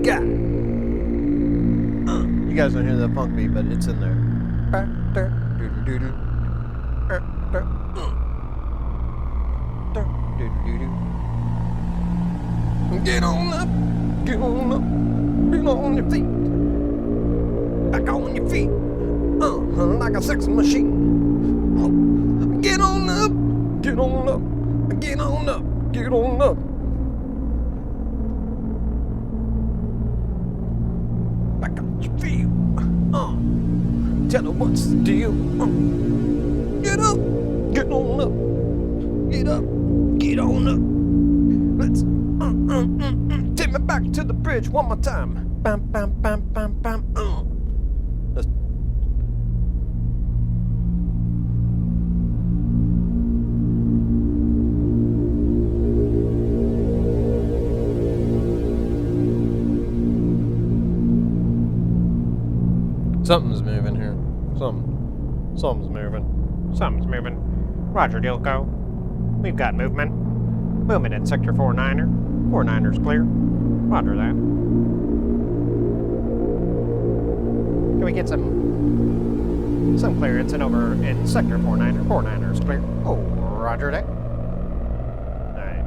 got. You guys don't hear that funk beat, but it's in there. Get on up, get on up, get on your feet. Back on your feet, like a sex machine. Get on up, get on up, get on up, get on up. Back on your feet, tell her what's the deal. Get up, get on up, get up, get on up. Let's take me back to the bridge one more time. Bam, bam, bam, bam, bam. Let's. Something's moving here. Something's moving. Something's moving. Roger, Dilko. We've got movement. Movement in Sector 49er. 49er's clear. Roger that. Can we get some clearance in over in Sector 49er? 49er's clear. Oh, roger that. Alright.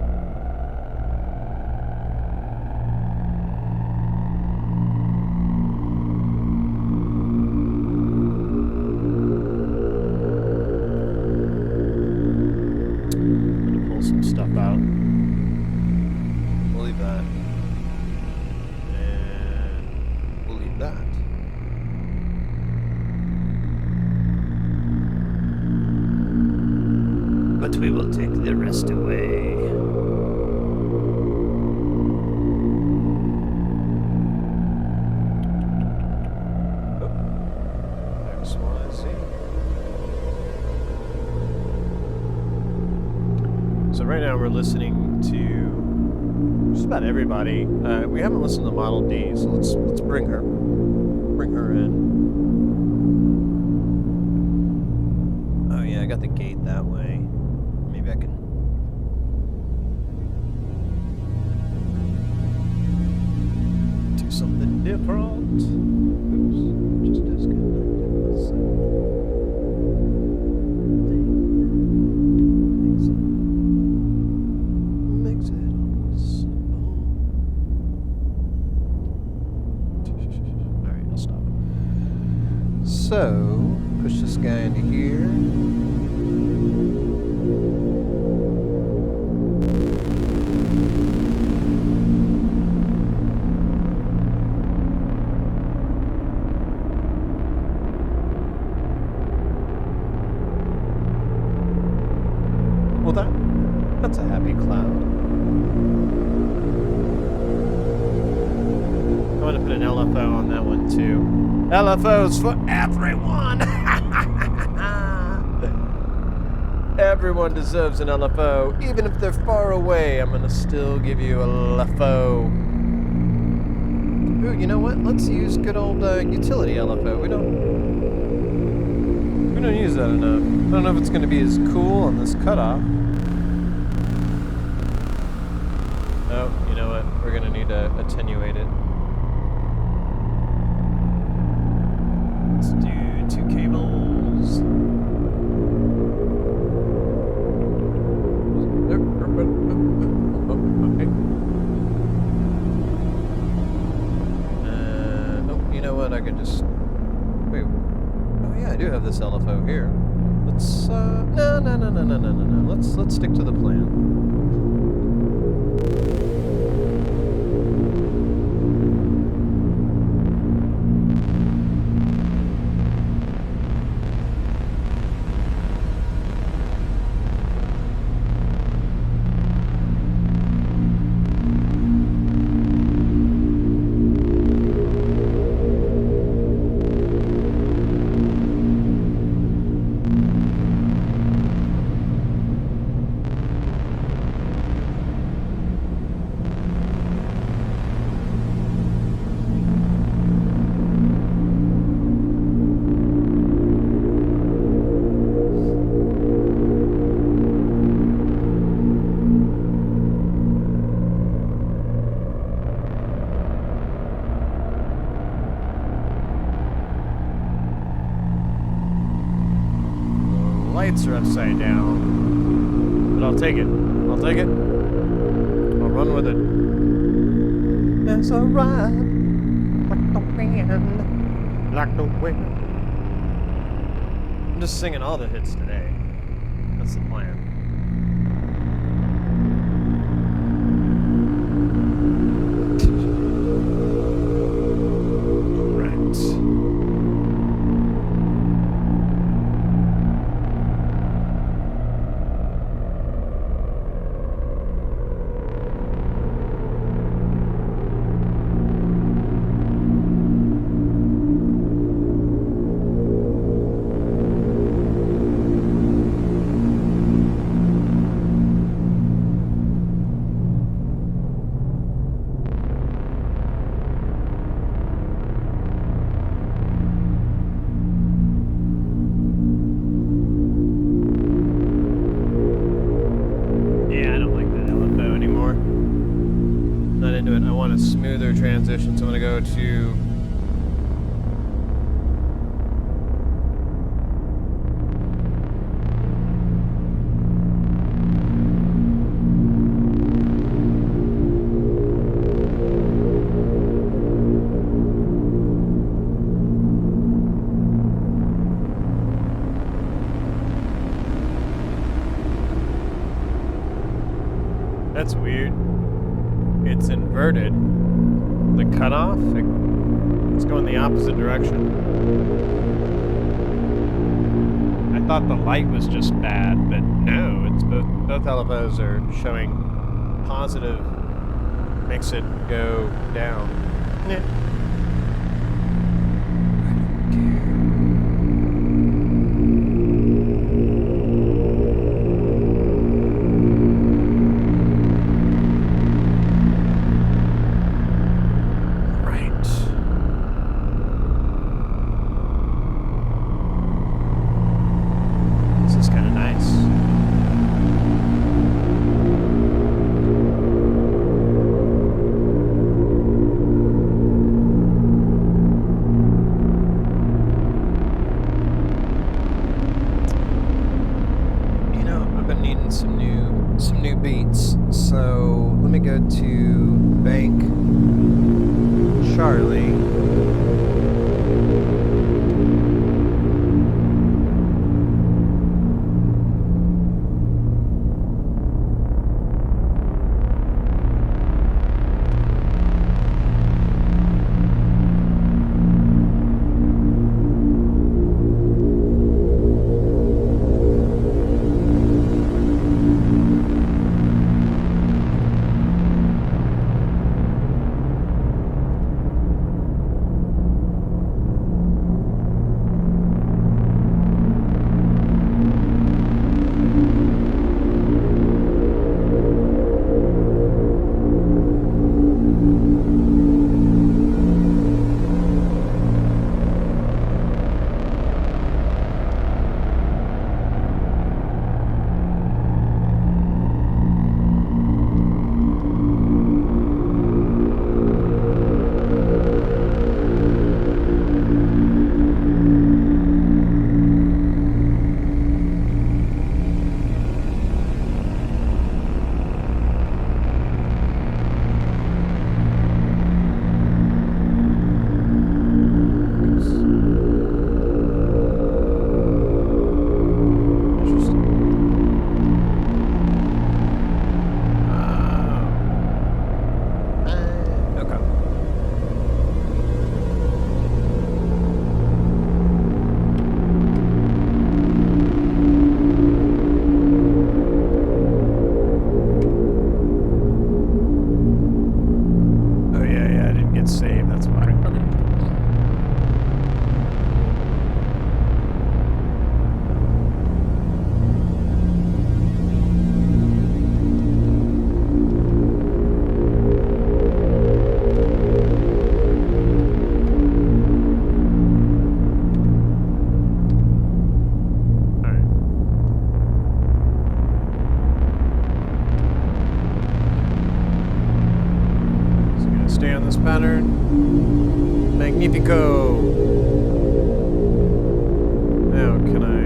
Pull some stuff out. We'll leave that. And we'll leave that. But we will take the rest away. XYZ. So right now we're listening to just about everybody. We haven't listened to Model D, so let's bring her in. Oh yeah, I got the gate that way. Maybe I can. Do something different. Oops, just disconnected. Let's see. Makes it all simple. Alright, I'll stop. So, push this guy into here. Well, that's a happy cloud. I'm going to put an LFO on that one, too. LFOs for everyone! Everyone deserves an LFO. Even if they're far away, I'm going to still give you a LFO. Ooh, you know what? Let's use good old utility LFO. We don't use that enough. I don't know if it's going to be as cool on this cutoff. Oh, you know what? We're going to need to attenuate it. Let's do 2 cables. Okay. Oh, you know what? I could just... Wait. Oh yeah, I do have this LFO here. Let's, no. Let's stick to the plan. lights are upside down. But I'll take it. I'll take it. I'll run with it. As I ride like the wind, like the wind. I'm just singing all the hits today. That's the plan. Smoother transition, so I'm going to go to that's weird. It's inverted. The cutoff, it's going the opposite direction. I thought the light was just bad, but no, it's both LFOs are showing positive, makes it go down. Yeah. pattern. Magnifico. Now, can I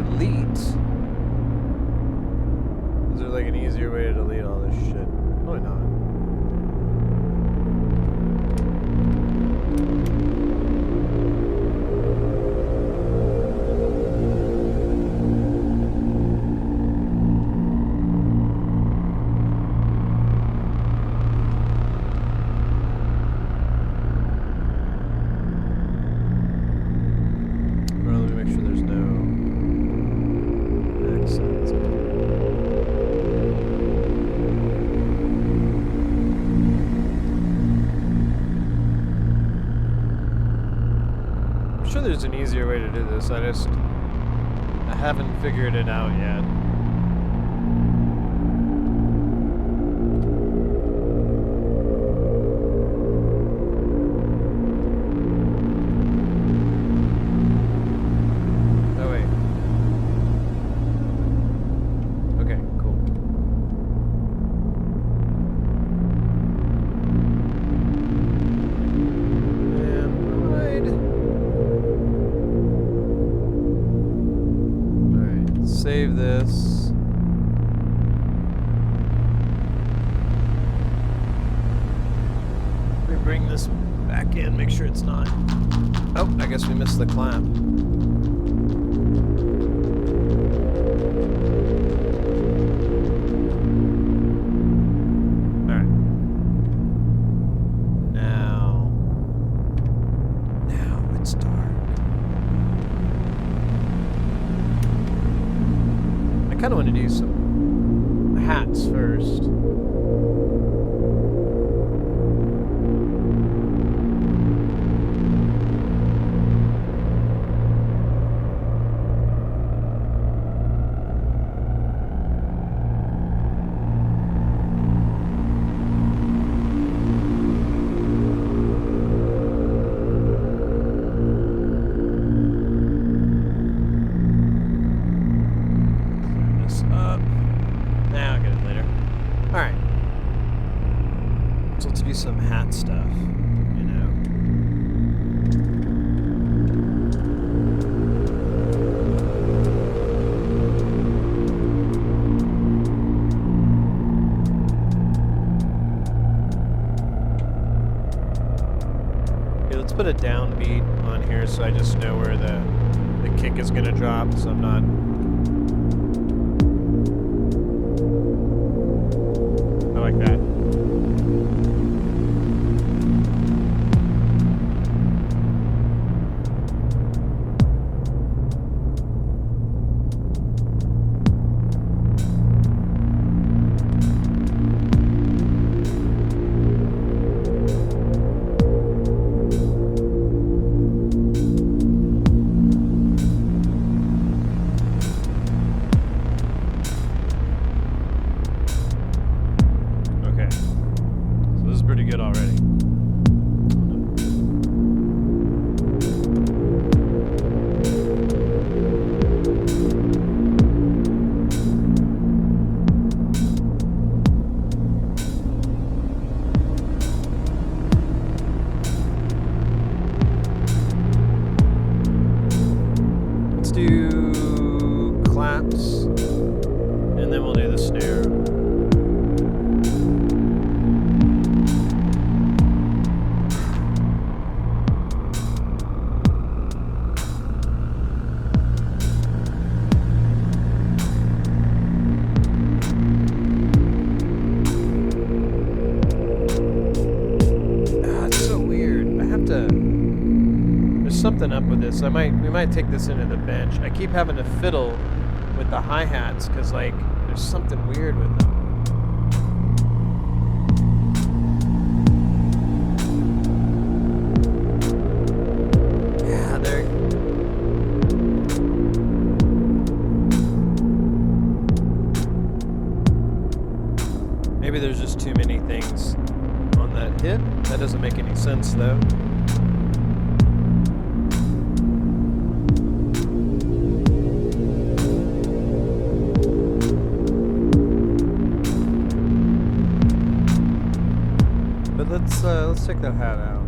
delete? Is there like an easier way to delete all this shit? Probably not. There's an easier way to do this. I haven't figured it out yet. Oh wait. Okay, cool. Save this. Let me bring this back in, make sure it's not. Oh, I guess we missed the clap. Alright. Now it's dark. I kind of want to do some hats first. Some hat stuff, you know. Okay, let's put a downbeat on here so I just know where the kick is gonna drop, so I'm not. I like that. Something up with this. We might take this into the bench. I keep having to fiddle with the hi-hats because like there's something weird with them. Yeah, they're maybe there's just too many things on that hit. That doesn't make any sense though. Let's take that hat out.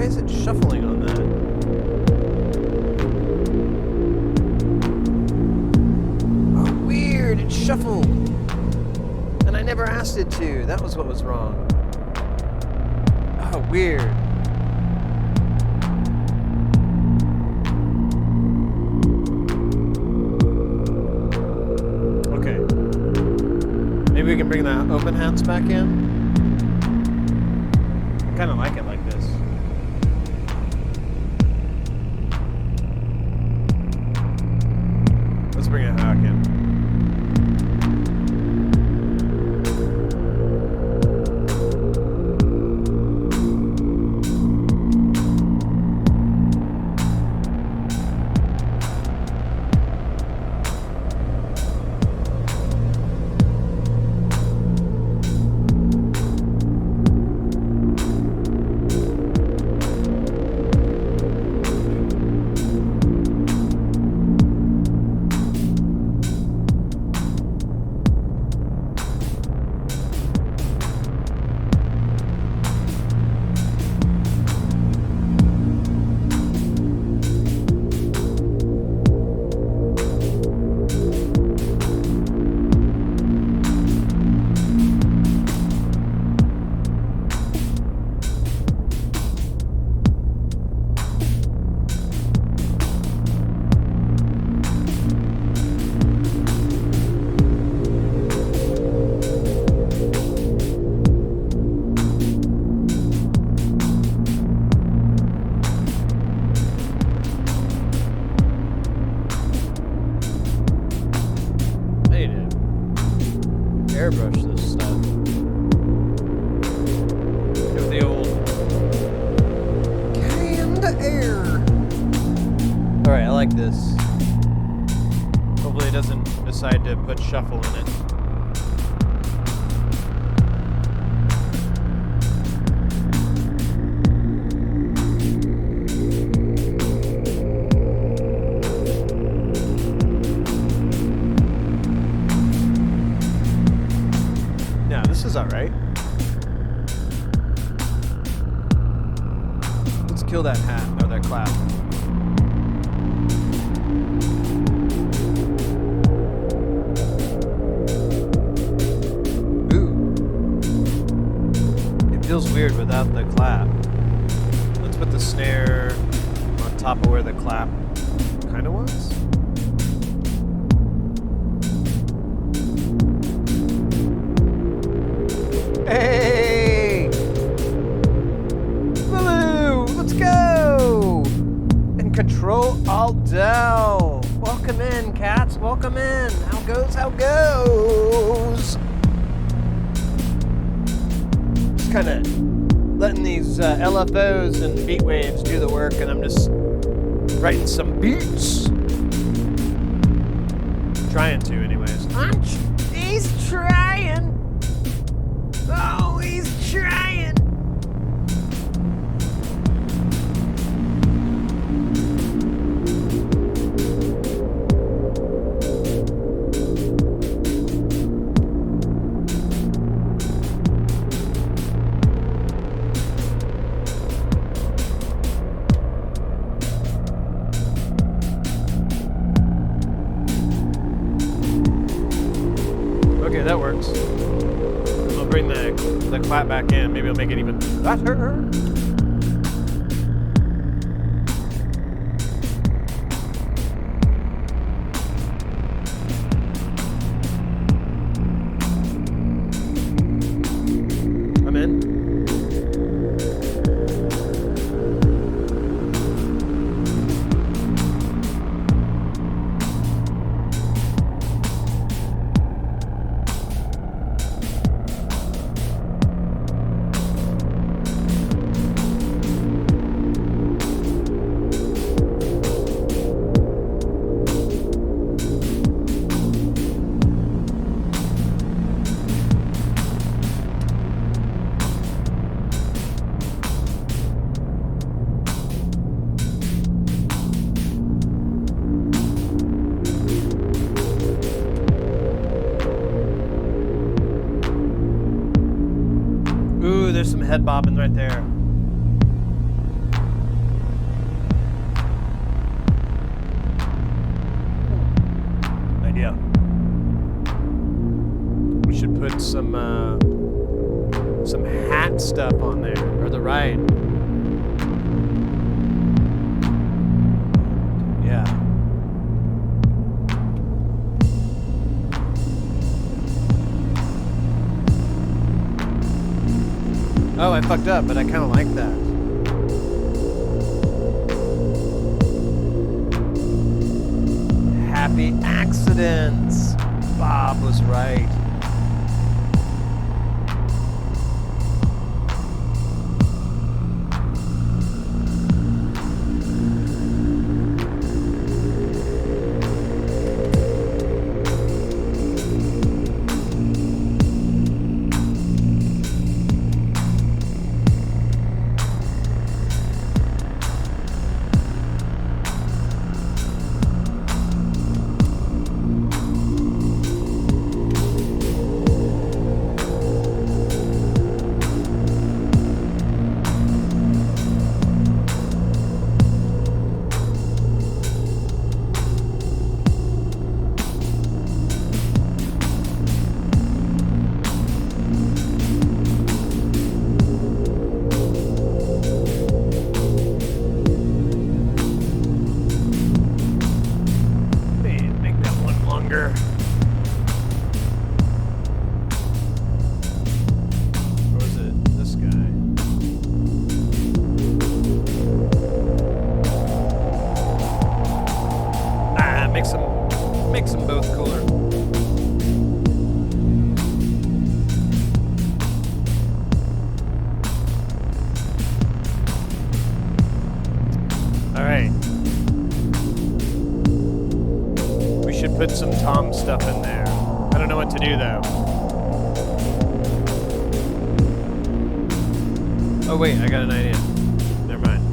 is it shuffling on that? Oh, weird, it shuffled. And I never asked it to. That was what was wrong. Oh, weird. Okay. Maybe we can bring the open hats back in? I kind of like it like this. Let's bring it back in. Airbrush this stuff. Give the old canned air. Alright, I like this. Hopefully it doesn't decide to put shuffle in it. Alright. Let's kill that hat, or that clap. Ooh. It feels weird without the clap. Let's put the snare on top of where the clap kind of was. Hey! Lulu! Let's go! And control alt down. Welcome in, cats. Welcome in. How goes? How goes? Just kind of letting these LFOs and beat waves do the work, and I'm just writing some beats. Trying to, anyways. He's trying. Oh, he's trying. Okay, that works. I'll bring the clap back in. Maybe I'll make it even better. I'm in. Ooh, there's some head bobbing right there. Yeah. We should put some hat stuff on there, or the ride. Yeah. Oh, I fucked up, but I kind of like that. Happy accidents. Bob was right. Makes them both cooler. All right. We should put some tom stuff in there. I don't know what to do though. Oh wait, I got an idea. Never mind.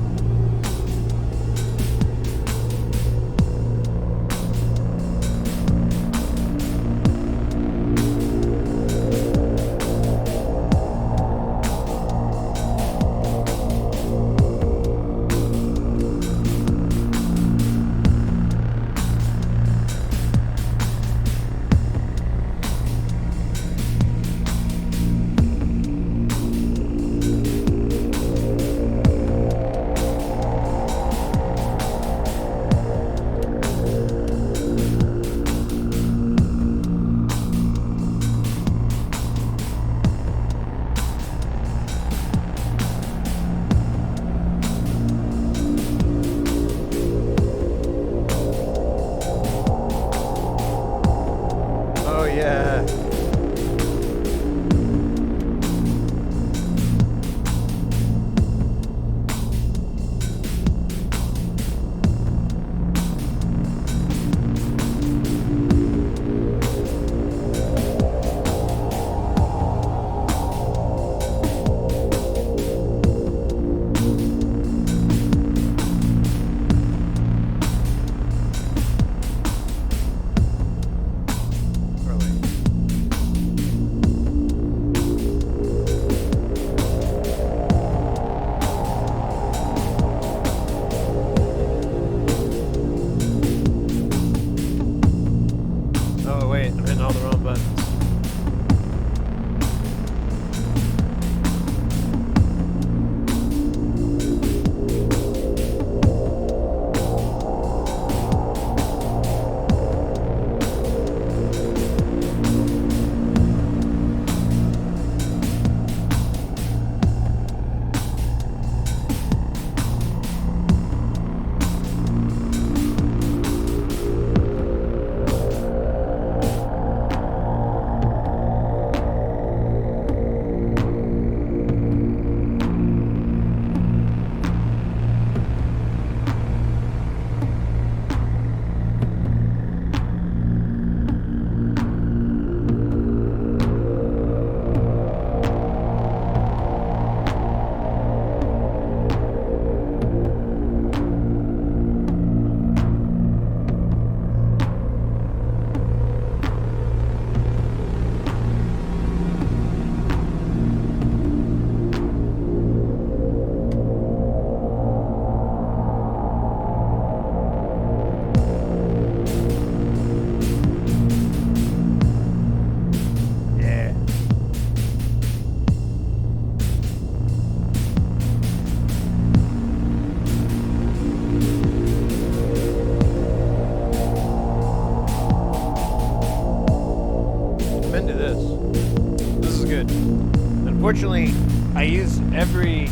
Unfortunately, I use every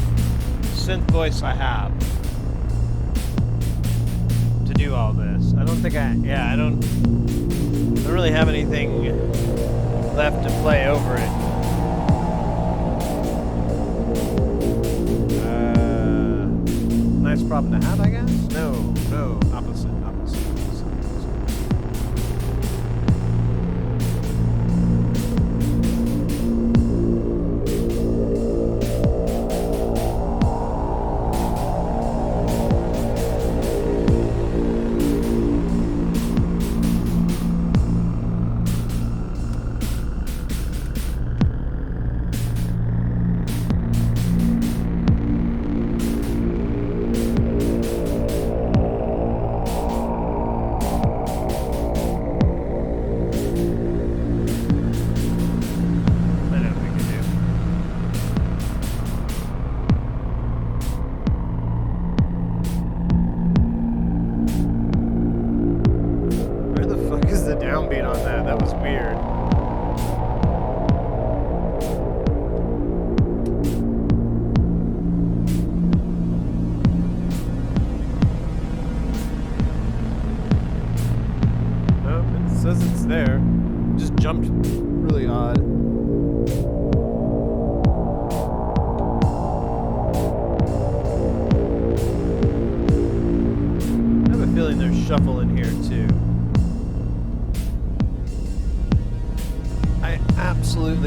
synth voice I have to do all this. I don't think I don't really have anything left to play over it. Nice problem to have, I guess? No, opposite.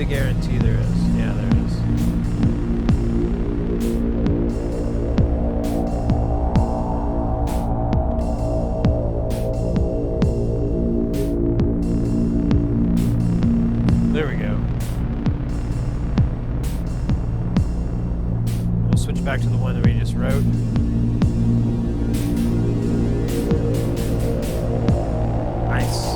Guarantee there is. Yeah, there is. There we go. We'll switch back to the one that we just wrote. Nice.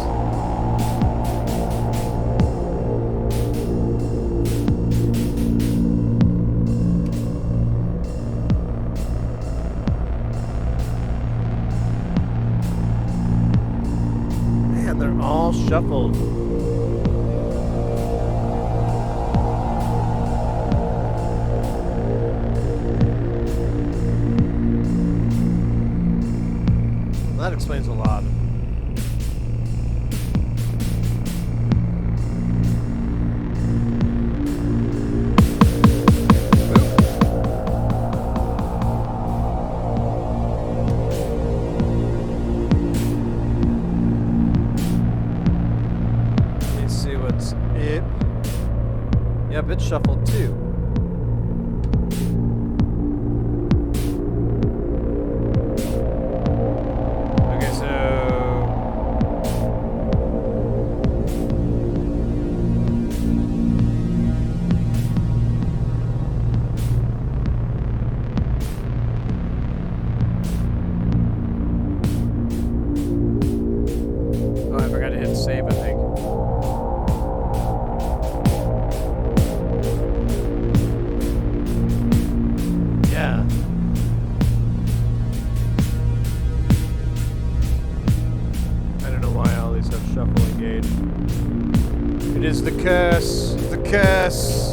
Shuffled. That explains a lot. It's shuffled too. Okay, so oh, I forgot to hit save, I think. It is the curse, the curse.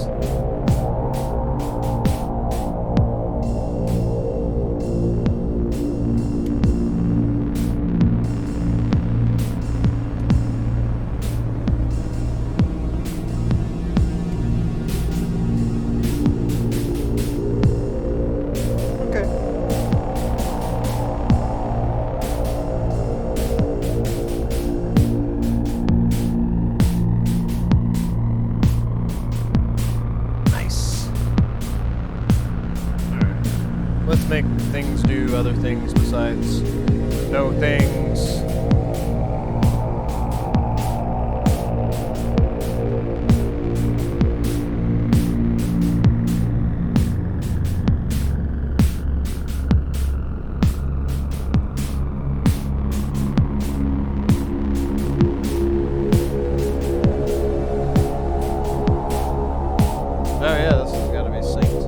Make things do other things besides no things. Oh yeah, this has got to be synced.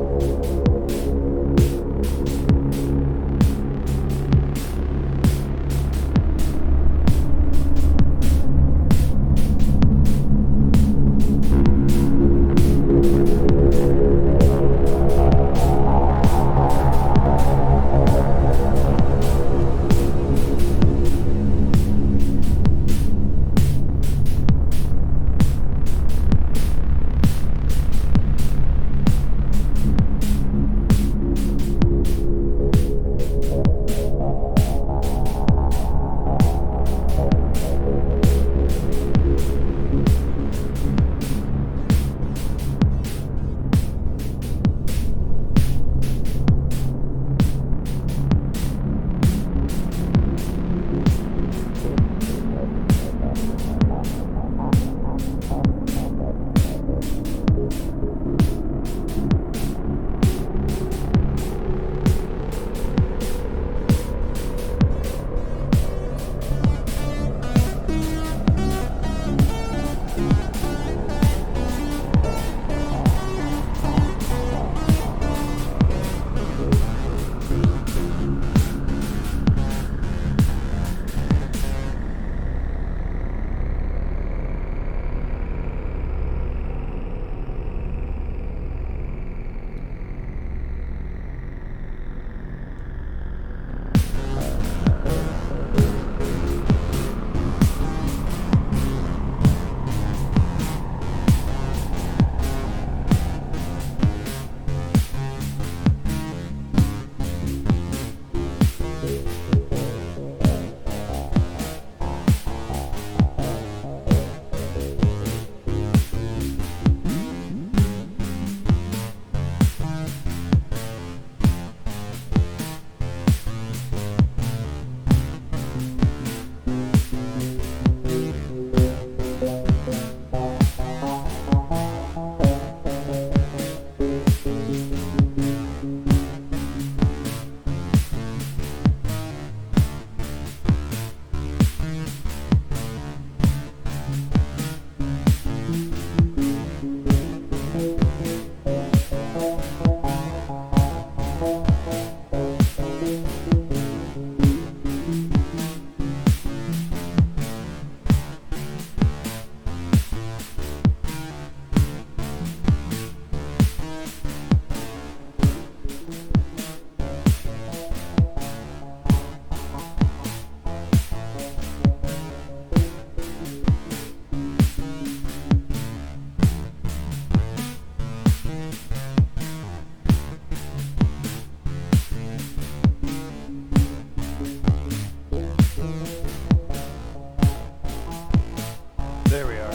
There we are.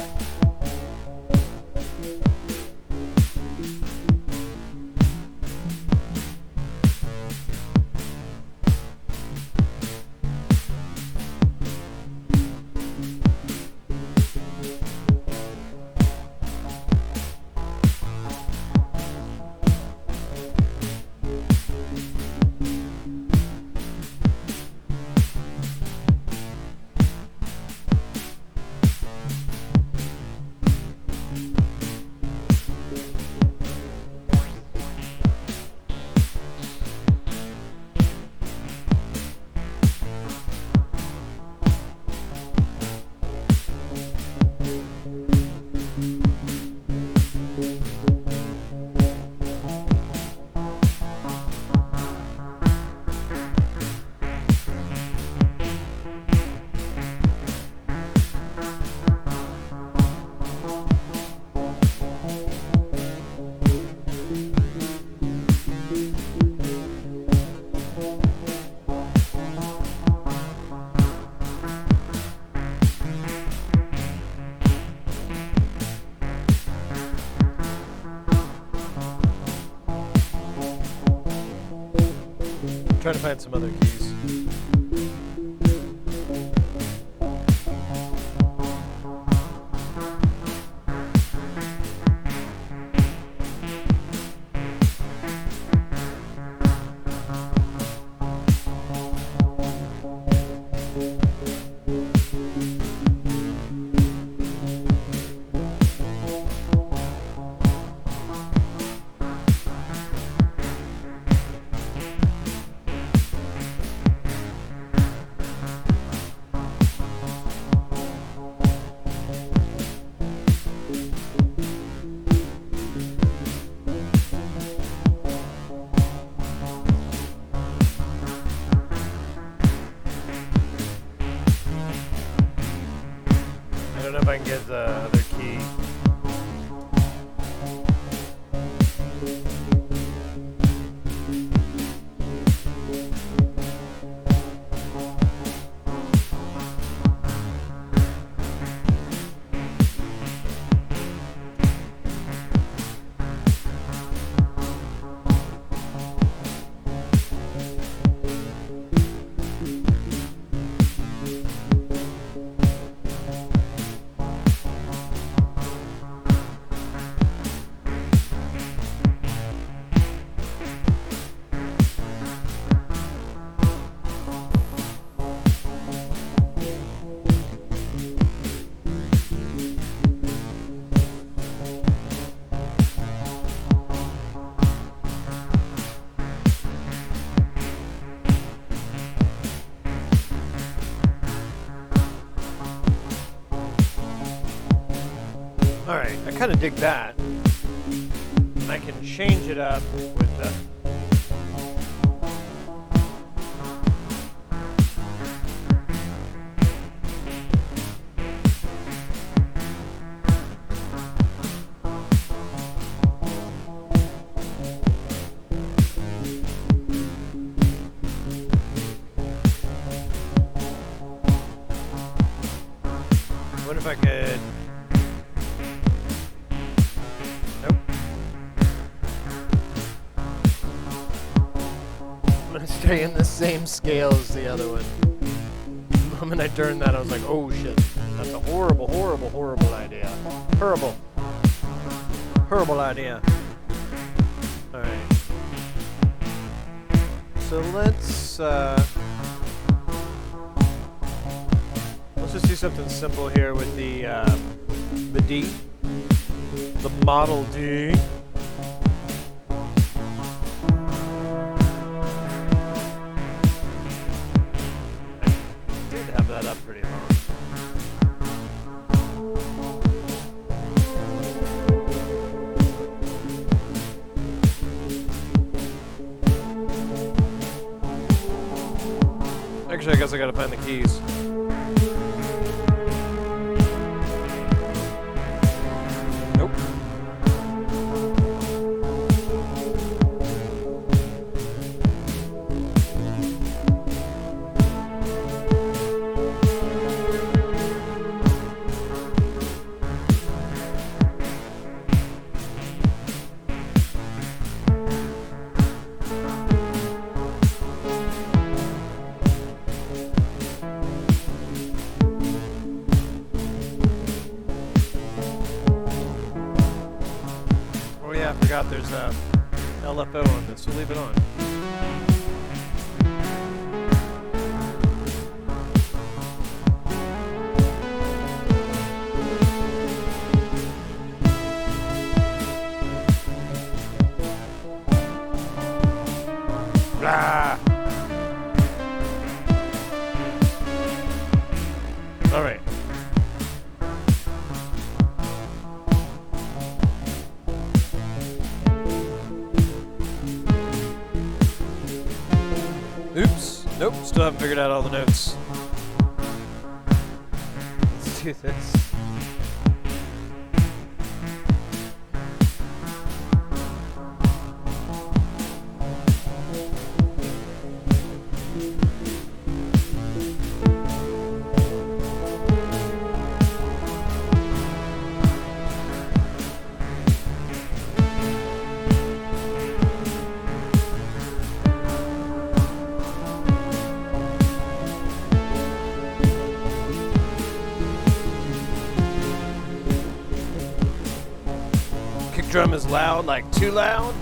Trying to find some other keys. I don't know if I can get the other key. Alright, I kind of dig that. And I can change it up with the... What if I could... Nope. I'm gonna stay in the same scale as the other one. The moment I turned that, I was like, oh shit. That's a horrible, horrible, horrible idea. Horrible. Horrible idea. Alright. So let's just do something simple here with the D, the Model D. Actually, I guess I gotta find the keys. Nope. I forgot there's a LFO on this, so leave it on. Blah! Alright. Oops. Nope, still haven't figured out all the notes. Let's do this. Drum is loud, like too loud.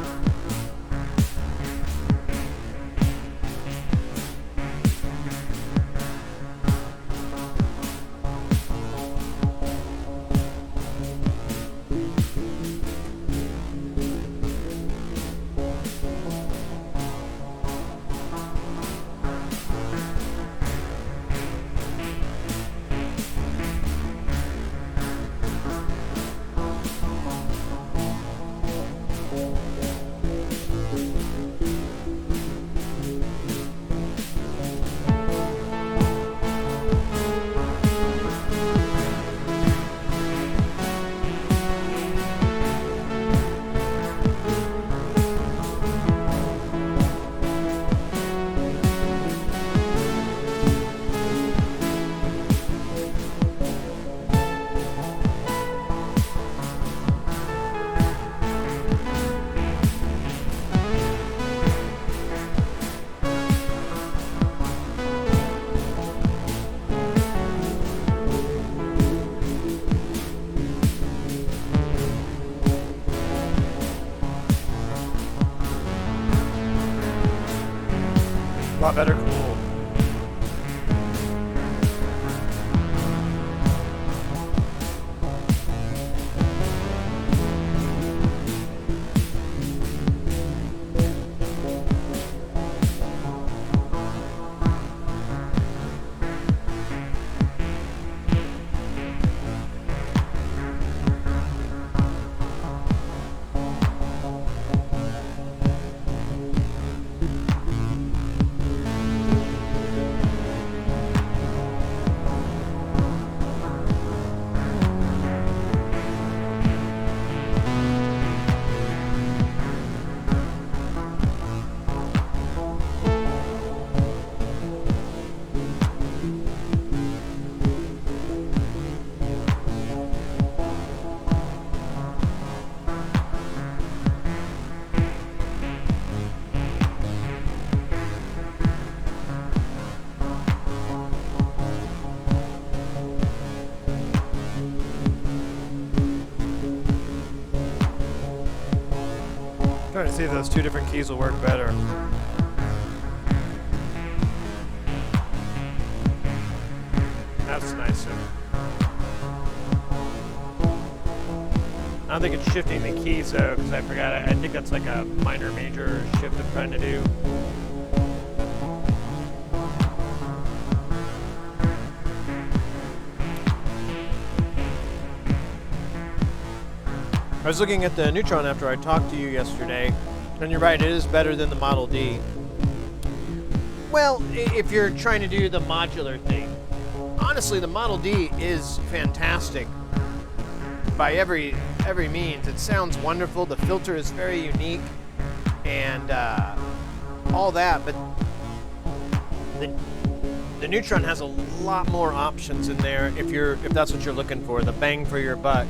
A lot better. Cool. Trying to see if those two different keys will work better. That's nicer. I don't think it's shifting the keys though, because I forgot. I think that's like a minor major shift I'm trying to do. I was looking at the Neutron after I talked to you yesterday, and you're right, it is better than the Model D. Well, if you're trying to do the modular thing. Honestly, the Model D is fantastic by every means. It sounds wonderful. The filter is very unique and all that, but the Neutron has a lot more options in there if that's what you're looking for, the bang for your buck.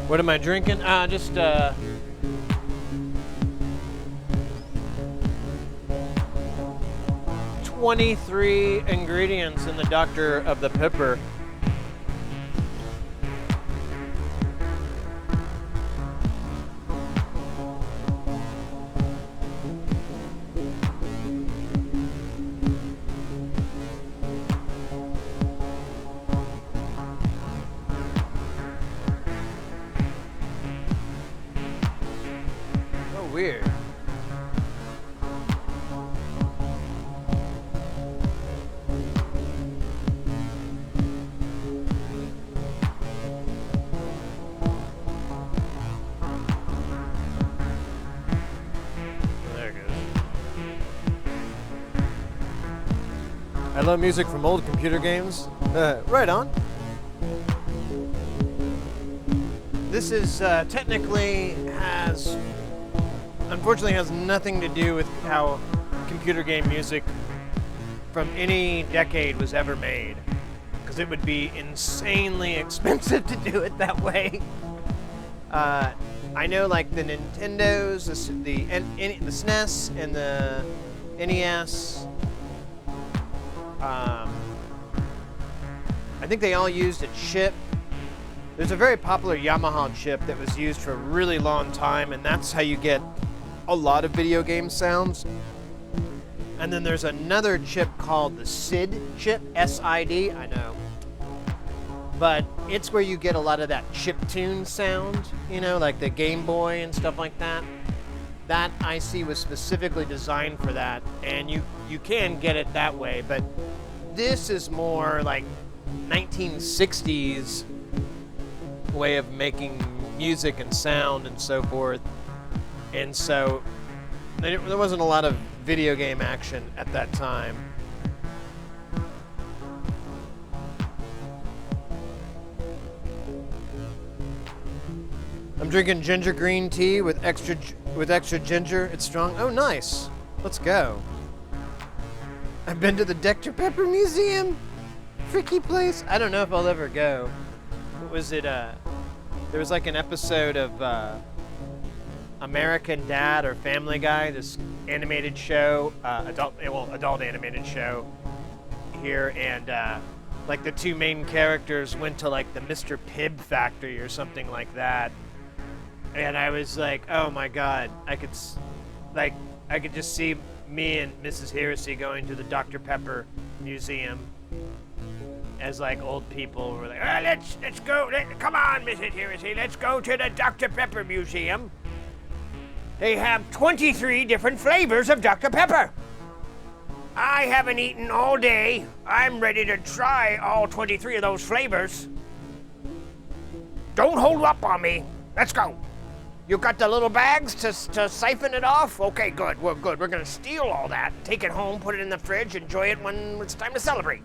What am I drinking? Just 23 ingredients in the Dr. of the Pepper. Weird. There it goes. I love music from old computer games. Right on. This is technically unfortunately has nothing to do with how computer game music from any decade was ever made, because it would be insanely expensive to do it that way. I know like the Nintendos, the SNES and the NES, I think they all used a chip. There's a very popular Yamaha chip that was used for a really long time, and that's how you get a lot of video game sounds. And then there's another chip called the SID chip, S-I-D, I know. But it's where you get a lot of that chiptune sound, you know, like the Game Boy and stuff like that. That IC was specifically designed for that, and you can get it that way, but this is more like 1960s way of making music and sound and so forth. And so there wasn't a lot of video game action at that time. I'm drinking ginger green tea with extra ginger. It's strong. Oh, nice. Let's go. I've been to the Dr. Pepper Museum. Freaky place. I don't know if I'll ever go. What was it? There was like an episode of American Dad or Family Guy, this animated show, adult animated show here, and like the two main characters went to like the Mr. Pibb factory or something like that, and I was like, oh my God, I could just see me and Mrs. Heresy going to the Dr. Pepper Museum as like old people. We're like, let's go, come on, Mrs. Heresy, let's go to the Dr. Pepper Museum. They have 23 different flavors of Dr. Pepper. I haven't eaten all day. I'm ready to try all 23 of those flavors. Don't hold up on me. Let's go. You got the little bags to siphon it off? Okay, good. We're good. We're going to steal all that, take it home, put it in the fridge, enjoy it when it's time to celebrate.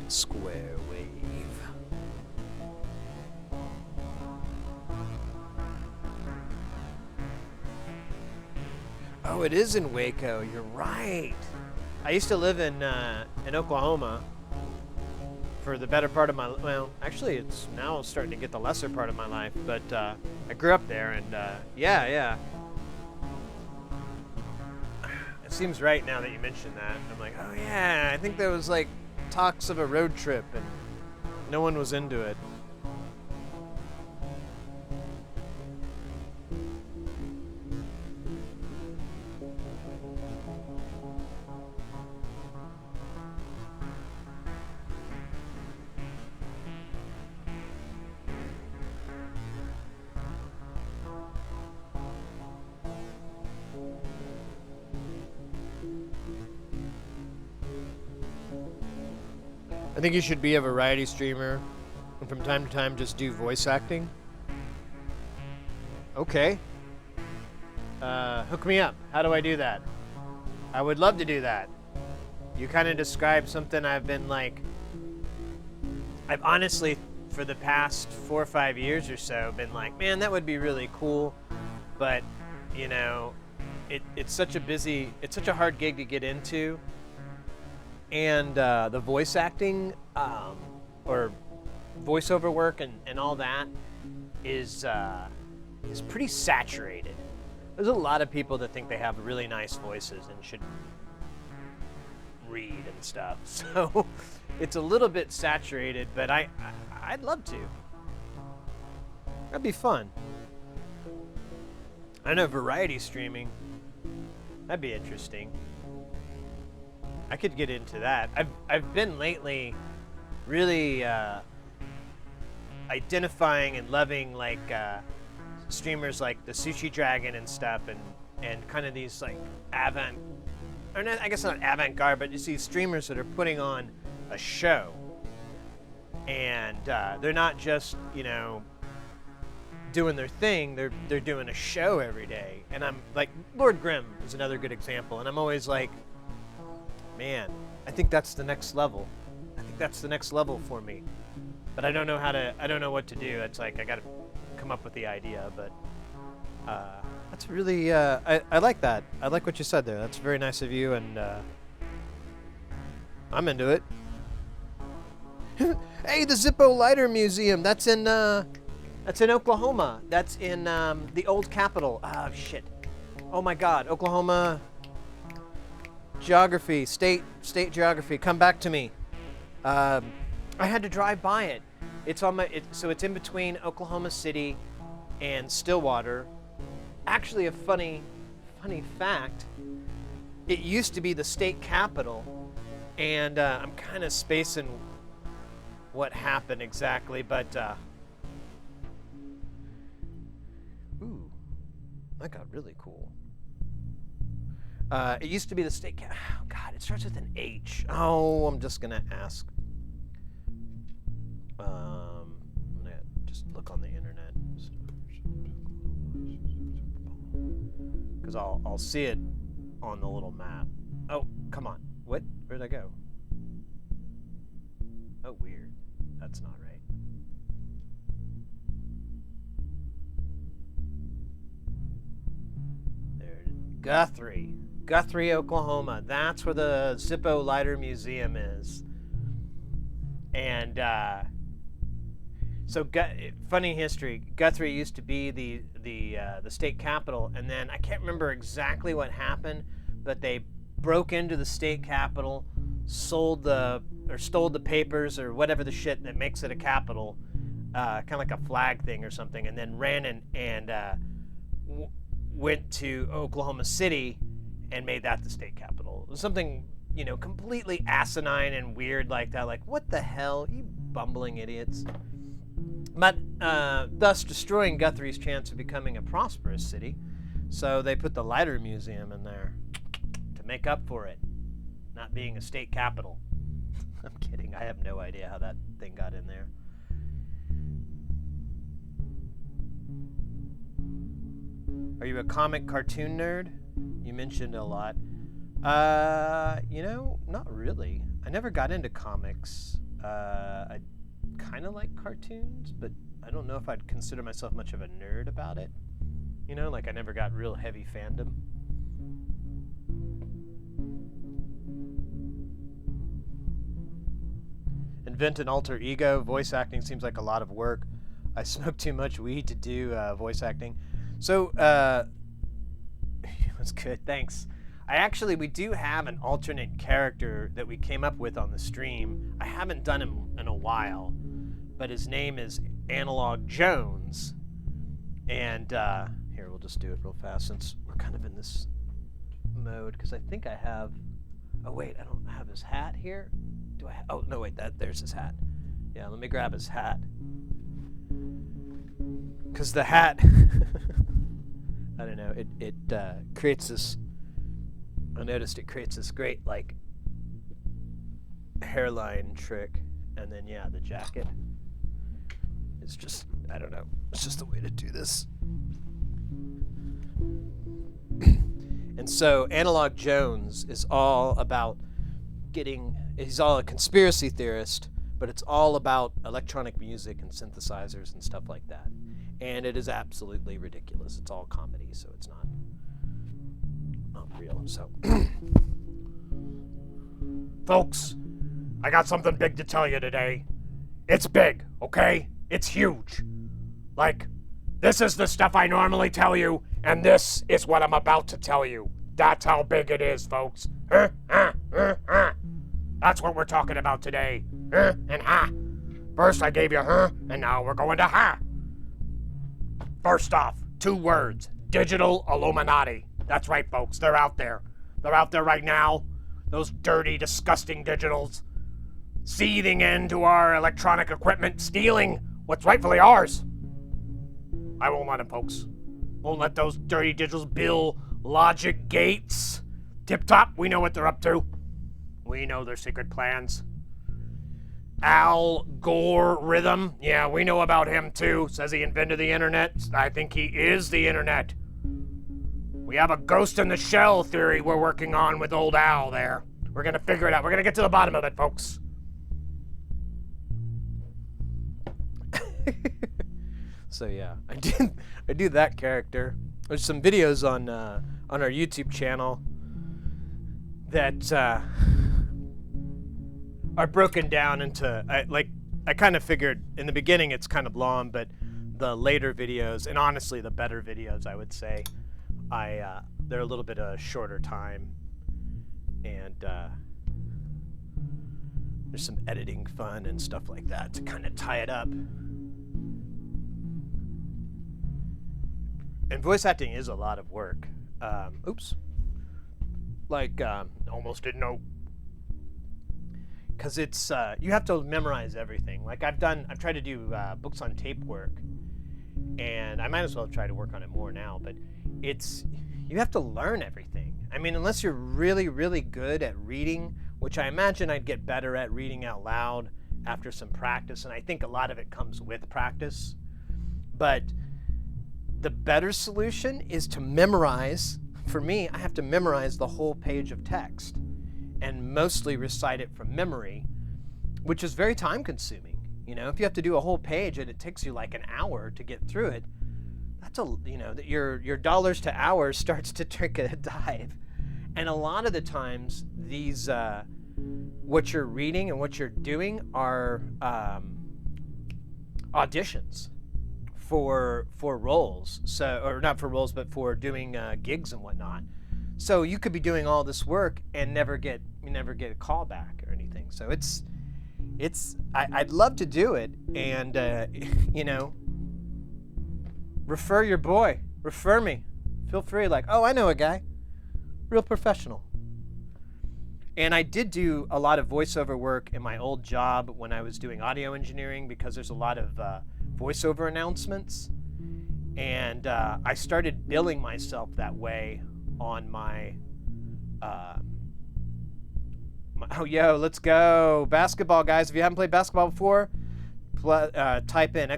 Square wave. Oh, it is in Waco. You're right. I used to live in Oklahoma for the better part of my, well, actually it's now starting to get the lesser part of my life, but I grew up there, and yeah. It seems right now that you mentioned that. I'm like, oh yeah, I think there was like talks of a road trip, and no one was into it. I think you should be a variety streamer and from time to time just do voice acting. Okay. Hook me up. How do I do that? I would love to do that. You kind of described something I've been like... I've honestly, for the past 4 or 5 years or so, been like, man, that would be really cool. But, you know, it's such a hard gig to get into. And the voice acting or voiceover work and all that is pretty saturated. There's a lot of people that think they have really nice voices and should read and stuff. So it's a little bit saturated, but I'd love to. That'd be fun. I know variety streaming. That'd be interesting. I could get into that. I've been lately really identifying and loving like streamers like the Sushi Dragon and stuff, and kind of these like I guess not avant-garde, but you see streamers that are putting on a show, and they're not just, you know, doing their thing. They're doing a show every day, and I'm like, Lord Grimm is another good example, and I'm always like, man, I think that's the next level. I think that's the next level for me, but I don't know what to do. It's like I gotta come up with the idea, but that's really I like that. I like what you said there. That's very nice of you, and I'm into it. Hey, the Zippo Lighter Museum. That's in Oklahoma. That's in the old Capitol. Oh shit. Oh my God, Oklahoma geography, state geography. Come back to me. I had to drive by it. It's on my. So it's in between Oklahoma City and Stillwater. Actually, a funny fact. It used to be the state capital, and I'm kind of spacing what happened exactly, but ooh, that got really cool. It used to be the state oh God, it starts with an H. Oh, I'm just gonna ask. I'm gonna just look on the internet because I'll see it on the little map. Oh, come on. What? Where'd I go? Oh, weird. That's not right. There it is. Guthrie, Oklahoma. That's where the Zippo Lighter Museum is. And so funny history. Guthrie used to be the state capital, and then I can't remember exactly what happened, but they broke into the state capital, stole the papers or whatever the shit that makes it a capital, kind of like a flag thing or something, and then ran and went to Oklahoma City and made that the state capital. It was something, you know, completely asinine and weird like that. Like, what the hell, you bumbling idiots. But thus destroying Guthrie's chance of becoming a prosperous city. So they put the Lighter Museum in there to make up for it, not being a state capital. I'm kidding. I have no idea how that thing got in there. Are you a comic cartoon nerd? You mentioned a lot. You know, not really. I never got into comics. I kind of like cartoons, but I don't know if I'd consider myself much of a nerd about it. You know, like I never got real heavy fandom. Invent an alter ego. Voice acting seems like a lot of work. I smoke too much weed to do voice acting. So, that's good, thanks. We do have an alternate character that we came up with on the stream. I haven't done him in a while, but his name is Analog Jones. And here, we'll just do it real fast since we're kind of in this mode, because I think I have, oh wait, I don't have his hat here. Do I, oh no wait, there's his hat. Yeah, let me grab his hat. Because the hat, I don't know, it creates this, I noticed it creates this great, like, hairline trick. And then, yeah, the jacket. It's just, I don't know. It's just the way to do this. And so Analog Jones is all about he's all a conspiracy theorist, but it's all about electronic music and synthesizers and stuff like that. And it is absolutely ridiculous. It's all comedy, so it's not real. So, Folks, I got something big to tell you today. It's big, okay? It's huge. Like, this is the stuff I normally tell you, and this is what I'm about to tell you. That's how big it is, folks. That's what we're talking about today. And ha. First I gave you and now we're going to ha. First off, 2 words. Digital Illuminati. That's right, folks. They're out there. They're out there right now. Those dirty, disgusting digitals. Seething into our electronic equipment, stealing what's rightfully ours. I won't let them, folks. Won't let those dirty digitals, Bill, Logic, Gates. Tip Top, we know what they're up to. We know their secret plans. Al Gore Rhythm, yeah, we know about him too. Says he invented the internet. I think he is the internet. We have a ghost in the shell theory we're working on with old Al there. We're gonna figure it out. We're gonna get to the bottom of it, folks. So yeah, I do that character. There's some videos on our YouTube channel that are broken down into I kind of figured in the beginning it's kind of long, but the later videos, and honestly the better videos, I would say, they're a little bit of shorter time, and there's some editing fun and stuff like that to kind of tie it up. And voice acting is a lot of work. Oops. Almost didn't know. Because it's, you have to memorize everything. Like I've tried to do books on tape work, and I might as well try to work on it more now, but you have to learn everything. I mean, unless you're really, really good at reading, which I imagine I'd get better at reading out loud after some practice, and I think a lot of it comes with practice. But the better solution is to memorize. For me, I have to memorize the whole page of text and mostly recite it from memory, which is very time consuming. You know, if you have to do a whole page and it takes you like an hour to get through it, that's your dollars to hours starts to take a dive. And a lot of the times these, what you're reading and what you're doing are auditions for roles, or not for roles, but for doing gigs and whatnot. So you could be doing all this work and never get a call back or anything. So I'd love to do it, and refer your boy, refer me, feel free. Like, oh, I know a guy, real professional. And I did do a lot of voiceover work in my old job when I was doing audio engineering, because there's a lot of voiceover announcements, and I started billing myself that way on my oh, yo, let's go basketball, guys. If you haven't played basketball before, type in !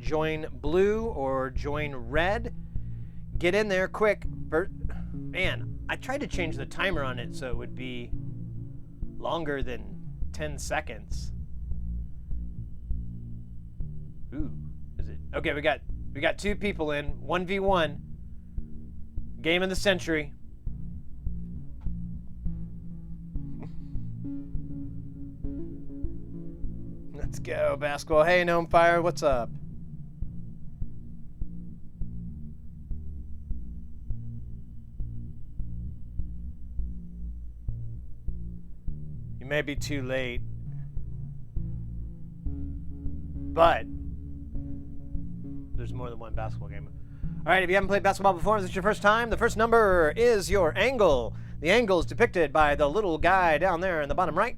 join blue or join red. Get in there quick. Man, I tried to change the timer on it so it would be longer than 10 seconds. Ooh, is it? Okay, we got 2 people in, 1v1. Game of the century. Let's go, basketball. Hey, Gnome Fire, what's up? You may be too late, but there's more than one basketball game. All right, if you haven't played basketball before, this is your first time, the first number is your angle. The angle is depicted by the little guy down there in the bottom right.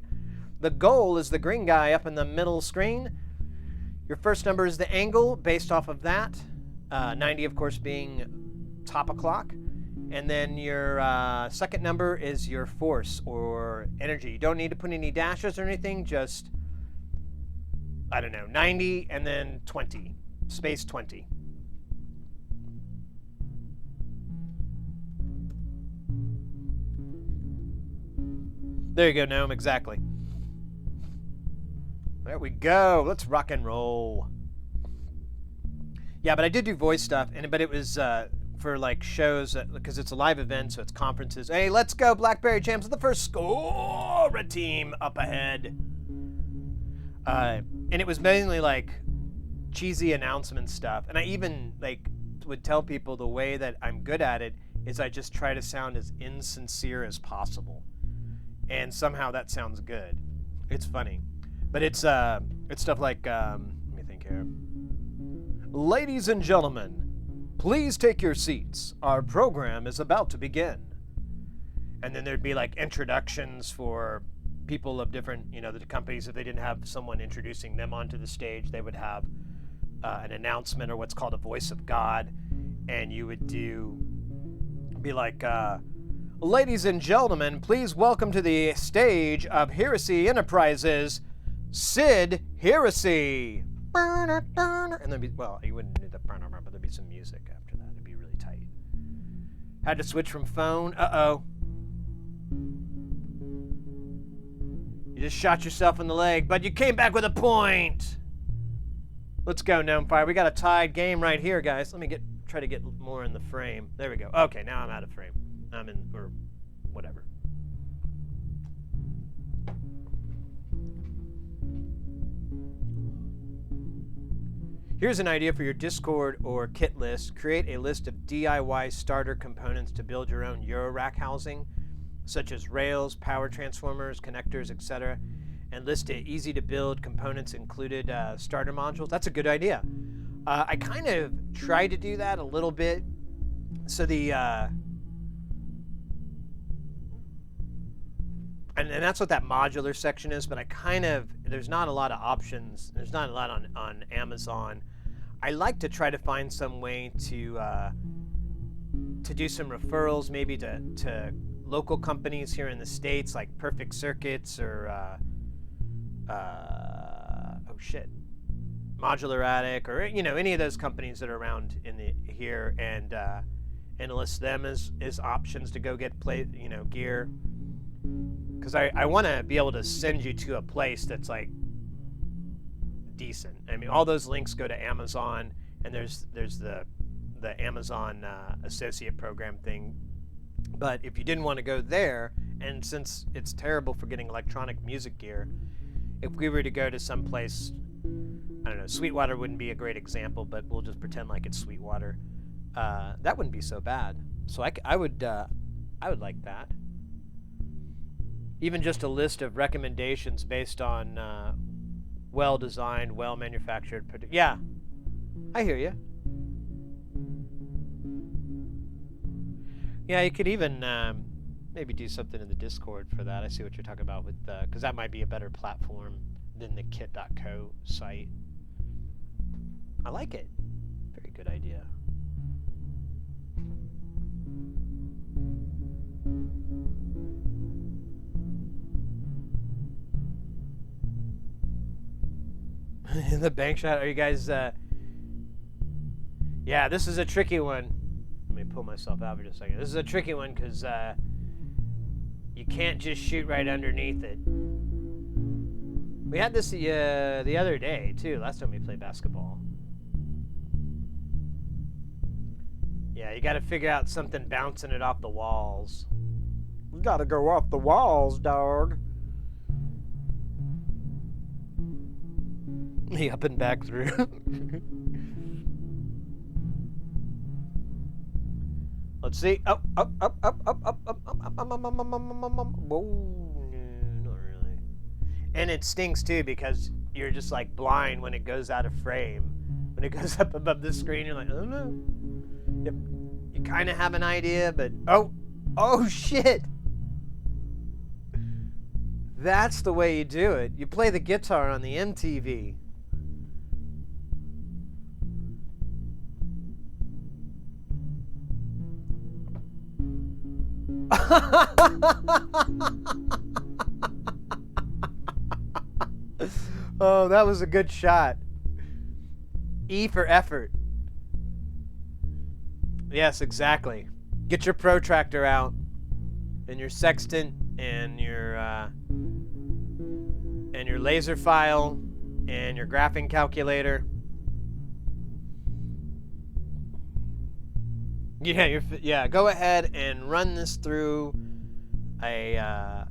The goal is the green guy up in the middle screen. Your first number is the angle based off of that. 90, of course, being top o'clock. And then your second number is your force or energy. You don't need to put any dashes or anything, just I don't know, 90 and then 20, space 20. There you go, Gnome, exactly. There we go. Let's rock and roll. Yeah, but I did do voice stuff, but it was for like shows because it's a live event, so it's conferences. Hey, let's go, Blackberry Jams with the first score. Red team up ahead. And it was mainly like cheesy announcement stuff, and I even like would tell people the way that I'm good at it is I just try to sound as insincere as possible. And somehow that sounds good. It's funny. But it's stuff like, let me think here. Ladies and gentlemen, please take your seats. Our program is about to begin. And then there'd be like introductions for people of different, the companies. If they didn't have someone introducing them onto the stage, they would have an announcement or what's called a voice of God. And you would be like, ladies and gentlemen, please welcome to the stage of Heresy Enterprises, Sid Heresy. And there'd be, well, you wouldn't need the but there'd be some music after that. It'd be really tight. Had to switch from phone. Uh-oh. You just shot yourself in the leg, but you came back with a point. Let's go, Gnome Fire. We got a tied game right here, guys. Let me try to get more in the frame. There we go. Okay, now I'm out of frame. I'm in, or whatever. Here's an idea for your Discord or kit list. Create a list of DIY starter components to build your own Eurorack housing, such as rails, power transformers, connectors, etc. And list easy to build components included starter modules. That's a good idea. I kind of tried to do that a little bit. So the and that's what that modular section is, but there's not a lot of options. There's not a lot on Amazon. I like to try to find some way to do some referrals, maybe to local companies here in the States, like Perfect Circuits or Modular Attic, or any of those companies that are around here, and list them as options to go get gear. Because I want to be able to send you to a place that's like decent. I mean, all those links go to Amazon, and there's the Amazon associate program thing. But if you didn't want to go there, and since it's terrible for getting electronic music gear, if we were to go to some place, I don't know, Sweetwater wouldn't be a great example, but we'll just pretend like it's Sweetwater. That wouldn't be so bad. So I would like that. Even just a list of recommendations based on well-designed, well-manufactured. Yeah, I hear you. Yeah, you could even maybe do something in the Discord for that. I see what you're talking about with because that might be a better platform than the kit.co site. I like it. Very good idea. In the bank shot, are you guys yeah, this is a tricky one. Let me pull myself out for just a second. This is a tricky one because you can't just shoot right underneath it. We had this the other day too, last time we played basketball. Yeah, you gotta figure out something bouncing it off the walls. You gotta go off the walls, dog. Me up and back through. Let's see. Up. Whoa, not really. And it stinks too because you're just like blind when it goes out of frame. When it goes up above the screen, you're like, oh no. Yep. You kind of have an idea, but oh shit. That's the way you do it. You play the guitar on the MTV. Oh, that was a good shot. E for effort. Yes, exactly. Get your protractor out and your sextant and your laser file and your graphing calculator. Yeah, go ahead and run this through a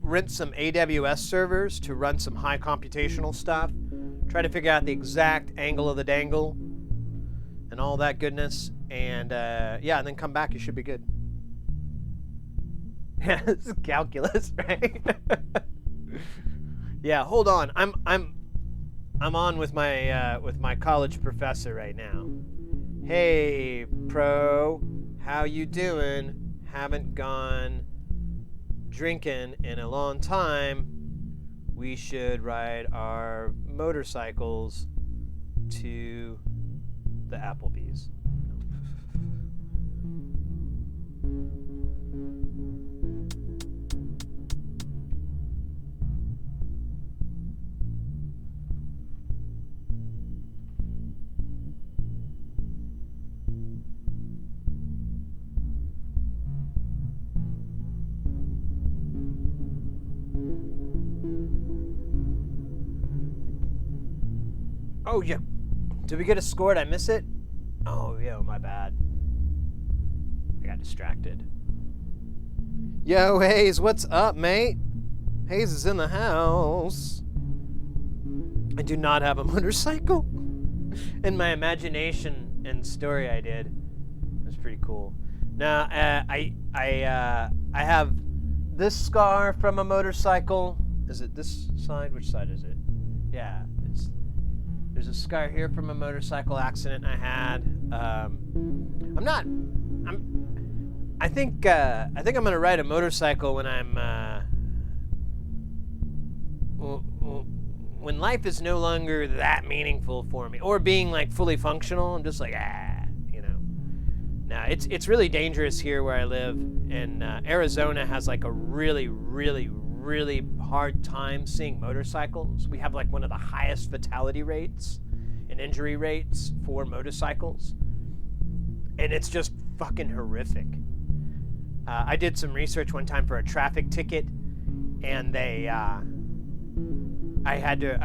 rent some AWS servers to run some high computational stuff. Try to figure out the exact angle of the dangle and all that goodness, and yeah, and then come back. You should be good. Yeah, this is calculus, right? Yeah, hold on. I'm on with my college professor right now. Hey, pro, how you doing? Haven't gone drinking in a long time. We should ride our motorcycles to the Applebee's. Oh, yeah. Did we get a score? Did I miss it? Oh, yeah, my bad. I got distracted. Yo, Hayes, what's up, mate? Hayes is in the house. I do not have a motorcycle. In my imagination and story I did. It was pretty cool. Now, I have this scar from a motorcycle. Is it this side? Which side is it? Yeah. There's a scar here from a motorcycle accident I had. I think I'm gonna ride a motorcycle when when life is no longer that meaningful for me, or being like fully functional. I'm just like, you know. Now it's really dangerous here where I live, and Arizona has like a really hard time seeing motorcycles. We have like one of the highest fatality rates and injury rates for motorcycles, and it's just fucking horrific. I did some research one time for a traffic ticket, and I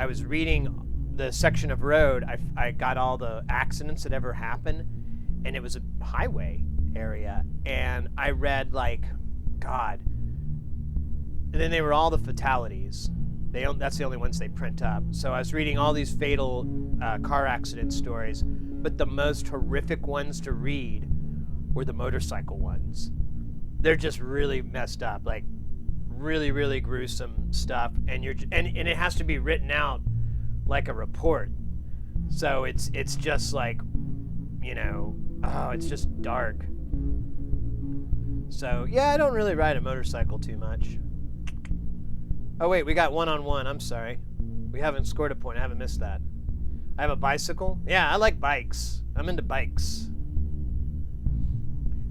was reading the section of road. I got all the accidents that ever happened, and it was a highway area, and I read like, God. And then they were all the fatalities. That's the only ones they print up. So I was reading all these fatal car accident stories, but the most horrific ones to read were the motorcycle ones. They're just really messed up, like really gruesome stuff. And it has to be written out like a report. So it's just like, you know, it's just dark. So yeah, I don't really ride a motorcycle too much. Oh wait, we got one-on-one. I'm sorry. We haven't scored a point. I haven't missed that. I have a bicycle. Yeah, I like bikes. I'm into bikes.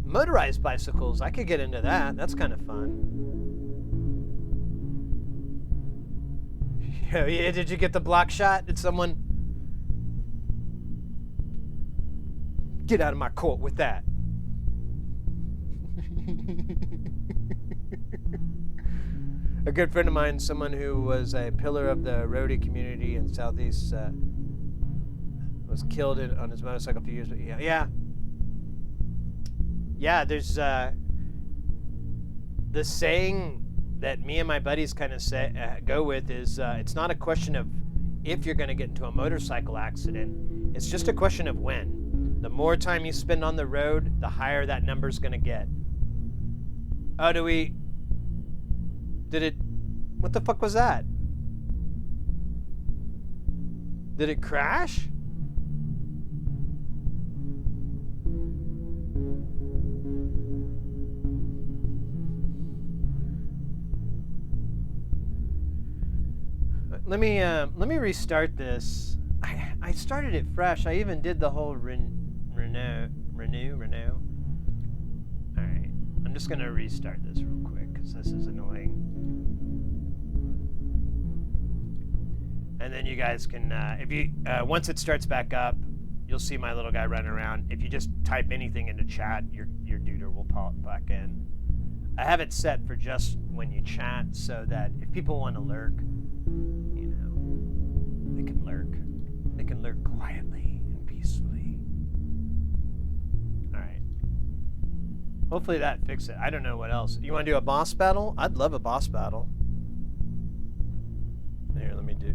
Motorized bicycles, I could get into that. That's kind of fun. Yeah, did you get the block shot? Did someone get out of my court with that? A good friend of mine, someone who was a pillar of the roadie community in Southeast, was killed on his motorcycle a few years ago. Yeah, there's the saying that me and my buddies kind of go with is it's not a question of if you're going to get into a motorcycle accident. It's just a question of when. The more time you spend on the road, the higher that number's going to get. Oh, what the fuck was that? Did it crash? Let me restart this. I started it fresh. I even did the whole renew. All right, I'm just gonna restart this real quick because this is annoying. And then you guys can, if you once it starts back up, you'll see my little guy running around. If you just type anything into chat, your duder will pop back in. I have it set for just when you chat, so that if people want to lurk, you know, they can lurk. They can lurk quietly and peacefully. All right. Hopefully that fixes it. I don't know what else. You want to do a boss battle? I'd love a boss battle. Here, let me do.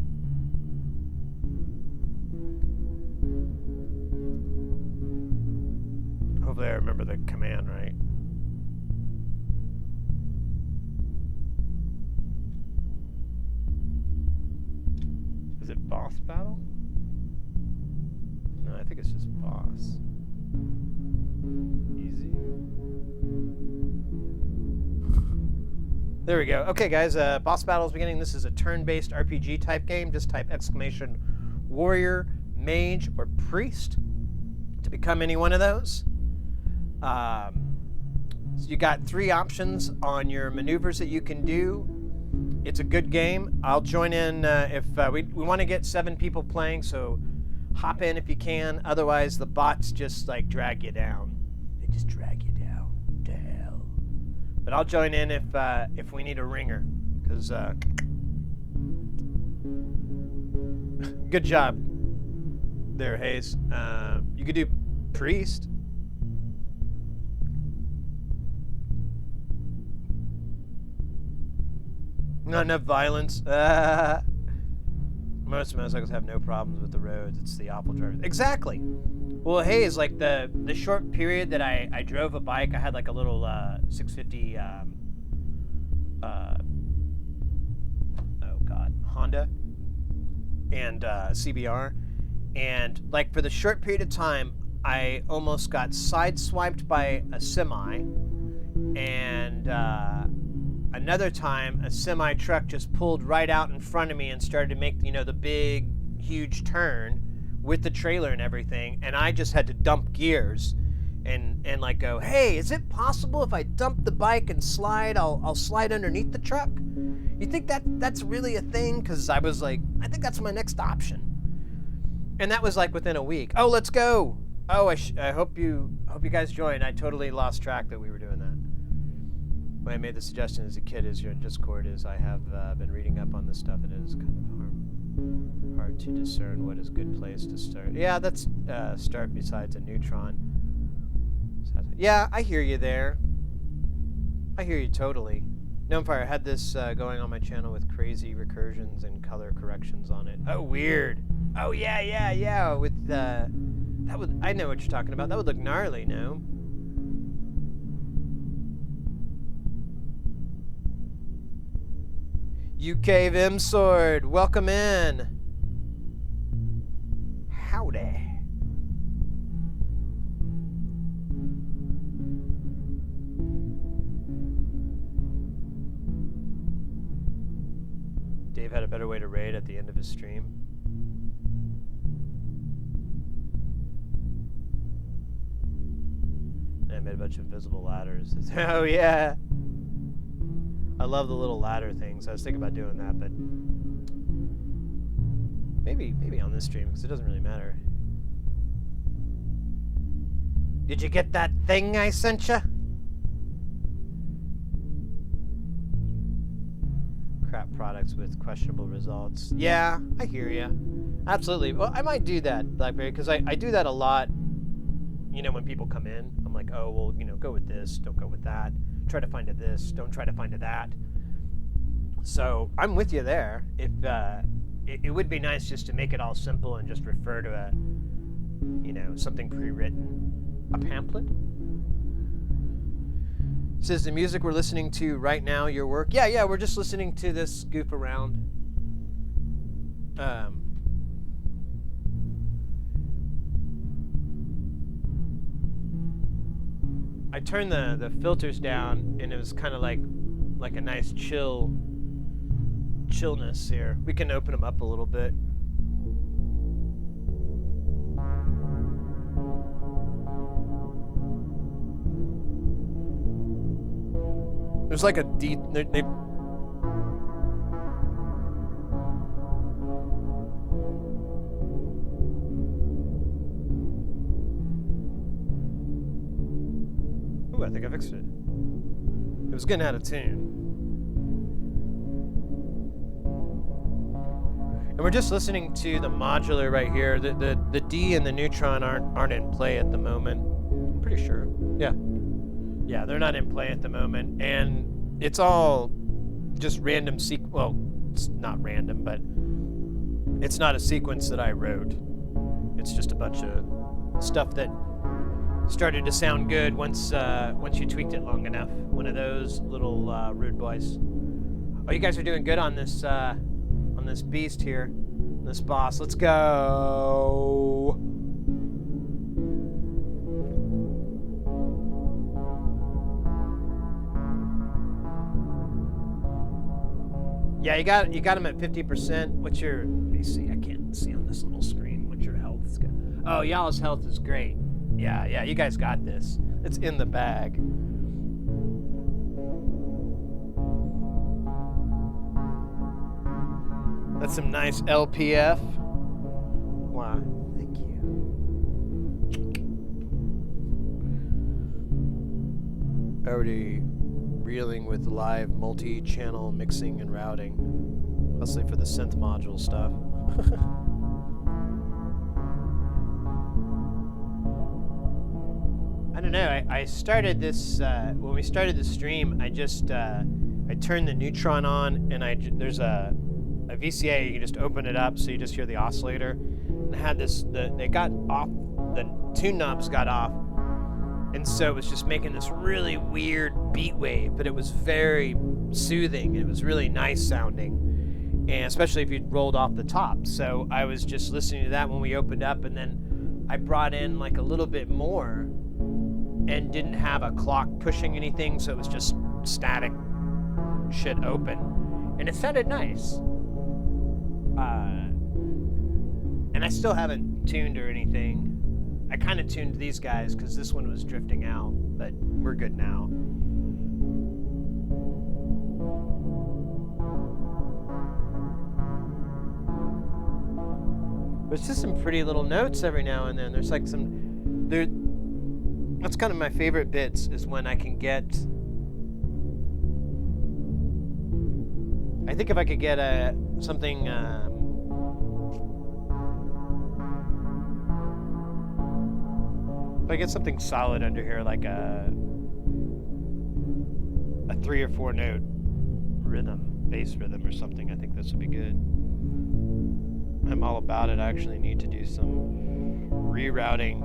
Hopefully I remember the command right. Is it boss battle? No, I think it's just boss. Easy. There we go. Okay, guys, boss battle is beginning. This is a turn-based RPG type game. Just type exclamation warrior, mage, or priest to become any one of those. So you got 3 options on your maneuvers that you can do. It's a good game. I'll join in if we want to get 7 people playing, so hop in if you can. Otherwise, the bots just like drag you down. They just drag you down to hell. But I'll join in if we need a ringer, because good job there, Hayes. You could do priest. Not enough violence. Most motorcycles have no problems with the roads. It's the awful drivers. Exactly. Well, Hayes, like the short period that I drove a bike, I had like a little 650 Honda and CBR, and like for the short period of time, I almost got sideswiped by a semi, and another time a semi truck just pulled right out in front of me and started to make, you know, the big huge turn with the trailer and everything, and I just had to dump gears and like go, hey, is it possible if I dump the bike and slide, I'll slide underneath the truck? You think that's really a thing? Because I was like, I think that's my next option. And that was like within a week. Oh, let's go. Oh, I hope you guys joined. I totally lost track that we were doing that. When I made the suggestion as a kid is your Discord is I have been reading up on this stuff, and it is kind of hard to discern what is a good place to start. Yeah, that's start besides a neutron. Yeah, I hear you there. I hear you totally. Gnomefire, I had this going on my channel with crazy recursions and color corrections on it. Oh, weird. Oh, yeah. With that would, I know what you're talking about. That would look gnarly, no? UK Vim Sword, welcome in. Howdy. Dave had a better way to raid at the end of his stream. And I made a bunch of invisible ladders. Oh yeah. I love the little ladder things. I was thinking about doing that, but maybe on this stream, because it doesn't really matter. Did you get that thing I sent you? Crap products with questionable results. Yeah, I hear you. Absolutely. Well, I might do that, Blackberry, because I do that a lot. You know, when people come in, I'm like, oh, well, you know, go with this, don't go with that. Try to find a this, don't try to find a that. So I'm with you there. If it would be nice just to make it all simple and just refer to a, you know, something pre-written, a pamphlet. Says the music we're listening to right now, your work. Yeah, we're just listening to this goof around. I turned the filters down, and it was kind of like a nice chillness here. We can open them up a little bit. There's like a Ooh, I think I fixed it. It was getting out of tune. And we're just listening to the modular right here. The D and the neutron aren't in play at the moment. I'm pretty sure. Yeah. Yeah, they're not in play at the moment. And it's all just random well, it's not random, but it's not a sequence that I wrote. It's just a bunch of stuff that started to sound good once you tweaked it long enough. One of those little rude boys. Oh, you guys are doing good on this beast here, this boss. Let's go. Yeah, you got him at 50%. What's your? Let me see. I can't see on this little screen. What's your health? Oh, y'all's health is great. Yeah, you guys got this. It's in the bag. That's some nice LPF. Wow, thank you. Already reeling with live multi-channel mixing and routing, mostly for the synth module stuff. I don't know, I started this, when we started the stream, I just, I turned the neutron on, and there's a VCA, you can just open it up so you just hear the oscillator. And I had this, they got off, the tune knobs got off, and so it was just making this really weird beat wave, but it was very soothing. It was really nice sounding, and especially if you rolled off the top. So I was just listening to that when we opened up, and then I brought in like a little bit more and didn't have a clock pushing anything, so it was just static shit open, and it sounded nice. And I still haven't tuned or anything. I kind of tuned these guys because this one was drifting out, but we're good now. There's just some pretty little notes every now and then. There's like some, that's kind of my favorite bits, is when I can get, I think if I could get something, if I get something solid under here, like a 3 or 4 note rhythm, bass rhythm or something, I think this would be good. I'm all about it. I actually need to do some rerouting.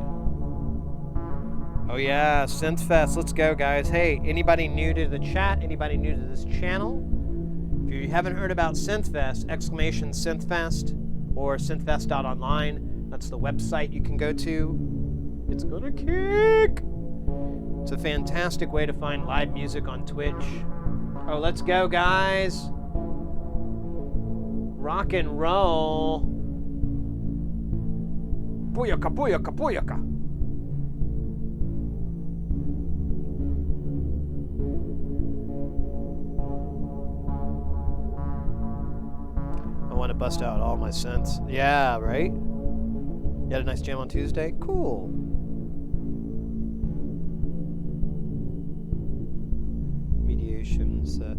Oh yeah, Synthfest, let's go guys. Hey, anybody new to the chat? Anybody new to this channel? If you haven't heard about Synthfest, exclamation Synthfest or synthfest.online. That's the website you can go to. It's gonna kick! It's a fantastic way to find live music on Twitch. Oh, let's go, guys! Rock and roll! Booyaka, booyaka, booyaka! I want to bust out all my synths. Yeah, right? You had a nice jam on Tuesday? Cool.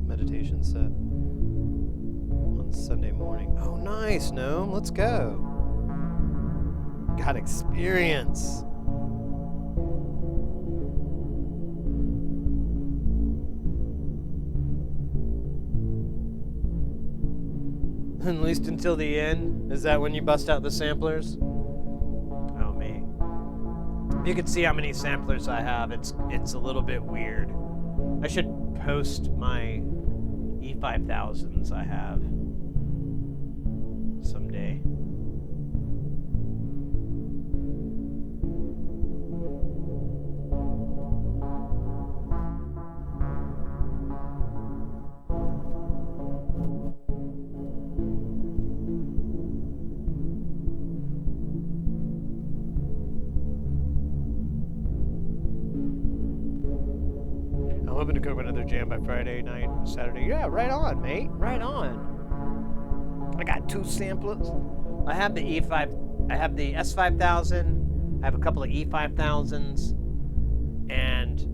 Meditation set on Sunday morning. Oh, nice, Gnome. Let's go. Got experience. At least until the end? Is that when you bust out the samplers? Oh, me. If you could see how many samplers I have, it's a little bit weird. I should post my E5000s I have someday. I'm hoping to cook another jam by Friday night, Saturday. Yeah, right on, mate. Right on. I got 2 samplers. I have the I have the S5000. I have a couple of E5000s, and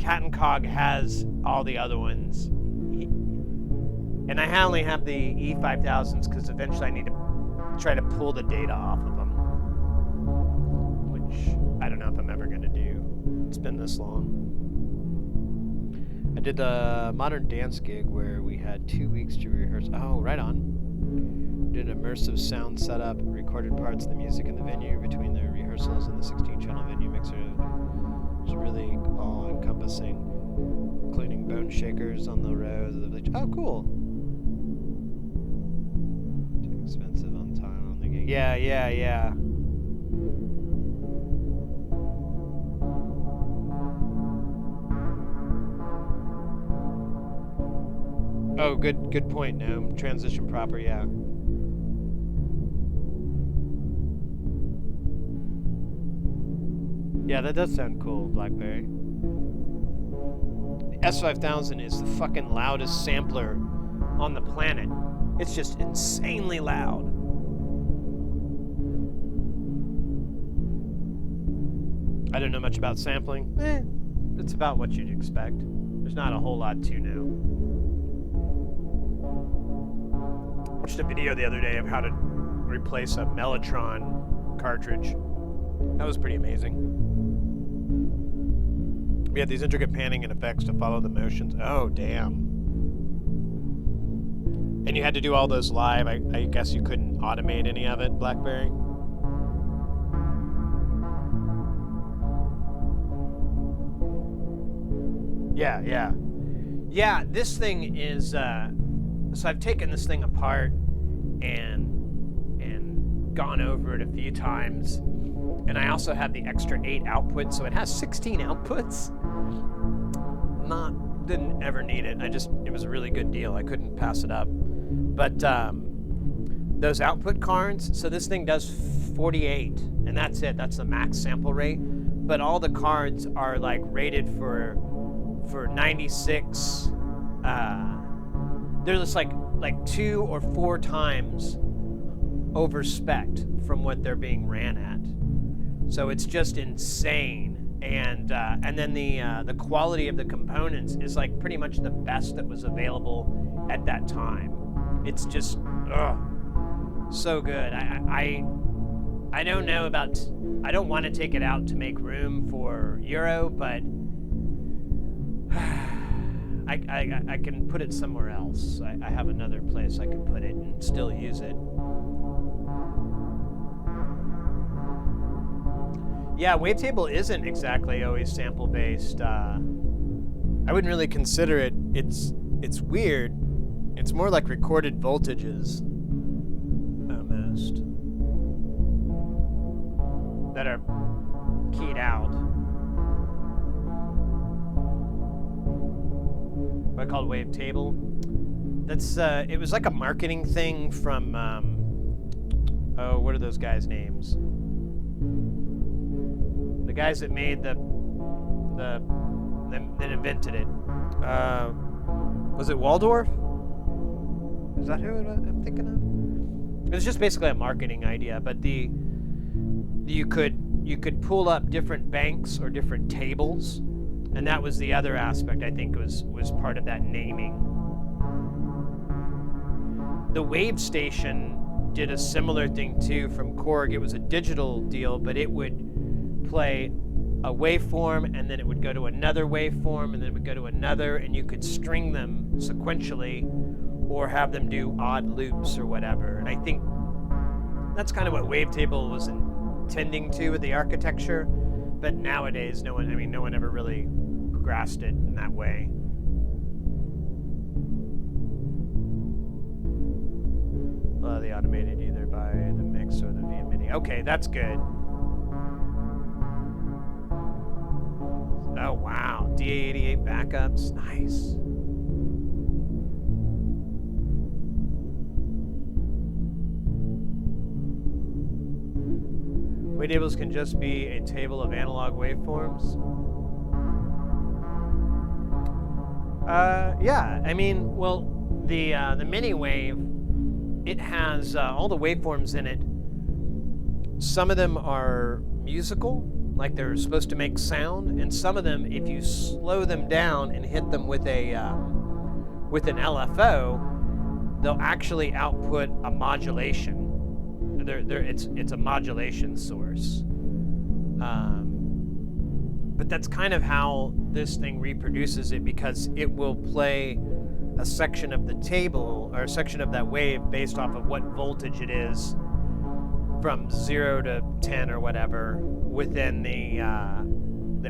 Cat and Cog has all the other ones. And I only have the E5000s because eventually I need to try to pull the data off of them. Which I don't know if I'm ever going to do. It's been this long. I did a modern dance gig where we had 2 weeks to rehearse. Oh, right on. Did an immersive sound setup, recorded parts of the music in the venue between the rehearsals and the 16-channel venue mixer. It's really all-encompassing, including bone shakers on the rows of the bleach. Oh, cool. Too expensive on time on the gig. Yeah. Oh, good point, Gnome. Transition proper, yeah. Yeah, that does sound cool, Blackberry. The S5000 is the fucking loudest sampler on the planet. It's just insanely loud. I don't know much about sampling. It's about what you'd expect. There's not a whole lot to know. Watched a video the other day of how to replace a Mellotron cartridge. That was pretty amazing. We had these intricate panning and effects to follow the motions. Oh, damn. And you had to do all those live. I guess you couldn't automate any of it, Blackberry? Yeah. Yeah, this thing is, so I've taken this thing apart and gone over it a few times. And I also have the extra 8 outputs, so it has 16 outputs. Didn't ever need it. It was a really good deal. I couldn't pass it up. But those output cards, so this thing does 48, and that's it. That's the max sample rate. But all the cards are like rated for 96. They're just like 2 or 4 times over spec from what they're being ran at. So it's just insane. And then the quality of the components is like pretty much the best that was available at that time. It's just so good. I don't know about. I don't want to take it out to make room for Euro, but I can put it somewhere else. I have another place I can put it and still use it. Yeah, Wavetable isn't exactly always sample-based. I wouldn't really consider it. It's weird. It's more like recorded voltages, almost, that are keyed out. What I call Wavetable. That's it was like a marketing thing from what are those guys' names? The guys that made that invented it. Was it Waldorf? Is that who I'm thinking of? It was just basically a marketing idea, but you could pull up different banks or different tables, and that was the other aspect I think was part of that naming. The Wave Station did a similar thing too from Korg. It was a digital deal, but it would play a waveform, and then it would go to another waveform, and then it would go to another, and you could string them sequentially or have them do odd loops or whatever. And I think that's kind of what Wavetable was intending to with the architecture, but nowadays no one ever really grasped it in that way. Well, they automated either by the mix or the via MIDI. Okay, that's good. Oh, wow. DA88 backups. Nice. Wavetables can just be a table of analog waveforms. Yeah. I mean, well, the mini wave, it has all the waveforms in it. Some of them are musical, like they're supposed to make sound, and some of them, if you slow them down and hit them with with an LFO, they'll actually output a modulation. It's a modulation source. But that's kind of how this thing reproduces it, because it will play a section of the table or a section of that wave based off of what voltage it is from 0 to 10 or whatever within the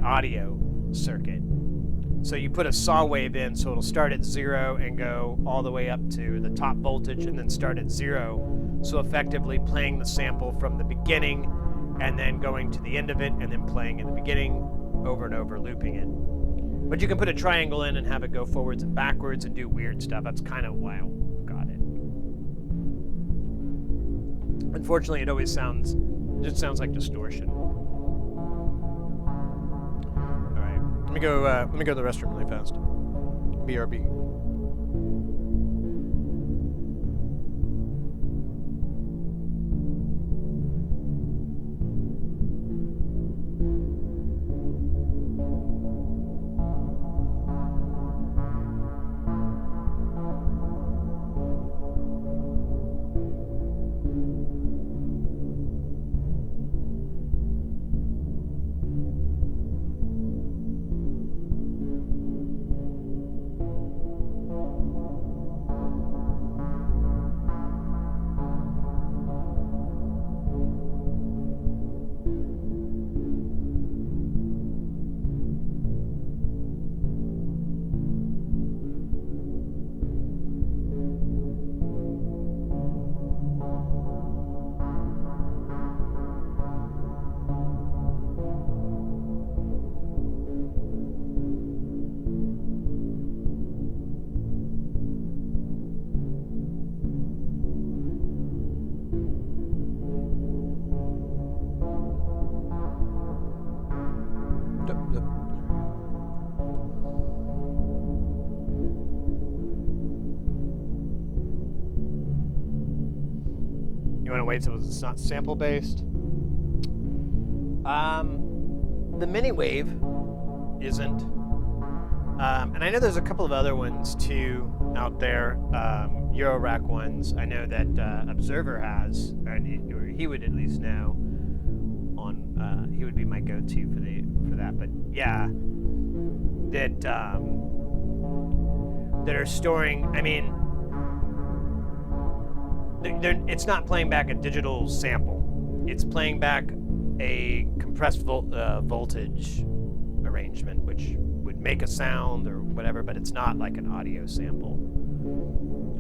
audio circuit. So you put a saw wave in, so it'll start at 0 and go all the way up to the top voltage and then start at 0. So effectively playing the sample from the beginning and then going to the end of it and then playing in the beginning over and over, looping it. But you can put a triangle in and have it go forwards and backwards and do weird stuff. That's kind of why I got it. Unfortunately, it always just sounds like distortion. All right, let me go to the restroom really fast. BRB. You want to wait till it's not sample based? The mini wave isn't. And I know there's a couple of other ones too out there, Eurorack ones. I know that Observer has, or he would at least know. He would be my go-to for that. But yeah, that are storing. I mean, it's not playing back a digital sample. It's playing back a compressed voltage arrangement, which would make a sound or whatever, but it's not like an audio sample.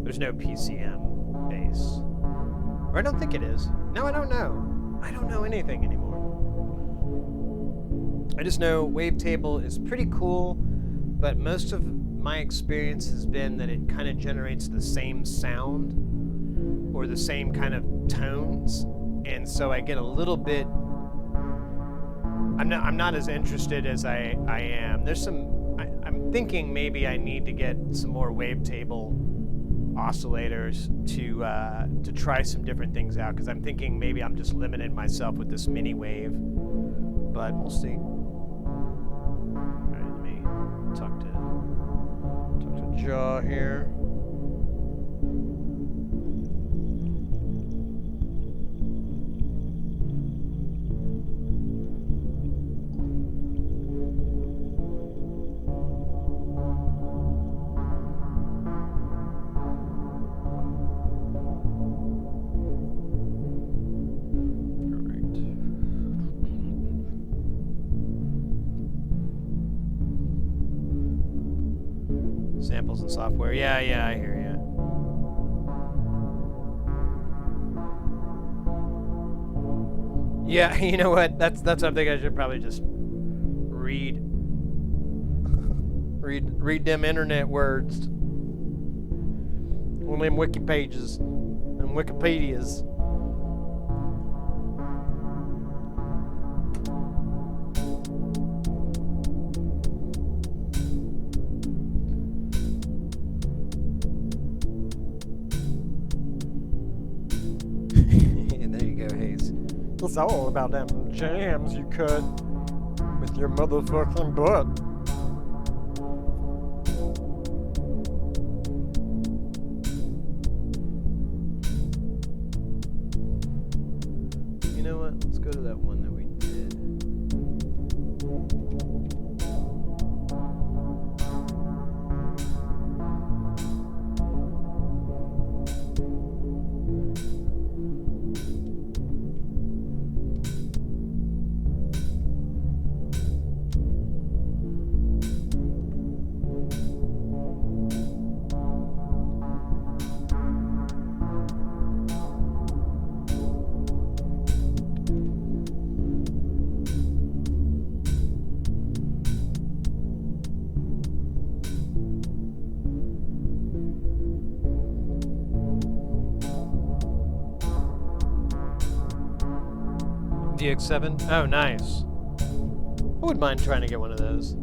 There's no PCM bass. Or I don't think it is. No, I don't know. I don't know anything anymore. I just know Wavetable is pretty cool, but most of my experience has been that it kind of generates the same sound or the same kind of tones, and so I get a little bit. I'm not as interested as I am. There's some. I'm thinking maybe I need to get some more Wavetable oscillators to try some different things out, because I'm thinking maybe I'm just limiting myself with this mini wave, but we'll see. All right, let me talk to Jaw here. Samples and software. Yeah, I hear you. Yeah, you know what? That's something I should probably just read them internet words on them wiki pages and Wikipedias. It's all about them jams you cut. Your motherfucking butt. You know what? Let's go to that one that we did. DX7? Oh, nice. I wouldn't mind trying to get one of those.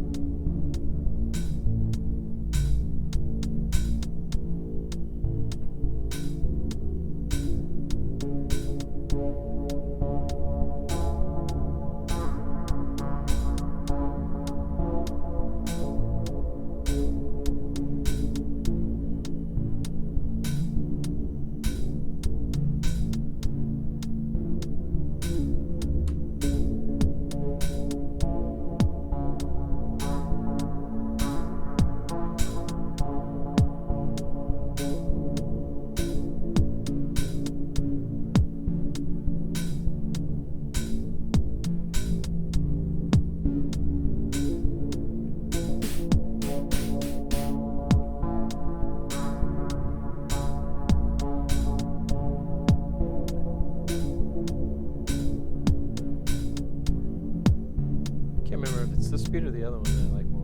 Or the other one that I like more.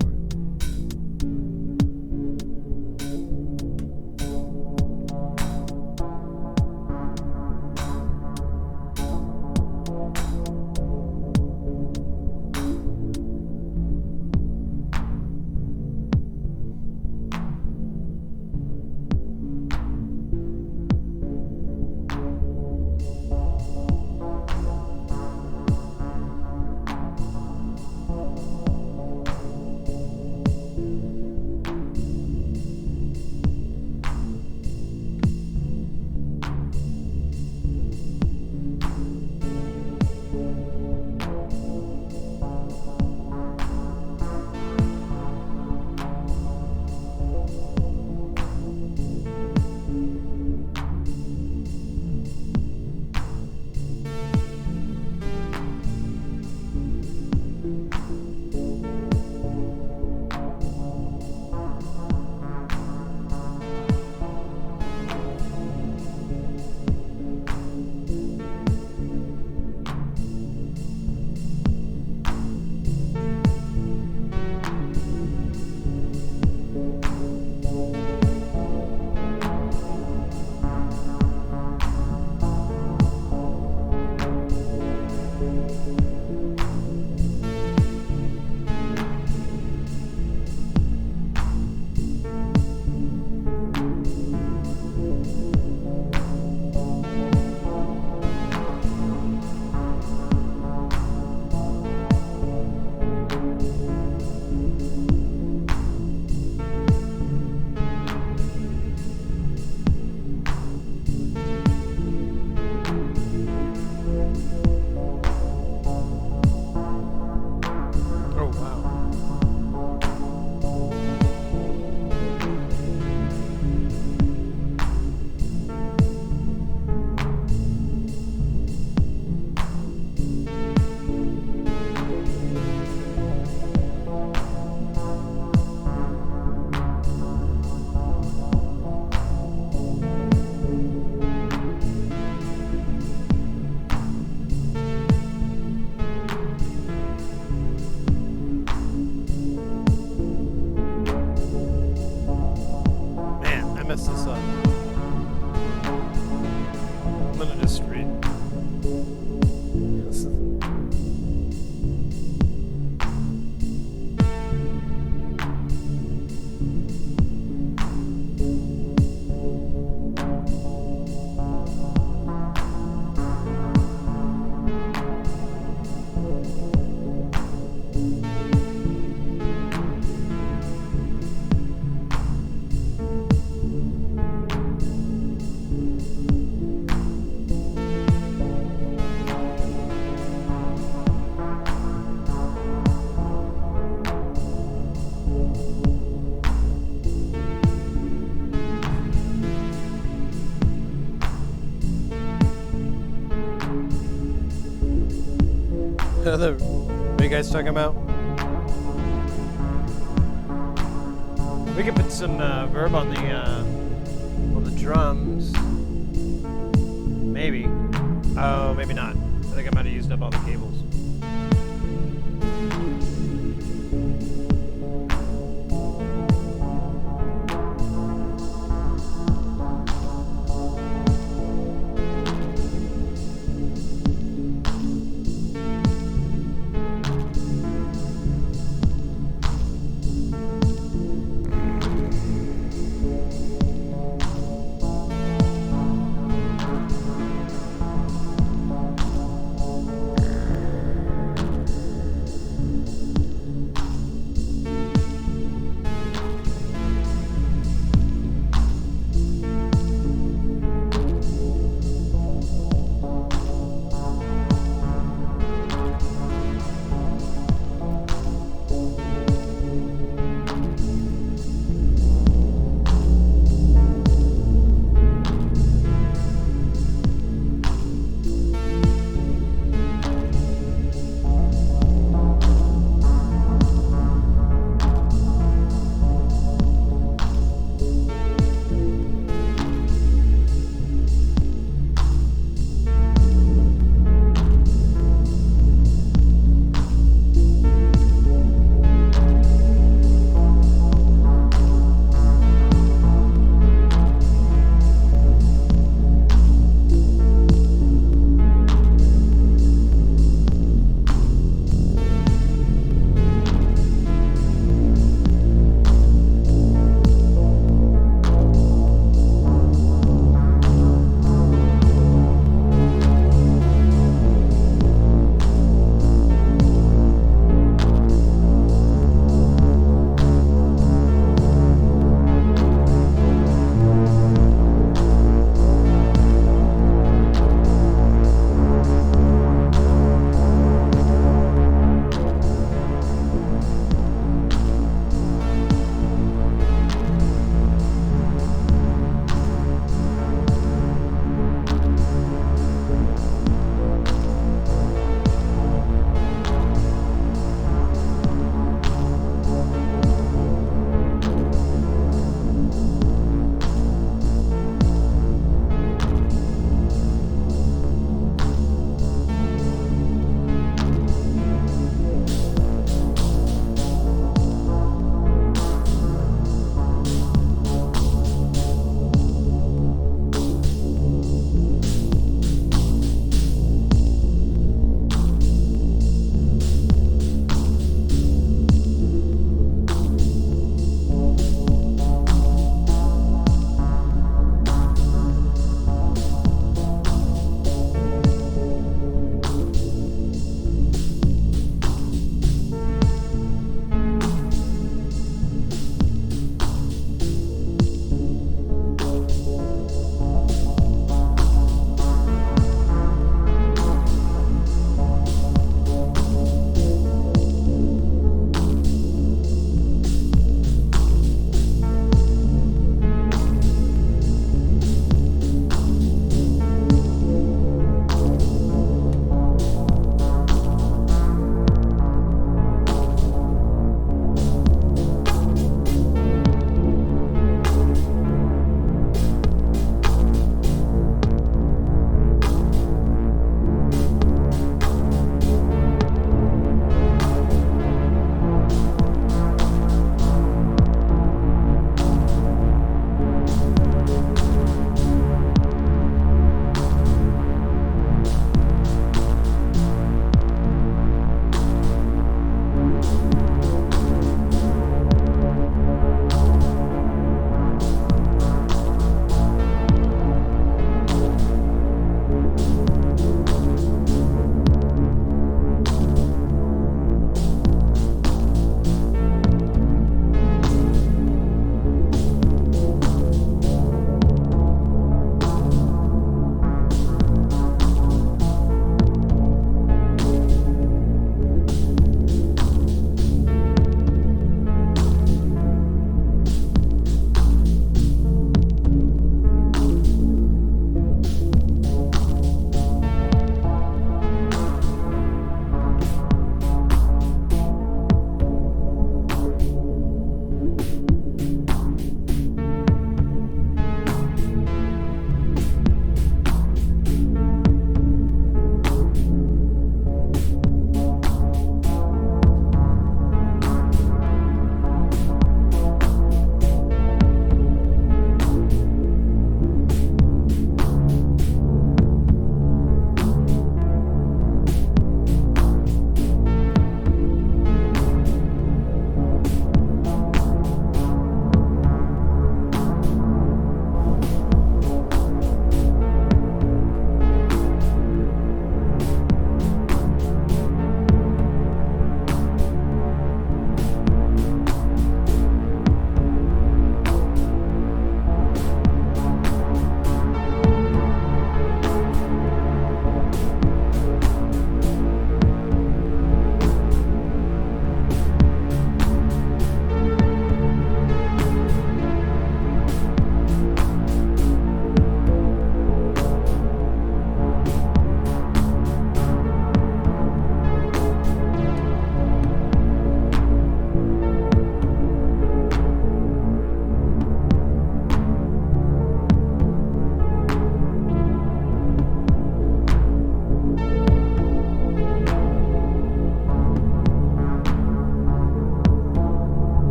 other. What are you guys talking about? We could put some verb on the drums. Maybe. Oh, maybe not. I think I might have used up all the cables.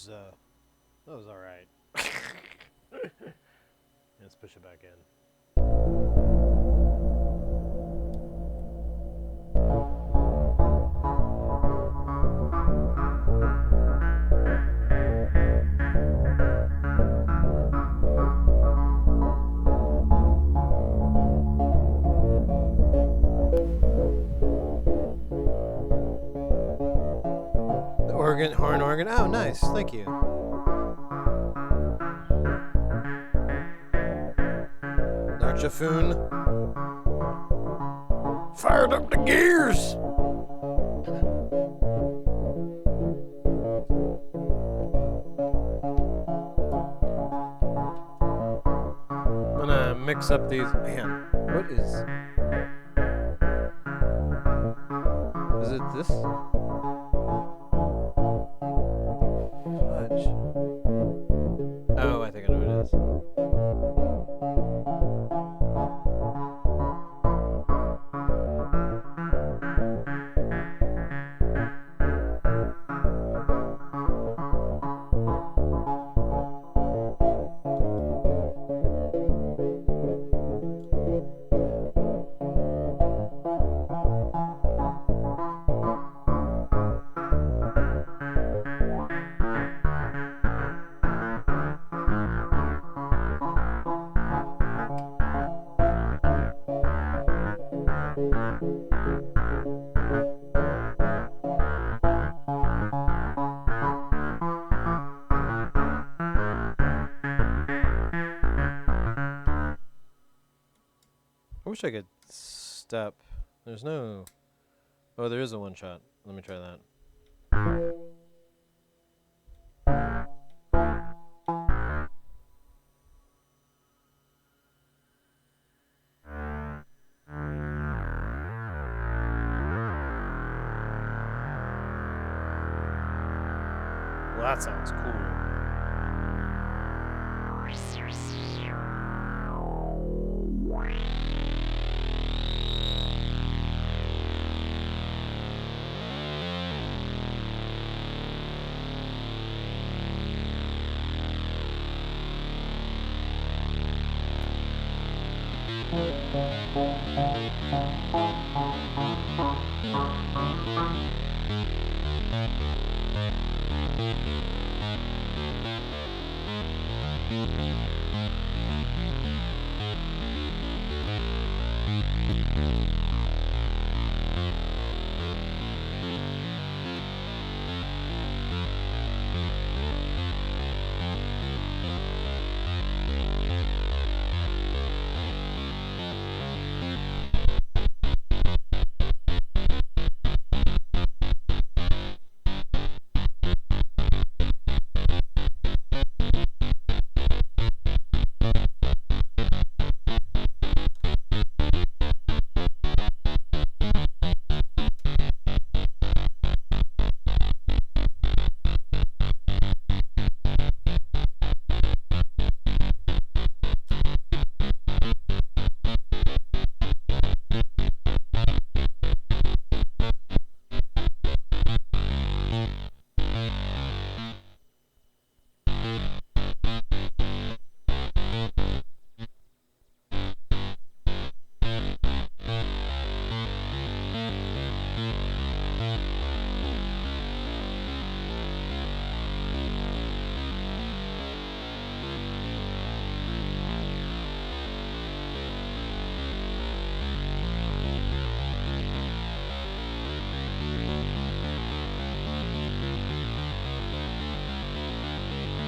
was all right. Let's push it back in. Horn organ. Oh, nice. Thank you. Archafoon. Fired up the gears. I'm gonna mix up these. Man, what is? Is it this? Oh, I think I know what it is. I wish I could step. There's no... Oh, there is a one shot. Let me try that. Well, that sounds cool.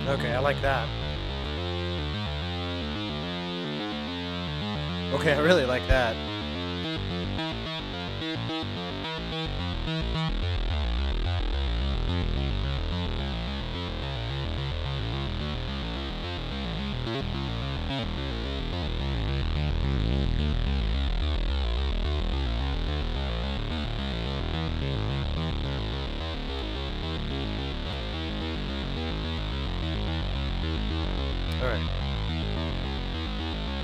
Okay, I like that. Okay, I really like that. Alright.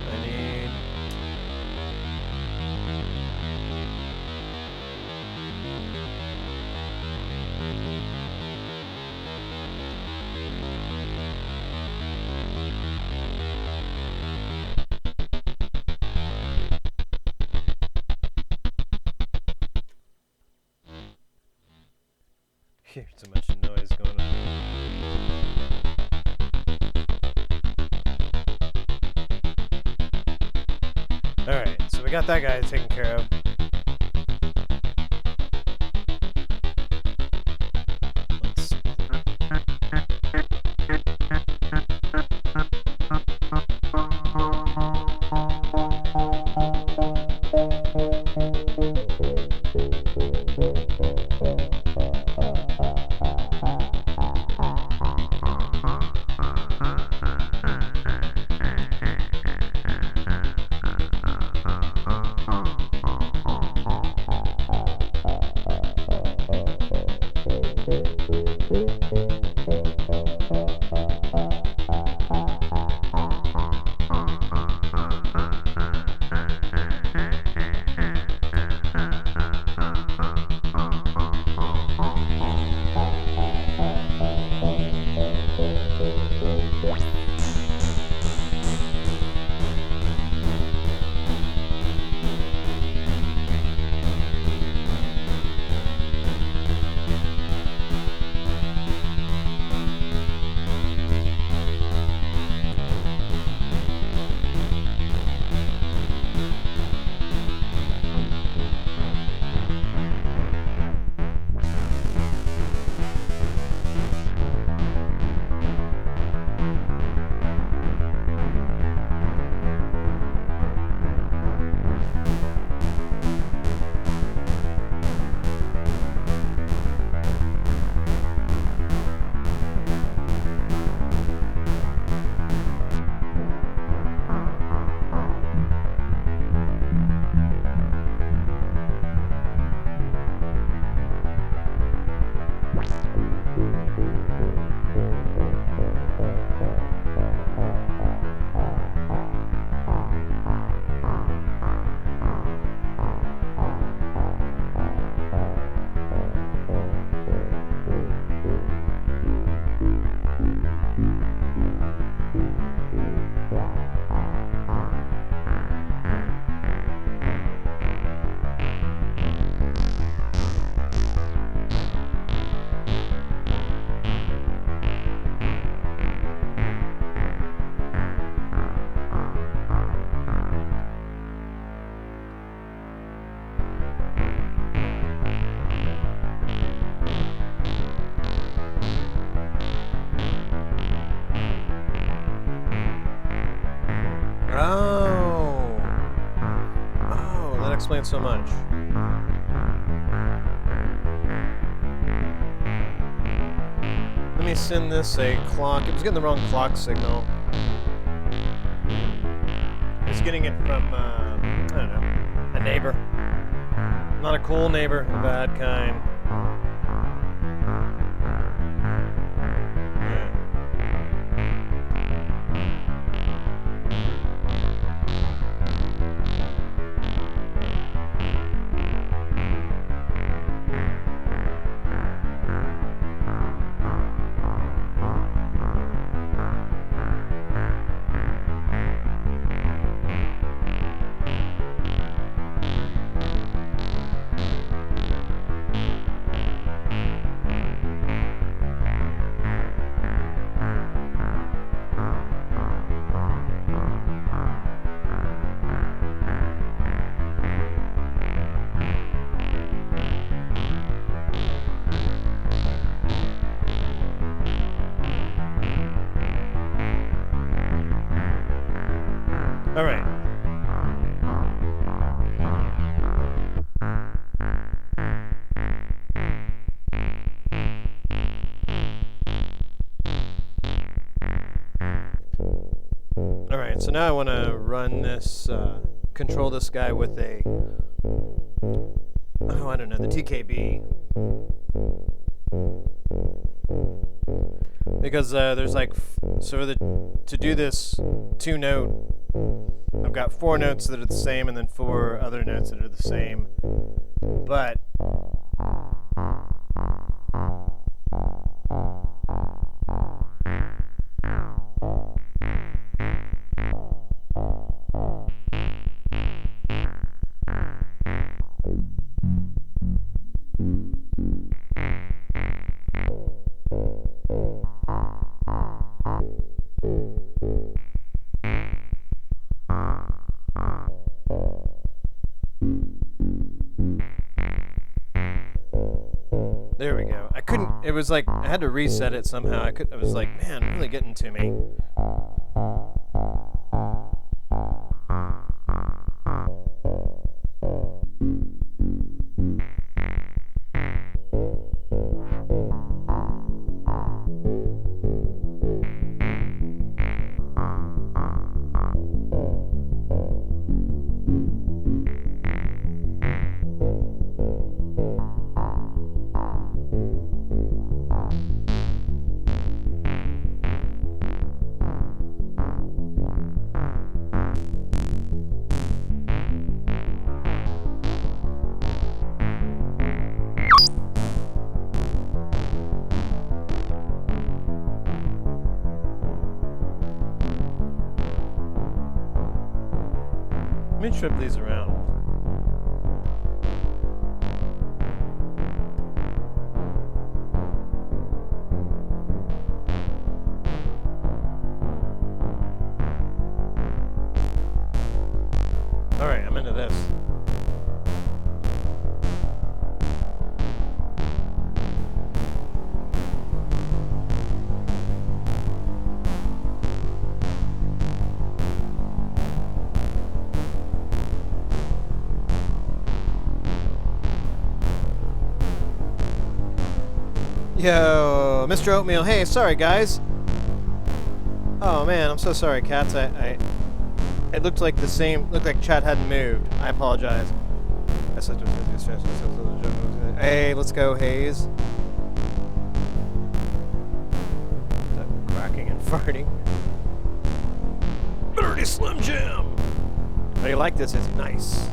I need... hear too much noise going on. Alright, so we got that guy taken care of. Explains so much. Let me send this a clock. It was getting the wrong clock signal. It's getting it from, I don't know, a neighbor. Not a cool neighbor, a bad kind. All right. All right, so now I want to run this, control this guy with a, oh, I don't know, the TKB. Because there's like, to do this 2-note, I've got 4 notes that are the same and then 4 other notes that are the same. But There we go. I couldn't. It was like I had to reset it somehow. I was like, man, really getting to me. Let me trip these around. Alright, I'm into this. Yo, Mr. Oatmeal. Hey, sorry guys. Oh man, I'm so sorry, cats. It looked like looked like chat hadn't moved. I apologize. Hey, let's go, Hayes. Cracking and farting. Dirty Slim Jam. How you like this? It's nice.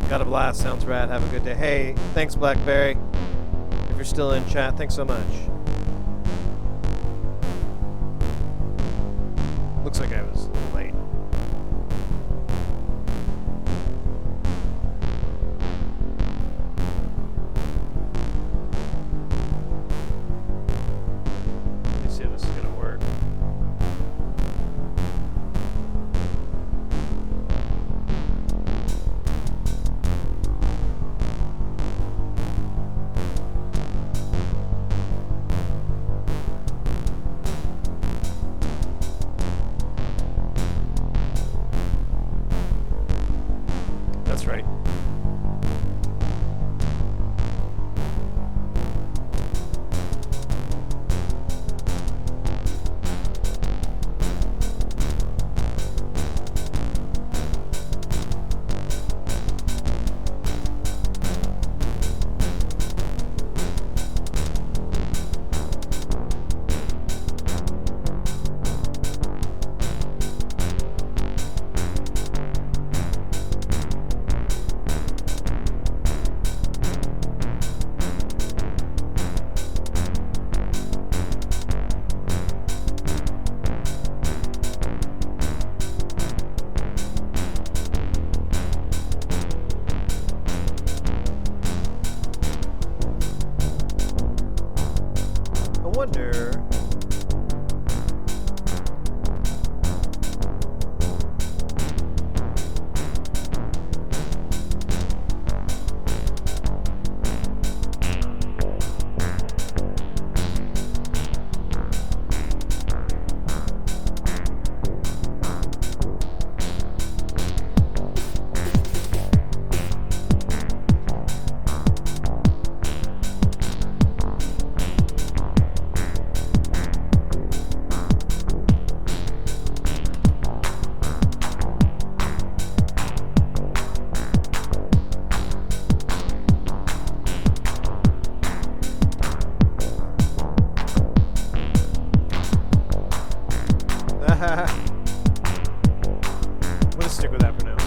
Got a blast, sounds rad, have a good day. Hey, thanks Blackberry. If you're still in chat, thanks so much. Looks like I was late. Let me see if this is gonna work. That's right. wonder. We'll just stick with that for now.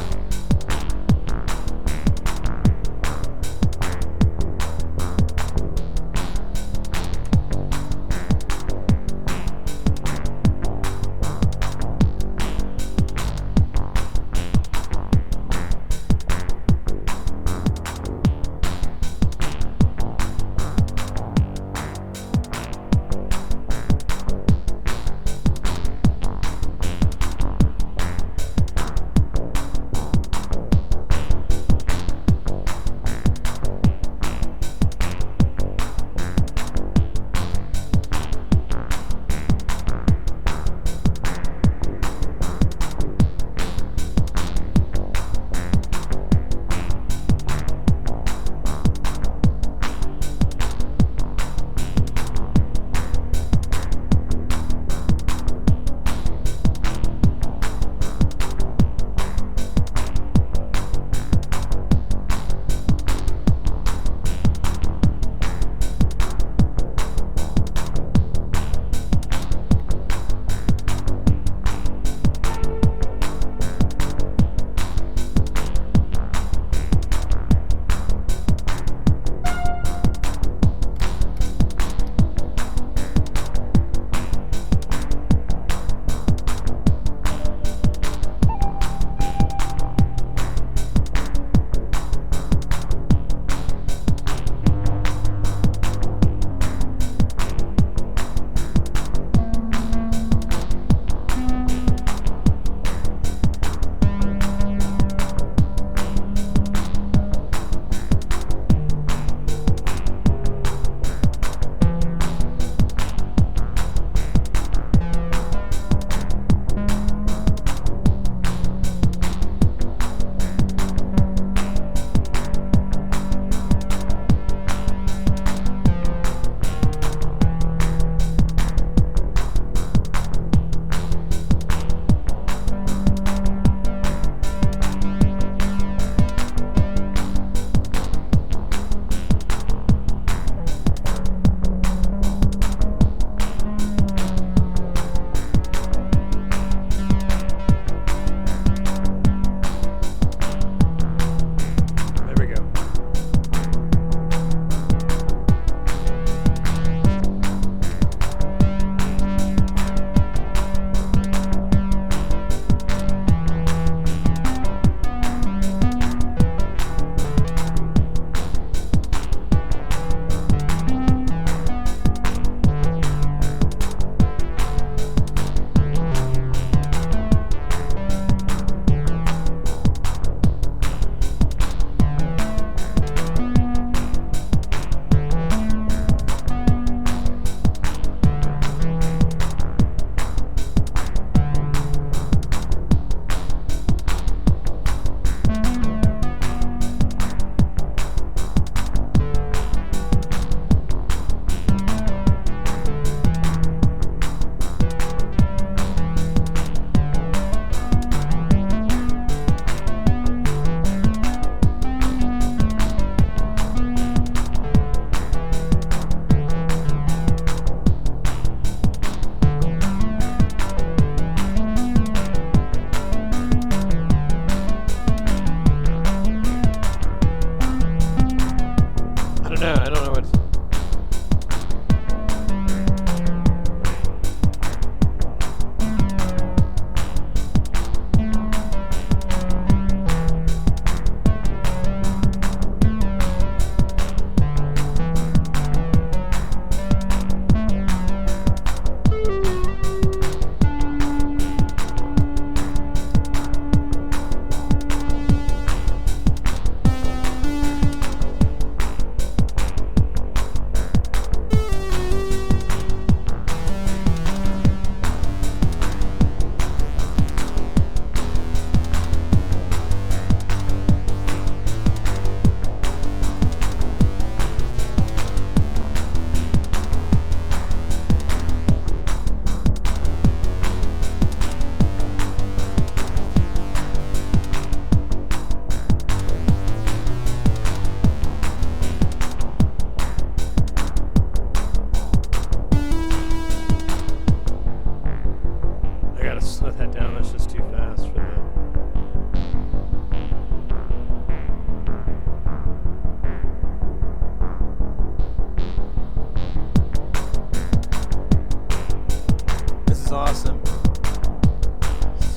awesome.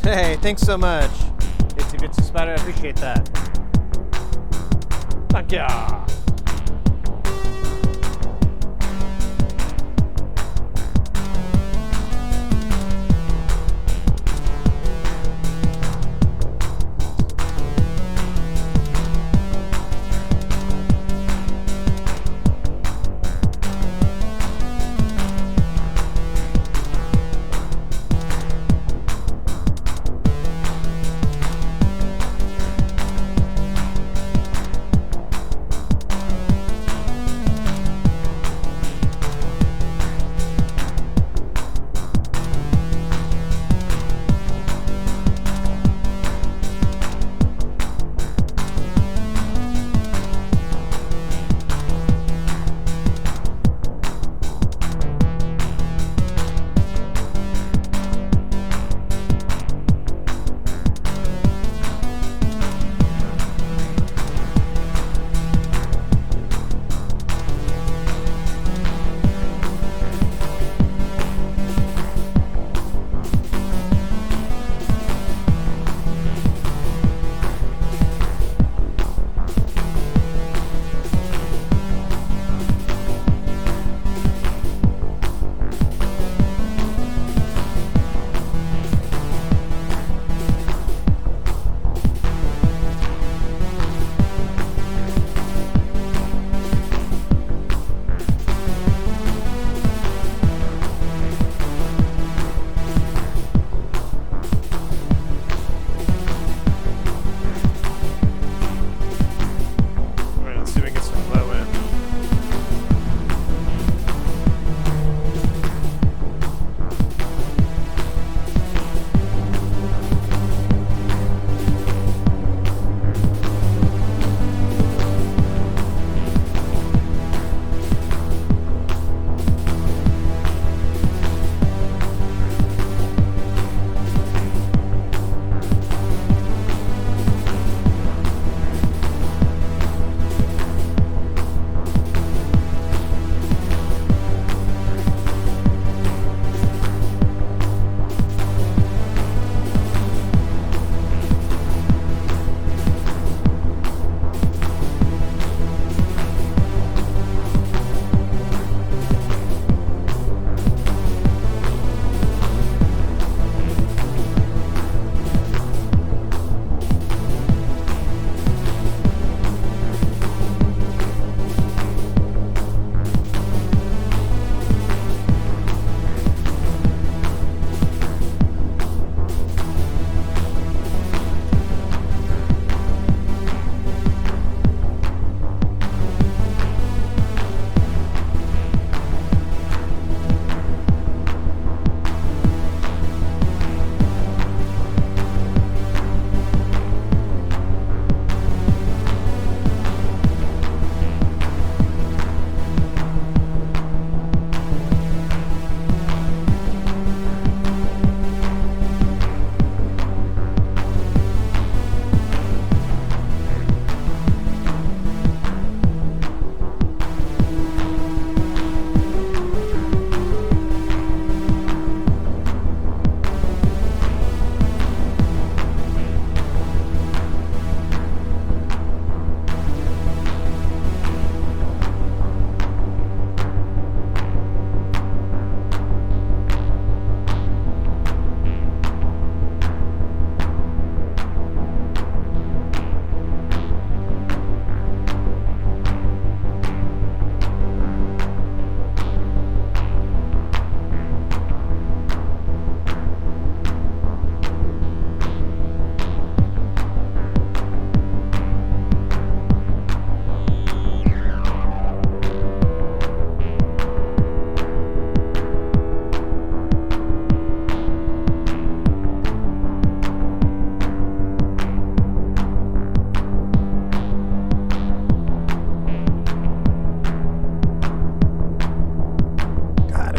Hey, thanks so much. Itsy Bitsy Spider, I appreciate that. Thank ya.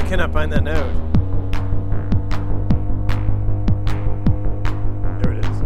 cannot find that note. There it is.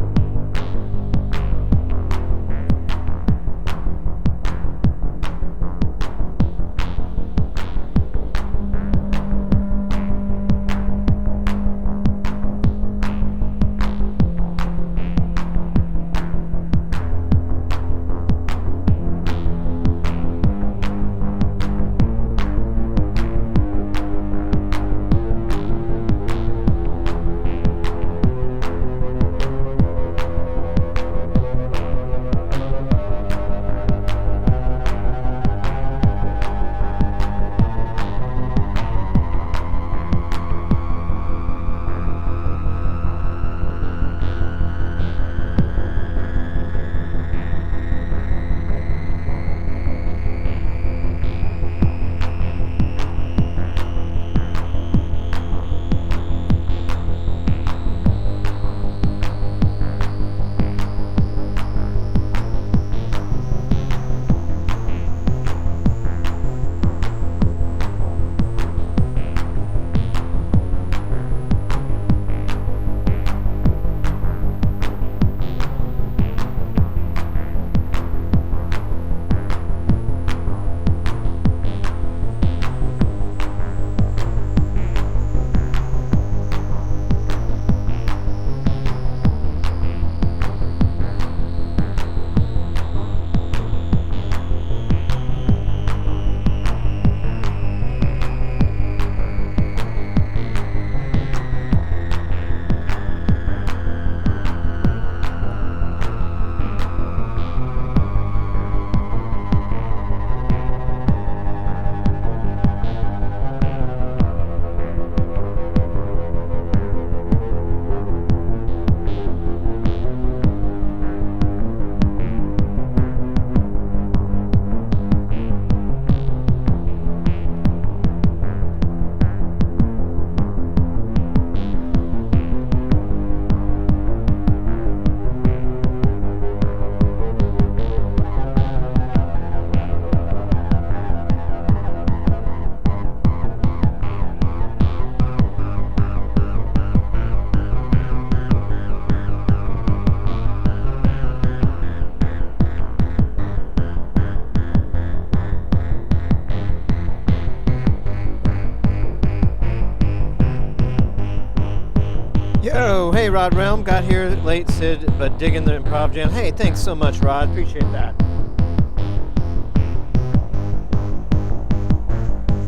go. Hey, Rod Realm. Got here late, Sid, but digging the improv jam. Hey, thanks so much, Rod. Appreciate that.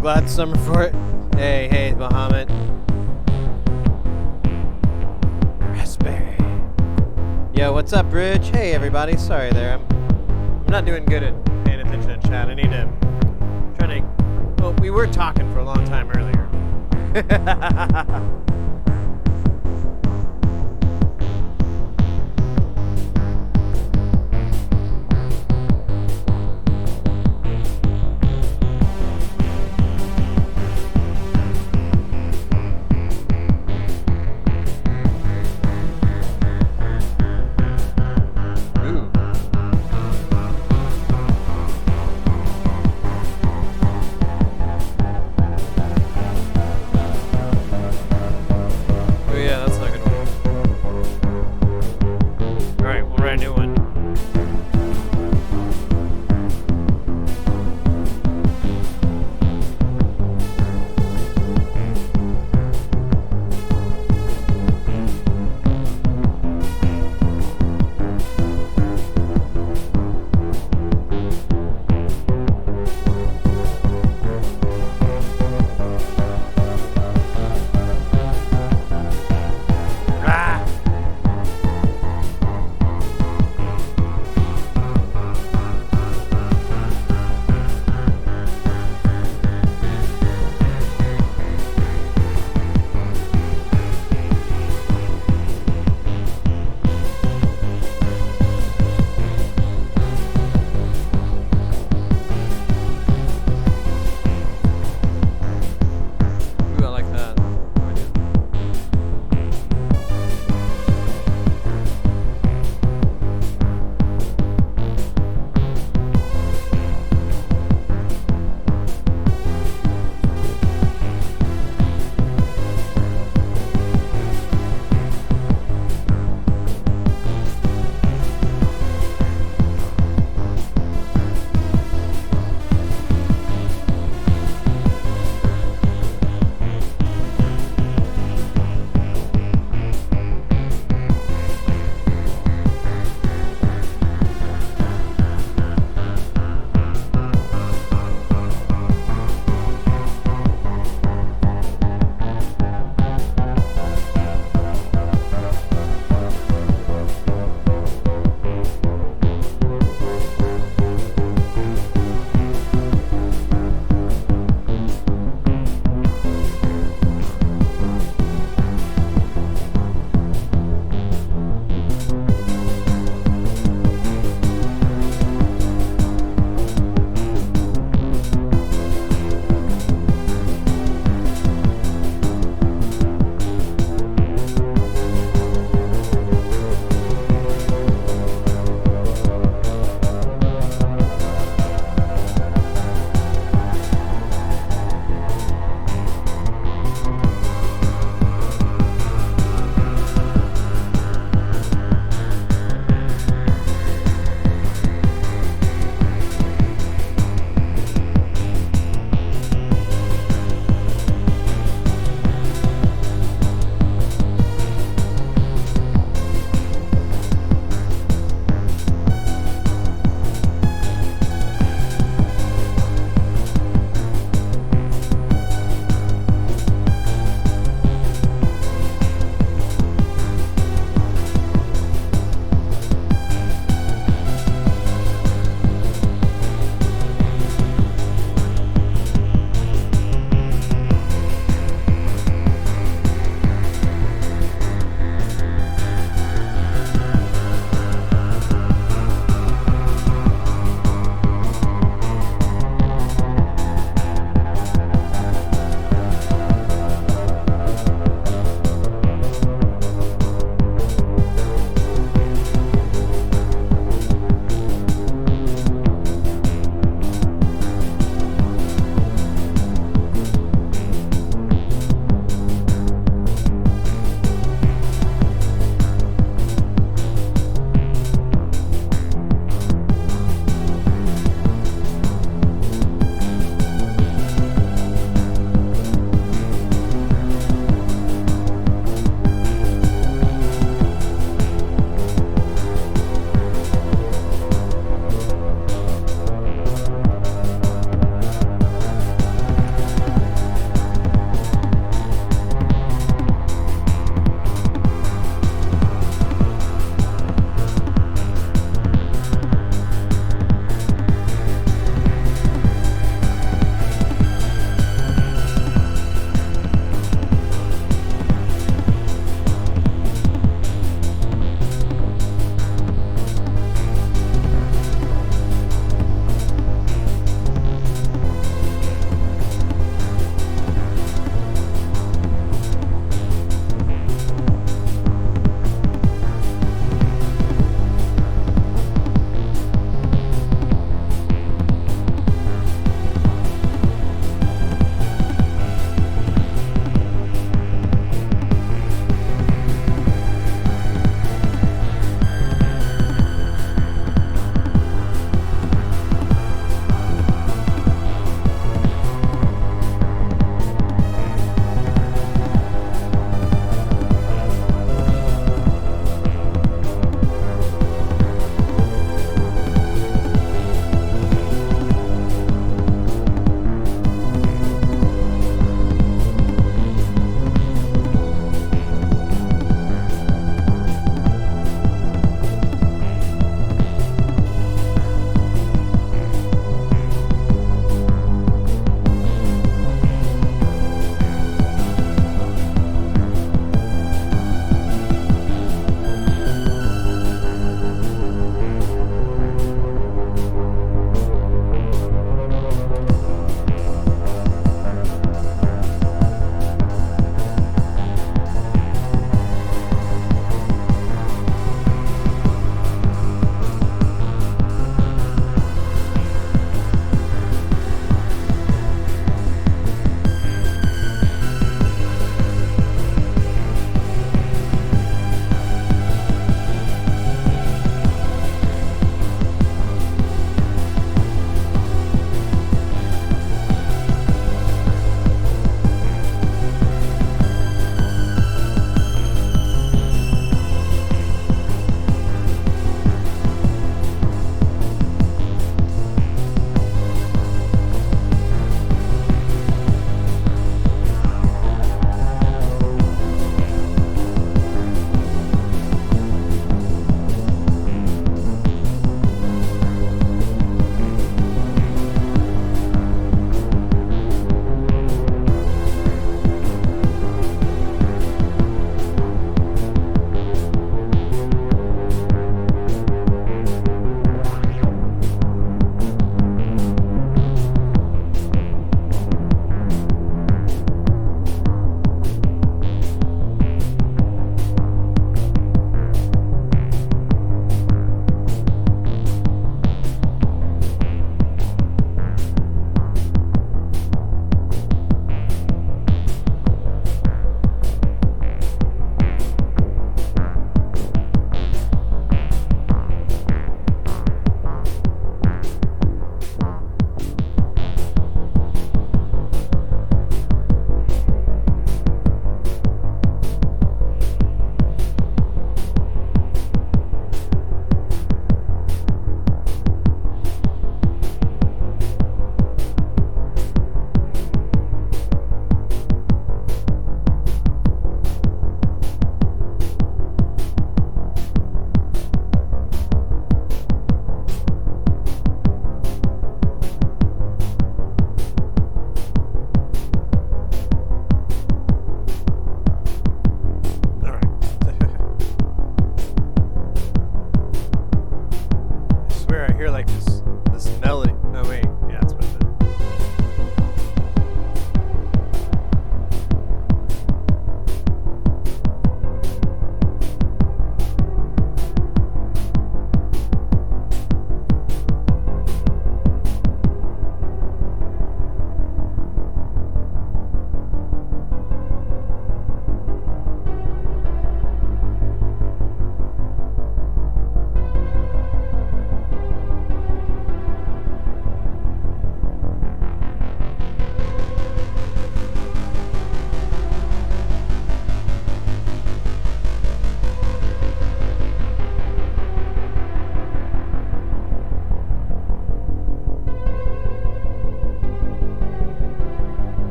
Glad summer for it. Hey, Muhammad. Raspberry. Yo, what's up, Bridge? Hey, everybody. Sorry there. I'm not doing good at paying attention in chat. I need to... Well, we were talking for a long time earlier.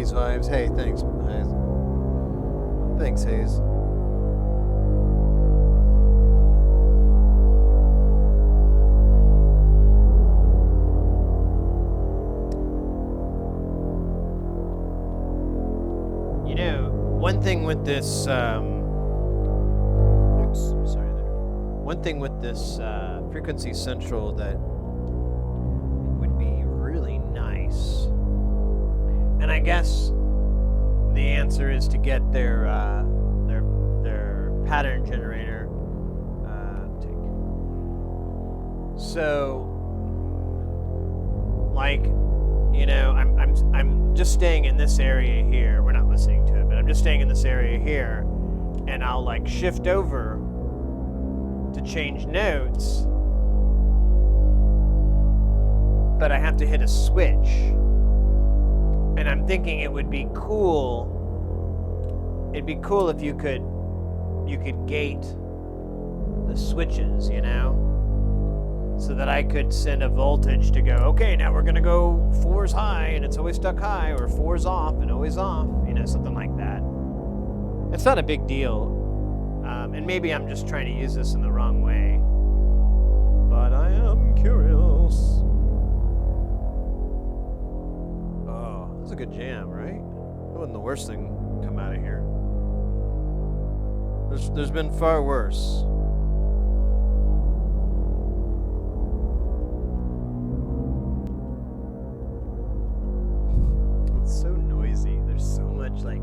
80s vibes. Hey, thanks, Hayes. Thanks, Hayes. You know, one thing with this, oops, sorry there. One thing with this Frequency Central that would be really nice, and I guess the answer is to get their pattern generator. So, like, you know, I'm just staying in this area here. We're not listening to it, but I'm just staying in this area here, and I'll like shift over to change notes, but I have to hit a switch. And I'm thinking it would be cool. It'd be cool if you could gate the switches, you know, so that I could send a voltage to go, okay, now we're gonna go 4's high and it's always stuck high, or 4's off and always off, you know, something like that. It's not a big deal, and maybe I'm just trying to use this in the wrong way, but I am curious. Oh, that was a good jam, right? That wasn't the worst thing to come out of here. There's been far worse. It's so noisy. There's so much like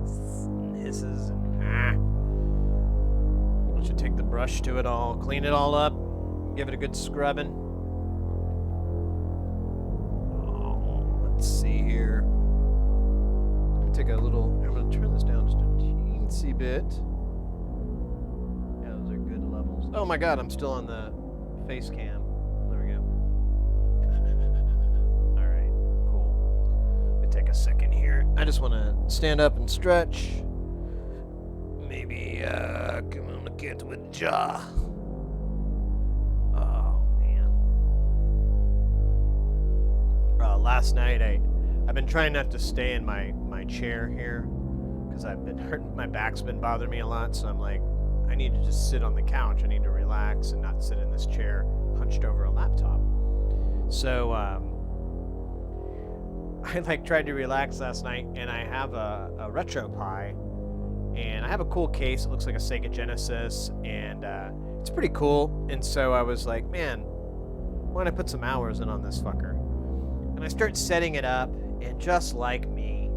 hisses and I should take the brush to it all, clean it all up, give it a good scrubbing. Oh, let's see here. I'm gonna take a little. I'm gonna turn this down just a teensy bit. Oh my god, I'm still on the face cam. There we go. Alright, cool. Let me take a second here. I just want to stand up and stretch. Maybe communicate with Jah. Oh man. Last night I've been trying not to stay in my chair here because I've been hurting. My back's been bothering me a lot, so I'm like, I need to just sit on the couch. I need to relax and not sit in this chair hunched over a laptop. So I like tried to relax last night, and I have a Retro Pi, and I have a cool case. It looks like a Sega Genesis, and it's pretty cool. And so I was like, man, why don't I put some hours in on this fucker? And I start setting it up, and just like me,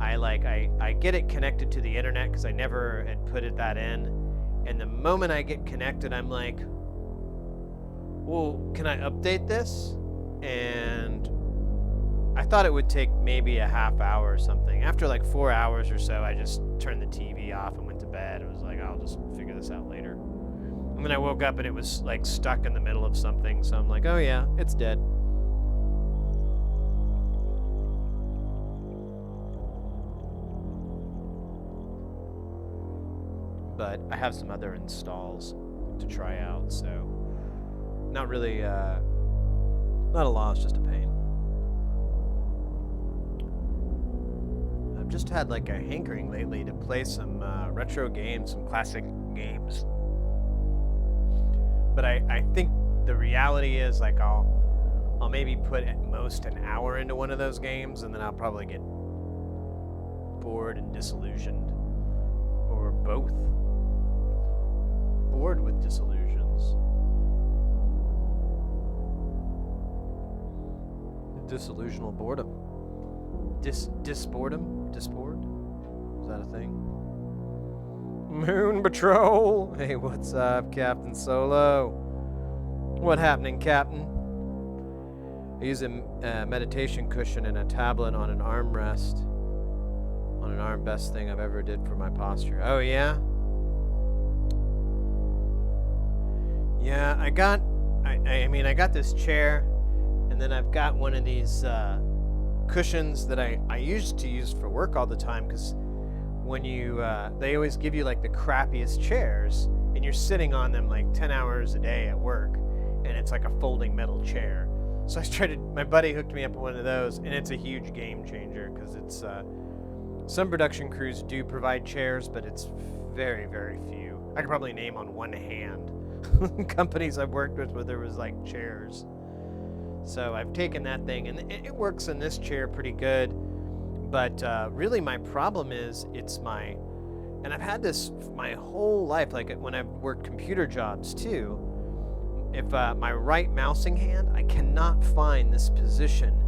I get it connected to the internet because I never had put that in. And the moment I get connected, I'm like, well, can I update this? And I thought it would take maybe a half hour or something. After like 4 hours or so, I just turned the TV off and went to bed. It was like, I'll just figure this out later. And then I woke up and it was like stuck in the middle of something. So I'm like, oh yeah, it's dead. But I have some other installs to try out, so not really, not a loss, just a pain. I've just had like a hankering lately to play some retro games, some classic games. But I think the reality is like I'll maybe put at most an hour into one of those games, and then I'll probably get bored and disillusioned, or both. Bored with disillusions. Disillusional boredom. Disboredom? Disbored? Is that a thing? Moon Patrol! Hey, what's up, Captain Solo? What happening, Captain? I use a meditation cushion and a tablet on an armrest. On an arm, best thing I've ever did for my posture. Oh, yeah? Yeah, I got this chair, and then I've got one of these cushions that I used to use for work all the time, because when you, they always give you like the crappiest chairs, and you're sitting on them like 10 hours a day at work, and it's like a folding metal chair. So my buddy hooked me up with one of those, and it's a huge game changer, because it's Some production crews do provide chairs, but it's very, very few. I could probably name on one hand companies I've worked with where there was like chairs. So I've taken that thing, and it works in this chair pretty good. But really my problem is and I've had this my whole life, like when I've worked computer jobs too. If my right mousing hand, I cannot find this position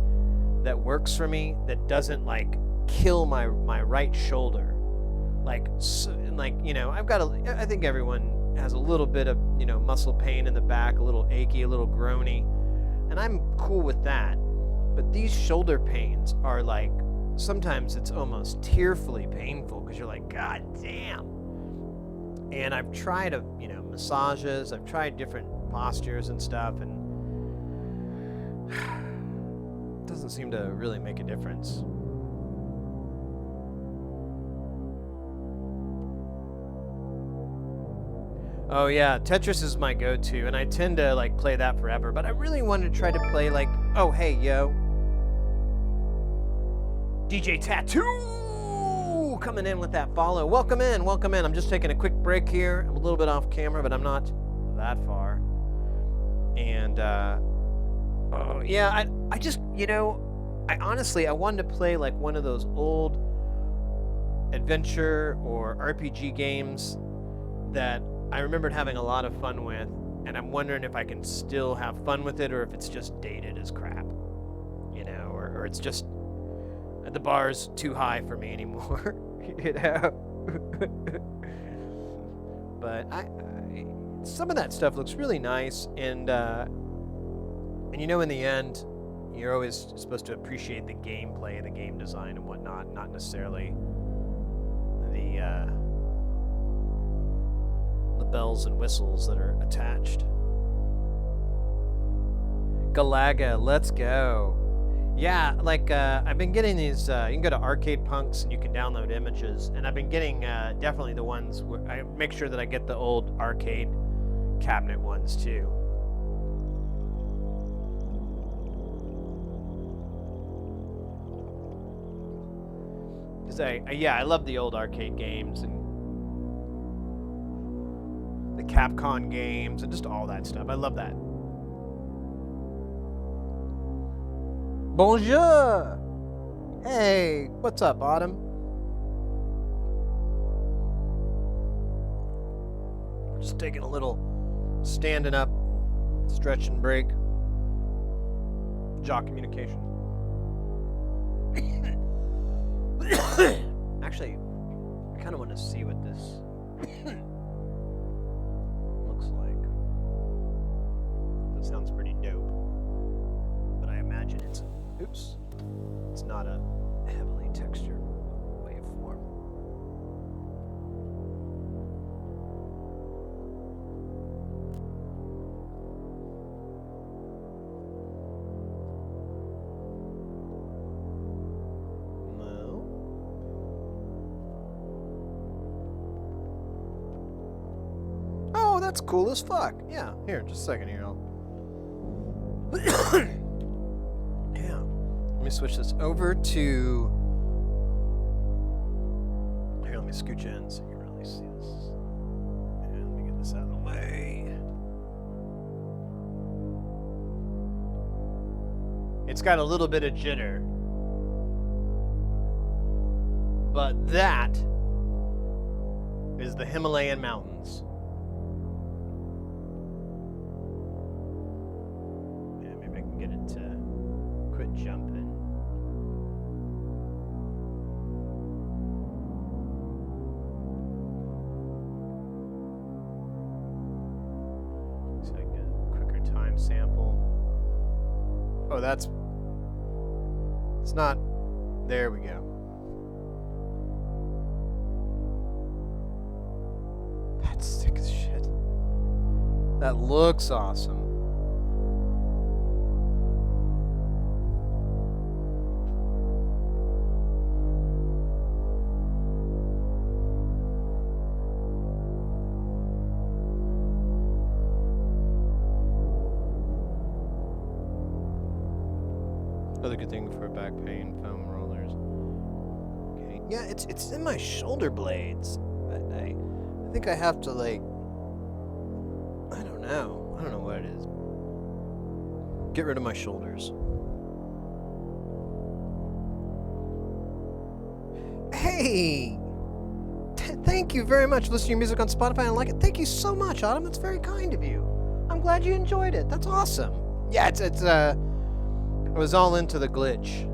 that works for me that doesn't like kill my right shoulder. Like, you know, I think everyone has a little bit of, you know, muscle pain in the back, a little achy, a little groany, and I'm cool with that. But these shoulder pains are like, sometimes it's almost tearfully painful because you're like, God damn. And I've tried, you know, massages, I've tried different postures and stuff, and it doesn't seem to really make a difference. Oh yeah, Tetris is my go-to, and I tend to like play that forever, but I really wanted to try to play like, oh hey yo, DJ Tattoo coming in with that follow. Welcome in, welcome in. I'm just taking a quick break here. I'm a little bit off camera, but I'm not that far. And oh yeah, I just, you know, I honestly wanted to play like one of those old adventure or RPG games that I remembered having a lot of fun with, and I'm wondering if I can still have fun with it or if it's just dated as crap, you know, or it's just the bar's too high for me anymore, you know. But some of that stuff looks really nice, and you know, in the end, you're always supposed to appreciate the gameplay, the game design, and whatnot, not necessarily the bells and whistles that are attached. Galaga, let's go. Yeah, like I've been getting these. You can go to Arcade Punks and you can download images, and I've been getting definitely the ones where I make sure that I get the old arcade cabinet ones too. Cause I love the old arcade games and the Capcom games and just all that stuff. I love that. Bonjour! Hey, what's up, Autumn? Just taking a little standing up, stretching break. Jaw communication. Actually, I kind of want to see what this looks like. That sounds pretty dope. But I imagine it's not a heavily textured waveform. No. Oh, that's cool as fuck. Yeah, here, just a second here. Let me switch this over to... Here, let me scooch in so you can really see this. And let me get this out of the way. It's got a little bit of jitter. But that is the Himalayan mountains. Yeah, maybe I can get it to quit jumping. Sample. Oh, it's not, there we go. That's sick as shit. That looks awesome. Another good thing for back pain, foam rollers. Okay. Yeah, it's in my shoulder blades. I think I have to, like, I don't know what it is. Get rid of my shoulders. Hey! Thank you very much for listening to your music on Spotify and like it. Thank you so much, Autumn. That's very kind of you. I'm glad you enjoyed it. That's awesome. Yeah, I was all into the glitch.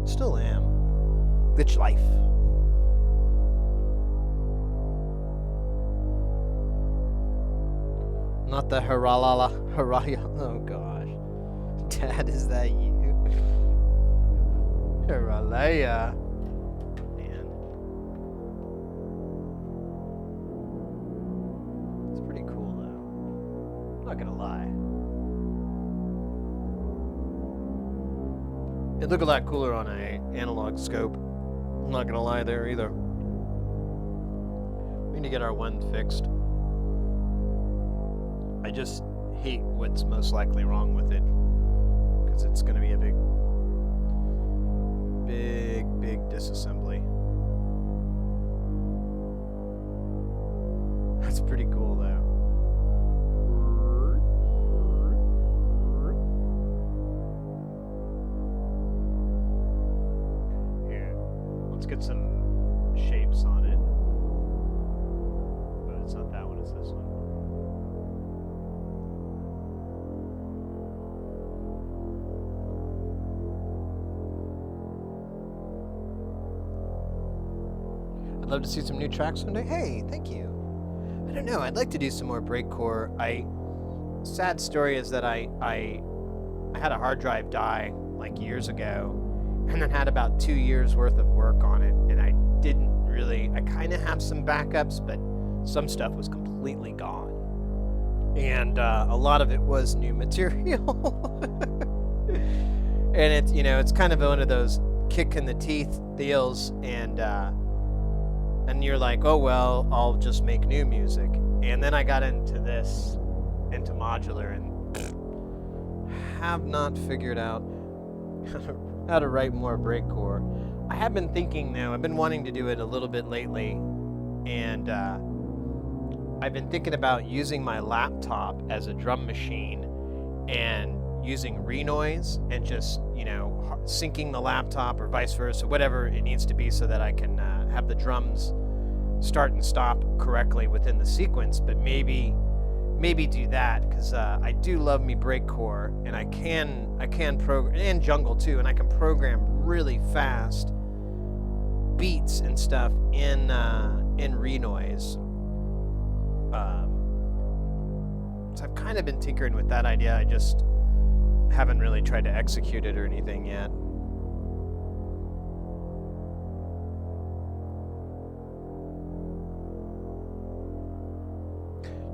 Still am. Glitch life. Not the haraya. Oh gosh. Dad, is that you? Haralaya. Man. It's pretty cool though. I'm not gonna lie. It'd look a lot cooler on an analog scope. I'm not gonna lie there either. We need to get our one fixed. I just hate what's most likely wrong with it, because it's going to be a big disassembly. That's pretty cool though. Here, let's get some shapes on it. But it's not that one, it's this one. Love to see some new tracks someday. Hey, thank you. I don't know. I'd like to do some more breakcore. Sad story is that I had a hard drive die like years ago, and then had about 2 years worth of work on it, and I didn't really. I kind of have some backups, but some stuff was completely gone, and a lot of it was new material. And it's it's kind of one of those kick in the teeth deals, and you're like, oh well, I'll just make new music. And then I got into modular, and have not figured out how to write more breakcore. I have been thinking though, I've been wanting to do it a little bit lately, and I've been thinking about using my laptop as a drum machine and using renoise and just, syncing the laptop or vice versa, whatever it needs to be, so that I can have the drums start and stop correctly within the sequence. But maybe do that, because I do love me breakcore, and I can program, and jungle too, and I can program really fast beats and stuff in renoise. So I've kind of been tinkering with that idea. I just haven't really tried to execute it or anything yet.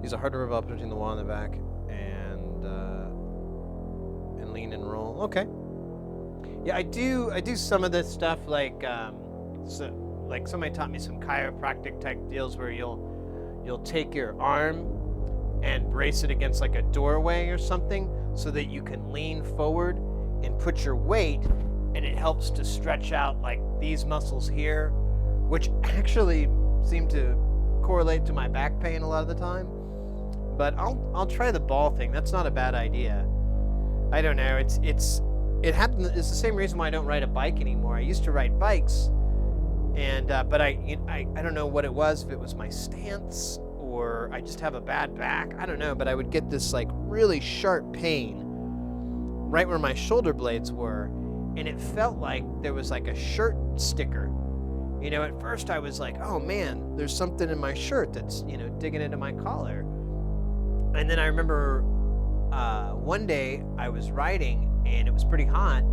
Use a harder revolve between the wall and the back, and lean and roll. Okay. Yeah, I do some of this stuff, like like somebody taught me some chiropractic type deals where you'll take your arm and brace it against like a doorway or something, so that you can lean forward and put your weight, and it helps to stretch out like these muscles here, which actually seem to correlate to my back pain a lot of the time. But I'll try the ball thing. That's not a bad idea. I don't know. It happened. It's the same reason why I don't ride a bike anymore. I used to ride bikes, and but I don't know what it was. If it was my stance, or I just have a bad back. I don't know. But I would get this like really sharp pain right where my shoulder blades were, and it felt like there was like a shirt sticker. At first I was like, oh man, there's something in my shirt that's digging into my collar. And then I remember one day I was riding, and it was pretty hot,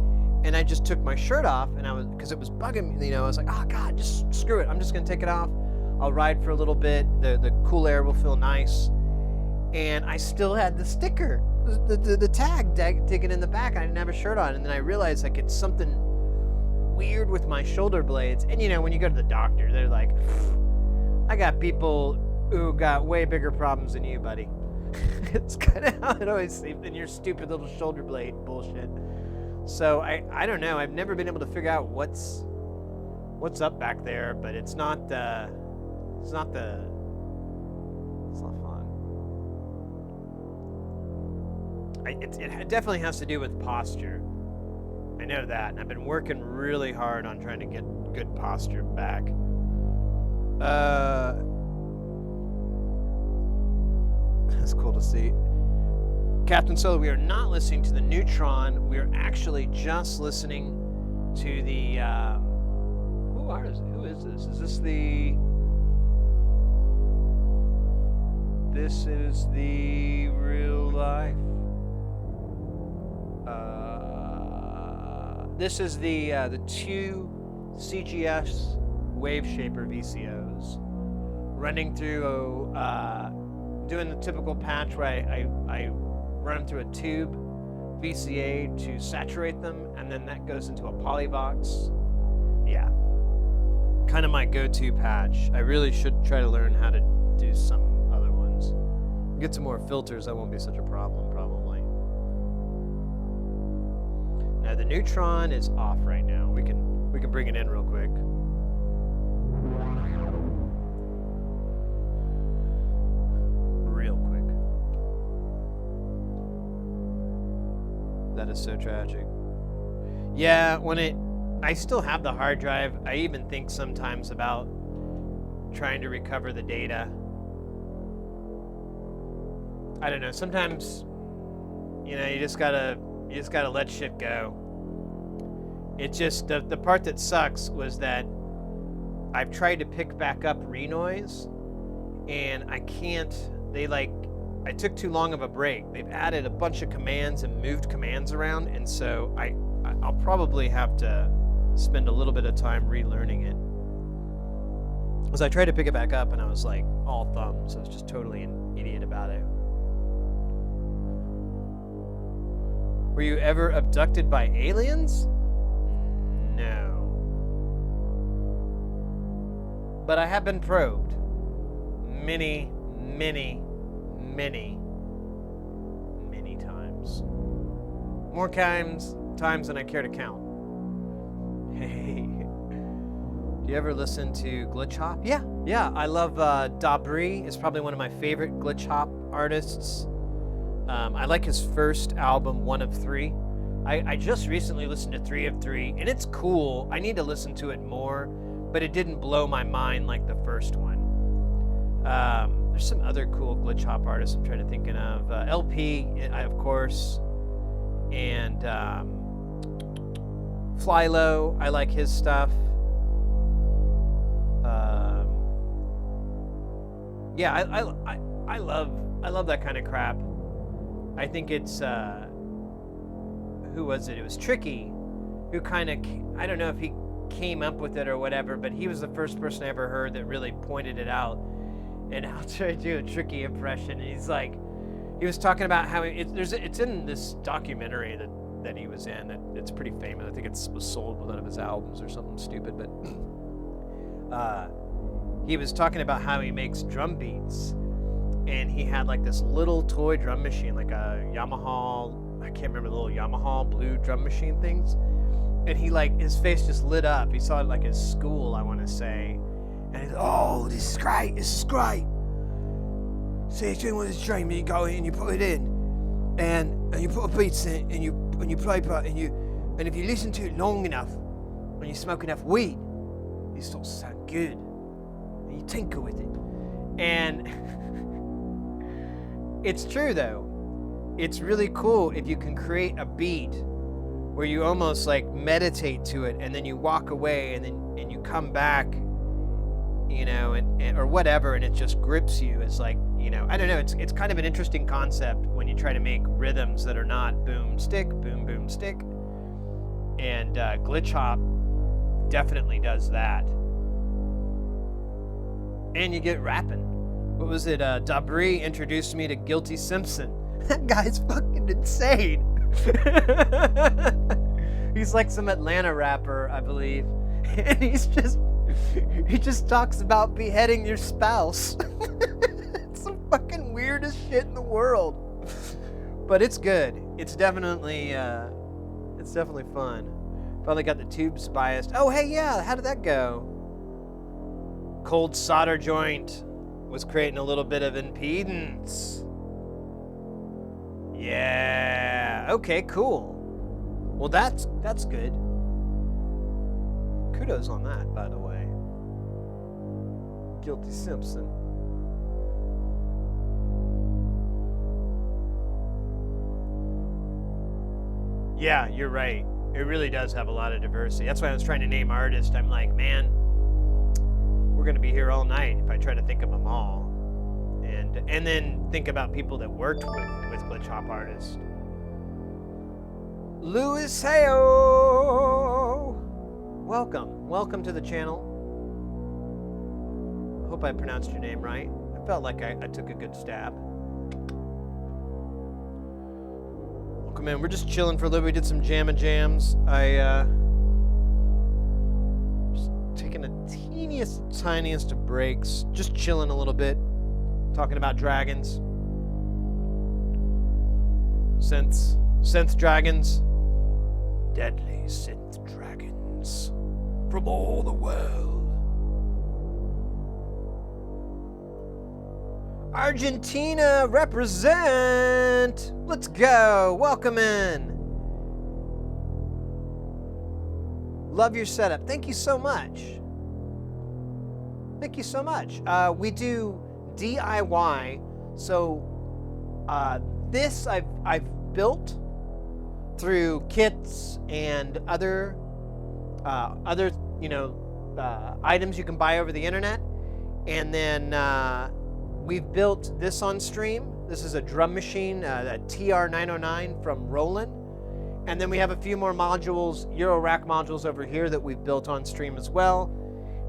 and I just took my shirt off, and because it was bugging me, I was like, oh God, just screw it. I'm just gonna take it off. I'll ride for a little bit. The cool air will feel nice. And I still had the sticker, the tag digging in the back, and I didn't have a shirt on. And then I realized like it's something weird with my shoulder blades. And when you go to the doctor, they're like, I got people who got way bigger problems than you, buddy. It's kind of how it always seems in your stupid little shoulder blade bullshit. So I don't know. I've never been able to figure out what's what's up back there, but it's not it's not fun. It definitely has to do with posture. I know that, and I've been working really hard on trying to get good posture back. That's cool to see. Captain Solo, we are not listening to the Neutron. We are actually just listening to the who is this? Is this the This is the real life. This is the 2 CGS Wave Shaper VCOs running through doing the typical patch where I run through a tube VCA to saturate them, and then that goes into a polyvox. Yeah, kind of my go-to patch. I really should try to learn how to do some other ones. Get some more filters, that won't be such a problem probably. Now the Neutron is off right now. We can bring it in real quick. Real quick. That is so tragic. Yeah, I still have the hard drive. I even think sometimes about trying to recover the data. I don't know, sometimes, you know, you just gotta let shit go. It's just, the part that sucks was that I've tried to pick back up renoise, and I can't, I took too long of a break. They've added a bunch of commands and moved commands around, and so I'll probably have to spend a little bit of time relearning it. Because I tried to pick it back up, and I was like, all thumbs, so I was just totally an idiot about it. Were you ever abducted by aliens? No. But I have been probed many, many, many, many times. More times than I care to count. Hey. Do you ever listen to glitch hop? Yeah. I love Dabri. It's probably one of my favorite glitch hop artists. I like his first album, 1 of 3. I just recently listened to 3 of 3, and it's cool. I need to listen to it more, but it didn't blow my mind like the first one. There's some other cool glitch hop artists I'm trying to think of. LP, of course, and Flylo. I like his stuff. Yeah, I love that kind of crap. I think it's, who was it? It was Tricky, who kind of, I don't know if he came up with it or whatever, but he was the first person I ever heard that really pointed it out. And I'll try to do a Tricky impression. And he's like, he was talking about how it's in this documentary that he was in. It's pretty famous. I think it was sold with one of his albums or something stupid. But he was talking about how he makes drum beats. And he had like this little toy drum machine, like a Yamaha, I can't remember the little Yamaha blue drum machine things. And he his face just lit up. He saw it like his school, I want to say. And he's, oh, this is great. See, it's doing with this drum, you go in and you put it in. And you put a beat in and you play part and if you listen to it long enough, when you smoke enough weed, it starts to sound good. And you tinker with it. And it's true though. It's really cool if you can create a beat where you almost like meditate to it and then you walk away and you come back, you know, and or whatever, and it just grips you. It's like, you know, I don't know, it's kind of an interesting concept when you try to make rhythms that are not boom stick, boom boom stick. And glitch hop definitely does that. And you get rapping. What was it? Dabri introduced me to Guilty Simpson. That guy's fucking insane. He's like some Atlanta rapper, I believe. And he just talks about beheading your spouse. It's the fucking weirdest shit in the world. But it's good. It's definitely fun. Finally got the tubes biased. Oh, hey, yeah, how did that go? Cold solder joint was creating a little bit of impedance. Yeah, okay, cool. Well, that's good. Kudos on that, by the way. Guilty Simpson. Yeah, you're right. It really does have a lot of diversity. That's why I was trying to name artists. I'm like, man, we're going to be here all night if I try to think of them all. And then think about people that worked with glitch hop artists. Louis Heyo! Welcome to the channel. I hope I pronounced your name right. I felt like I took a good stab. Welcome in. We're just chilling for a little bit. We did some jams. Just taking the tiniest of breaks. Just chilling a little bit. Talking about dragons. Synth dragons. Deadly synth dragons from all the world. Argentina represent. Let's go. Welcome in. Love your setup. Thank you so much. Thank you so much. We do DIY. So this I've built through kits and other items you can buy over the internet, and then we've built this on stream. This is a drum machine, a TR909 from Roland, and then we have a few more modules, Euro rack modules over here that we've built on stream as well.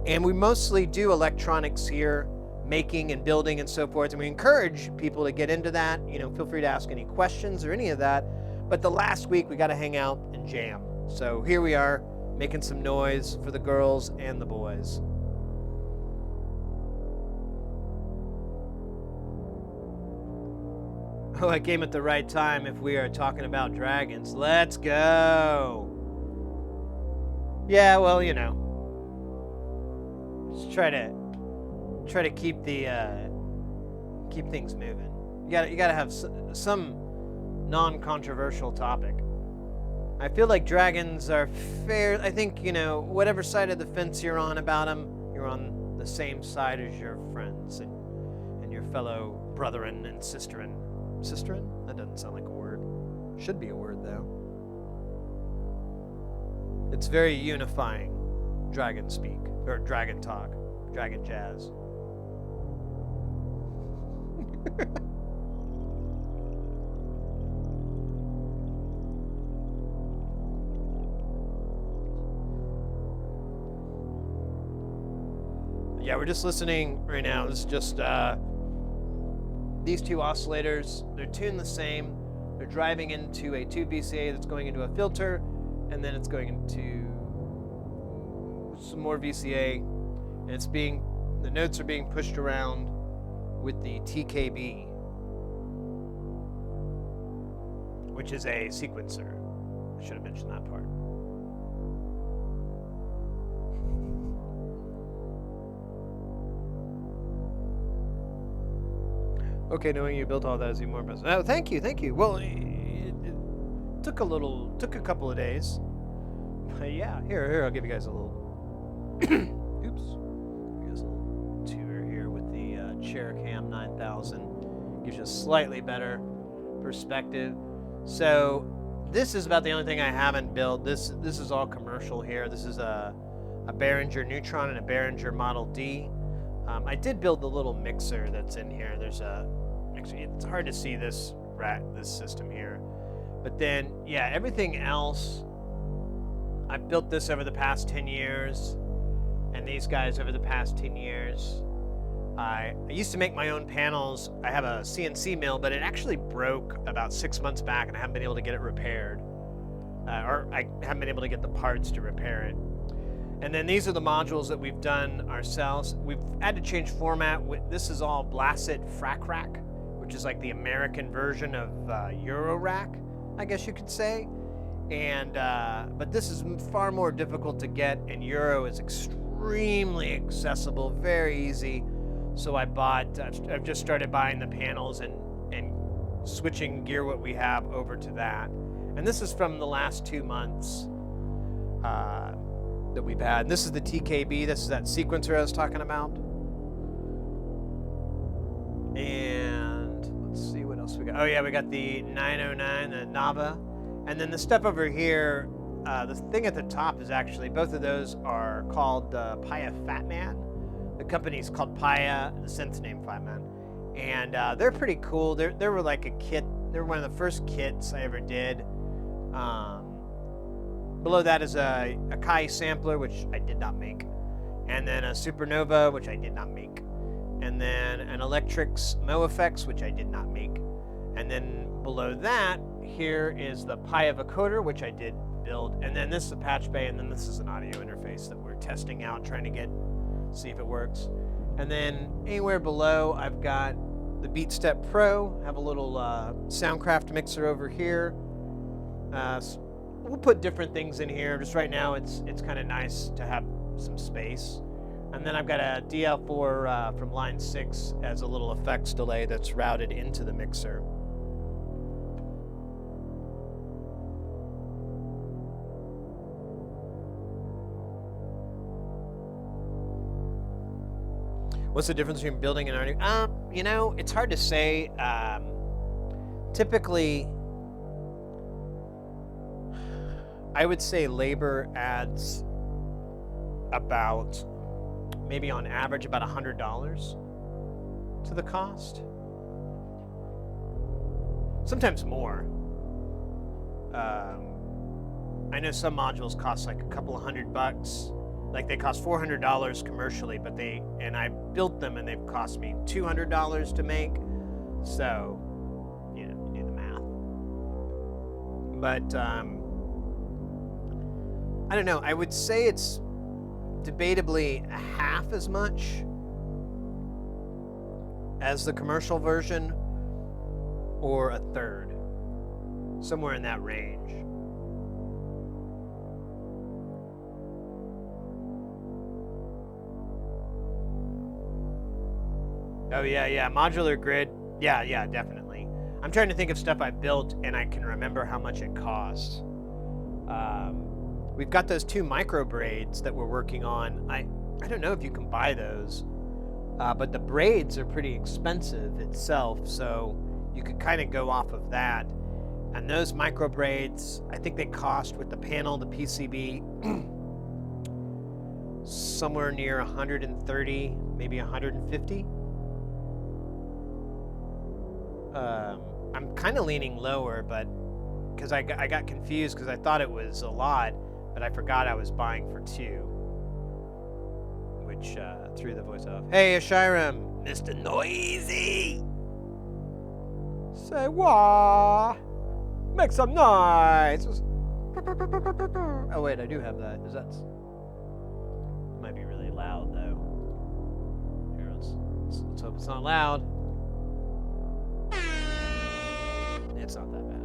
And we mostly do electronics here, making and building and so forth, and we encourage people to get into that. Feel free to ask any questions or any of that. But the last week we got to hang out and jam. So here we are, making some noise for the girls and the boys. Oh, I came at the right time if we are talking about dragons. Let's go. Yeah, well, just try to keep keep things moving. You gotta have some non-controversial topic. I feel like dragons are fair. I think, whatever side of the fence you're on about them, you're on the same side as your friends and your fellow brethren and sisterin. Sisterin? That doesn't sound like a word. Should be a word, though. It's very unifying. Dragon speak, or dragon talk, dragon jazz. Yeah, we're just listening right now. This is just these two oscillators. They're tuned the same. They're driving into a tube VCA that's going into a filter, and then it's going into some more VCA, and the notes are being pushed around with the TKB, which is a sequencer. I should have mentioned that part. Okay, knowing you built all that is even more impressive. Oh, thank you. Well, it took a couple of days. But yeah, here, I'll give you guys a little, oops. Give you guys a little tour here with the Chaircam 9000. Gives you a slightly better perspective. So, this is about the only thing I haven't built. This is all commercial here. This is a Behringer Neutron and a Behringer Model D. I did build the little mixer that's in here. There's a mixer. It's hard to see this system here. But then, yeah, everything else, I've built this over the past 10 years, and these guys over the past 10 years. I used to make my own panels. I have a CNC mill, but it actually broke about 6 months back, and I haven't been able to get it repaired. Or I haven't been able to get the parts to repair it. And then these are the modules that we've done ourselves. We've had to change format. This is all Blasted Frac Rack, which is like the American version of Euro Rack, I guess you could say. And but this is far more difficult to get, and Euro is extremely accessible, very easy. So I bought. I've just started buying the panels and switching gear what we have over to that. And this is from the last 2 months that we've had. And this is the TKB. This is that sequencer I was talking about. And let's see what else we got. Oh yeah, we got the 909, the Nava. And then the stuff over here, the thing at the top is actually, both of those are called Paya Fatman. The company's called Paya, the synth's named Fatman. And they're pretty cool. They were like a kit. They were one of the first kits I ever did. Below that is a Kai sampler, which I did not make. And then a Supernova, which I did not make. And then an Electrics Mo Effects, which I did not make. And then below that, here is the Paya vocoder, which I did build. And then this is a patch bay, and then this is an audio interface that we're testing out, trying to see if it works. And then anywhere below, I've got the BeatStep Pro. I have a little Soundcraft mixer over here. We'll put different things in here. Just right now, it's kind of nice to have some space. And then I've got a DL4 from line 6 as a little effects delay that's routed into the mixer. What's the difference between building and owning? You know, it's hard to say. Typically, I would say labor adds about, maybe on average, about $100 to the cost. Sometimes more. I know some modules cost like a couple of $100. Like they cost $400 commercially, but I built them and they've cost me $200 to make. So, you know, you do the math. But I don't know. I would say it's debatably half as much as the commercial version, or a third, somewhere in that range. Oh yeah, modular grid. Yeah, definitely. I'm trying to think of stuff I built and I can remember how much it costs. We've got those 2 micro braids that we're working on. I don't know if you can buy those, but the braids are pretty expensive itself, so you could kind of go off of that. And those micro braids, I think they cost with the panel, the PCB, somewhere near 130, maybe 150. I'm kind of leaning lower, but because I got confused because I thought it was a lot, but I forgot I was buying for 2, which threw the voice off. Hey, Ashiram, Mr. Noisy. Say what? Make some noise. Oh wait, I do have that. Is that? Might be really loud though. Here, let's hope it's not loud. It's not that bad.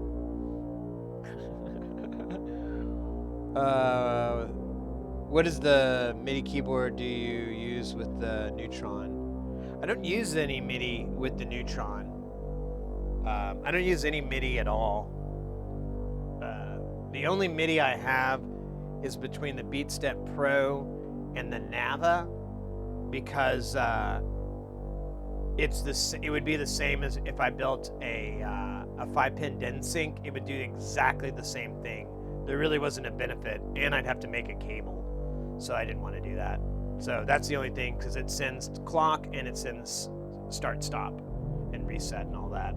What is the MIDI keyboard do you use with the Neutron? I don't use any MIDI with the Neutron. I don't use any MIDI at all. The only MIDI I have is between the BeatStep Pro and the Nava, because it would be the same as if I built a 5-pin DIN sync. It would do exactly the same thing. There really wasn't a benefit, and I'd have to make a cable, so I didn't want to do that. So that's the only thing, because it sends clock and it sends start stop and reset and all that.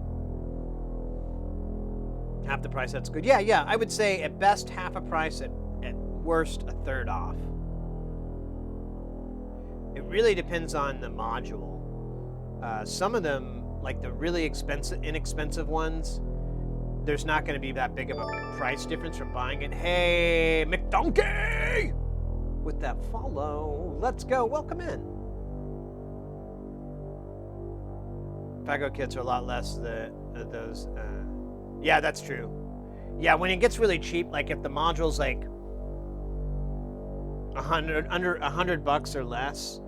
Half the price, that's good. Yeah, I would say at best half a price, at worst a third off. It really depends on the module. Some of them, like the really inexpensive ones, there's not going to be that big of a price difference from buying it. Hey, McDonkey! With that follow, let's go. Welcome in. Fago kits are a lot less than those. Yeah, that's true. Yeah, when it gets really cheap, like if the module's like under $100 or less,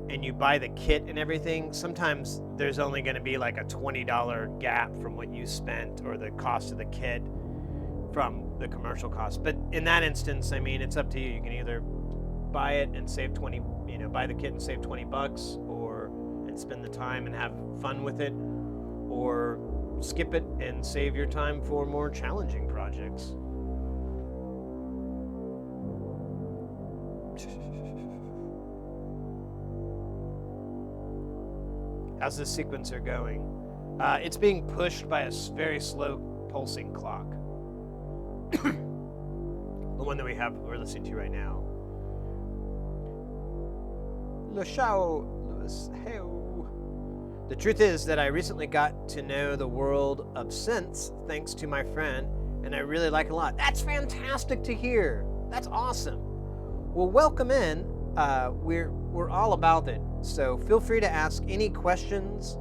and you buy the kit and everything, sometimes there's only going to be like a $20 gap from what you spent or the cost of the kit from the commercial cost. But in that instance, I mean, it's up to you. You can either buy it and save 20, you know, buy the kit and save $20, or and spend the time and have fun with it, or skip it and save your time for more challenging projects. How's this sequencer going? It's being pushed by a very slow pulsing clock. The one that we're listening to right now. The truth is that I recently got to know the world of synths thanks to my friend, and I really like it a lot. That's fantastic to hear. That's awesome. Well, welcome in. We're all about it. So feel free to ask any questions.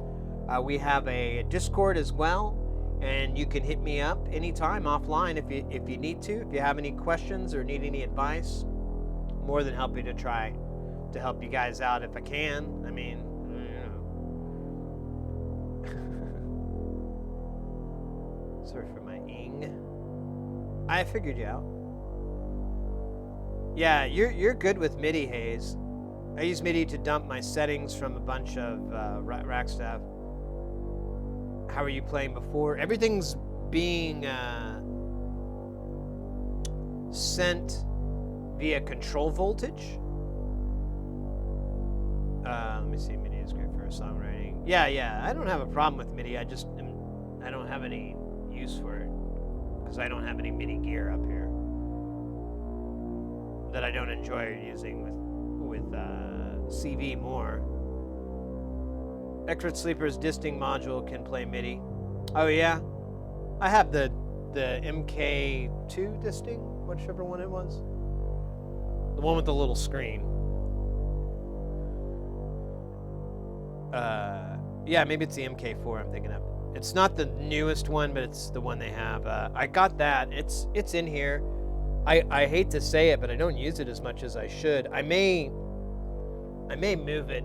We have a Discord as well, and you can hit me up anytime offline if you need to. If you have any questions or need any advice, more than happy to try to help you guys out if I can. I mean, you know. Sorry for my ing. I figured you out. Yeah, you're good with MIDI, Hayes. I use MIDI to dump my settings from a bunch of rack stuff. How are you playing before? Everything's being sent via control voltage. Let me see. MIDI is great for songwriting. Yeah. I don't have a problem with MIDI. I don't have any use for it because I don't have any MIDI gear up here that I don't enjoy using with CV more. Expert Sleeper's disting module can play MIDI. Oh yeah, I have the MK2 disting, whichever one it was. The one with the little screen. Yeah, maybe it's the MK4 I'm thinking of. It's not the newest one, but it's the one they have. I got that. It's in here. I hate to say it, but I don't use it as much as I should. I may move it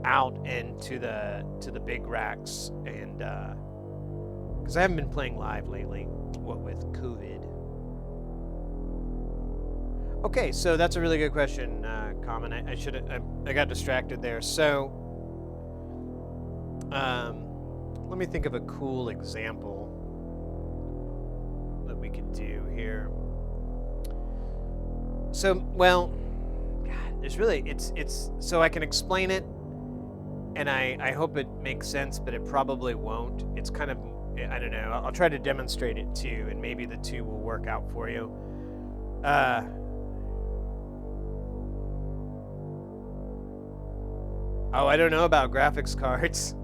out into the big racks, and because I haven't been playing live lately, what with COVID. Okay, so that's a really good question, Common. I got distracted there. So let me think of a cool example that we could do here. So, well, God, there's really, it's so I can explain it, and I hope it makes sense, but it probably won't. It's kind of, I don't know, I'll try to demonstrate it too, and maybe the two will work out for you. Oh, I don't know about graphics cards.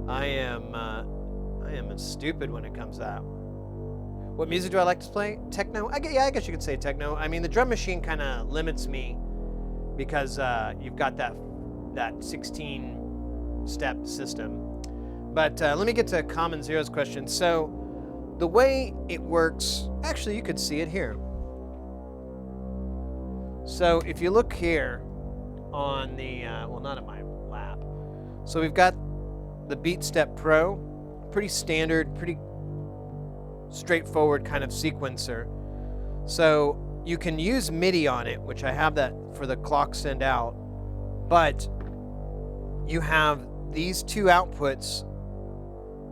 I am stupid when it comes out. What music do I like to play? Techno? Yeah, I guess you could say techno. I mean, the drum machine kind of limits me because you've got that 16-step system. But let me get to Common Zero's question. So the way it works, actually, you could see it here. So if you look here on the, well, not on my lap. So we've got the BeatStep Pro, pretty standard, pretty straightforward kind of sequencer. So you can use MIDI on it, which I have that for the clock send out, but you have these two outputs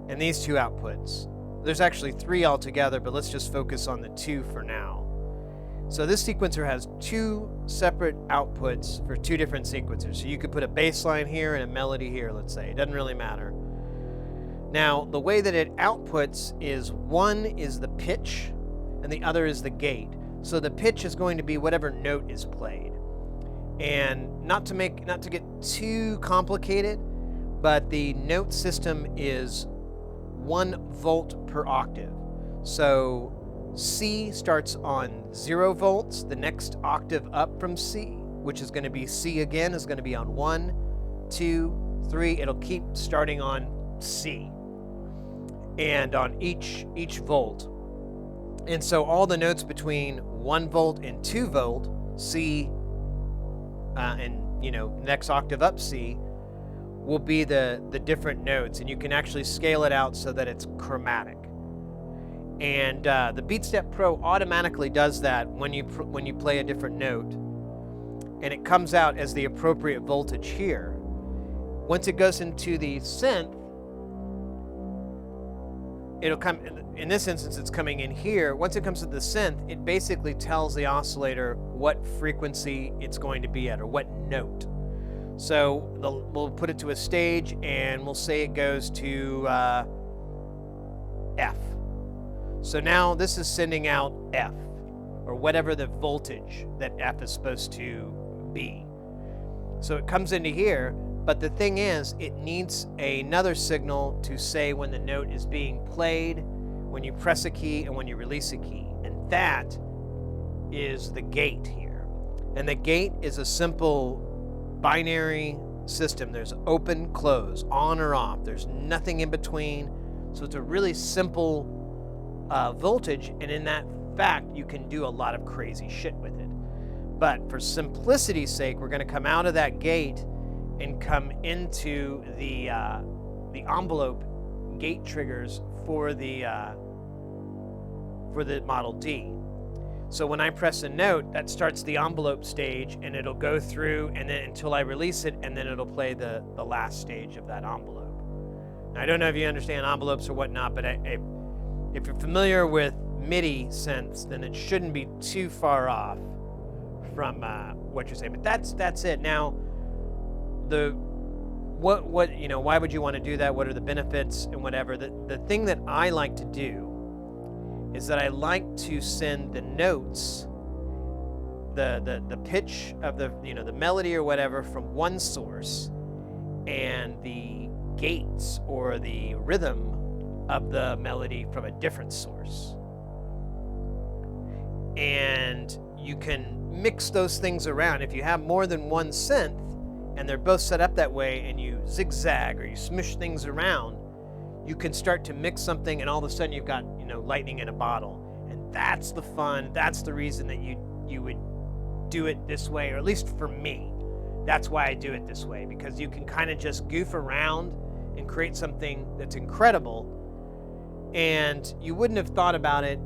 and these two outputs. There's actually three altogether, but let's just focus on the two for now. So this sequencer has two separate outputs for two different sequencers. So you could put a bass line here and a melody here, let's say. It doesn't really matter. Now, the way that it outputs is one is the pitch and the other is the gate. So the pitch is going to be whatever note is played. And not to get too complicated, but the note system is 1 volt per octave. So C starts on 0 volts. The next octave up from C, which is going to be C again, is going to be on 1, 2, 3. It'll keep starting on C. and on each volt. And so all the notes between 1 volt and 2 volt, C, and next octave up C, will be the different notes, and you can actually scale it out so that it's chromatic. And the BeatStep Pro automatically does that when you play a different note, and it comes out as the appropriate voltage here. Once it goes into the synth, it'll come, in this instance it's coming in here. Once it comes to the synth, it basically tells the oscillator what frequency it's going to be at, or what note. So we'll put it to a stage, and we'll say it goes to F. So now this is sending out F, or whatever the voltage that F is supposed to be. So it comes into here, but the thing is, it needs another signal to say when the note is being played, when you press a key, and when you release a key. And that is the gate here. And the gate is a simple binary system. There's open, close, on or off. There's nothing in between. So it's a really simple voltage, and in that fact, you can do a lot of crazy shit with it. But for simplicity's sake, we're going to come out of that gate and come into the envelope gate triggers for the Model D. So when I press a note, that starts the envelope stage, and it'll go through, and then until I release it, and then it'll play the last stage of that envelope. Now, I don't know if you understand envelopes or whatnot, but if you're familiar with MIDI synths, then it shouldn't be too far off from what you're saying. But that's it. Now, why would you want to do that? What are the benefits and whatever? The thing that I like to do is that I like to send the notes, the pitch of the melody or whatever, from one source, and the gates or the rhythm of the melody from a different source. And you can mix those things around. If you have more than one synth and they're both set up that way, and you zigzag or you smush things around, you can start to mix something, and all of a sudden you've got lightning in a bottle. And that's the fun. That's the reason that you would do it this way, or at least for me, that's why I do it this way, because you can kind of just goof around and create something that's incredible. And you wouldn't have thought about it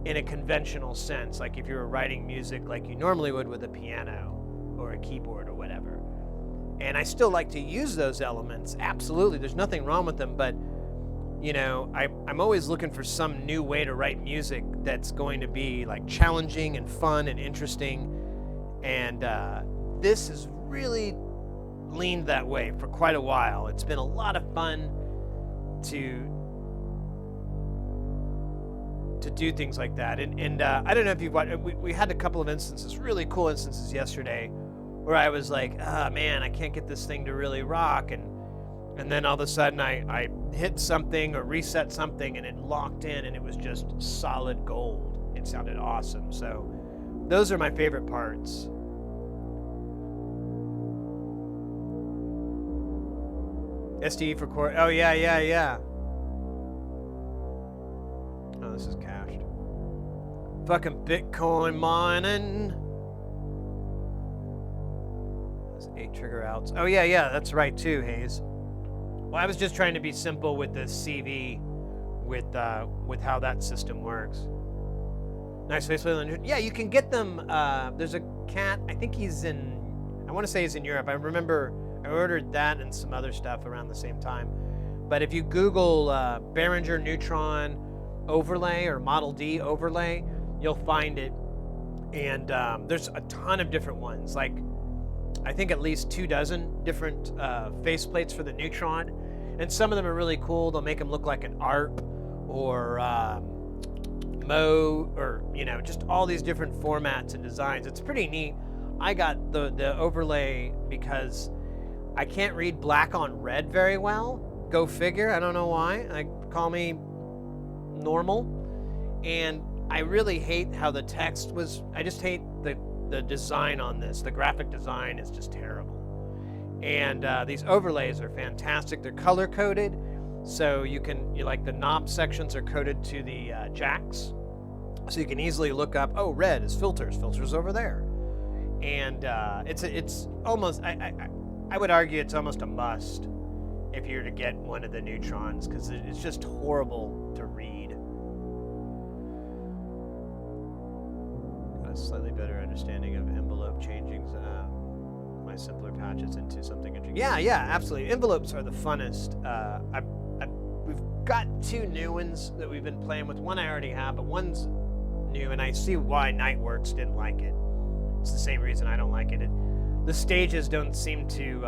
in a conventional sense, like if you were writing music like you normally would with a piano or a keyboard or whatever. And I still like to use those elements, absolutely, there's nothing wrong with them, but I'm always looking for some new way to write music that's going to be like challenging and fun and interesting. And this has really leaned that way for quite a while. It's been a lot of fun to do things like that. And I don't know if you've watched, we had a couple of instances, really cool instances yesterday, where I was like, man, I can't get this thing to really rock. And then all of a sudden I hit something or reset something, and it locked in, and it was just solid gold. It sounded awesome. So those are my favorite parts. SDE for core. Oh, yeah. Oh, this is cached. Fucking Bitcoin mining. There's 8 trigger outs. Oh, yeah, that's right too, Hayes. Well, I was just trying to be simple with the CV with how that system works. Nice face. Yeah, you can get them. There's a cat, I think he's in, I want to say he's in Europe. I remember I ordered that and some other stuff around the same time. But if you Google Behringer Neutron overlay or Model D overlay, you'll find it. And there's a ton of different ones. Like, I think at least 24 different faceplates for the Neutron. And some of them are really cool. They'll make them look like an ARP or Mo, or just all these different formats and designs. It's pretty neat. I got the overlay because I can't read black on red very well. Go figure. I don't know why. Call me normal. And I really hate how the text was. I just hate the design on this. The graphic design is just terrible. And these overlays are fantastic. They're color coded, So you like the knob sections are coded to the jacks. So you can easily look up, oh, red is filters over there. And it's almost, I would argue it's almost a must if you were to get one of the neutrons, because it's just horrible to read. Got a slightly better understanding of envelope changings. My simpler patches into something interesting. Yeah, absolutely. Envelopes are the funnest. We've got 2 new ones that we've been playing with. One I already have, but one's new, and I see why Nightworks didn't like it. It's the same reason I don't like it. The stages don't seem to,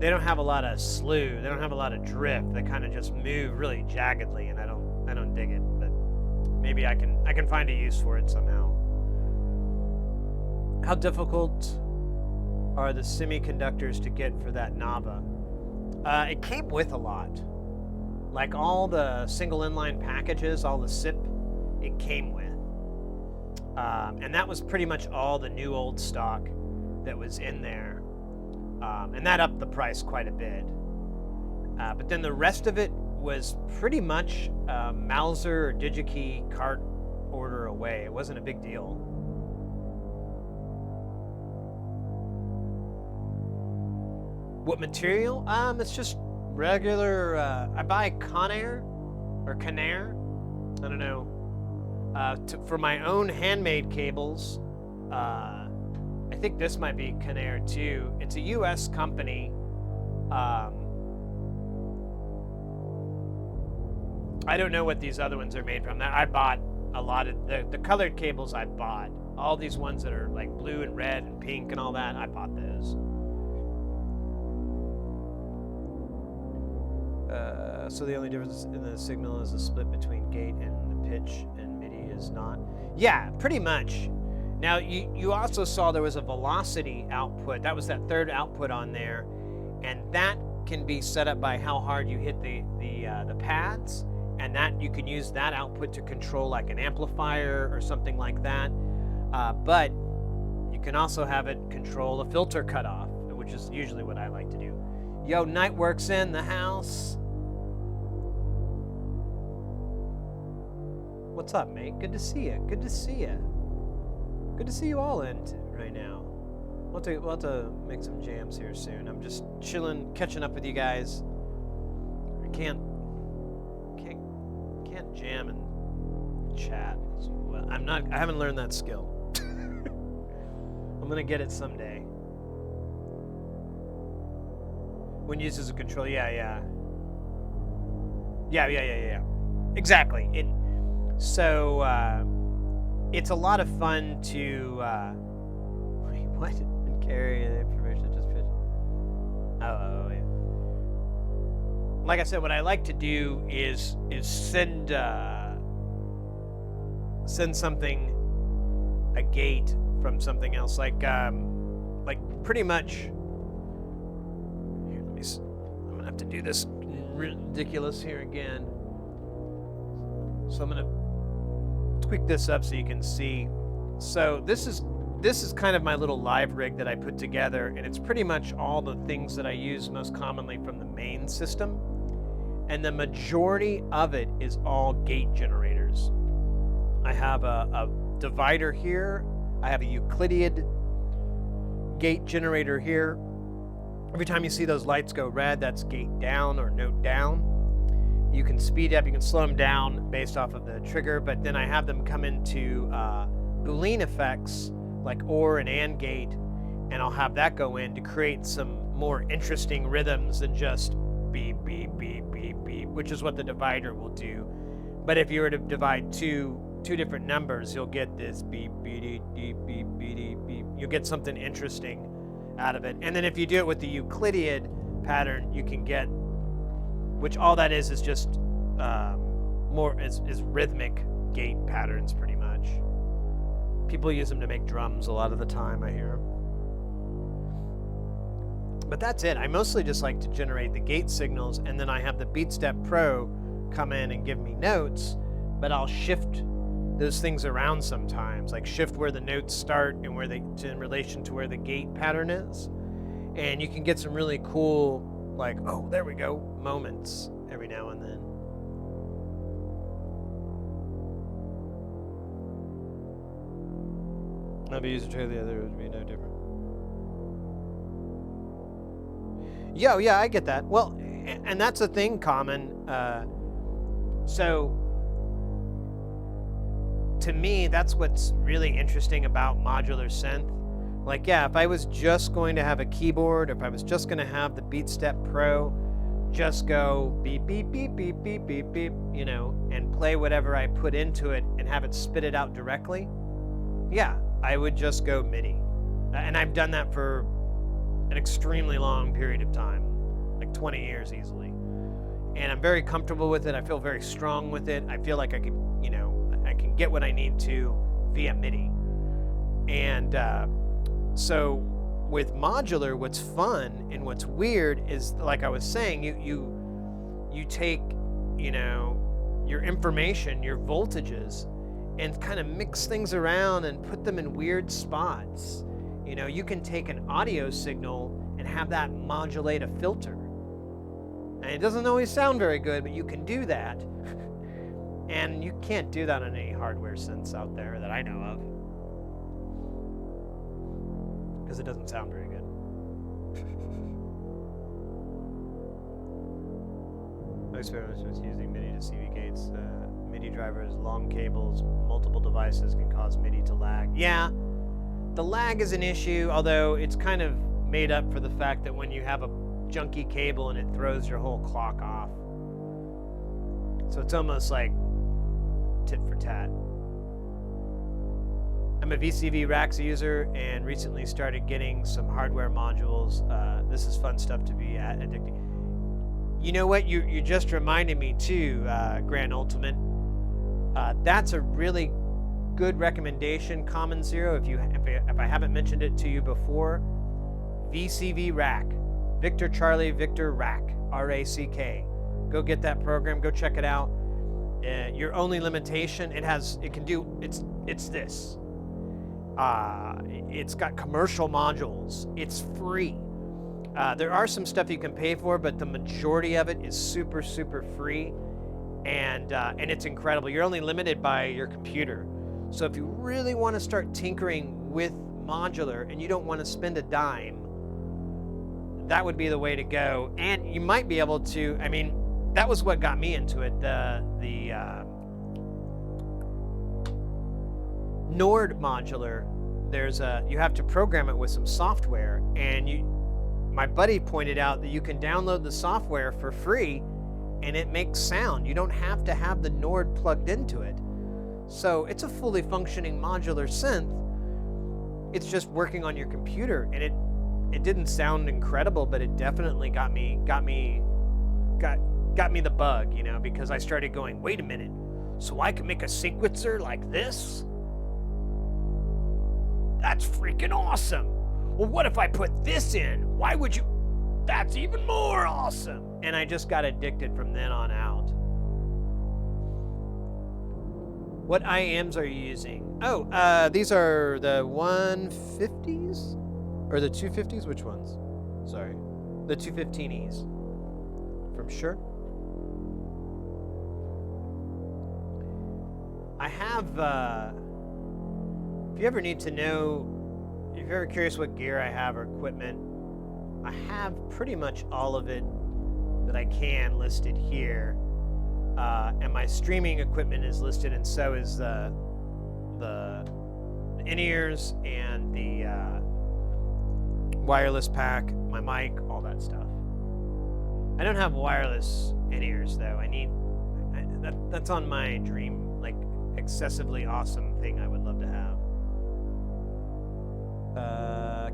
they don't have a lot of slew. They don't have a lot of drift. They kind of just move really jaggedly, and I don't dig it. But maybe I can find a use for it somehow. How difficult are the semiconductors to get for that Nava? It came with a lot. Like all the single inline packages, all the SIP, it came with. And that was pretty much all the new old stock that was in there. And that upped the price quite a bit. But then the rest of it was pretty much Mauser or DigiKey cart order away. It wasn't a big deal. What material? It's just regular, I buy Conair or Conair, I don't know, for my own handmade cables. I think this might be Conair too. It's a US company. I don't know what these other ones are made from. I bought a lot of the colored cables. I bought all these ones that are like blue and red and pink and all that. I bought those. So the only difference in the signal is the split between gate and the pitch, and MIDI is not. Yeah, pretty much. Now you also saw there was a velocity output. That was that third output on there, and that can be set up by how hard you hit the pads, and that you can use that output to control like an amplifier or something like that. But you can also have it control a filter cutoff, which is usually what I like to do. Yo, Nightworks in the house. What's up, mate? Good to see you. Good to see you. Good to see you all in right now. We'll have to make some jams here soon. I'm just chilling, catching up with you guys. I can't jam and chat. Well, I haven't learned that skill. I'm gonna get it someday. When used as a control, yeah. Exactly. So it's a lot of fun to wait, what? And carry the information just fit. Oh yeah. Like I said, what I like to do is send something, a gate from something else, like pretty much. Here, I'm gonna have to do this ridiculous here again. So I'm gonna tweak this up so you can see. So this is kind of my little live rig that I put together, and it's pretty much all the things that I use most commonly from the main system, and the majority of it is all gate generators. I have a divider here. I have a Euclidean gate generator here. Every time you see those lights go red, that's gate down or note down. You can speed up, you can slow them down based off of the trigger, but then I have them come into Boolean effects like OR and AND gate, and I'll have that go in to create some more interesting rhythms than just beep, beep, beep, beep, beep, which is what the divider will do. But if you were to divide two different numbers, you'll get this beep, beep, beep, beep, beep, beep. You'll get something interesting out of it. And then if you do it with the Euclidean pattern, you can get, which all that is just more is rhythmic gate patterns, pretty much. People use them to make drums a lot of the time, I hear. But that's it. I mostly just like to generate the gate signals, and then I have the BeatStep Pro come in and give me notes, but I'll shift those things around sometimes, like shift where the notes start and where they in relation to where the gate pattern is. And you can get some really cool like, oh, there we go, moments every now and then. I'll be using the other would be no different. Yeah, I get that. Well, and that's a thing, Common. So, to me, that's what's really interesting about modular synth. Like, yeah, if I was just going to have a keyboard, if I was just going to have the BeatStep Pro, just go beep, beep, beep, beep, beep, beep, beep, you know, and play whatever I put into it and have it spit it out directly, yeah, I would just go MIDI. And I've done that for an extremely long period of time, like 20 years easily. And I'm very comfortable with it. I feel very strong with it. I feel like I can, you know, I can get what I need to via MIDI. And so with modular, what's fun and what's weird is, like I was saying, you take, you know, your information, your voltages, and kind of mix things around and put them in weird spots. You know, you can take an audio signal and have that modulate a filter. And it doesn't always sound very good, but you can do that. And you can't do that on any hardware synths out there that I know of, because it doesn't sound very good. I experiment with using MIDI to CV gates. MIDI drivers, long cables, multiple devices can cause MIDI to lag. Yeah, the lag is an issue, although it's kind of made up for the fact that when you have a junky cable and it throws your whole clock off. So it's almost like tit for tat. I'm a VCV Racks user and recently started getting some hardware modules. This is fun stuff to be addicting. You know what? You just reminded me too, Grand Ultimate. That's a really good recommendation, Common Zero. If I haven't mentioned it to you before, VCV Rack, Victor Charlie Victor Rack, R-A-C-K. Go get that program. Go check it out. Your only limitation, it's this. It's got commercial modules. It's free. There are some stuff you can pay for, but the majority of it is super, super free, and it's incredible. You're only limited by your computer. So if you really want to start tinkering with modular and you don't want to spend a dime, that would be the way to go. And you might be able to, I mean, that was what got me into it. The Nord modular, you have to program it with some software, and my buddy pointed out that you can download the software for free and it makes sound. You don't have to have the Nord plugged into it. So it's a fully functioning modular synth. It's just working on your computer, and it didn't sound incredible, but it definitely got me the bug, you know, because I started going, wait a minute, so I can make a sequencer like this? That's freaking awesome. Well, what if I put this in? Why would you? That's even more awesome. And I just got addicted from then on out. What IAMs are you using? Oh, these are the 150s? Or the 250s? Which ones? Sorry. The 215Es. From Shure. I have, if you ever need to know, if you're ever curious what gear I have or equipment, I have pretty much all of it that I can listed here. And my streaming equipment is listed, and so is the in-ears and the wireless pack, my mic, all that stuff. I don't have wireless in-ears though. That's on my dream, like, excessively awesome thing I would love to have.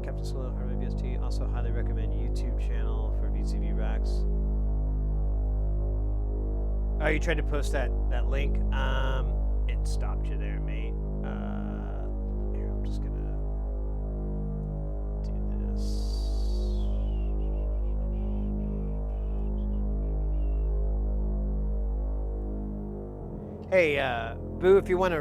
Captain Solo, Hardware VST, also highly recommend YouTube channel for VCV Racks. Oh, you tried to post that link? It stopped you there, mate. Here, I'm just gonna do this. Hey, Boo, if you want to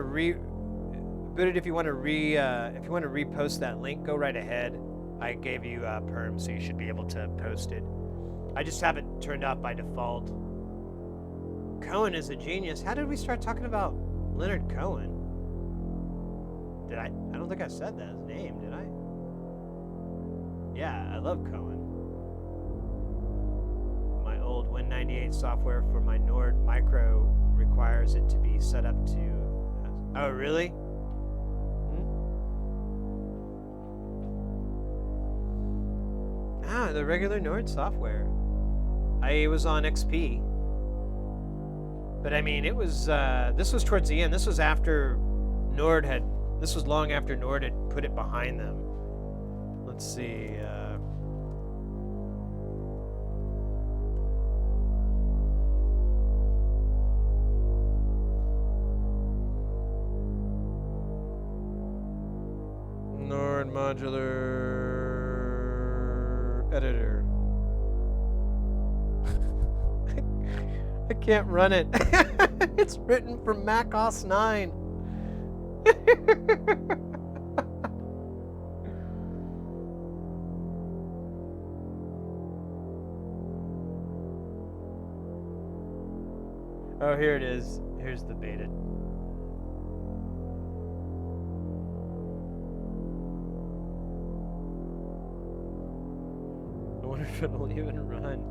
repost that link, go right ahead. I gave you perm, so you should be able to post it. I just have it turned up by default. Cohen is a genius. How did we start talking about Leonard Cohen? Did I? I don't think I said that his name, did I? Yeah, I love Cohen. My old Win98 software for my Nord Micro requires it to be set up to... Oh, really? Ah, the regular Nord software. I was on XP. But I mean, it was, this was towards the end. This was after Nord had, this was long after Nord had put it behind them. Let's see, Nord Modular Editor. I can't run it. It's written for Mac OS 9. Oh, here it is. Here's the beta. I wonder if it'll even run.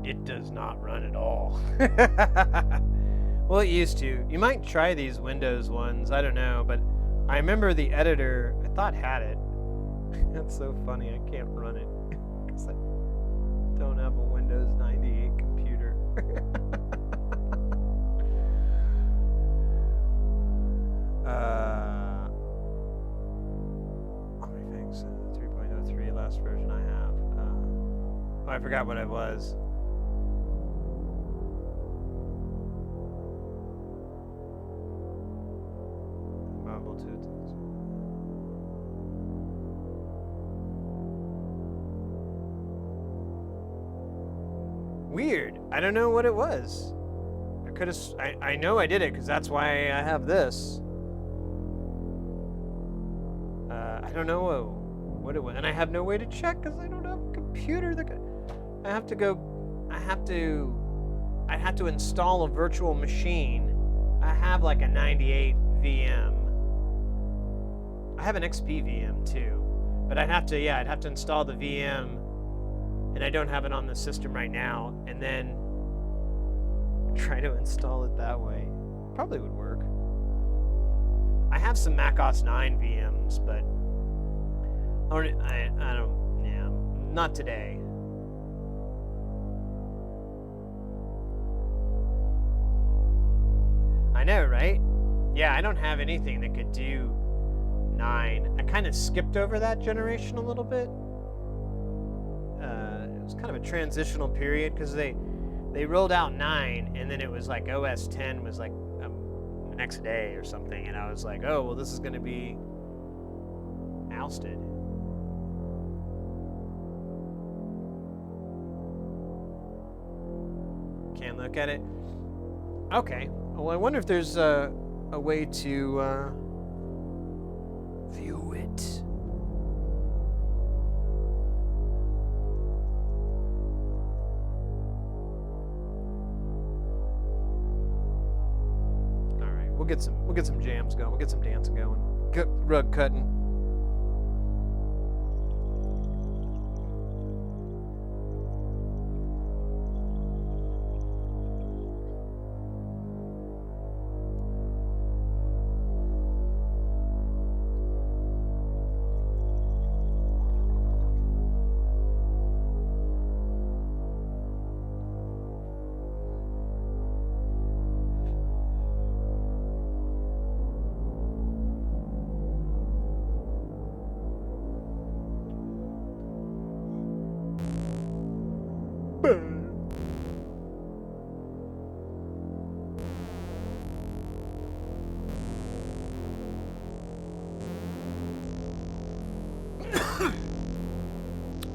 It does not run at all. Well, it used to. You might try these Windows ones. I don't know, but I remember the editor, I thought had it. That's so funny. I can't run it because I don't have a Windows 98 computer. How many things? 3.03, last version I have. Oh, I forgot what it was. Weird. I don't know what it was. I could have. I know I did it because that's why I have this. I don't know what it was, and I have no way to check because I don't have a computer that. I have to go. I have to install a virtual machine. I have like a 98 VM. I have an XP VM too, but I'd have to. Yeah, I'd have to install the VM. And I don't have it on the system right now, and then try to install it that way. Probably would work. I have some Mac OS 9 VMs, but I don't, yeah, not today. I know, right? Yeah, I don't have anything that could do 9. I kind of skipped over that generation a little bit. It was kind of a transitional period because they rolled out 9 and then it was like OS 10 was like the next day or something, and I was like, oh well, this is going to be ousted. Can't look at it. Okay. Well, I wonder if there's a way to view it. We'll get some jams going. We'll get some dancing going. Get rug cutting.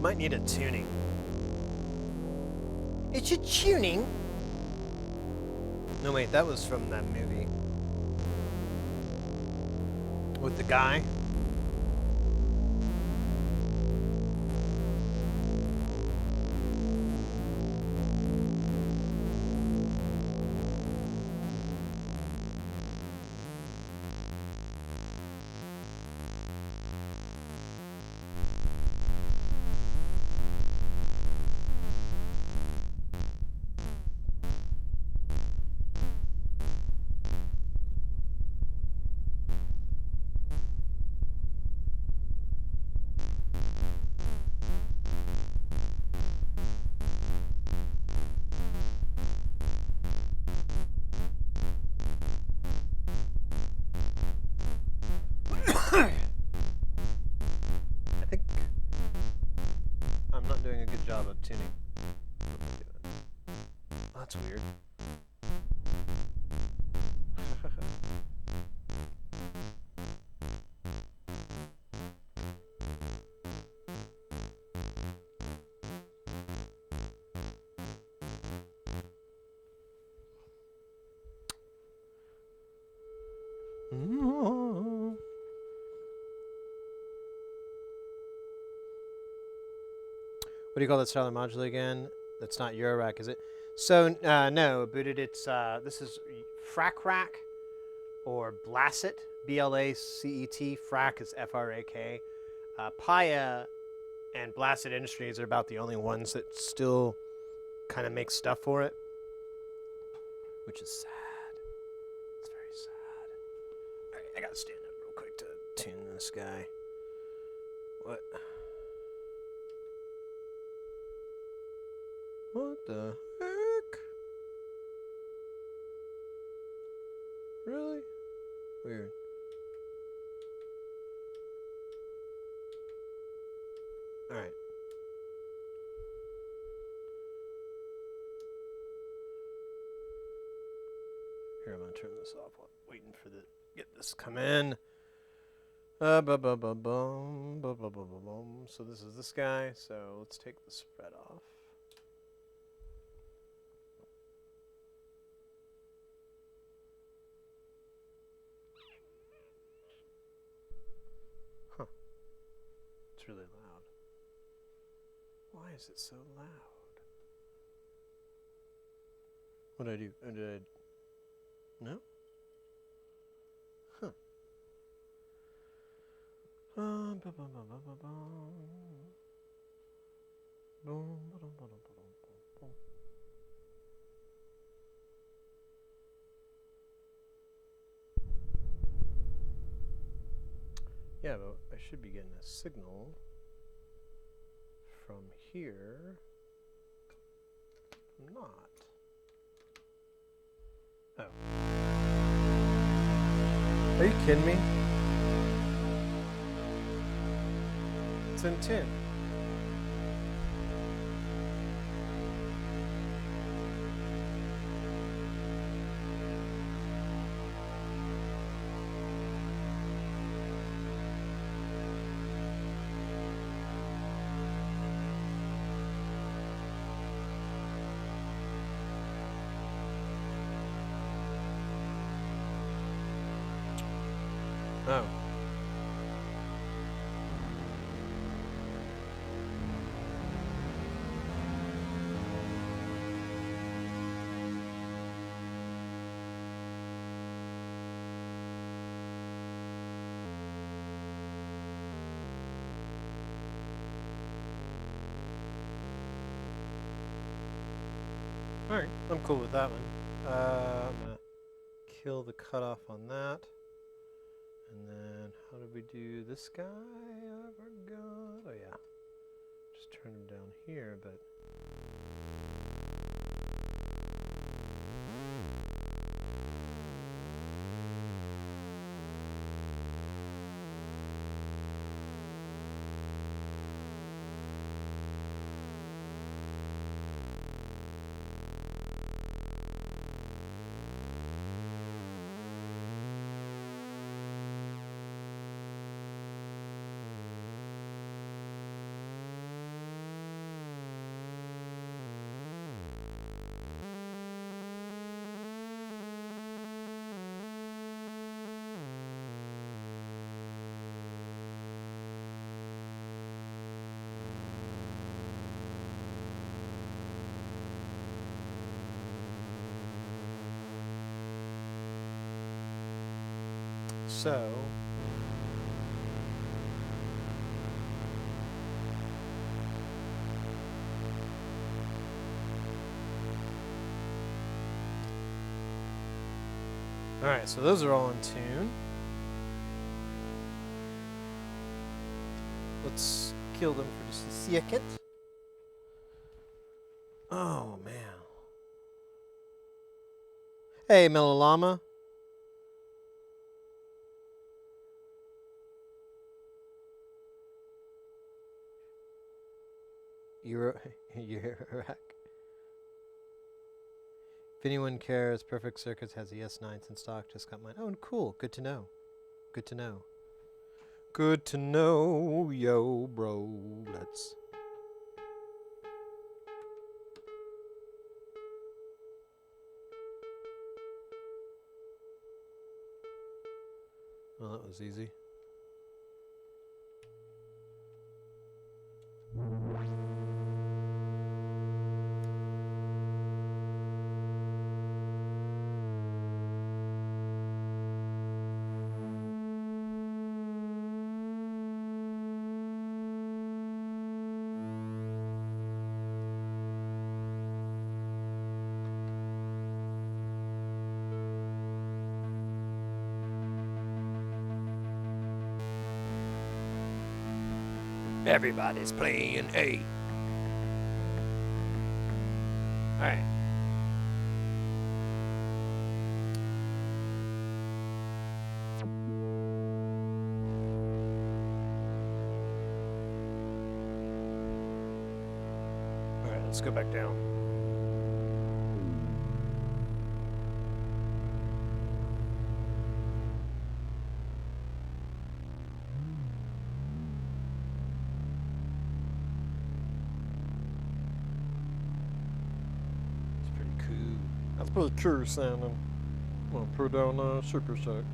Might need a tuning. It's a tuning. No, wait, that was from that movie. With the guy. I think I'm not doing a good job of tuning. What am I doing? Oh, that's weird. What do you call that style of modular again? That's not Eurorack, is it? So, no, booted. It's this is Frack Rack or Blasset, B-L-A-C-E-T. Frack is F-R-A-K. Paya and Blasset Industries are about the only ones that still kind of make stuff for it, which is sad. It's very sad. All right, I gotta stand up real quick to tune this guy. What? What the heck? Really? Weird. Alright. Here, I'm gonna turn this off while waiting for the get this come in. So this is this guy, so let's take the spread off. It's really loud. Why is it so loud? What did I do? Did I... No? Huh. Yeah, but I should be getting a signal from here. I'm not. Oh. Are you kidding me? It's in tune. Oh. Alright, I'm cool with that one. I'm gonna kill the cutoff on that. And then, how did we do this guy? I forgot. Oh yeah. Just turn him down here, but... so. Alright, so those are all in tune. Let's kill them for just a second. Oh, man. Hey, Mellow Llama. You're Iraq. If anyone cares, Perfect Circuits has the S9s in stock. Just got mine. Oh, cool. Good to know. Good to know. Good to know, yo, bro. Let's. Well, that was easy. Everybody's playing A. Alright. Alright, let's go back down. That's pretty cool sounding. I'm gonna put down Super Shack.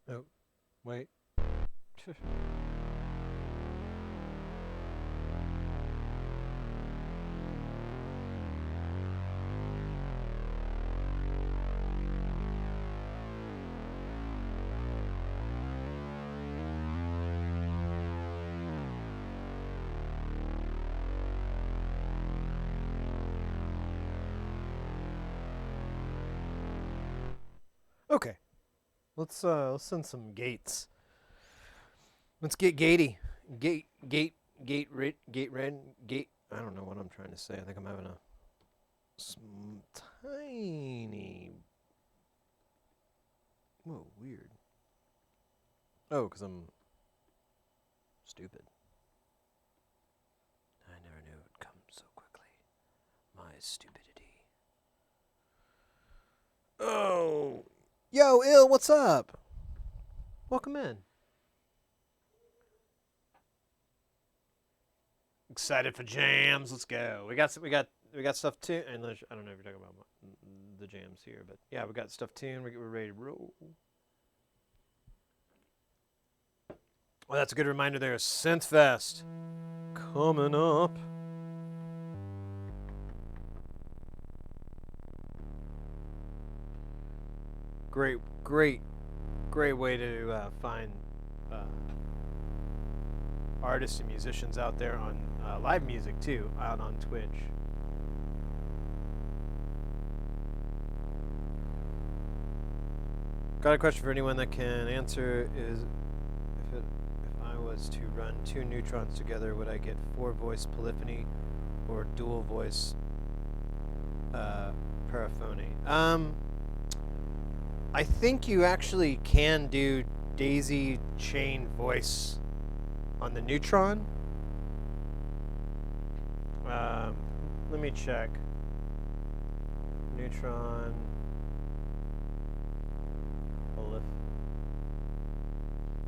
Oh, wait. Okay. Let's send some gates. Let's get gatey. Gate red. I don't know what I'm trying to say. I think I'm having a tiny. Whoa, weird. Oh, because I'm stupid. I never knew it would come so quickly. My stupidity. Oh. Yo, Ill, what's up? Welcome in. Excited for jams. Let's go. We got stuff tuned. And I don't know if you're talking about the jams here, but yeah, we got stuff tuned. We're ready to roll. Well, that's a good reminder there. Synth Fest coming up. Great way to find artists and musicians out there on live music too, out on Twitch. Got a question for anyone that can answer is if I was to run 2 neutrons together, would I get 4-voice polyphony or dual voice paraphony? I think you actually can do daisy chain voice on the neutron. Let me check. Neutron.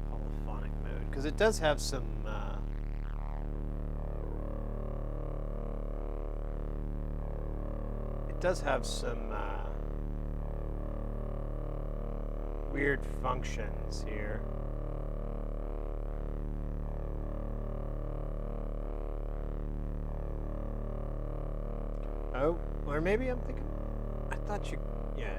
Polyphonic mode, because it does have some weird functions here. Oh, or maybe I'm thinking, I thought you, yeah.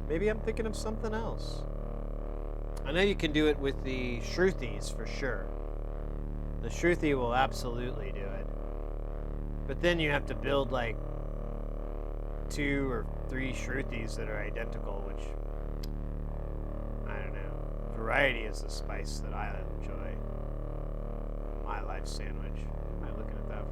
Maybe I'm thinking of something else. I know you can do it with the Shruthies for sure. The Shruthi will absolutely do it. But then you have to build like 2 or 3 Shruthies that are identical, which, I don't know. Variety is the spice that I enjoy. My life sandwich. What am I looking at that for?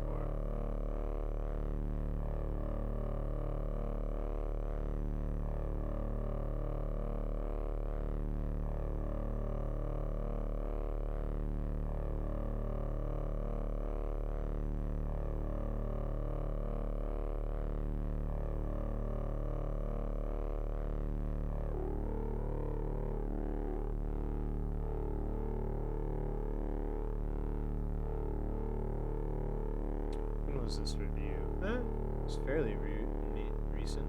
This review? It's fairly recent.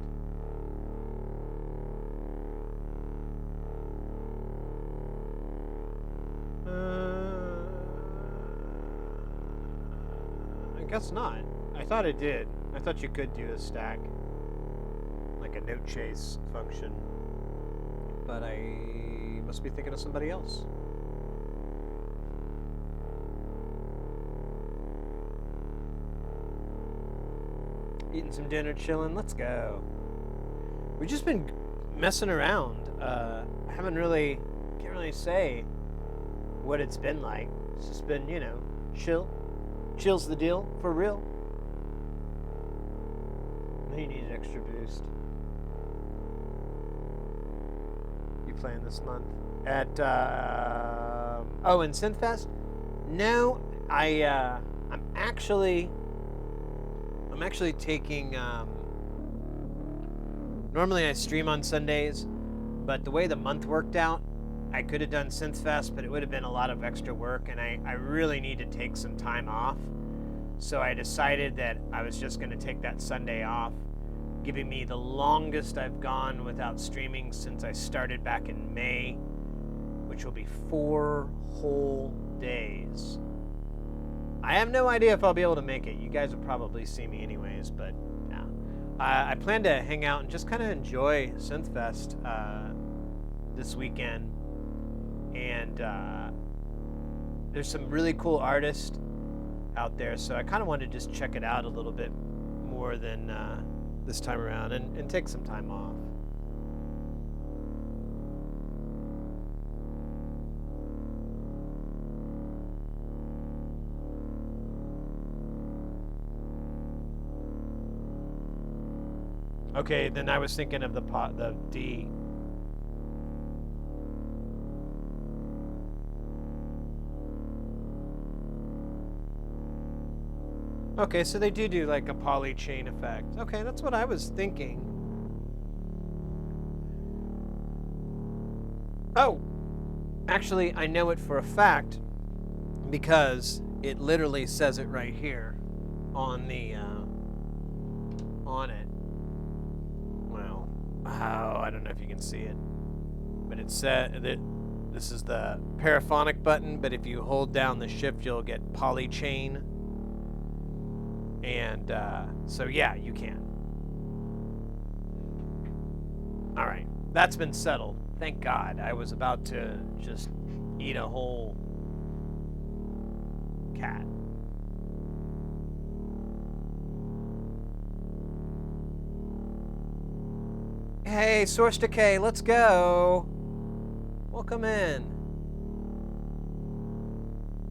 I guess not. I thought it did. I thought you could do a stack, like a note chase function, but I must be thinking of somebody else. Eating some dinner, chilling. Let's go. We've just been messing around. I can't really say what it's been like. It's just been, you know, chill's the deal for real. He needs extra boost. You playing this month at in Synthfest? No, I'm actually taking, normally I stream on Sundays, but the way the month worked out, I could have done Synthfest, but it would have been a lot of extra work, and I really need to take some time off. So I decided that I was just going to take that Sunday off, giving me the longest I've gone without streaming since I started back in May, which will be 4 whole days. I have no idea if I'll be able to make it. You guys will probably see me anyways, but yeah. I plan to hang out and just kind of enjoy Synthfest this weekend. And there's some really cool artists out there, so I kind of wanted to just check it out a little bit more than this time around and take some time off. Okay, then I was thinking of the D. Okay, so they do like a poly chain effect. Okay, that's what I was thinking. Oh, actually, I know it for a fact because it literally says it right here on the on it. Well, don't know if you can see it, but it said that this is the paraphonic button, but if you hold down the shift, you'll get polychain. And so yeah, you can. All right, that's been settled. Thank God. I was about to just eat a whole cat. Hey, Source Decay, let's go. Welcome in.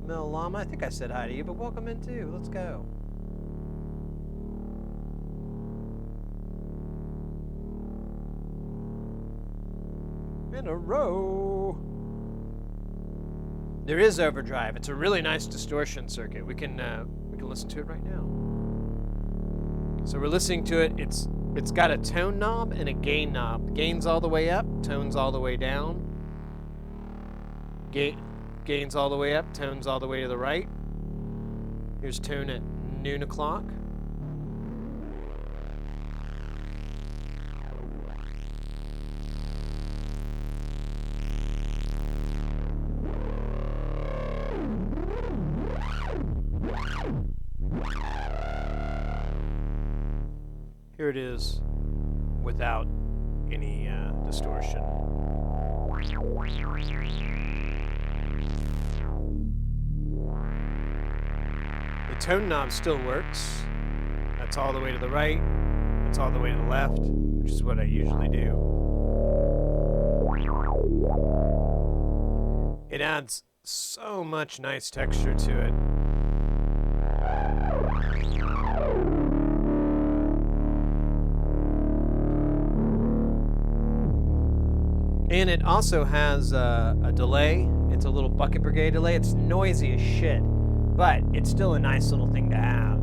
Mil Llama, I think I said hi to you, but welcome in too. Let's go. In a row. There is overdrive. It's a really nice distortion circuit. We can listen to it right now. So we're listening to it. It's got a tone knob and a gain knob. Gain's all the way up, tone's all the way down. Gain's all the way up, tone's all the way to the right. Here's tone at noon o'clock. Here it is without any distortion. The tone knob still works. That's all the way to the right. That's all the way to the left, which is what I usually do. It adds so much nice texture to it. And it also has a delay. It's a little bucket brigade delay. It's noisy as shit, but it's still a nice little thing to have.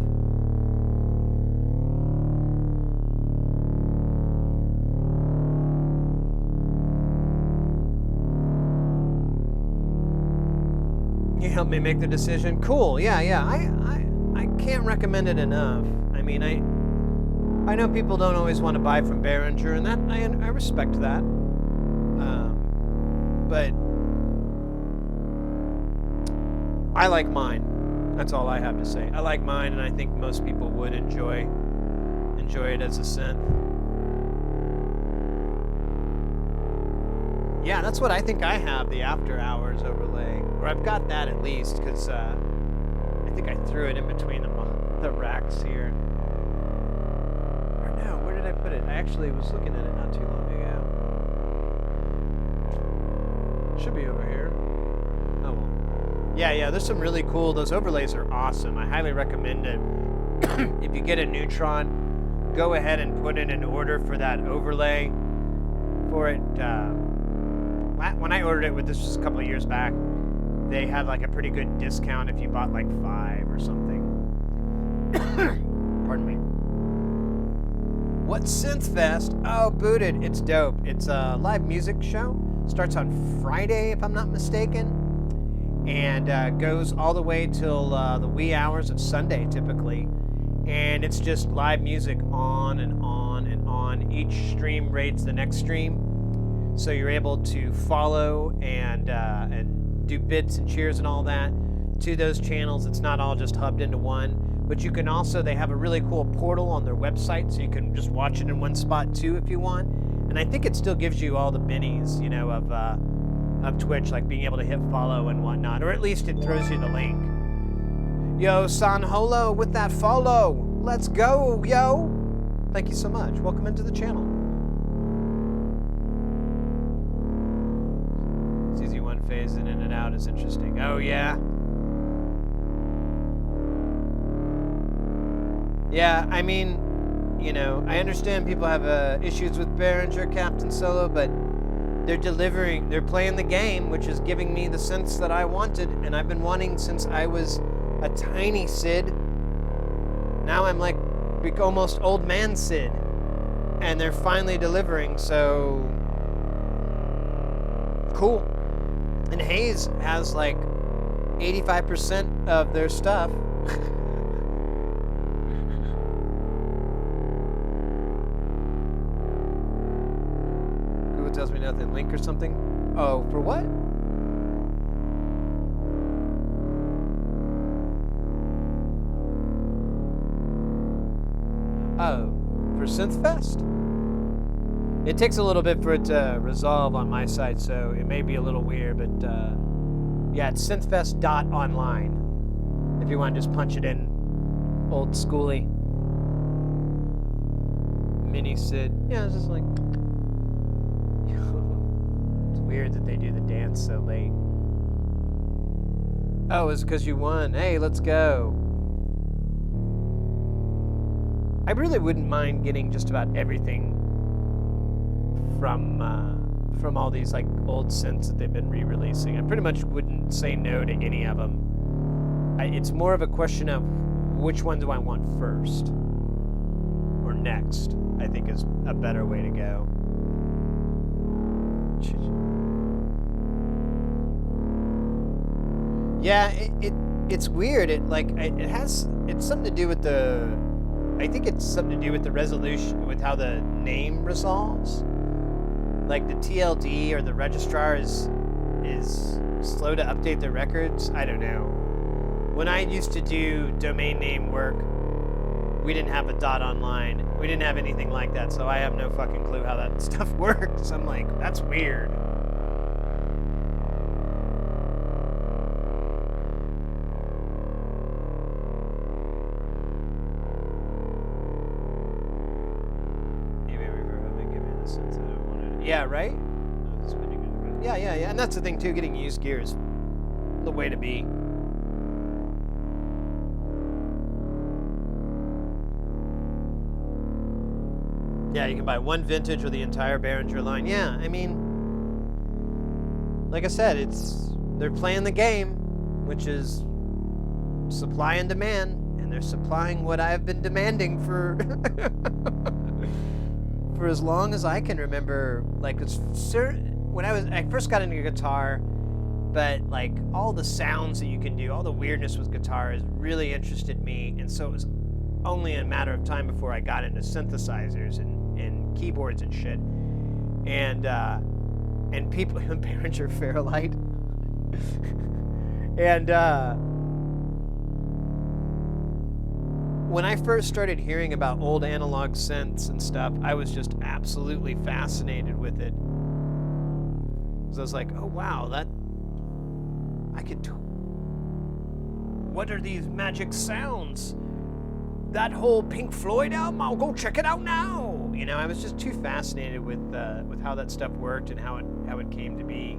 You helped me make the decision. Cool. Yeah. I can't recommend it enough. I mean, I know people don't always want to buy from Behringer, and that I respect that. But I like mine. That's all I have to say. I like mine, and I think most people would enjoy it as a synth. Yeah, that's what I think I have, the After Hours overlay. Or I've got that at least, because I think I threw it in between the racks here. Or no, where did I put it? I actually was looking at it not too long ago. Should be over here. Oh well. Yeah, there's some really cool, those overlays are awesome. I highly recommend it. If you get a Neutron, go ahead and put in an order for that overlay for it. When I ordered it, this was a couple of years back, they had like a pretty good discount if you bought like 5 or something. Pardon me. What's Synth Fest? Oh, Booted, it's dope. It's a live music show. Starts on Friday, if I'm not mistaken, and goes all the way till the wee hours of Sunday, typically. And it's just live music on and on and on. Each stream rates the next stream, so you're able to follow and do bits and cheers and all that to those channels. It's not all just hubbed into one, but you can also, they have a really cool portal on their website, so you can just watch it in one spot too if you want. And I think it still gives you all the bennies, you know, of Twitch, like being able to hit follow and whatnot, or at least it throws you the link. Yo, San Holo with that follow. Let's go, yo. Thank you so much. Welcome into the channel. CZ1 phasing in and out is interesting. Oh, yeah. Yeah, I mean, you know, I understand people have issues with Behringer, Captain Solo, but they're playing the game, which is giving me the synths that I wanted, and I've been wanting since I was a tiny Sid. Now I'm like almost old man Sid, and they're finally delivering, so cool. And Hayes has like 85% of their stuff. tells me nothing. Link or something? Oh, for what? Oh, for Synthfest? It takes a little bit for it to resolve on my side, so it may be a little weird, but yeah, it's synthfest.online. If you want to just punch it in old schooly. Mini Sid. Yeah, it's just like... It's weird that they do the dance so late. Oh, it's because you won. Hey, let's go. I really wouldn't mind getting just about everything from all these like old synths that they've been re-releasing. I pretty much wouldn't say no to any of them. It's more of a question of which one do I want first or next, I think is a better way to go. Yeah, it's weird. It's something to do with the, I think it's something to do with the resolution, with how the name resolves. Like the TLD or the registrar is slow to update the records. I don't know. When I used to do domain name work, we didn't have a .online. We didn't have anything like that, so I have no fucking clue how that stuff works. I'm like, that's weird. Yeah, right? Yeah, and that's the thing too, getting used gear is the way to be. Yeah, you can buy one vintage or the entire Behringer line. Yeah, I mean, like I said, they're playing the game, which is supply and demand, and they're supplying what I've been demanding for for as long as I can remember. Like, when I first got into guitar, but like all the sounds that you can do, all the weirdness with guitar has really interested me, and so it was only a matter of time before I got into synthesizers and keyboards and shit, and people Behringer Fairlight, and when I first started hearing about old analog synths and stuff, I was just absolutely fascinated with it. So I was like, oh wow, what are these magic sounds? That whole Pink Floyd album, I'll go check it out now. You know, I was just too fascinated with how that stuff worked and how it came to be.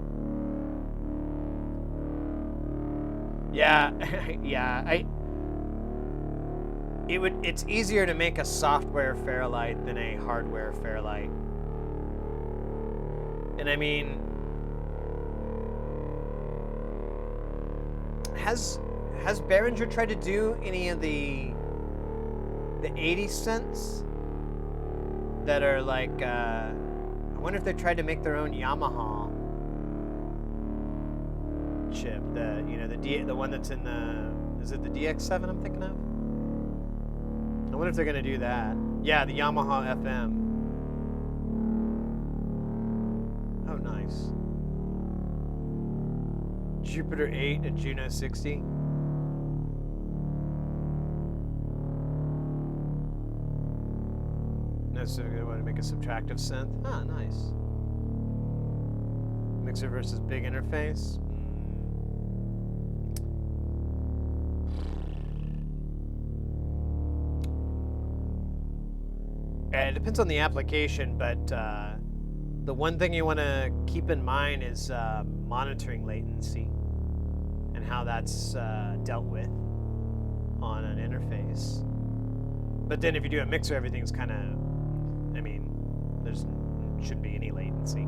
Yeah, yeah, it's easier to make a software Fairlight than a hardware Fairlight. And I mean, has Behringer tried to do any of the 80 synths that are like, I wonder if they tried to make their own Yamaha chip, the one that's in is it the DX7 I'm thinking of? I wonder if they're gonna do that. Yeah, the Yamaha FM. Oh, nice. Jupiter 8 and Juno 60. No, so I want to make a subtractive synth. Ah, nice. Mixer versus big interface. It depends on the application, but the one thing you want to keep in mind is monitoring latency and how that's dealt with on an interface. But then if you do a mixer, everything's kind of, I mean, shouldn't be any latency.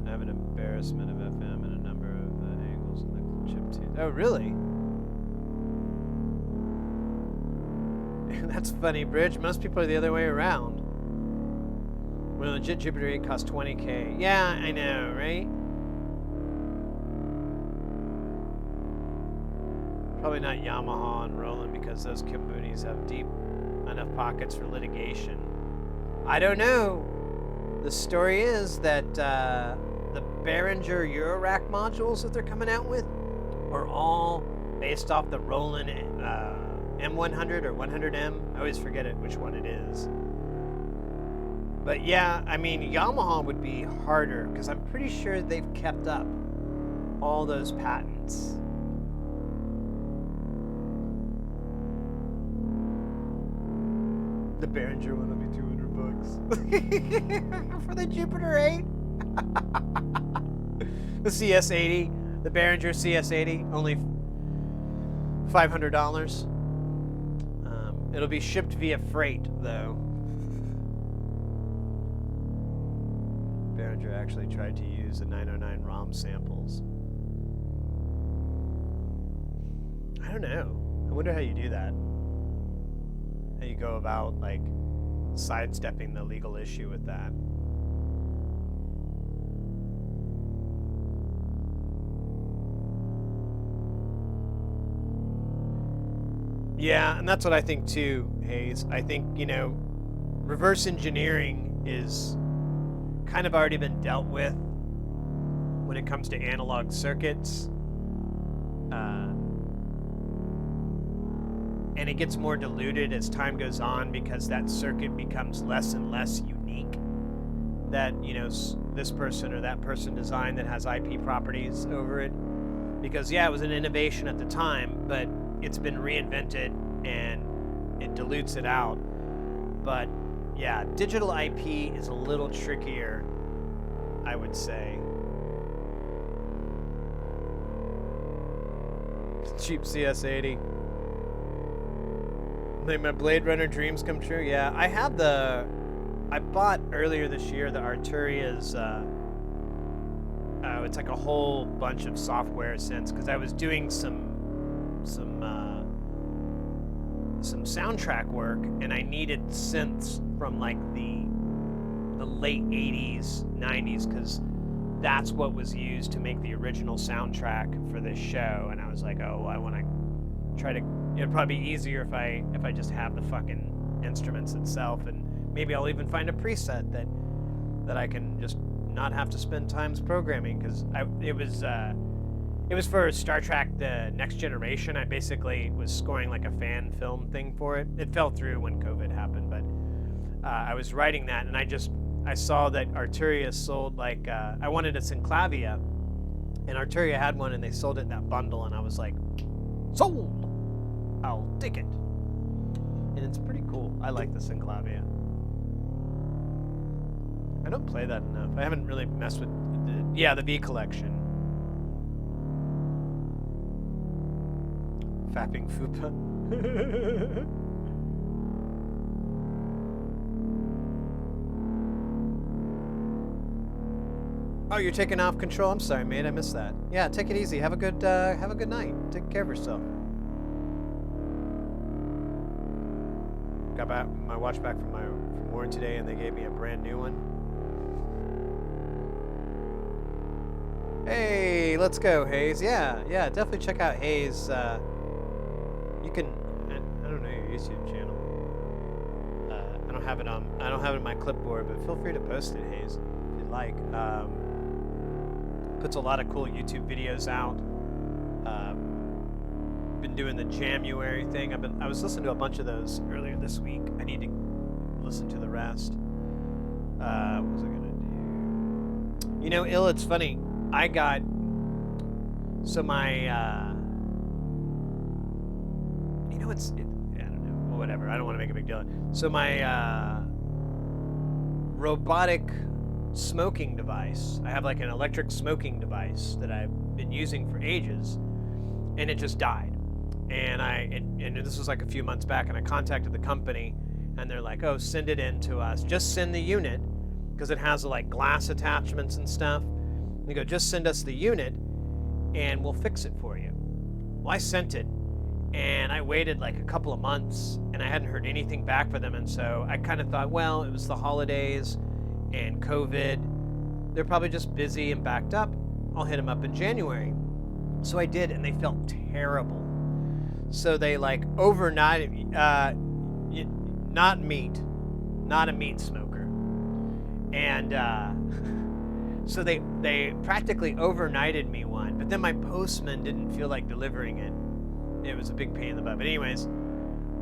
I have an embarrassment of FM and a number of angles in the chip too. Oh, really? That's funny, Bridge. Most people are the other way around. When a legit Jupiter 8 costs $20K. Yeah, I know, right? Probably not Yamaha and Roland because those companies have deep enough pockets for litigation. I don't know. The story is that the Behringer Eurorack modules that they're coming out with are all based off the Roland M100 or 100M. I always forget which one it is. But yeah, I mean, Yamaha would be harder because I'm pretty sure they've kept up all those patents. The Behringer one will be $200 for the Jupiter 8. The CS80, the Behringer CS80, only $500. It'll be shipped via freight, though. Behringer actually tried to use the 909 ROM samples. I don't know. I wonder how you do that. How you go about, like, sidestepping the legal issue with that. Yeah, and that's what I think too, Hayes. I think, you know, reverse engineering is kind of already been dealt with when it comes to analog circuits. And it gets more diluted as time goes on because that circuit becomes less and less unique. That, you know, this person or that person designed that has IP properties over it. Because, yeah, it was an innovation at the time, but it's been reinvented and it dilutes it out. But, yeah, digital IP is a little trickier, I would say. Cheap CS80. Make my Blade Runner dreams come true. Yeah, I bought earlier this year the Arturia's, it's like a whole bunch of software synths, because I was doing some soundtrack work, and I needed synths from like the late 80s, 90s, because that's what was used to make the original soundtrack for this show. And I was like, oh, I want to try to. It'd probably be easier if I just have the fucking instruments itself, and maybe I'll even find a preset that I can just not have to spend times programming, because it was for Star Trek: The Next Generation. I basically was scoring like a fan film thing for it. It fell through when COVID happened, but I was writing that, and I saw that Arturia sold like I wanted a Synclavia, and Arturia had one, and they sold it in that bundle, and I was like, sold. I'll take it. And it's pretty cool. I like the Synclavia. I don't play that enough. I haven't really messed with the V collection. Fapping Fupa. Oh, you're taking off control? I'm sorry, mate. I missed that. Yeah, take it easy. Have a good night. Take care of yourself. Got my watch back from Warren today, and they gave me a brand new one. Hey, let's go, Hayes. Yeah, definitely check out Hayes. You can, I don't know your YouTube channel. I don't have it in my clipboard, but feel free to post it, Hayes, if you'd like. Puts a lot of cool YouTube videos out. Been doing the January thing. I was listening to a bunch of those earlier this week. I need to listen to the rest. What was I gonna do? You know, it's funny. I got my I don't know. Well, whatever. I don't want to make a big deal. So my robotic smoking device. I have like an electric smoking device that I've been using for ages, and it just died. And and this was like a few months back, and I contacted the company, and they're like, oh, send it in to us. Just send the unit, because it has like glass attachments and stuff. And they go, just send us the unit, and we'll fix it for you. Well, I sent it, and I waited like a couple of months, and I hadn't heard anything back from them. And so I kind of thought, well, it was the holidays and COVID. They're probably just busy and backed up. I'll hit them up in January. So I did, and they felt terrible. So they like overnight, not meat, not a meat smoker. And so they practically overnighted me one, but then my postman didn't feel like delivering it. It was a big pain in the butt. But anyways,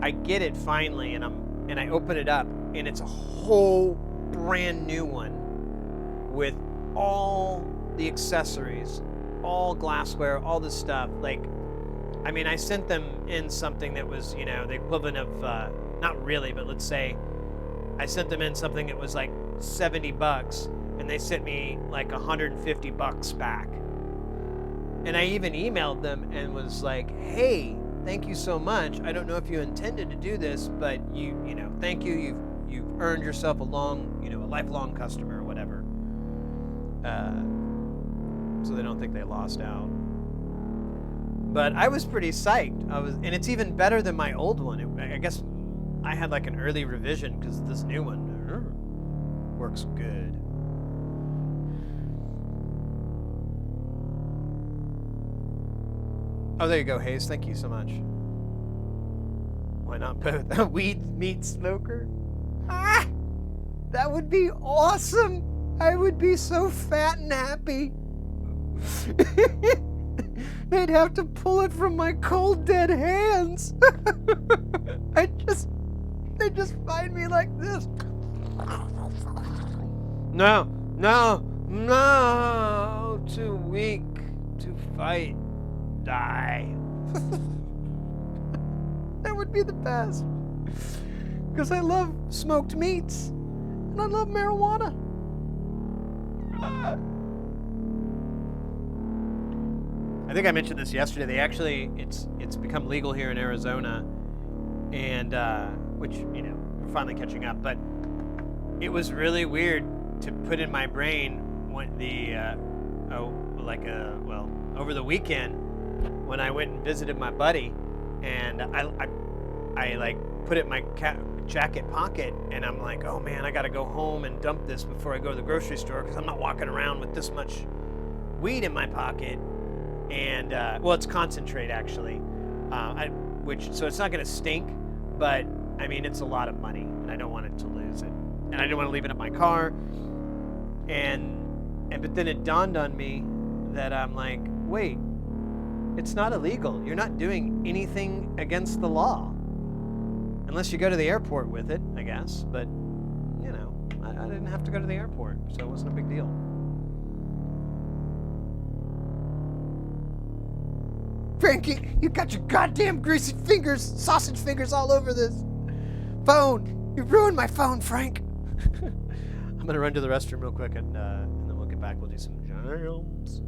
I get it finally, and I open it up, and it's a whole brand new one with all the accessories, all glassware, all this stuff. Like, I mean, I sent them in something that was, you know, the equivalent of, not really, but let's say I sent them in something that was like $70, and they sent me like $150 back. And I even emailed them and was like, hey, thank you so much. I don't know if you intended to do this, but you know, thank you. You've earned yourself a lifelong customer or whatever. So they don't think they lost out. But I was pretty psyched. And it's even better than my old one. I guess I had like an early revision because this new one works good. Oh, there you go, Hayes. Thank you so much. Why not both? A weed meat smoker? Ah! That would be awesome! I would be so fat and happy. They'd have to pull it from my cold, dead hands. They'd just find me like this. No, too weak to fight. Die. That would be the best. Because I love smoked meats. And I love marijuana. I think I mentioned this yesterday. They actually, it's become legal here in Arizona. And, which, you know, we're finally catching up. But it was really weird to put in my brain when over the weekend, when I went and visited my buddy, and I like put it in my jacket pocket, and I'm like, oh man, I gotta go home and dump this before I go to the grocery store because I'm not walking around with this much weed in my pocket. And well, it's concentrate actually, so it's not gonna stink, but I mean it's a lot of money, and I don't want it to lose it, and I didn't want to leave it in my car. But then it dawned on me that I'm like, wait. It's not illegal. You're not doing anything against the law. Unless you go to the airport with it, I guess. But, you know, I didn't have to go to the airport, so it wasn't a big deal. Frankie, you got your goddamn greasy fingers, sausage fingers all over this phone. You ruined my phone, Frank. I'm going to run to the restroom real quick, and then we'll get back. We'll do some jams.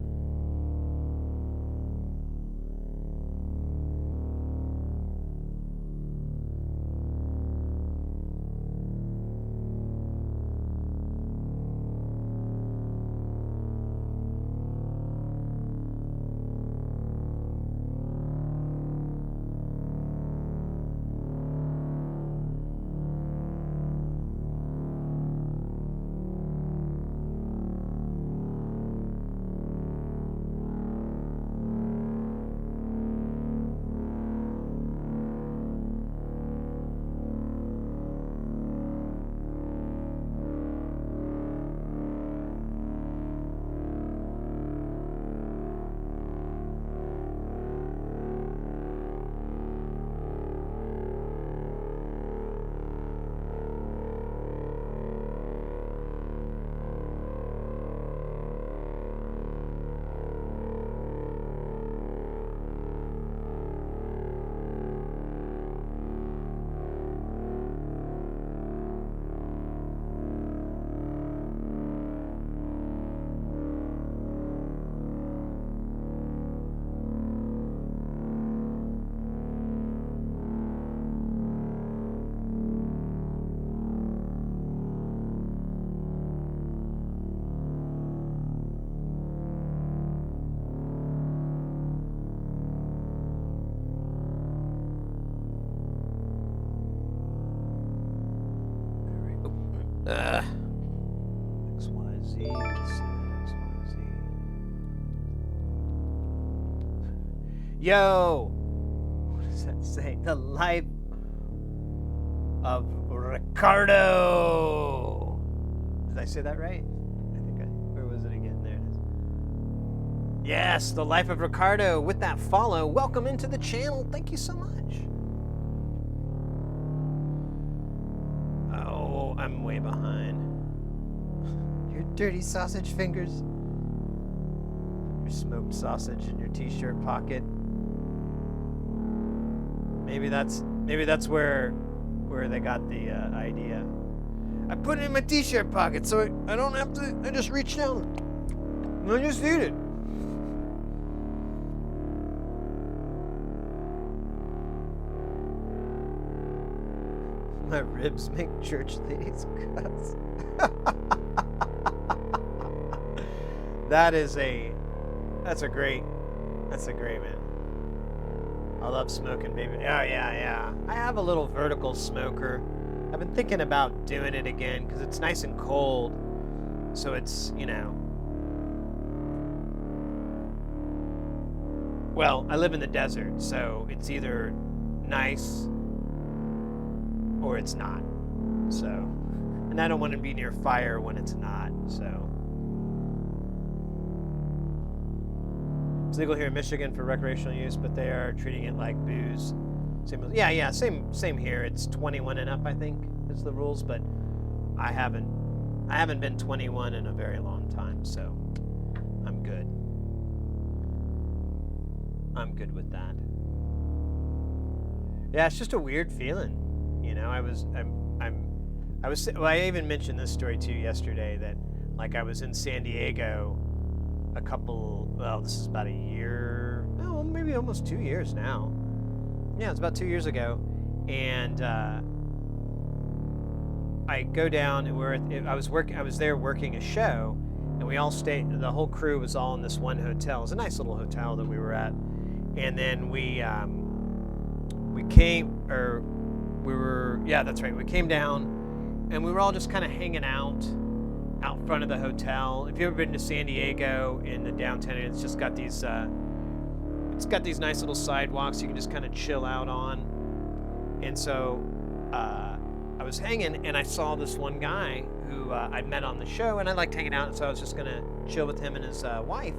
XYZ. Yo! What does that say? The life of Ricardo. Did I say that right? Where was it again? There it is. Yes, The Life of Ricardo with that follow. Welcome into the channel. Thank you so much. Oh, I'm way behind. Your dirty sausage fingers. Your smoked sausage in your t-shirt pocket. Maybe that's where they got the idea. I put it in my t-shirt pocket so I don't have to. I just reach down and I just eat it. My ribs make church ladies cuss. That's a great man. I love smoking, baby. Oh, yeah. I have a little vertical smoker. I've been thinking about doing it again because it's nice and cold. So it's, well, I live in the desert, so it's either nice or it's not. So, and I don't want to be near fire when it's not, so. It's legal here in Michigan for recreational use, but they are treating it like booze. Same here. It's 21 and up, I think, is the rules, but I haven't been 21 in a very long time, so I'm good. I'm good with that. Yeah, it's just a weird feeling, I even mentioned this story to you yesterday that, like, I was in San Diego this is about a year, maybe almost 2 years now. Yeah, it's about 2 years ago, and I go down and I was there working a show, and we all stayed. The whole crew was all in this one hotel. It was a nice little hotel that we were at, and then we came down, and we were all just kind of hanging out front of the hotel. If you've ever been to San Diego in the downtown, it's just got these nice little sidewalks you can just kind of chill out on. And so I was hanging, and I saw this one guy who I met on the show, and I liked hanging out, and so I was just gonna chill with him and his wife.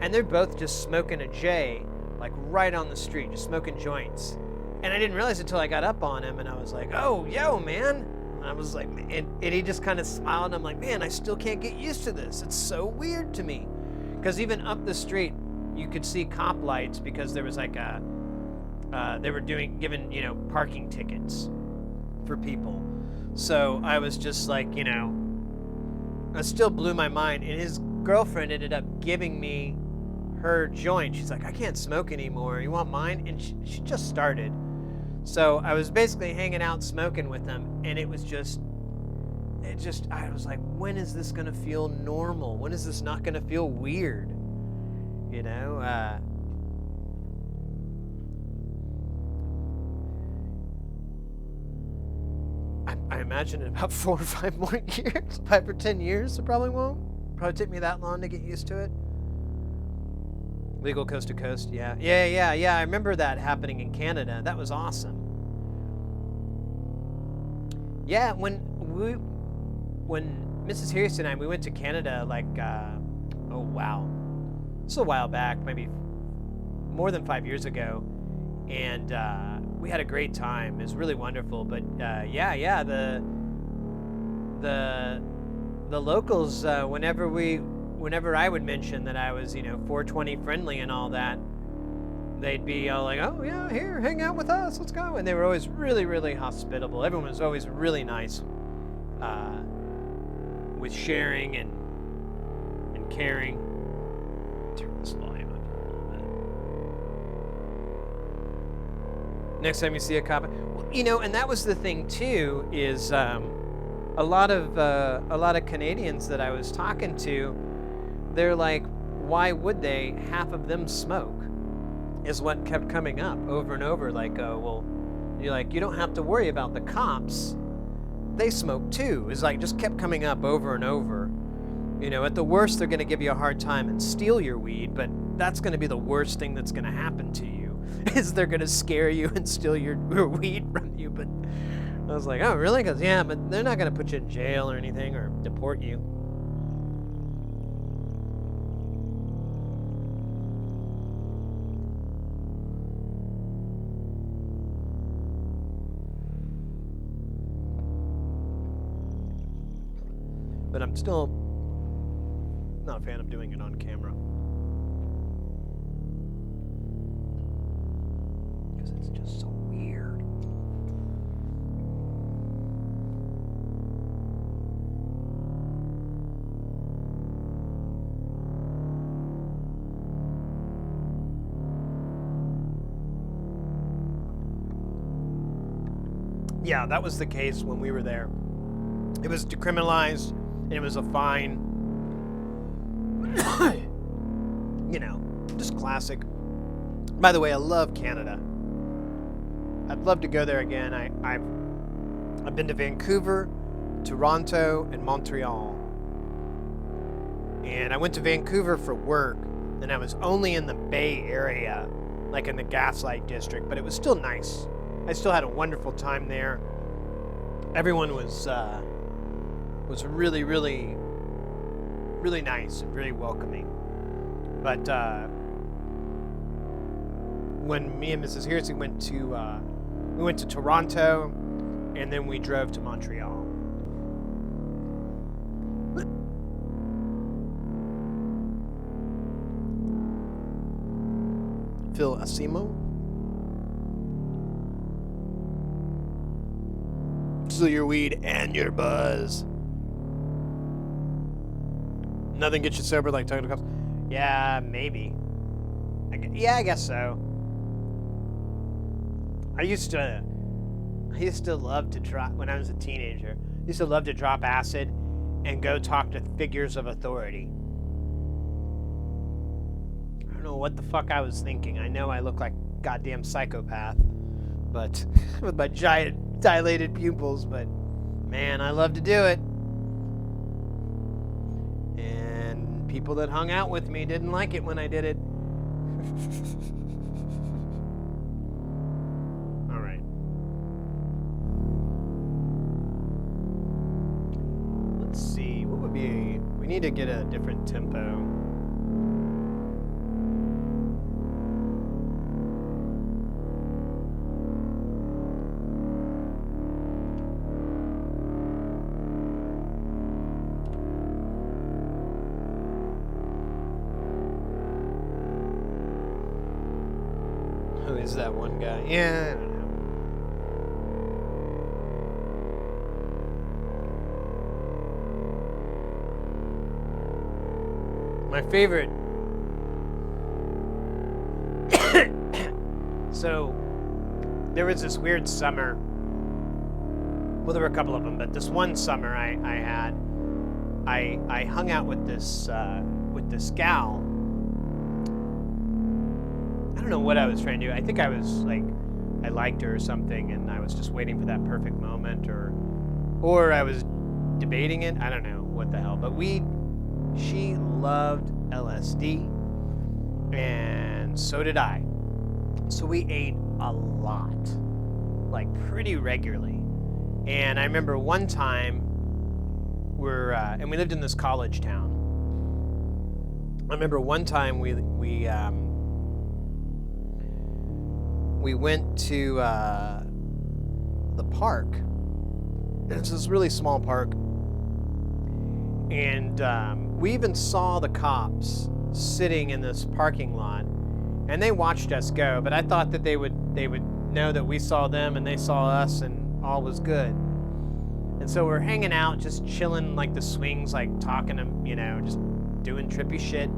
And they're both just smoking a J, like right on the street, just smoking joints. And I didn't realize until I got up on him, and I was like, "Oh, yo, man." And I was like, and he just kind of smiled, and I'm like, "Man, I still can't get used to this. It's so weird to me." Because even up the street, you could see cop lights because there was like they were giving parking tickets for people. So I was just like, it still blew my mind. And his girlfriend ended up giving me her joint. She's like, "I can't smoke anymore. You want mine?" And she just started. So I was basically hanging out smoking with them, and I was like, when is this gonna feel normal? When is this not gonna feel weird? I imagine in about 4 or 5 more years, 5 or 10 years, it probably won't. Probably take me that long to get used to it. Legal coast to coast, yeah. I remember that happening in Canada. That was awesome. Yeah, when Mrs. Harris and we went to Canada, like, it's a while back, maybe more than 5 years ago, and we had a great time. It was really wonderful. But the locals, whenever I would mention that I was 420 friendly and all that, they'd be all like, "Oh yeah, here, hang out with us, let's go." And they were always really, really hospitable. Everyone was always really nice with sharing and caring. Turn this volume up a little bit. Next time you see a cop, and that was the thing too, is a lot of Canadians that I was talking to, they're like, why would they? Half of them smoke, is what kept coming up over and over. Like, well, you're like, you don't have to worry about the cops. They smoke too. Is like just kept coming up over and over. At the worst, they're going to give you a hard time and steal your weed, but that's going to be the worst thing that's going to happen to you, is they're going to scare you and steal your weed from you. But I was like, oh, really? Because, yeah, but they're not going to put you in jail or anything or deport you. But I'm still not a fan of doing it on camera. Because it's just so weird. Yeah, that was the case when we were there. It was decriminalized. And it was a fine, you know, just classic. By the way, I love Canada. I'd love to go there again. I've been to Vancouver, Toronto, and Montreal. And I went to Vancouver for work, and I was only in the Bay Area, like in the Gaslight District, but it was still nice. I still had a wonderful time there. Everyone was really, really, really nice and really welcoming. But when me and Mrs. Hearsey went to Toronto, and then we drove to Montreal. Phil Asimo. So your weed and your buzz. Nothing gets you sober like talking to cops. Yeah, maybe. I guess so. I used to love to drop, when I was a teenager, I used to love to drop acid and go talk to figures of authority. I don't know what the fuck I was thinking. I know I look like a goddamn psychopath, but with my giant dilated pupils, but man, I love to do it. And people that hung out with me didn't like it when I did it. All right. Let's see. What would be... We need to get a different tempo. Is that one guy? Yeah, I don't know. My favorite. So, there was this weird summer. Well, there were a couple of them, but this one summer I hung out with this gal. I don't know what I was trying to do. I think I was like, I liked her or something, and I was just waiting for that perfect moment, or I was debating it. I don't know what the hell. But she loved LSD, and so did I. So we ate a lot, like pretty regularly. And I remember one time and we lived in this college town. I remember one time we went to the park. It's this really small park. And we even saw the cops sitting in this parking lot. And they watched us go, but I thought that they would know that we saw them and they saw us and all was good. And so we're hanging out, just chilling like the swings, like talking to, just doing trippy shit.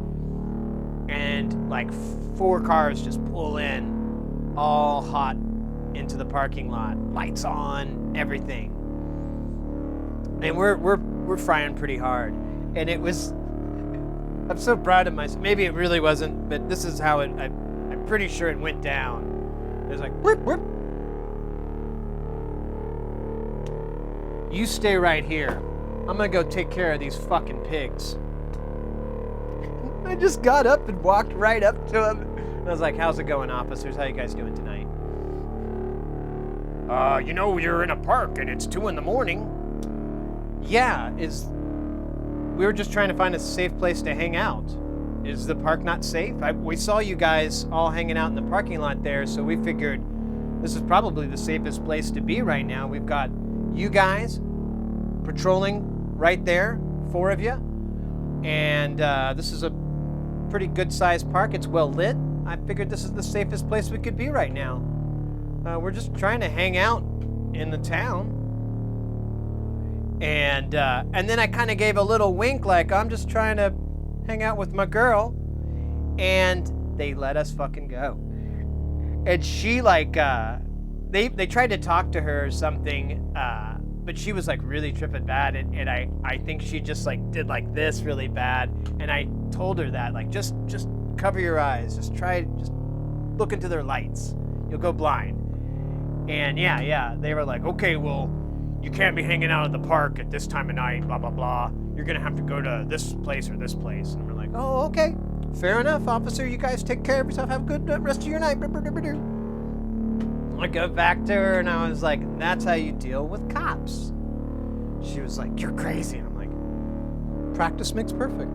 And like 4 cars just pull in, all hot into the parking lot, lights on, everything. And we're frying pretty hard. And it was, I'm so proud of myself. Maybe it really wasn't, but this is how I'm pretty sure it went down. It was like, whoop, whoop. You stay right here. I'm gonna go take care of these fucking pigs. I just got up and walked right up to him. And I was like, how's it going, officers? How you guys doing tonight? You know you're in a park and it's 2 in the morning. Yeah, we were just trying to find a safe place to hang out. Is the park not safe? We saw you guys all hanging out in the parking lot there, so we figured this is probably the safest place to be right now. We've got you guys patrolling right there, 4 of you, and this is a pretty good-sized park. It's well lit. I figured this is the safest place we could be right now. We're just trying to hang out in the town. And then I kind of gave a little wink, like I'm just trying to hang out with my girl, and they let us fucking go. And she like they tried to talk to her or something, but she was like really tripping bad, and I think she just like did like this really bad, and I told her that like just cover your eyes, just look into their lights, you'll go blind. And yeah, they were like, okay, well, you can't be hanging out at the park at this time of night, blah, blah, blah. You're gonna have to go to this place or this place. And we're like, oh, okay. Fair enough, officer. You guys take care of yourself. Have a good rest of your night. I go back to her and I was like, that's how you deal with cops. She was like, you're crazy. And I'm like, practice makes perfect.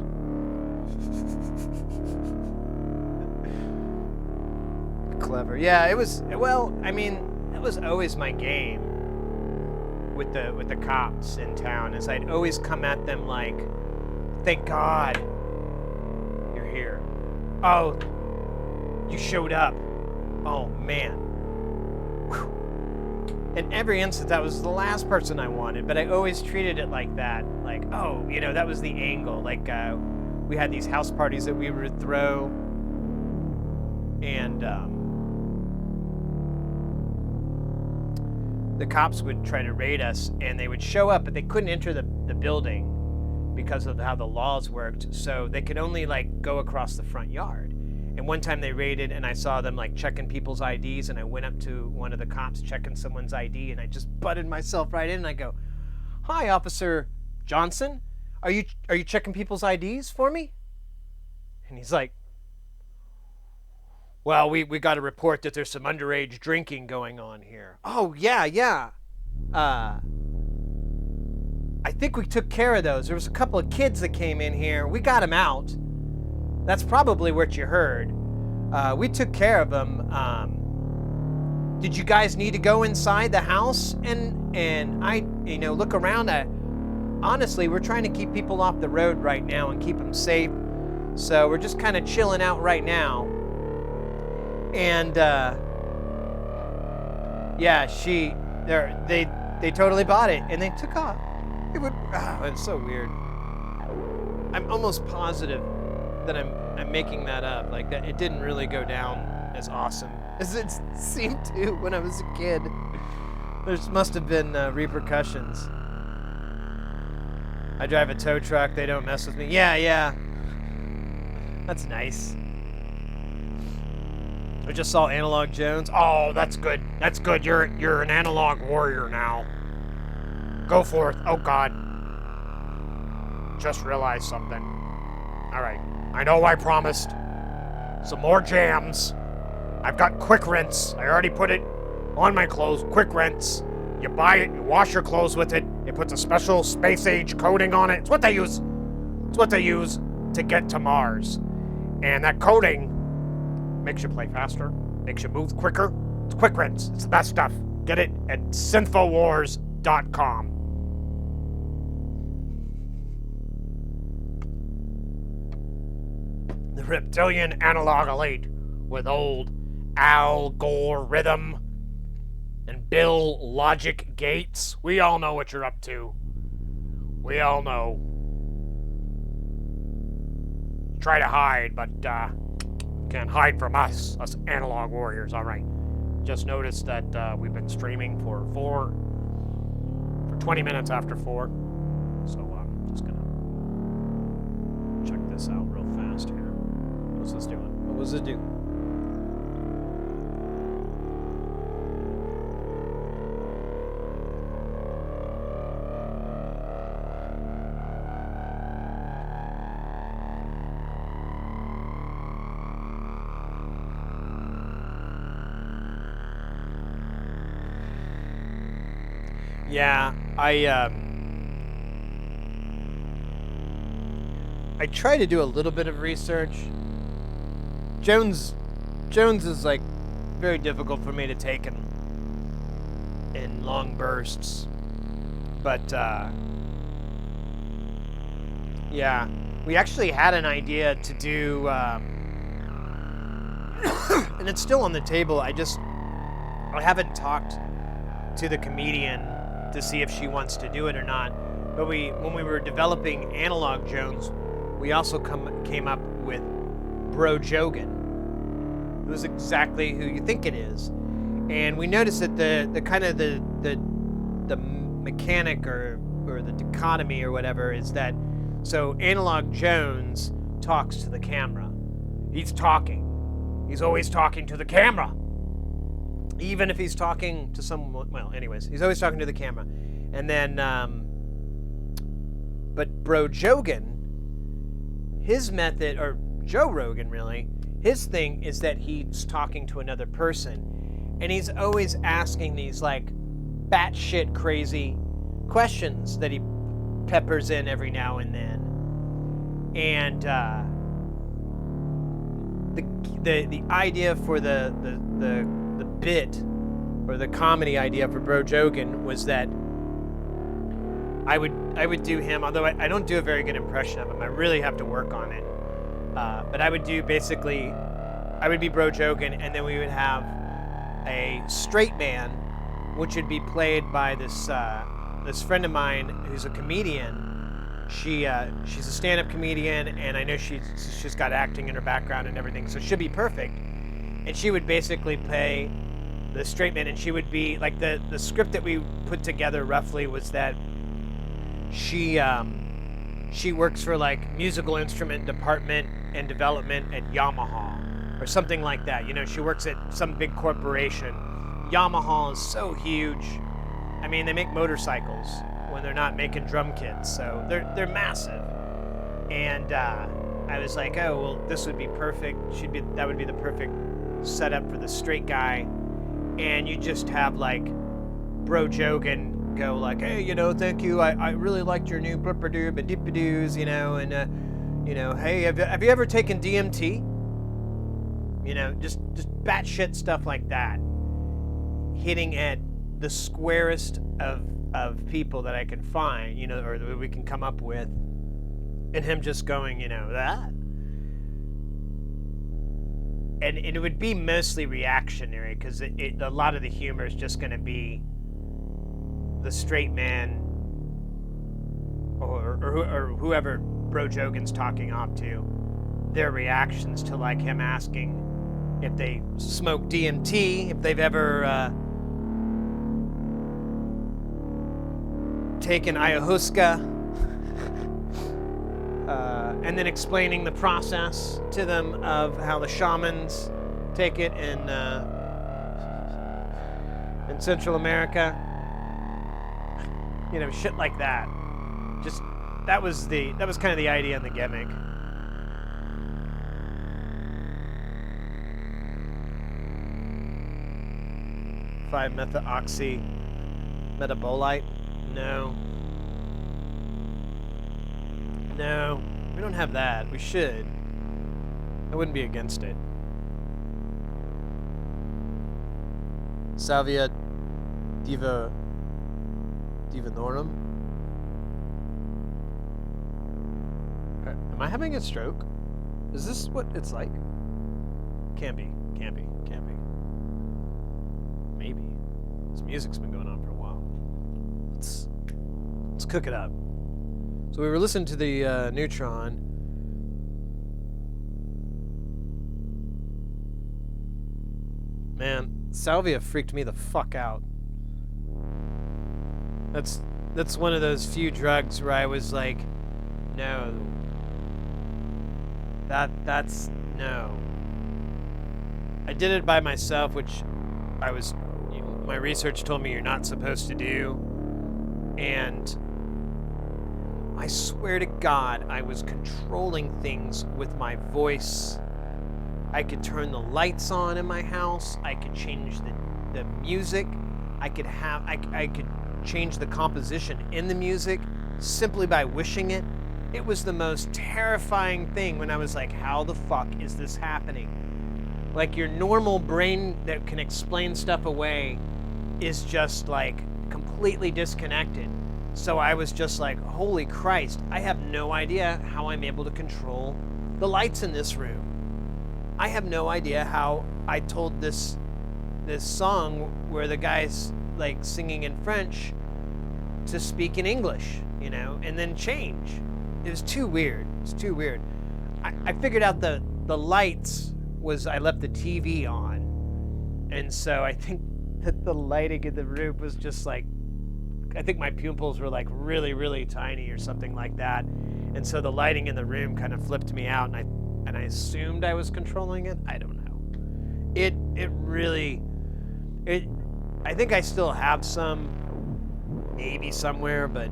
Clever. Yeah, it was, well, I mean, that was always my game. With the cops in town, is I'd always come at them like, thank God you're here. Oh, you showed up. Oh man. Whew. In every instance, that was the last person I wanted, but I always treated it like that. Like, oh, you know, that was the angle. Like, we had these house parties that we would throw, and the cops would try to raid us, and they would show up, but they couldn't enter the building because of how the laws worked. So they could only like go across the front yard. And one time they raided, and I saw them like checking people's IDs, and I went up to one of the cops checking someone's ID, and I just butted myself right in, and I go, "Hi, Officer Johnson, are you checking people's IDs for me?" And he's like, well, we got a report that there's some underage drinking going on here. Oh, yeah. I think we took care of those. There was a couple of kids that came in here. We got them out. That's probably what you heard. We took care of them. Did you guys need to go inside the house? And I, look around. Honestly, we're trying to keep people off the road right now and keep them safe. So we're just kind of chilling out right now. And yeah, they totally bought it and they took off. It's so weird. I'm almost positive that I'm making that up. Like that, it didn't really go down as awesome as it seemed to when I was a kid. There must have been repercussions. I drive a tow truck. They don't mess with me. Yeah. That's nice. I just saw Analog Jones. Oh, that's good. That's good. You're an analog warrior now. Go forth. Oh God. Just realized something. All right. I know I promised some more jams. I've got quick rinse. I already put it on my clothes. Quick rinse. You buy it. You wash your clothes with it. It puts a special space age coating on it. It's what they use. It's what they use to get to Mars. And that coating makes you play faster, makes you move quicker. It's quick rinse. It's the best stuff. Get it at synthowars.com. The Reptilian Analog Elite with old algorithm and Bill Logic Gates. We all know what you're up to. We all know. Try to hide, but can't hide from us analog warriors. All right. Just noticed that we've been streaming for 20 minutes after 4. So I'm just gonna check this out real fast here. What's this doing? What was it do? Yeah, I try to do a little bit of research. Jones is like very difficult for me to take in long bursts. But yeah, we actually had an idea to do and it's still on the table. I haven't talked to the comedian to see if she wants to do it or not. But when we were developing Analog Jones, we also came up with Bro Jogan, who's exactly who you think it is. And we noticed that the kind of the mechanic or the dichotomy or whatever is that, so Analog Jones talks to the camera. He's talking. He's always talking to the camera. Even if he's talking to someone, well, anyways, he's always talking to the camera. And then, but Bro Jogan, his method, or Joe Rogan really, his thing is that he's talking to another person. And he's always asking these like batshit crazy questions that he peppers in every now and then. And the idea for the bit, or the comedy idea for Bro Jogan, was that I would do him, although I don't do a very good impression of him. I really have to work on it. But I would do basically, I would be Bro Jogan, and then we would have a straight man, which would be played by this friend of mine who's a comedian. She's a stand-up comedian, and I know she's got acting in her background and everything, so she'll be perfect. And she would basically play the straight man, and she would be like the script that we put together roughly was that she works for like musical instrument department and development at Yamaha or something like that. You know, she works at some big corporation. Yamaha is so huge. I mean, they make motorcycles when they're not making drum kits, so they're massive. And I was like, oh well, this would be perfect. That would be the perfect setup for the straight guy. And you just have like Bro Jogan go like, hey, you know, thank you. I really liked your new blipper-doob and dip-a-doos, you know, and you know, hey, have you ever taken DMT? You know, just batshit stuff like that, hitting at the squarest of people that I can find, you know, or that we can come up with, and him just going, you know, that. And it would be mostly reactionary, because a lot of the humor is just going to be the straight man or whoever Bro Jogan's talking off to, their reactions to like him asking if they smoke DMT, if they've ever taken ayahuasca, and then explaining the process to them of how the shamans take it in Central America. You know, shit like that. Just that was kind of the idea and the gimmick. (5-methoxy metabolite). No, we don't have that. We should. I wouldn't be against it. Salvia divinorum. Am I having a stroke? Is this what it's like? Can't be. Maybe. This music's been going on for a while. Let's cook it up. So we were listening to the Neutron. Man, Salvia freaked me the fuck out. That's one of those few drugs where I was like, no. That's no. I did it by myself, which my research told me you're not supposed to do. And I swear to God, I was controlling things with my voice. I could turn the lights on in my house. I could change the music. I could change the composition in the music simply by wishing it. It was the most terrifying thing when I was like, how the fuck is this happening? Like, your normal brain that can explain stuff away is just like completely disconnected. So I was just like, holy Christ, I have no idea how I'm able to control the lights in this room. I have no idea how I told this song where the guy's like singing in French to speak in English, you know, and then change. It was too weird. It's too weird. I figured out the lights was I left the TV on. And so I think that the lighting in the room was just like, I think my pupils were like really, really tiny or something like that. And so the lighting in the room kind of flipped me out, and I assumed I was controlling it. I don't know. It really, I think I still have some, maybe somewhere, but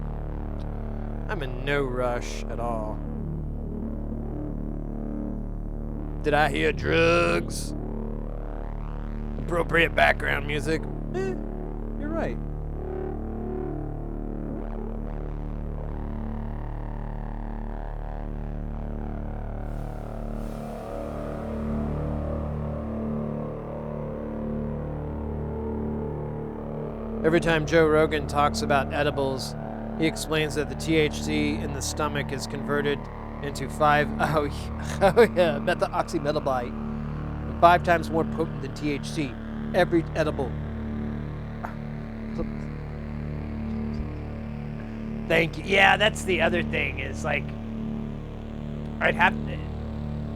I'm in no rush at all. Did I hear drugs? Appropriate background music? You're right. Every time Joe Rogan talks about edibles, he explains that the THC in the stomach is converted into methoxymetabolite, 5 times more potent than THC. Every edible. Thank you. Yeah, that's the other thing is like,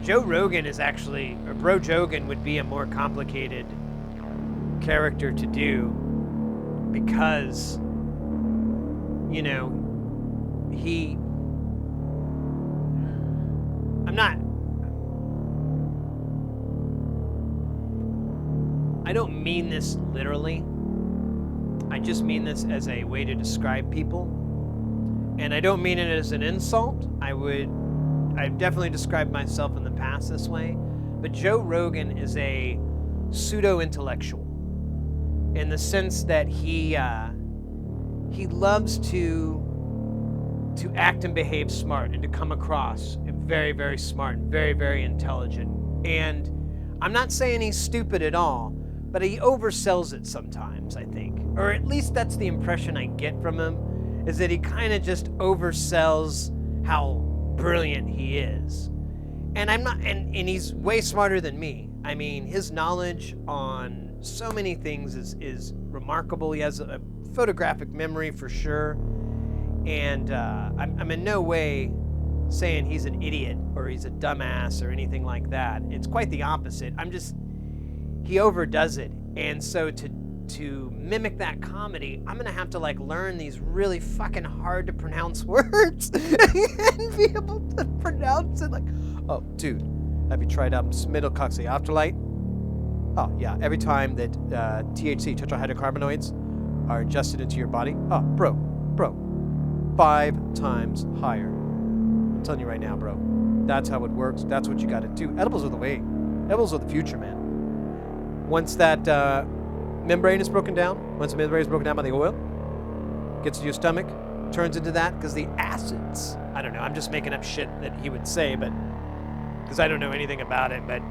Joe Rogan is actually, or Bro Jogan would be a more complicated character to do because, you know, I don't mean this literally. I just mean this as a way to describe people. And I don't mean it as an insult. I've definitely described myself in the past this way. But Joe Rogan is a pseudo-intellectual in the sense that he loves to act and behave smart and to come across very, very smart and very, very intelligent. And I'm not saying he's stupid at all, but he oversells it sometimes, I think. Or at least that's the impression I get from him, is that he kind of just oversells how brilliant he is. And and he's way smarter than me. I mean, his knowledge on so many things is remarkable. He has a photographic memory for sure. And I'm in no way saying he's an idiot or he's a dumbass or anything like that. It's quite the opposite. He overdoes it. And so to mimic that comedy, I'm gonna have to like learn these really fucking hard to pronounce words and be able to pronounce it like, oh, dude, have you tried Oscilloscope? Oh, yeah, every time that THC, tetrahydrocannabinoids, are ingested into your body, oh, bro, 5 times higher. I'm telling you right now, bro. That's how it works. That's what you gotta do. Edibles are the way. Edibles are the future, man. Once that membrane is broken down, once the membrane is broken down by the oil, gets to your stomach, turns into that, because the acids, I don't know, I'm just making up shit that he would say, but, because I don't know anything about it, but,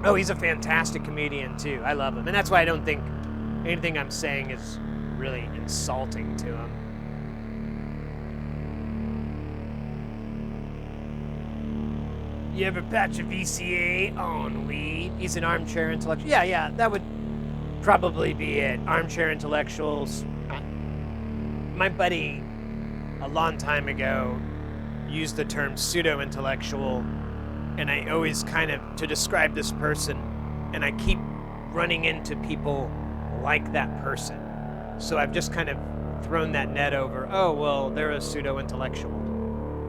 oh, he's a fantastic comedian, too. I love him. And that's why I don't think anything I'm saying is really insulting to him. You ever patch a VCA on weed? He's an armchair intellectual. Yeah, that would probably be it. Armchair intellectuals. My buddy, a long time ago, used the term pseudo-intellectual, and I always kind of, to describe this person, and I keep running into people like that person. So I've just kind of thrown that net over, oh, well, they're a pseudo-intellectual.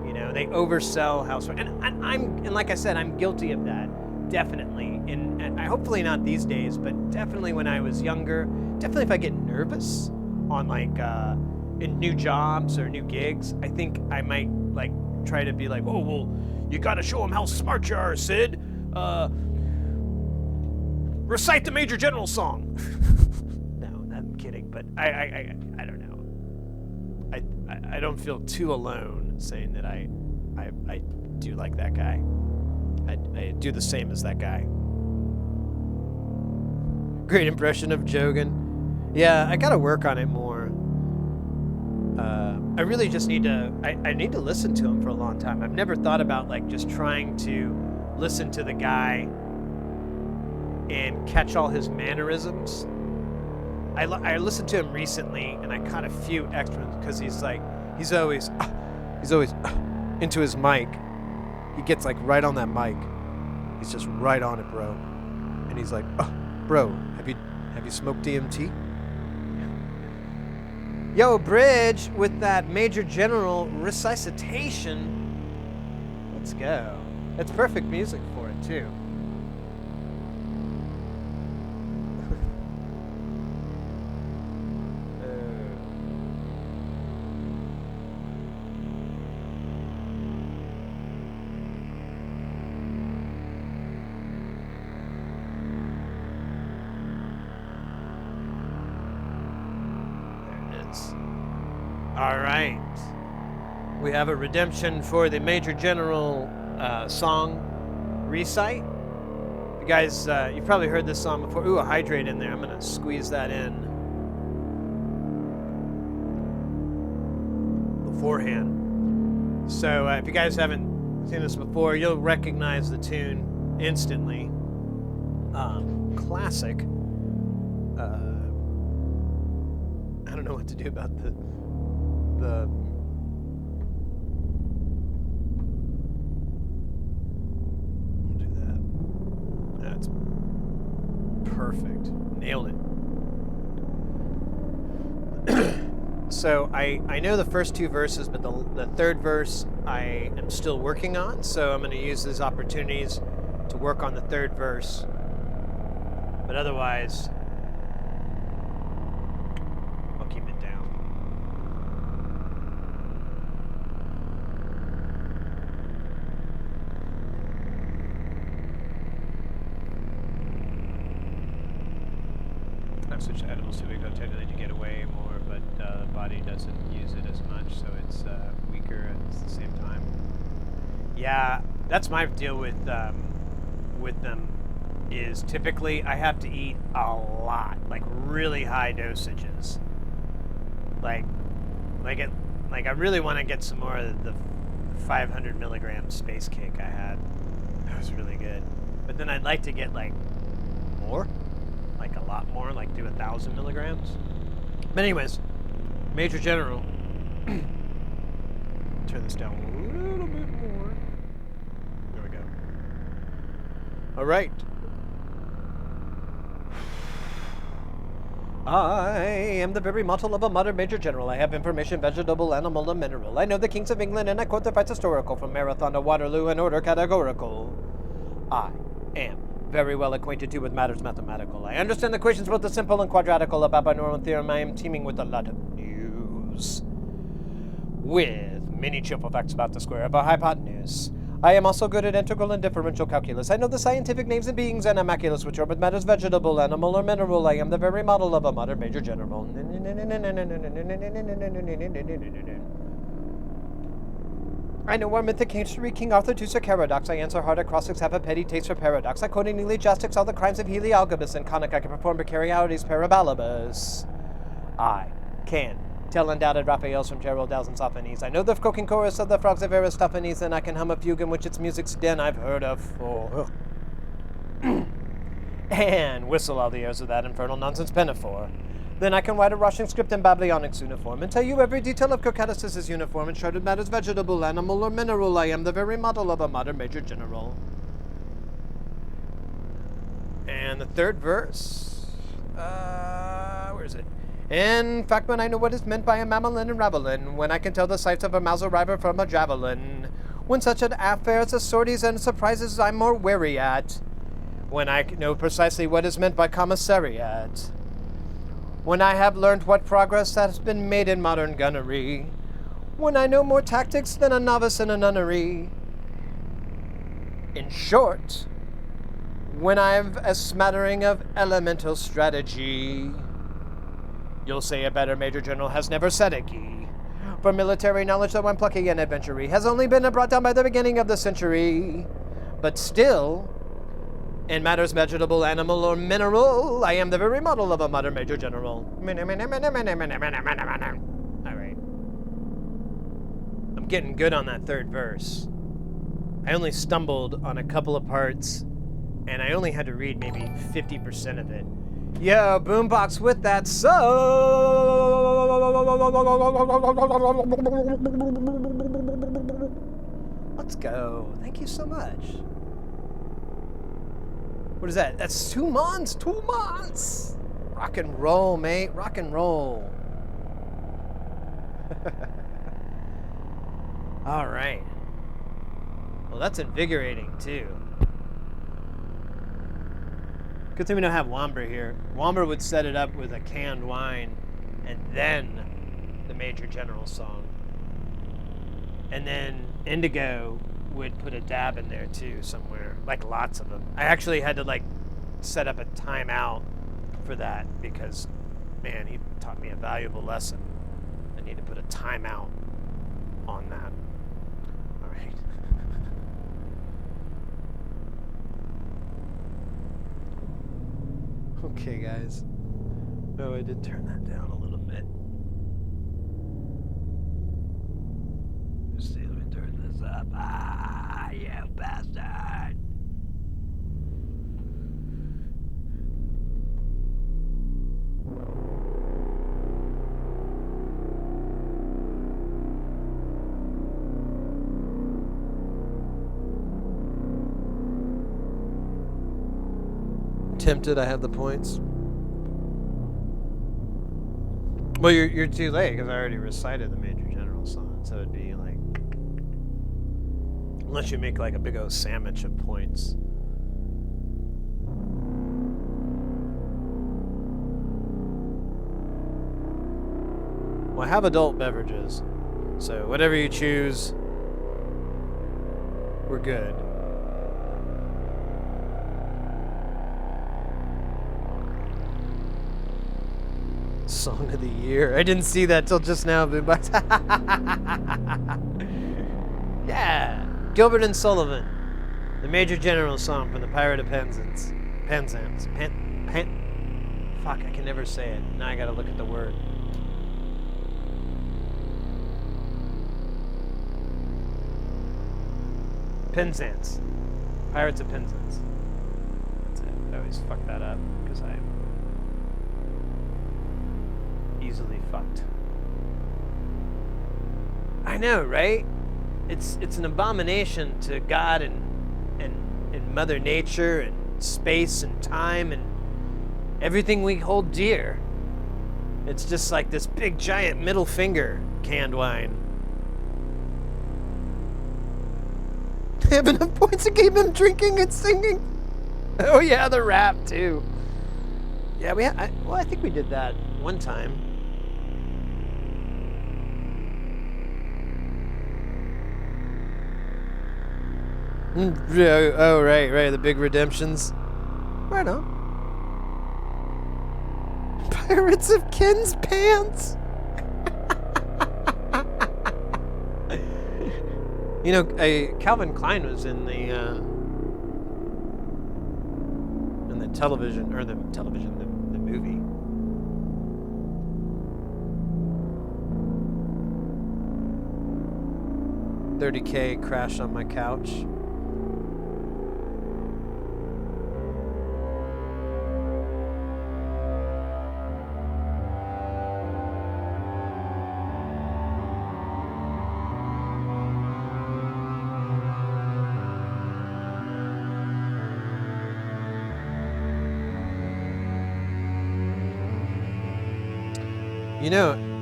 You know, they oversell how smart, and like I said, I'm guilty of that, definitely. And hopefully not these days, but definitely when I was younger, definitely if I get nervous on like in new jobs or new gigs, I think I might like try to be like, oh, well, you gotta show them how smart you are, Sid. Recite the Major General song. No, I'm kidding, but I don't know. I don't feel too alone saying that I do like that guy. I do the same as that guy. Great impression of Jogan. Yeah, I gotta work on it more. I really just need to, I need to listen to him for a long time. I've never thought about like just trying to listen to the guy and catch all his mannerisms. I listened to him recently and I caught a few extras because he's always into his mic. He gets like right on that mic. He's just right on it, bro. And he's like, oh, bro, have you smoked DMT? Yo, Bridge, with that Major General resuscitation. Let's go. It's perfect music for it, too. All right. We have a redemption for the Major General song, Recite. You guys, you've probably heard this song before. Ooh, a hydrate in there. I'm going to squeeze that in beforehand. So if you guys haven't seen this before, you'll recognize the tune instantly. Classic. I don't know what to do about the we'll do that. That's perfect. Nailed it. So I know the first two verses, but the third verse I am still working on, so I'm going to use these opportunities to work on the third verse. But otherwise, I'll keep it down. I've switched edibles to go technically to get away more, but the body doesn't use it as much, so it's weaker at the same time. Yeah, that's my deal with them. Is typically I have to eat a lot, like really high dosages. Like I really want to get some more of the 500 milligram space cake I had. That was really good. But then I'd like to get like more, like a lot more, like do 1,000 milligrams. But anyways, Major General. Turn this down a little bit more. There we go. All right. I am the very model of a modern Major General. I have information, vegetable, animal, and mineral. I know the kings of England, and I quote the fights historical, from Marathon to Waterloo, in order categorical. I am very well acquainted too with matters mathematical. I understand equations both the simple and quadratical. About binomial theorem, I am teeming with a lot of news. With many cheerful facts about the square of a hypotenuse. I am also good at integral and differential calculus. I know the scientific names of beings and immaculus, which are but matters vegetable, animal, or mineral. I am the very model of a modern Major General. I know our mythic history, King Arthur to Sir Caradox. I answer hard acrostics, have a petty taste for paradox. I quote in Elegiastics all the crimes of Heliogabus, and conic I can perform peculiarities parabalibus. I can tell undoubted Raphaels from Gerald Dealz and Sophones. I know the croaking chorus of the frogs of Aristophanes, and I can hum a fugue in which its music's den I've heard of for. And whistle all the airs of that infernal nonsense pinafore. Then I can write a rushing script in Babyonics uniform, and tell you every detail of Kirkadis' uniform, and shredded matters vegetable, animal, or mineral. I am the very model of a modern Major General. And the third verse. Where is it? In fact, when I know what is meant by a mammalin and ravelin, when I can tell the sights of a mouse river from a javelin, when such an affairs as sorties and surprises I'm more wary at, when I know precisely what is meant by commissariat, when I have learned what progress has been made in modern gunnery, when I know more tactics than a novice in a nunnery. In short, when I've a smattering of elemental strategy, you'll say a better Major General has never said a key. For military knowledge, though I'm plucky and adventure-y, has only been brought down by the beginning of the century. But still, in matters vegetable, animal, or mineral, I am the very model of a modern major general. Alright. I'm getting good on that third verse. I only stumbled on a couple of parts, and I only had to read maybe 50% of it. Yo, boombox with that Let's go. Thank you so much. What is that? That's 2 months. 2 months. Rock and roll, mate. Rock and roll. All right. Well, that's invigorating too. Good thing we don't have Womber here. Womber would set it up with a canned wine and then the Major General song. And then Indigo would put a dab in there too somewhere, like lots of them. I actually had to like set up a timeout for that because, man, he taught me a valuable lesson. I need to put a timeout on that. All right. Okay, guys. Oh, I did turn that down a little bit. Let's see, let me turn this up. Ah, you bastard! Tempted, I have the points. Well, you're too late because I already recited the Major General song, so it'd be like, unless you make like a big old sandwich of points. Well, I have adult beverages, so whatever you choose, we're good. Song of the year. I didn't see that till just now, Boombox. Yeah. Gilbert and Sullivan. The Major General song from the Pirate of Penzance. Fuck, I can never say it. Now I gotta look at the word. Penzance. Pirates of Penzance. That's it. I always fuck that up because I'm easily fucked. I know, right? It's an abomination to God and Mother Nature and space and time and everything we hold dear. It's just like this big giant middle finger canned wine. I have enough points to keep him drinking and singing. Oh yeah, the rap too. Yeah, I think we did that one time. Oh, right, the big redemptions. Right on. Pirates of Ken's Pants. You know, Calvin Klein was in the movie. $30K crashed on my couch. You know, oh, man.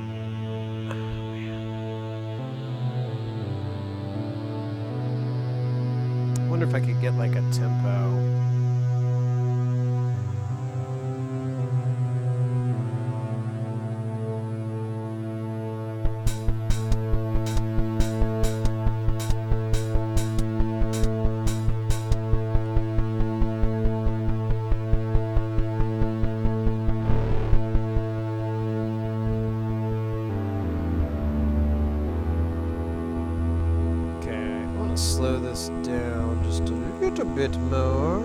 I wonder if I could get like a tempo. this down just a little bit more.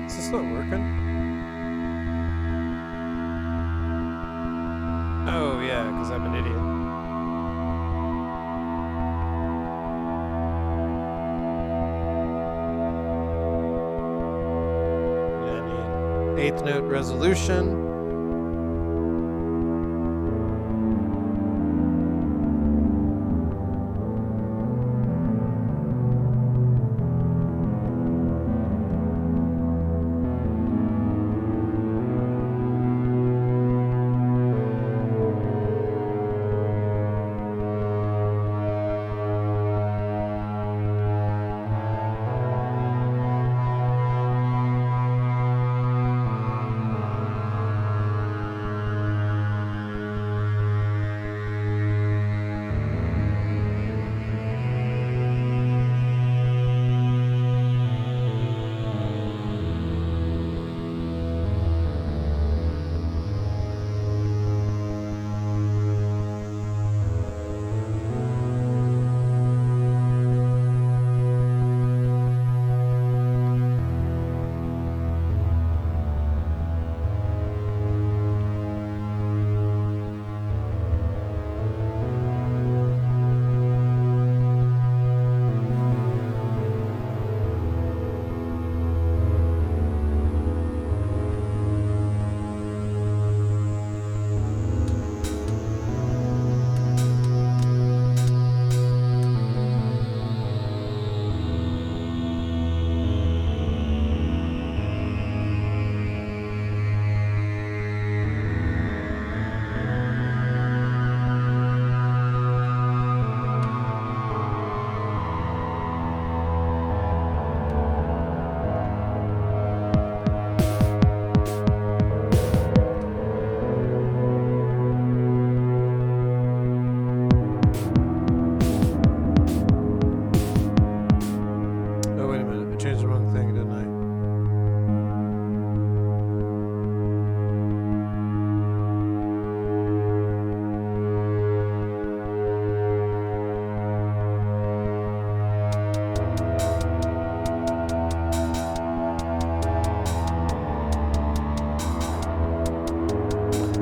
Is this not working? Oh yeah, because I'm an idiot. Eighth note resolution.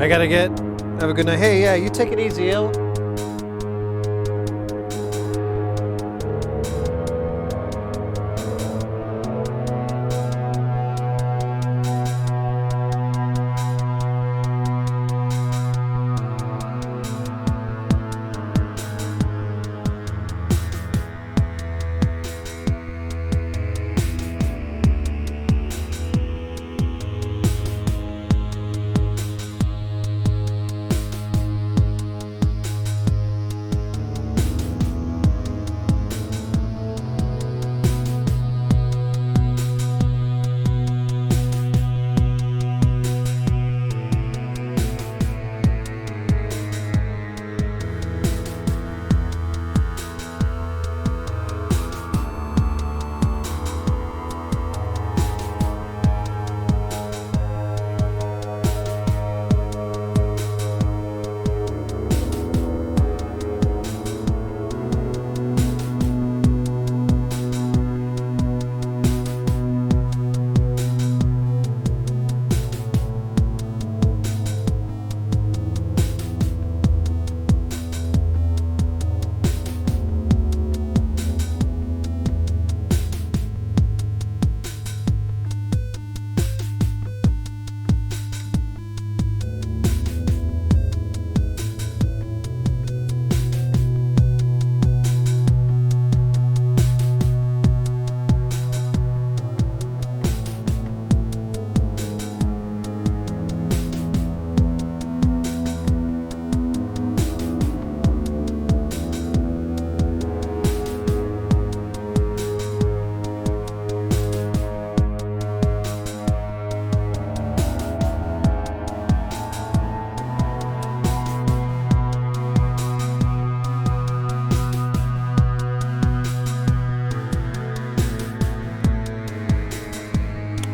I gotta get. Have a good night. Hey, yeah, you take it easy, Il.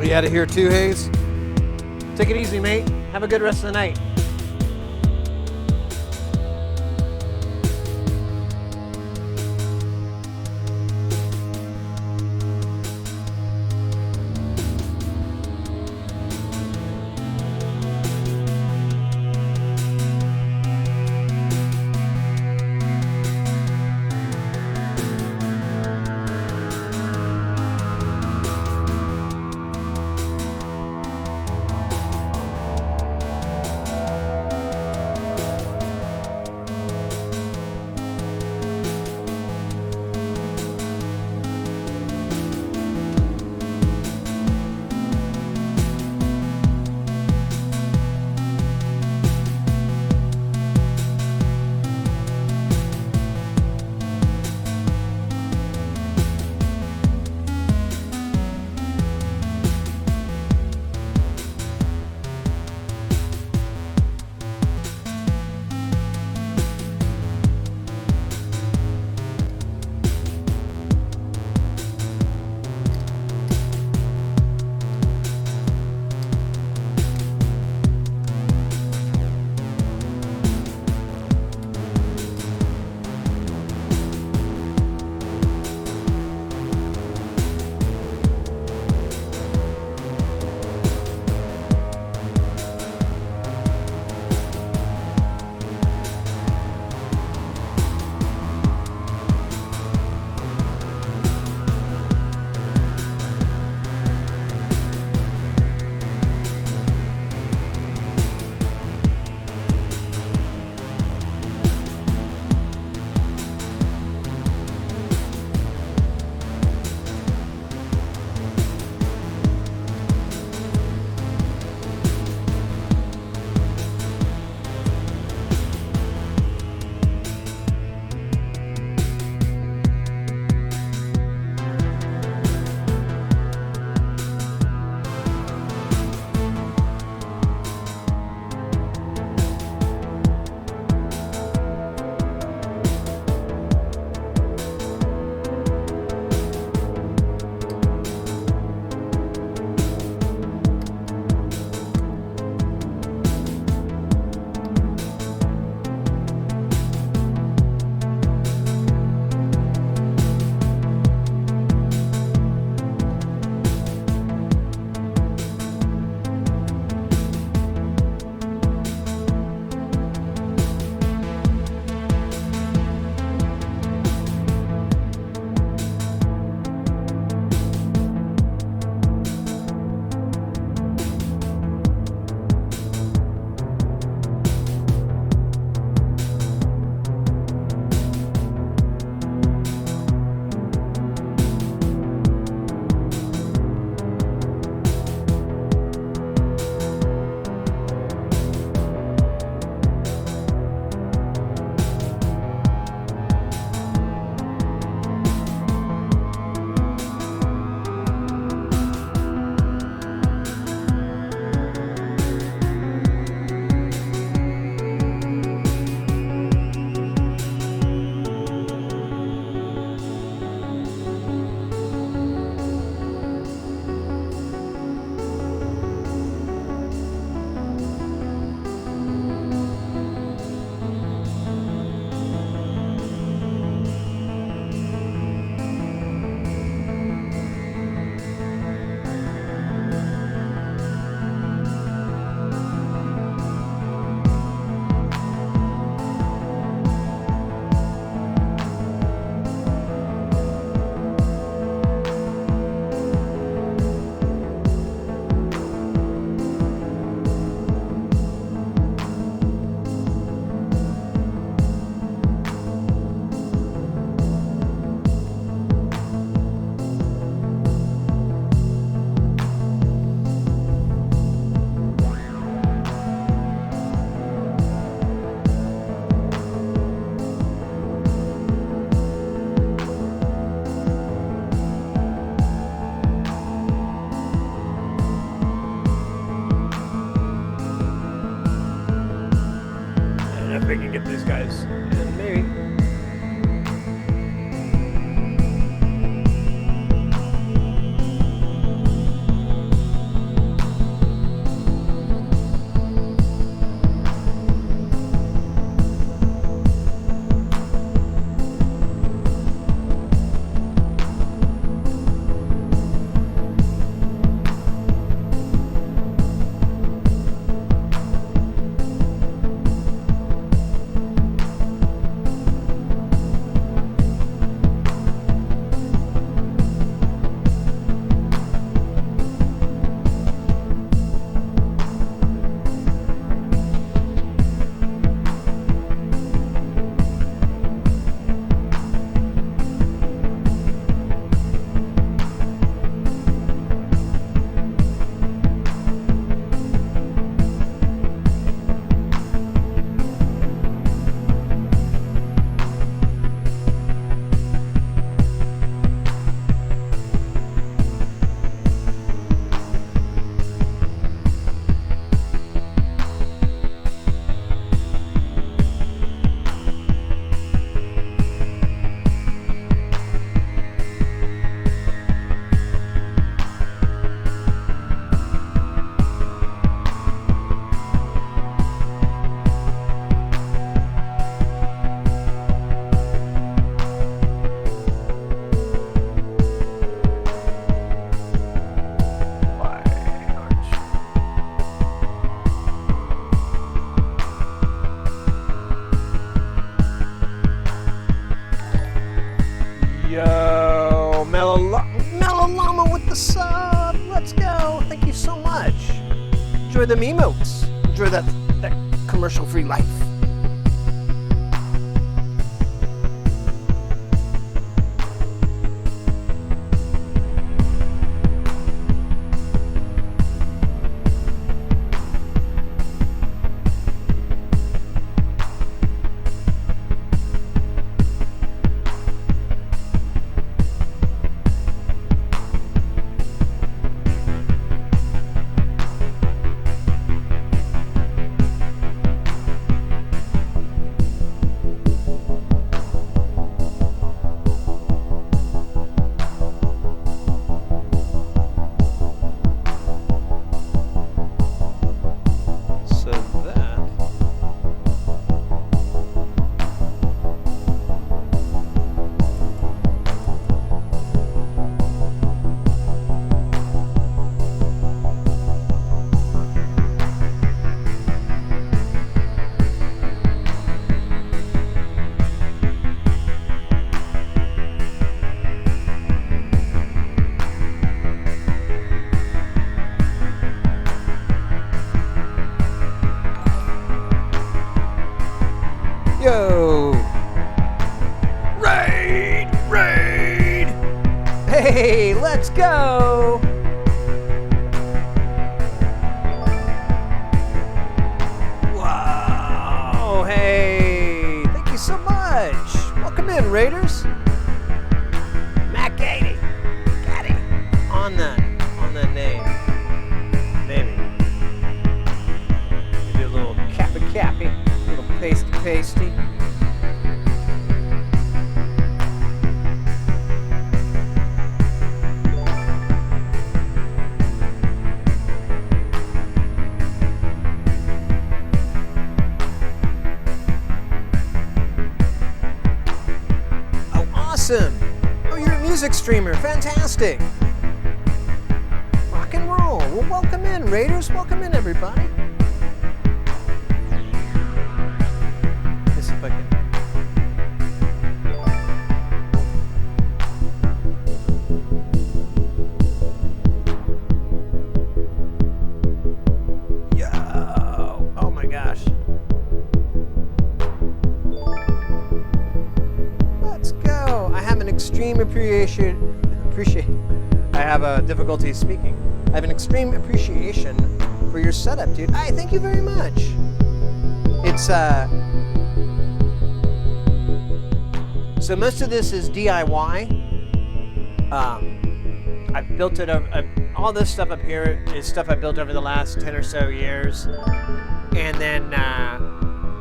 be out of here too, Hayes? Take it easy, mate. Have a good rest of the night. we can get these guys. And maybe. Yo, Mellow Llama with the sub. Let's go. Thank you so much. Enjoy them emotes. Enjoy that commercial-free life. Yo! Raid! Hey, let's go! Wow! Hey! Thank you so much! Welcome in, Raiders! Mattgaddy! On that name. Maybe. Do a little cappy, a little pasty. Oh, awesome! Oh, you're a music streamer. Fantastic! Rock and roll. Well, welcome in, Raiders. Welcome in, everybody. Let's see if I can. Yo! Oh my gosh. Let's go. I have an extreme I have a difficulty speaking. I have an extreme appreciation for your setup, dude. Thank you very much. It's so most of this is DIY. I've built it over. All this stuff up here is stuff I built over the last 10 or so years, and then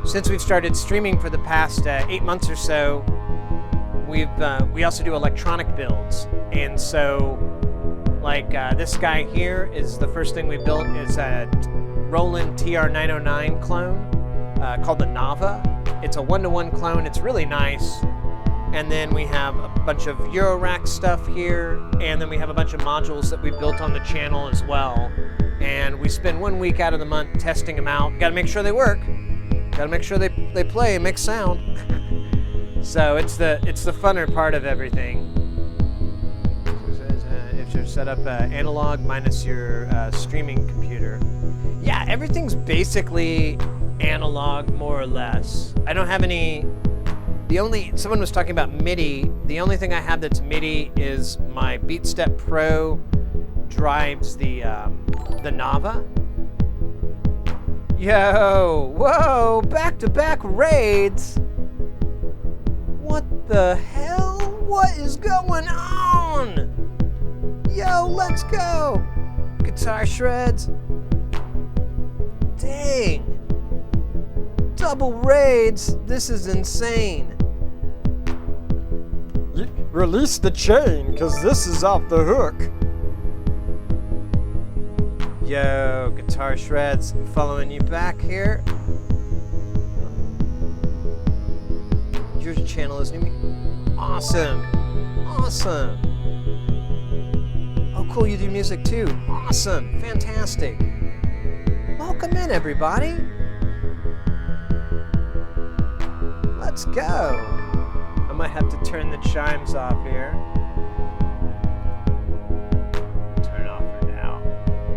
since we've started streaming for the past 8 months or so, we also do electronic builds, and so like this guy here is the first thing we built is a Roland TR-909 clone called the Nava. It's a 1-to-1 clone. It's really nice. And then we have a bunch of Eurorack stuff here, and then we have a bunch of modules that we built on the channel as well. And we spend 1 week out of the month testing them out. Got to make sure they work. Got to make sure they play and make sound. So it's the funner part of everything. If you're set up analog minus your streaming computer, yeah, everything's basically analog more or less. I don't have any. Someone was talking about MIDI. The only thing I have that's MIDI is my BeatStep Pro drives the Nava. Yo, whoa, back-to-back raids. What the hell? What is going on? Yo, let's go. Guitarshreds. Dang. Double raids. This is insane. Release the chain, cause this is off the hook. Yo, Guitarshreds, following you back here. Your channel is new. Awesome. Awesome. Oh, cool, you do music too. Awesome. Fantastic. Welcome in, everybody. Let's go. might have to turn the chimes off here. Turn it off for now.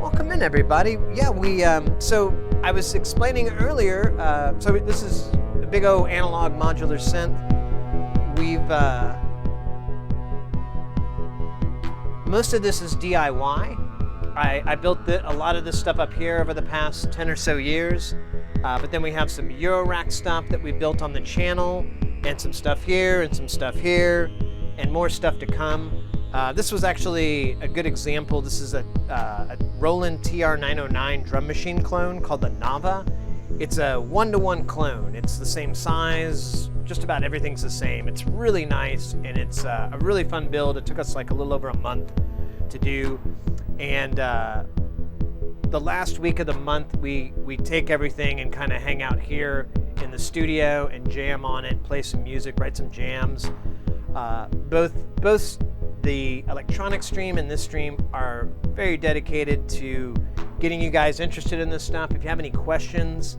Welcome in, everybody. Yeah, so I was explaining earlier, so this is a big old analog modular synth. Most of this is DIY. I built a lot of this stuff up here over the past 10 or so years, but then we have some Eurorack stuff that we built on the channel, and some stuff here, and some stuff here, and more stuff to come. This was actually a good example. This is a Roland TR-909 drum machine clone called the Nava. It's a 1-to-1 clone. It's the same size, just about everything's the same. It's really nice, and it's a really fun build. It took us like a little over a month to do. And the last week of the month, we take everything and kind of hang out here in the studio and jam on it, play some music, write some jams. Both the electronic stream and this stream are very dedicated to getting you guys interested in this stuff. If you have any questions,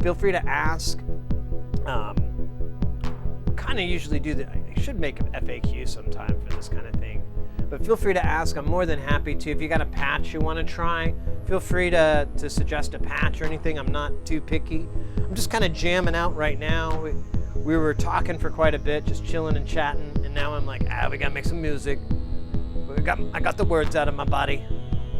feel free to ask. Kind of usually do that. I should make an FAQ sometime for this kind of thing. But feel free to ask. I'm more than happy to. If you got a patch you want to try, feel free to suggest a patch or anything. I'm not too picky. I'm just kind of jamming out right now. We were talking for quite a bit, just chilling and chatting, and now I'm like, we gotta make some music. I got the words out of my body.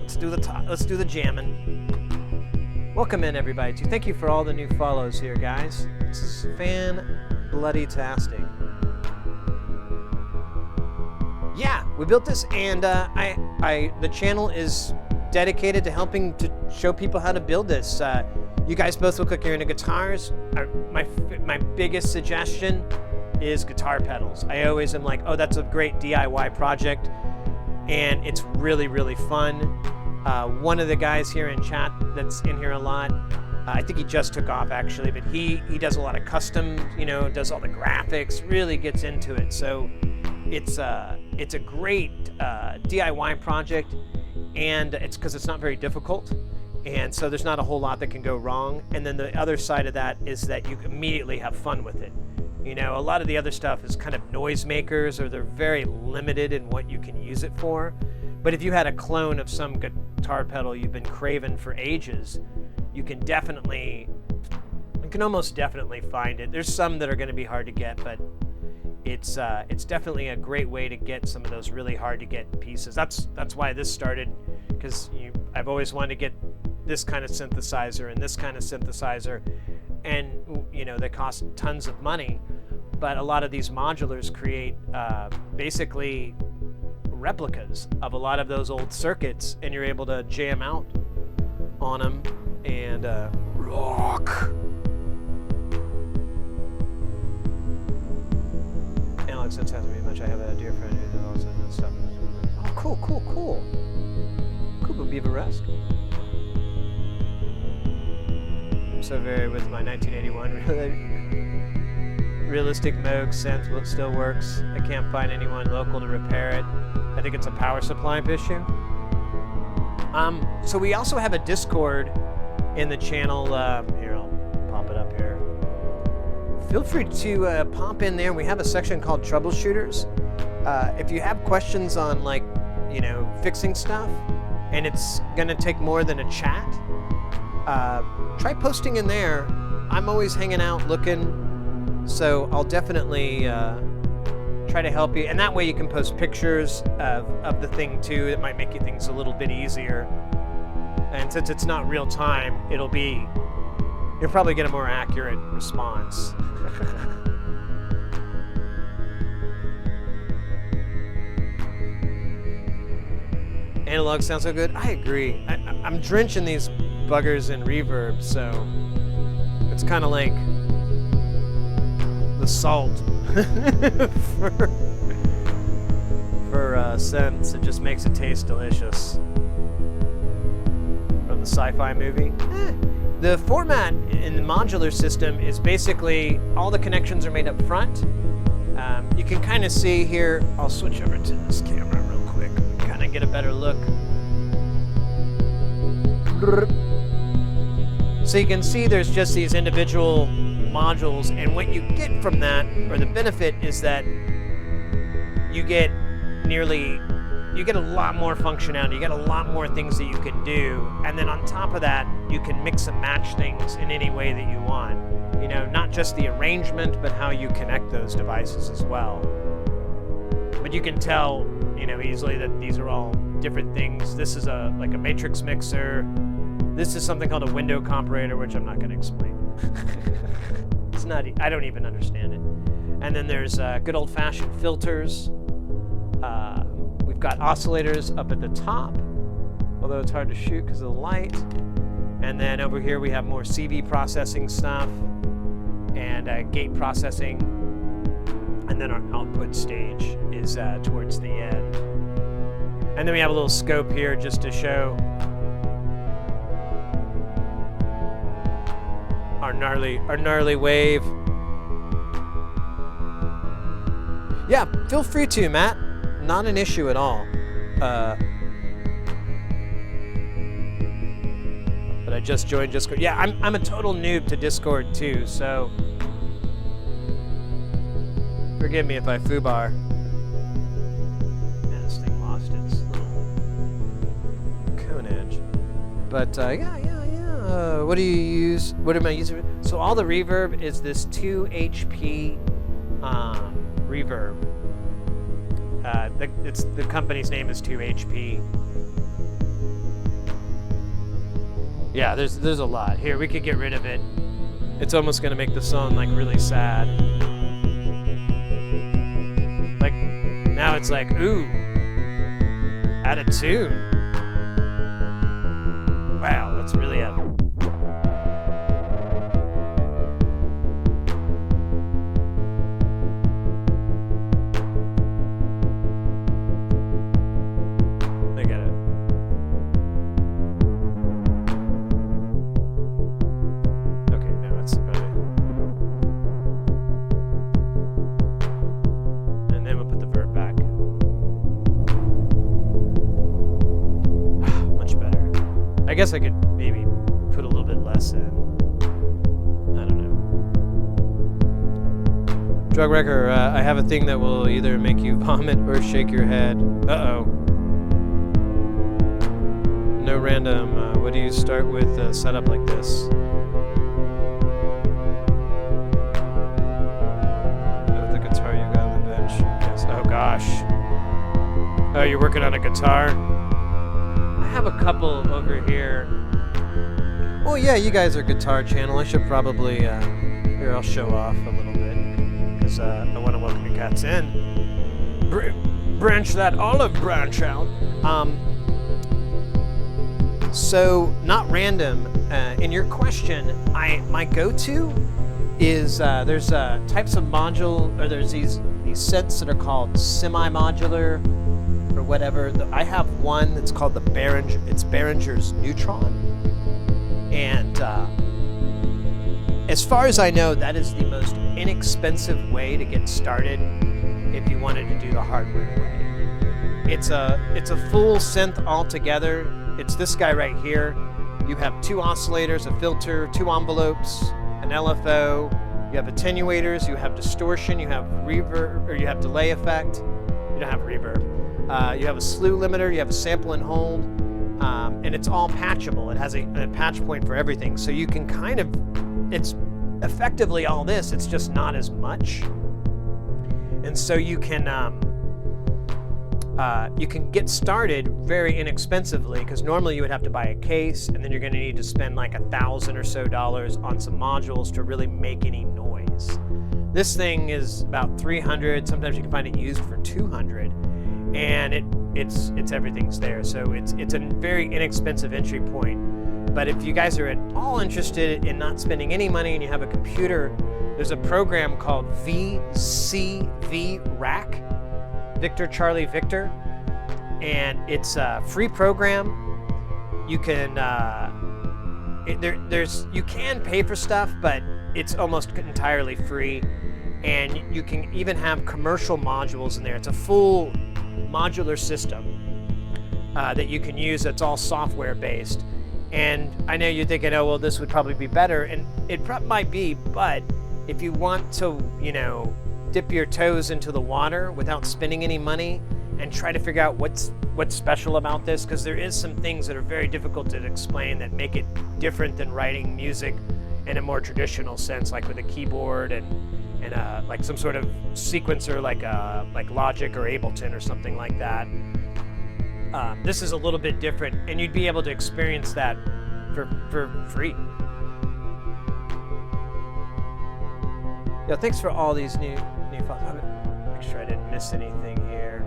Let's do the jamming. Welcome in, everybody. Thank you for all the new follows here, guys. This is fan-bloody-tastic. Yeah, we built this, and the channel is dedicated to helping to show people how to build this. You guys both look like you're into guitars. My biggest suggestion is guitar pedals. I always am like, oh, that's a great DIY project, and it's really, really fun. One of the guys here in chat that's in here a lot, I think he just took off actually, but he does a lot of custom, does all the graphics, really gets into it. So it's a great DIY project, and it's because it's not very difficult. And so there's not a whole lot that can go wrong. And then the other side of that is that you immediately have fun with it. A lot of the other stuff is kind of noisemakers, or they're very limited in what you can use it for. But if you had a clone of some guitar pedal you've been craving for ages, you can almost definitely find it. There's some that are going to be hard to get, but it's definitely a great way to get some of those really hard to get pieces. That's why this started, because I've always wanted to get this kind of synthesizer and this kind of synthesizer, and they cost tons of money, but a lot of these modulars create basically replicas of a lot of those old circuits, and you're able to jam out on them and rock. Analog synths has to be much. I have a dear friend who does all this stuff. Oh, cool. Cool, Beaver-esque. So very with my 1981 realistic Moog synth still works. I can't find anyone local to repair it. I think it's a power supply issue. So we also have a Discord in the channel. Here, I'll pop it up here. Feel free to pop in there. We have a section called Troubleshooters. If you have questions on fixing stuff, and it's gonna take more than a chat, try posting in there. I'm always hanging out looking, so I'll definitely try to help you. And that way you can post pictures of the thing too. That might make things a little bit easier. And since it's not real time, you'll probably get a more accurate response. Analog sounds so good. I agree. I'm drenching these buggers in reverb, so it's kind of like the salt for synths. It just makes it taste delicious. From the sci-fi movie. The format in the modular system is basically all the connections are made up front. You can kind of see here. I'll switch over to this camera real quick. Kind of get a better look. So you can see there's just these individual modules, and what you get from that, or the benefit, is that you get a lot more functionality, you get a lot more things that you can do, and then on top of that, you can mix and match things in any way that you want. You know, not just the arrangement, but how you connect those devices as well. But you can tell, you know, easily that these are all different things. This is like a matrix mixer. This is something called a window comparator, which I'm not going to explain. It's not, I don't even understand it. And then there's good old-fashioned filters. We've got oscillators up at the top, although it's hard to shoot because of the light. And then over here we have more CV processing stuff and gate processing. And then our output stage is towards the end. And then we have a little scope here just to show our gnarly wave. Yeah, feel free to, Matt. Not an issue at all. But I just joined Discord. Yeah, I'm a total noob to Discord too, so forgive me if I foobar. Man, this thing lost its little cone edge. But yeah. What do you use? What am I using? So all the reverb is this 2 HP reverb. The company's name is 2 HP. Yeah, there's a lot. Here, we could get rid of it. It's almost gonna make the song like really sad. Like, now it's like, ooh, out of tune. Wow, that's really out of I guess I could maybe put a little bit less in. I don't know. Drug Wrecker, I have a thing that will either make you vomit or shake your head. Uh-oh. No random. What do you start with a setup like this? With the guitar you got on the bench. Yes. Oh gosh. Oh, you're working on a guitar? I have a couple over here. Oh yeah, you guys are guitar channel. I should probably, here, I'll show off a little bit, because I want to welcome you cats in. Branch that olive branch out. So, not random, in your question, my go-to is, there's types of module, or there's these synths that are called semi-modular, or whatever. I have one that's called the Behringer's Neutron, and as far as I know, that is the most inexpensive way to get started if you wanted to do the hardware way. It's a full synth altogether. It's this guy right here. You have 2 oscillators, a filter, 2 envelopes, an LFO. You have attenuators. You have distortion. You have reverb, or you have delay effect. You don't have reverb. You have a slew limiter, you have a sample and hold, and it's all patchable. It has a patch point for everything, so you can kind of, it's effectively all this, it's just not as much. And so you can get started very inexpensively, because normally you would have to buy a case, and then you're going to need to spend like $1,000 or so on some modules to really make any noise. This thing is about $300, sometimes you can find it used for $200. And it's everything's there, so it's a very inexpensive entry point. But if you guys are at all interested in not spending any money and you have a computer, there's a program called VCV Rack, Victor Charlie Victor, and it's a free program. You can you can pay for stuff, but it's almost entirely free, and you can even have commercial modules in there. It's a full modular system that you can use that's all software based. And I know you're thinking, oh well, this would probably be better, and it might be, but if you want to, you know, dip your toes into the water without spending any money and try to figure out what's special about this, because there is some things that are very difficult to explain that make it different than writing music in a more traditional sense, like with a keyboard and like some sort of sequencer like Logic or Ableton or something like that. This is a little bit different, and you'd be able to experience that for free. Yeah, thanks for all these new files. I'm gonna make sure I didn't miss anything here.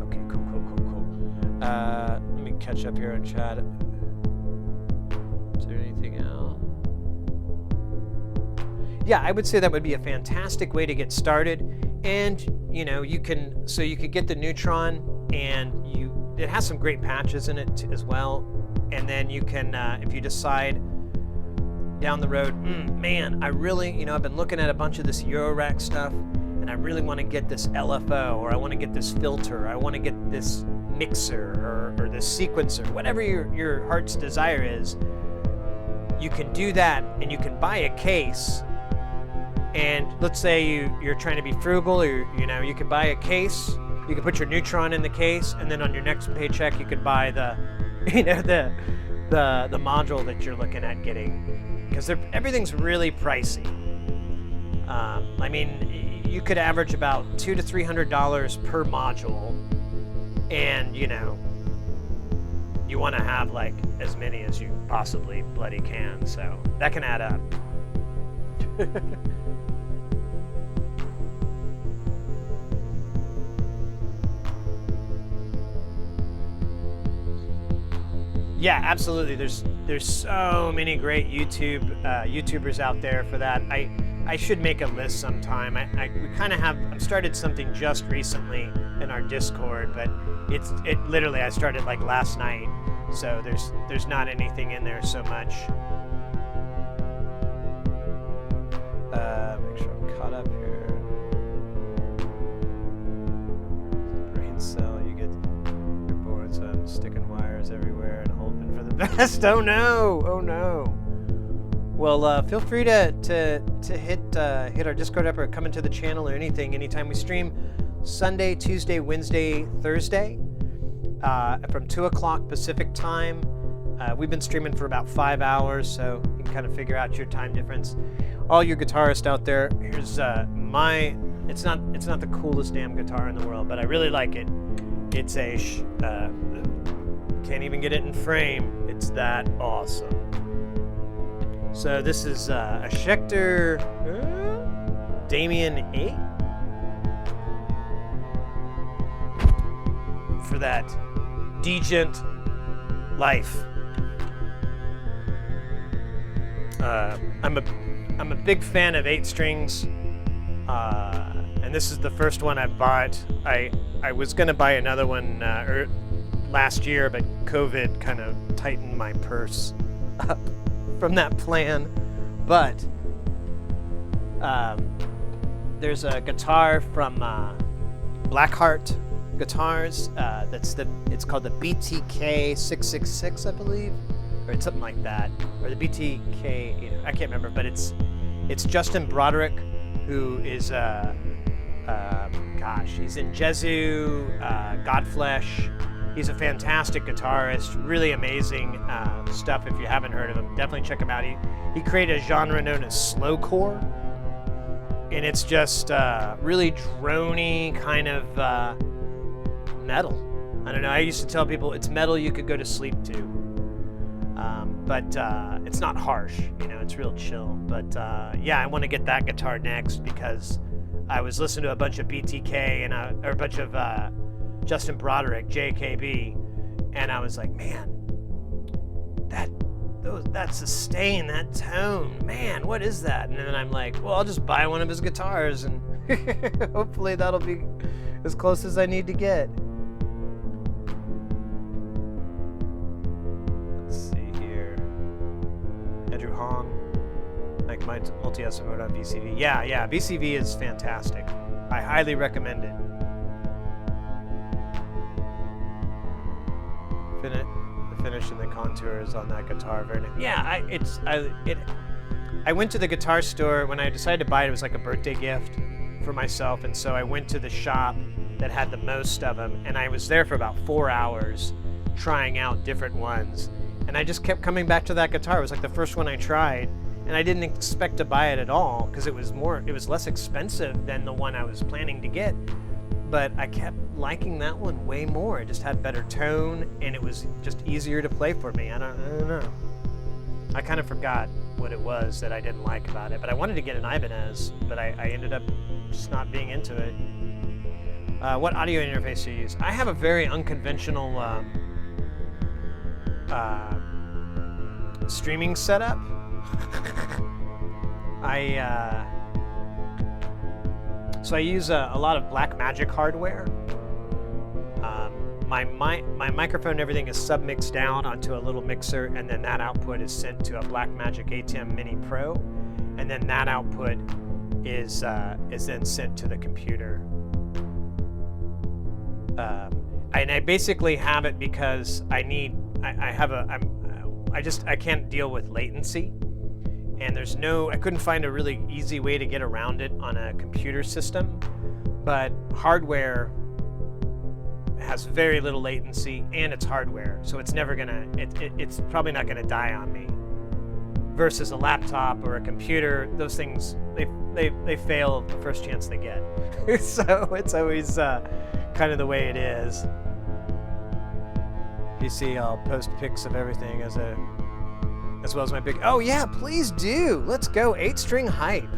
Okay, cool. Let me catch up here on chat. Is there anything else? Yeah, I would say that would be a fantastic way to get started. And you know, you could get the Neutron, and it has some great patches in it as well. And then you can, if you decide down the road, man, I really, you know, I've been looking at a bunch of this Eurorack stuff, and I really want to get this LFO, or I want to get this filter, or I want to get this mixer, or this sequencer, whatever your heart's desire is. You can do that, and you can buy a case. And let's say you're trying to be frugal, or you know, you could buy a case. You can put your Neutron in the case, and then on your next paycheck, you could buy the, you know, the module that you're looking at getting, because everything's really pricey. I mean, you could average about $200 to $300 per module, and you know, you want to have like as many as you possibly bloody can, so that can add up. Yeah, absolutely. There's so many great YouTubers out there for that. I should make a list sometime. We kind of have. I've started something just recently in our Discord, but it literally I started like last night, so there's not anything in there so much. Make sure I'm caught up here. Brain cell, you get your board, so I'm sticking wires everywhere and hoping for the best. Oh no. Well, feel free to hit our Discord up or come into the channel or anything anytime. We stream Sunday, Tuesday, Wednesday, Thursday from 2 o'clock Pacific time. We've been streaming for about 5 hours, so you can kind of figure out your time difference. All you guitarists out there, here's it's not the coolest damn guitar in the world, but I really like it. It's a can't even get it in frame. It's that awesome. So this is a Schecter Damien 8 for that degent life. I'm a big fan of 8 strings, and this is the first one I bought. I was gonna buy another one last year, but COVID kind of tightened my purse up from that plan. But there's a guitar from Blackheart Guitars. It's called the BTK 666, I believe, or it's something like that, or the BTK. I can't remember, but it's Justin Broderick, who is he's in Jesu, Godflesh. He's a fantastic guitarist, really amazing stuff. If you haven't heard of him, definitely check him out. He created a genre known as slowcore, and it's just really drony kind of metal. I don't know. I used to tell people it's metal you could go to sleep to, but it's not harsh. You know, it's real chill. But yeah, I want to get that guitar next because I was listening to a bunch of BTK and or a bunch of Justin Broderick, JKB, and I was like, man, that sustain, that tone, man, what is that? And then I'm like, well, I'll just buy one of his guitars, and hopefully that'll be as close as I need to get. Let's see here. Andrew Hong, like my multi-SM mode on VCV. Yeah, VCV is fantastic. I highly recommend it. The finish and the contours on that guitar, very nice. Yeah, I went to the guitar store when I decided to buy it. It was like a birthday gift for myself, and so I went to the shop that had the most of them, and I was there for about 4 hours trying out different ones, and I just kept coming back to that guitar. It was like the first one I tried, and I didn't expect to buy it at all because it was less expensive than the one I was planning to get, but I kept liking that one way more. It just had better tone, and it was just easier to play for me. I don't know. I kind of forgot what it was that I didn't like about it, but I wanted to get an Ibanez, but I ended up just not being into it. What audio interface do you use? I have a very unconventional streaming setup. So I use a lot of Blackmagic hardware. My microphone and everything is sub-mixed down onto a little mixer, and then that output is sent to a Blackmagic ATEM Mini Pro, and then that output is then sent to the computer. And I basically have it because I can't deal with latency, and I couldn't find a really easy way to get around it on a computer system, but hardware has very little latency, and it's hardware, so it's never gonna, it's probably not gonna die on me. Versus a laptop or a computer, those things, they fail the first chance they get. So it's always kind of the way it is. You see, I'll post pics of everything as well as my big. Oh yeah, please do. Let's go 8-string hype.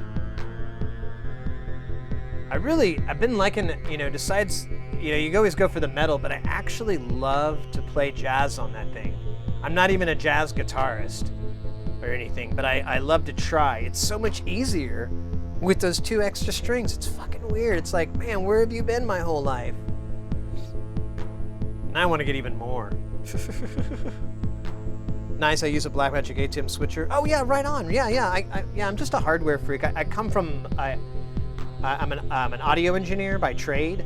I've been liking, besides, you always go for the metal, but I actually love to play jazz on that thing. I'm not even a jazz guitarist or anything, but I love to try. It's so much easier with those 2 extra strings. It's fucking weird. It's like, man, where have you been my whole life? And I want to get even more. Nice, I use a Blackmagic ATEM switcher. Oh yeah, right on. Yeah. I'm just a hardware freak. I come from, I'm an audio engineer by trade,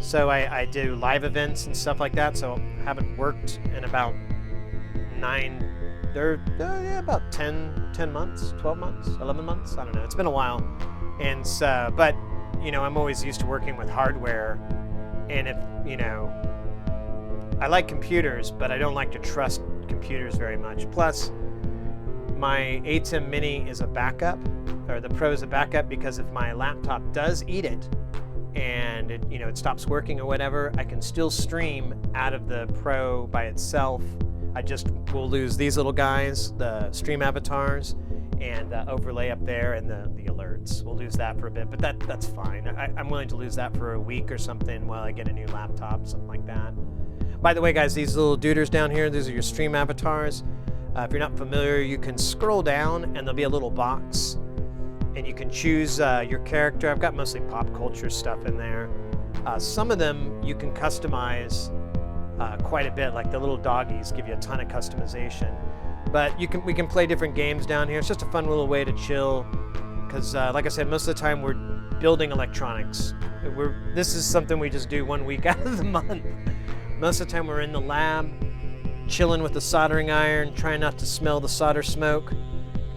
so I do live events and stuff like that. So I haven't worked in about 10 months, 12 months, 11 months. I don't know. It's been a while, and so, but I'm always used to working with hardware, and if I like computers, but I don't like to trust computers very much. Plus, my ATEM Mini is a backup, or the Pro is a backup, because if my laptop does eat it and it stops working or whatever, I can still stream out of the Pro by itself. We'll lose these little guys, the stream avatars, and overlay up there, and the alerts. We'll lose that for a bit, but that's fine. I'm willing to lose that for a week or something while I get a new laptop, something like that. By the way, guys, these little duders down here, these are your stream avatars. If you're not familiar, you can scroll down and there'll be a little box, and you can choose your character. I've got mostly pop culture stuff in there. Some of them you can customize quite a bit, like the little doggies give you a ton of customization. But we can play different games down here. It's just a fun little way to chill, because like I said, most of the time we're building electronics. This is something we just do 1 week out of the month. Most of the time we're in the lab, chilling with the soldering iron, trying not to smell the solder smoke,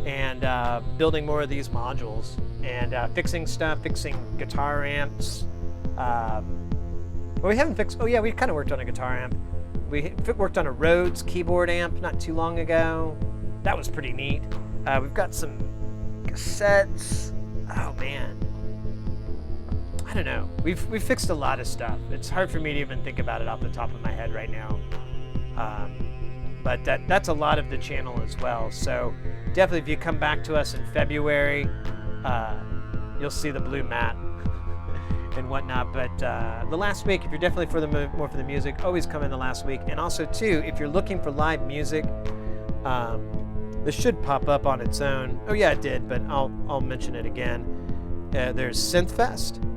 and building more of these modules, and fixing stuff, fixing guitar amps. Well, we haven't fixed, oh yeah, we kind of worked on a guitar amp. We worked on a Rhodes keyboard amp not too long ago. That was pretty neat. We've got some cassettes. Oh man. I don't know. We've fixed a lot of stuff. It's hard for me to even think about it off the top of my head right now. But that's a lot of the channel as well. So definitely, if you come back to us in February, you'll see the blue mat and whatnot. But the last week, if you're definitely more for the music, always come in the last week. And also too, if you're looking for live music, this should pop up on its own. Oh yeah, it did, but I'll mention it again. There's Synthfest.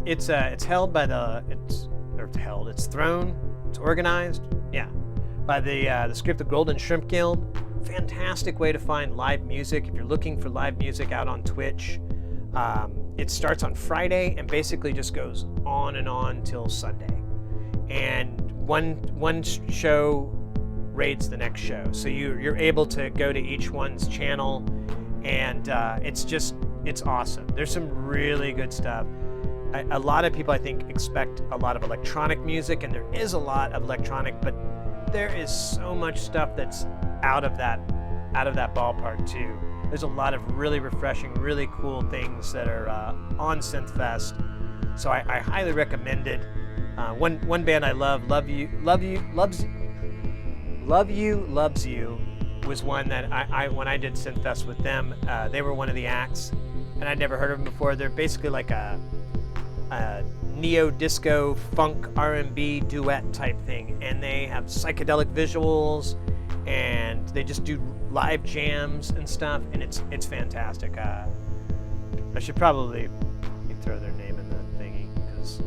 It's held by it's thrown, it's organized, yeah, by the Script the Golden Shrimp Guild. Fantastic way to find live music if you're looking for live music out on Twitch. It starts on Friday and basically just goes on and on till Sunday. And one show raids the next show, so you're able to go to each one's channel, and it's awesome. There's some really good stuff. A lot of people, I think, expect a lot of electronic music, and there is a lot of electronic, but there is so much stuff that's out of that ballpark too. There's a lot of really refreshing, really cool things that are on Synthfest, so I highly recommend it. One band I love, Loves You, was one that I when I did Synthfest with them, they were one of the acts, and I'd never heard of them before. They're basically like a neo-disco funk R&B duet type thing, and they have psychedelic visuals, and they just do live jams and stuff, and it's fantastic. I should probably throw their name in the thingy, because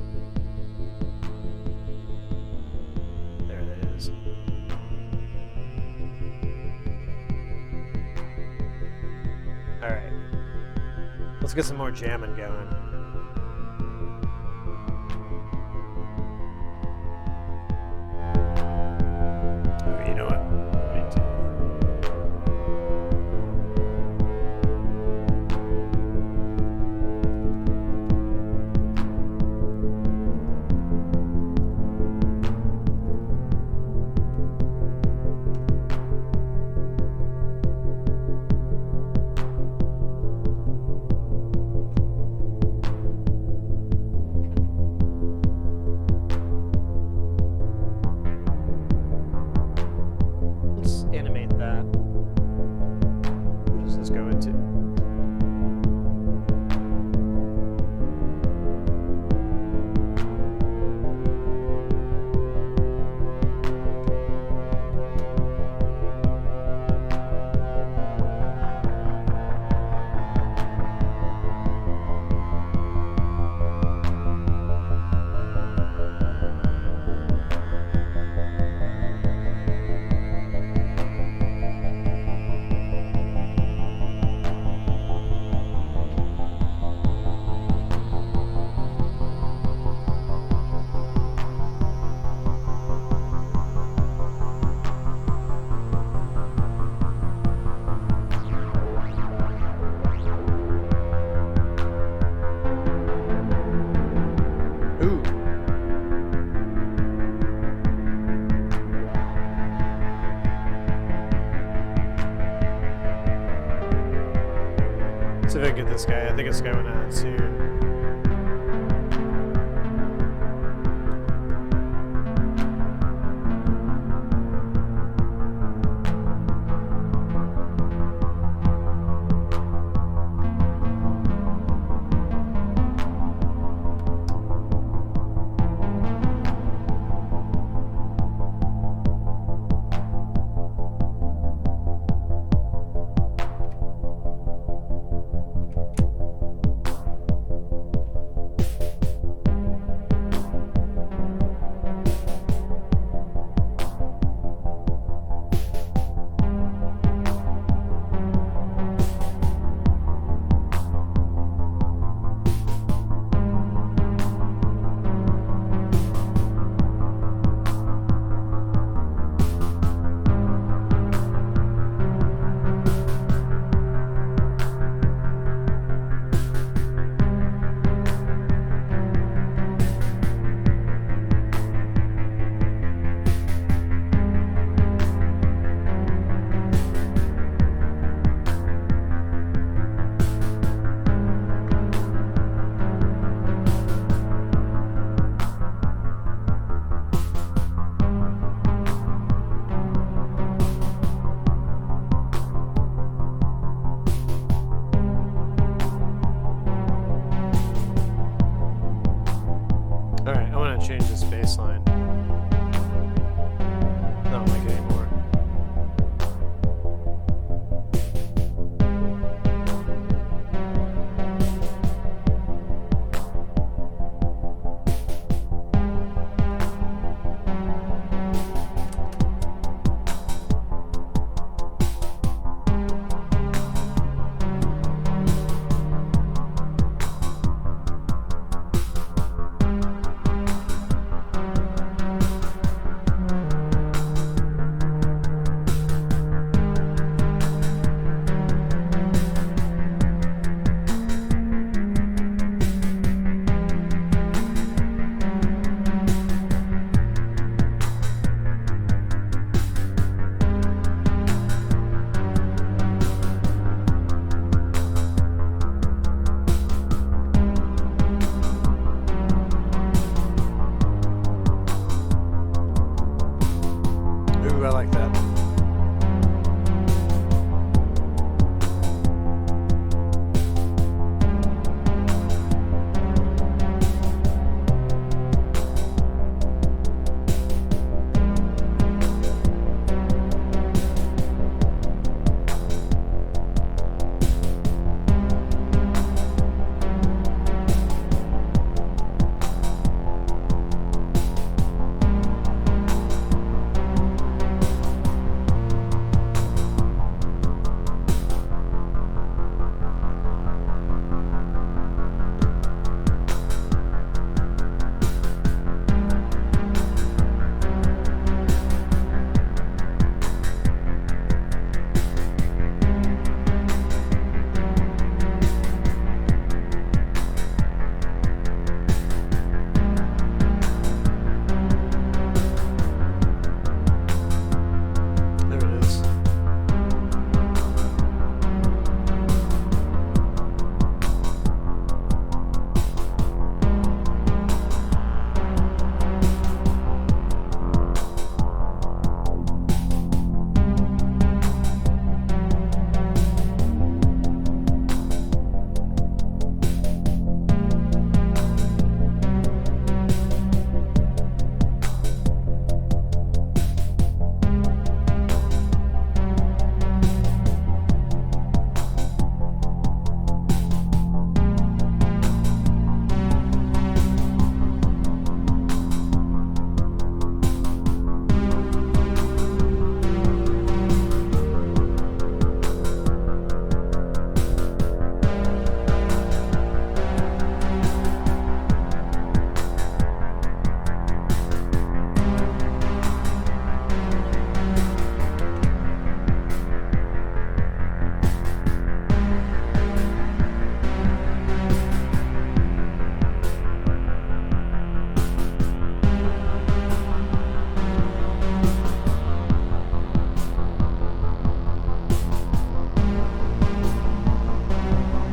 there it is. All right, let's get some more jamming going. You know what? See if I can get this guy. I think it's going on soon. like that.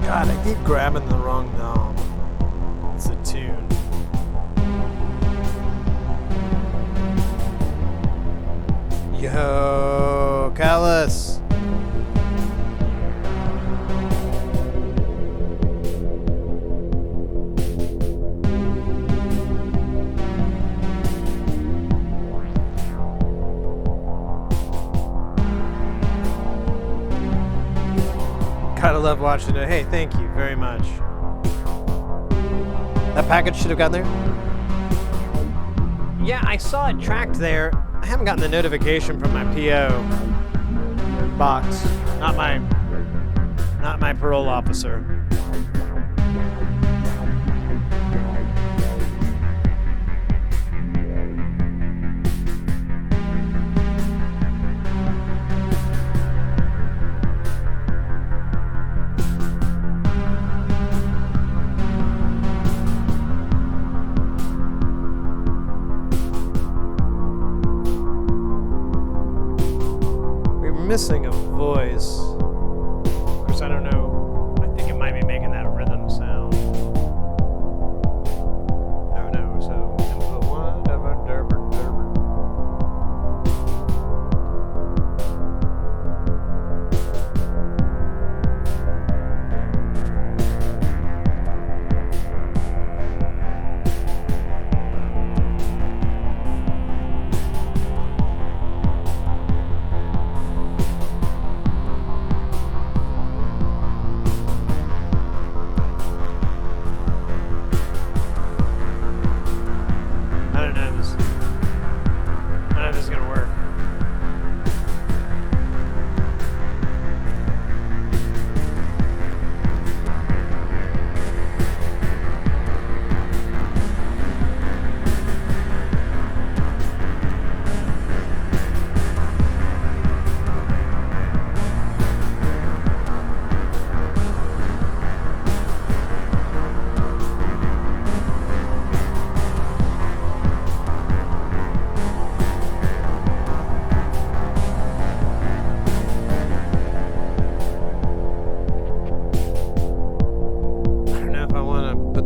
God, I keep grabbing the wrong knob. It's a tune. Yo, Callus. Gotta love watching it. Hey, thank you very much. That package should have gotten there? Yeah, I saw it tracked there. I haven't gotten the notification from my PO box. Not my parole officer. Missing a voice. Of course, I don't know. I think it might be making that rhythm sound. I don't know. So input one.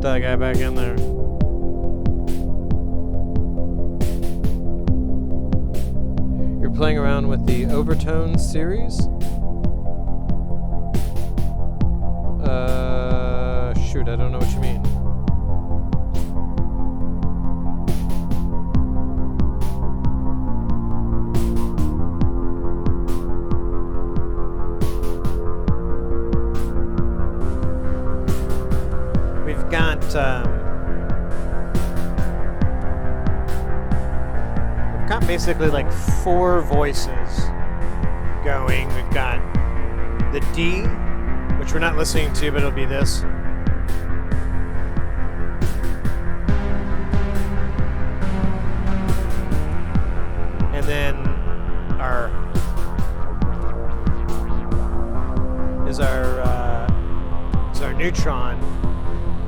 That guy back in there. You're playing around with the Overtones series. Shoot, I don't know what you mean. We've got basically like 4 voices going. We've got the D, which we're not listening to, but it'll be this. And then our neutron.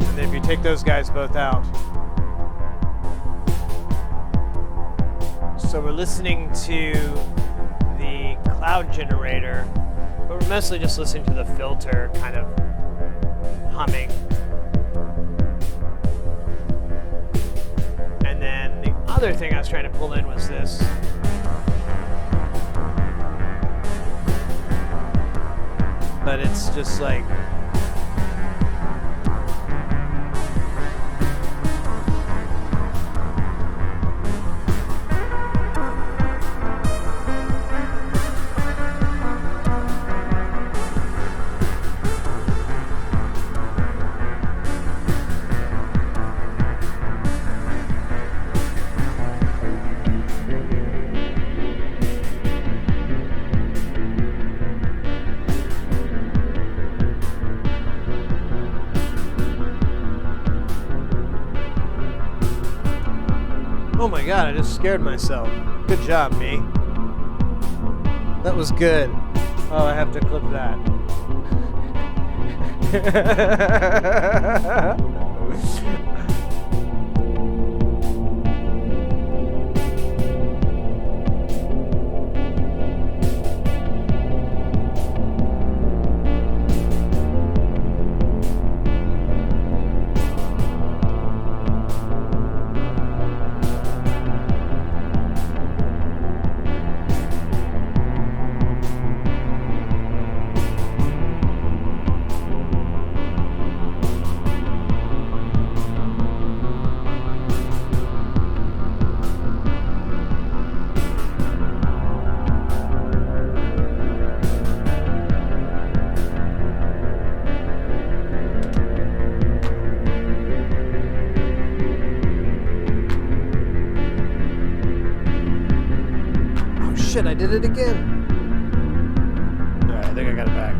And then if you take those guys both out. So we're listening to the cloud generator, but we're mostly just listening to the filter kind of humming. And then the other thing I was trying to pull in was this. But it's just like oh my god, I just scared myself. Good job, me. That was good. Oh, I have to clip that. Shit, I did it again. Alright, I think I got it back.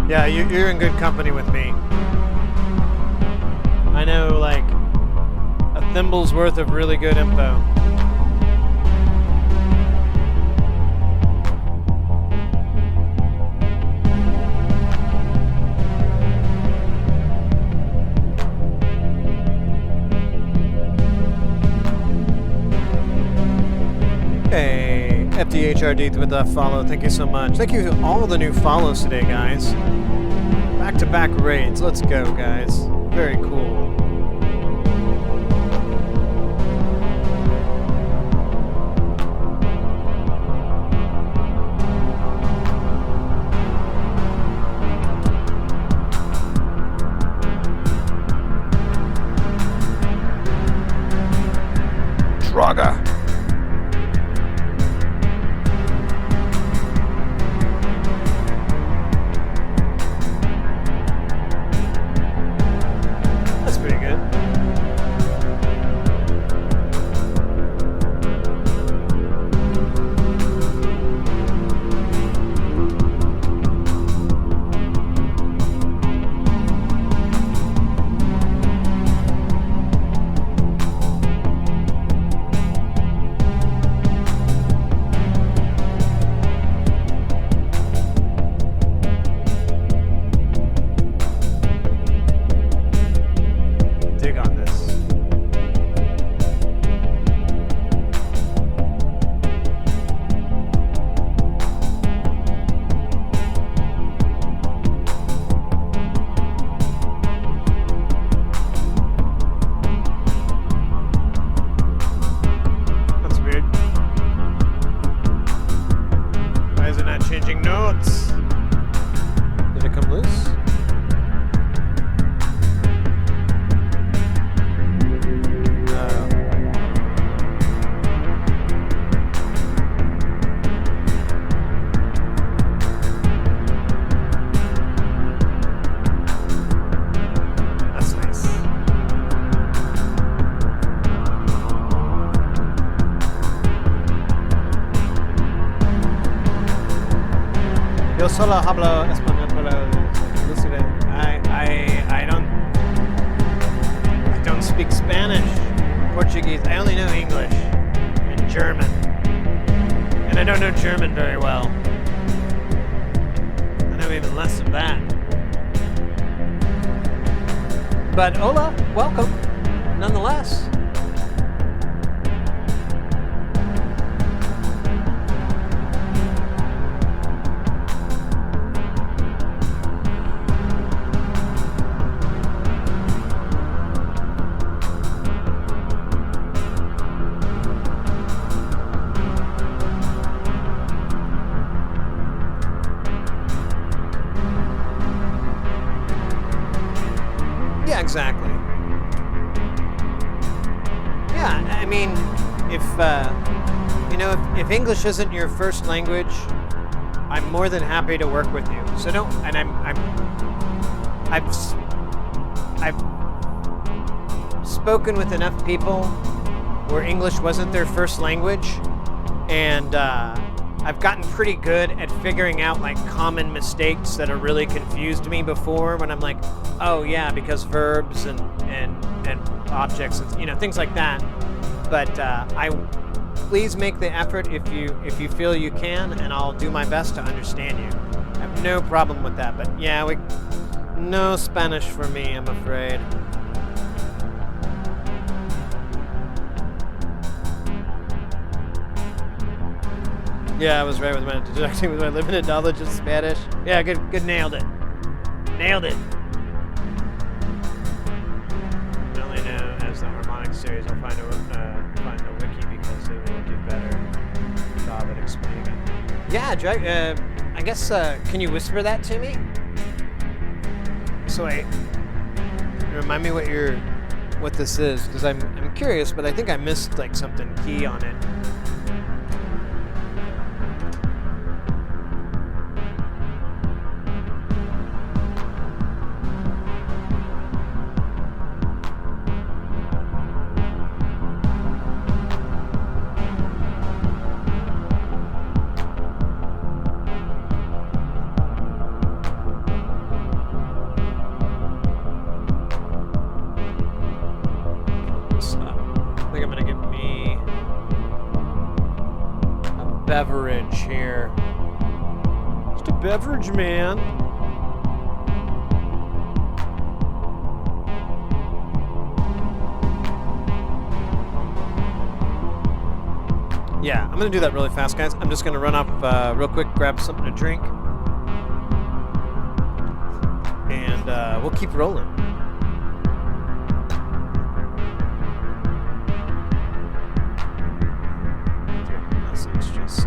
Yeah, you're in good company with me. I know, like, a thimble's worth of really good info. Hey, FDHRD with the follow. Thank you so much. Thank you to all the new follows today, guys. Back-to-back raids. Let's go, guys. Very cool. Draga. That's pretty good. Dig on this. That's weird. Why is it not changing notes? Did it come loose? That's nice. Yo solo hablo español, pero I don't speak Spanish, Portuguese. I only know English and German, and I don't know German very well. I know even less of that. But hola, welcome, nonetheless. Yeah, exactly. Yeah, I mean, if if English isn't your first language, I'm more than happy to work with you. So don't. And I've spoken with enough people where English wasn't their first language, and I've gotten pretty good at figuring out like common mistakes that are really confused me before when I'm like, oh yeah, because verbs and objects and things like that. But please make the effort if you feel you can, and I'll do my best to understand you. I have no problem with that. But yeah, no Spanish for me, I'm afraid. Yeah, I was right with my deducting with my limited knowledge of Spanish. Yeah, good, nailed it. Nailed it. I only know as the harmonic series. I'll find a wiki because it will do better job at explaining it. Yeah, I guess. Can you whisper that to me? So remind me what this is, because I'm curious, but I think I missed like something key on it. beverage here. Just a beverage, man. Yeah, I'm gonna do that really fast, guys. I'm just gonna run up real quick, grab something to drink, and we'll keep rolling. Message just.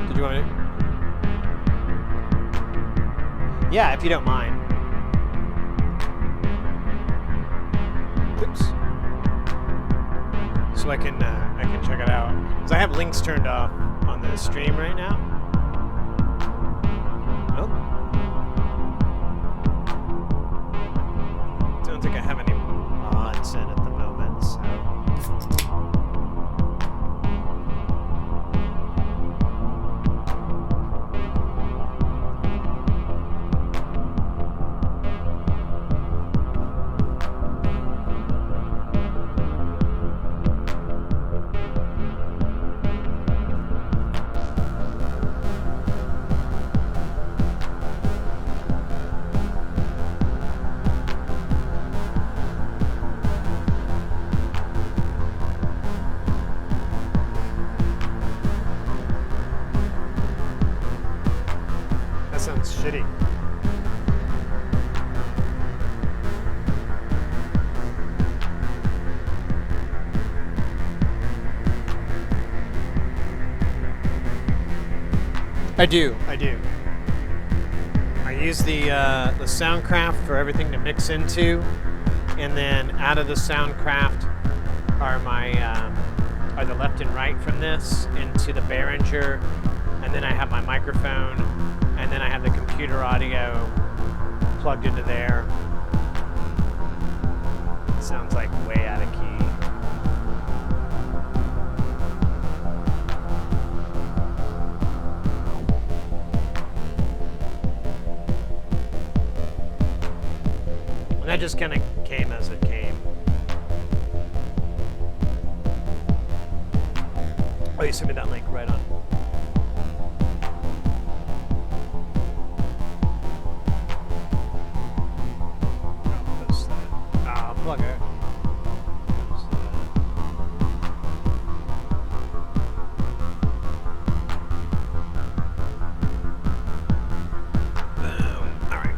Did you want me to? Yeah, if you don't mind. Oops. So I can check it out. Because I have links turned off on the stream right now. Oh. Don't think I have any mods in at the moment, so. Sounds shitty. I do. I use the Soundcraft for everything to mix into, and then out of the Soundcraft are my are the left and right from this into the Behringer, and then I have my microphone. And then I have the computer audio plugged into there. It sounds like way out of key. And that just kind of came as it came. Oh, you sent me that link right on. Plugger. All right.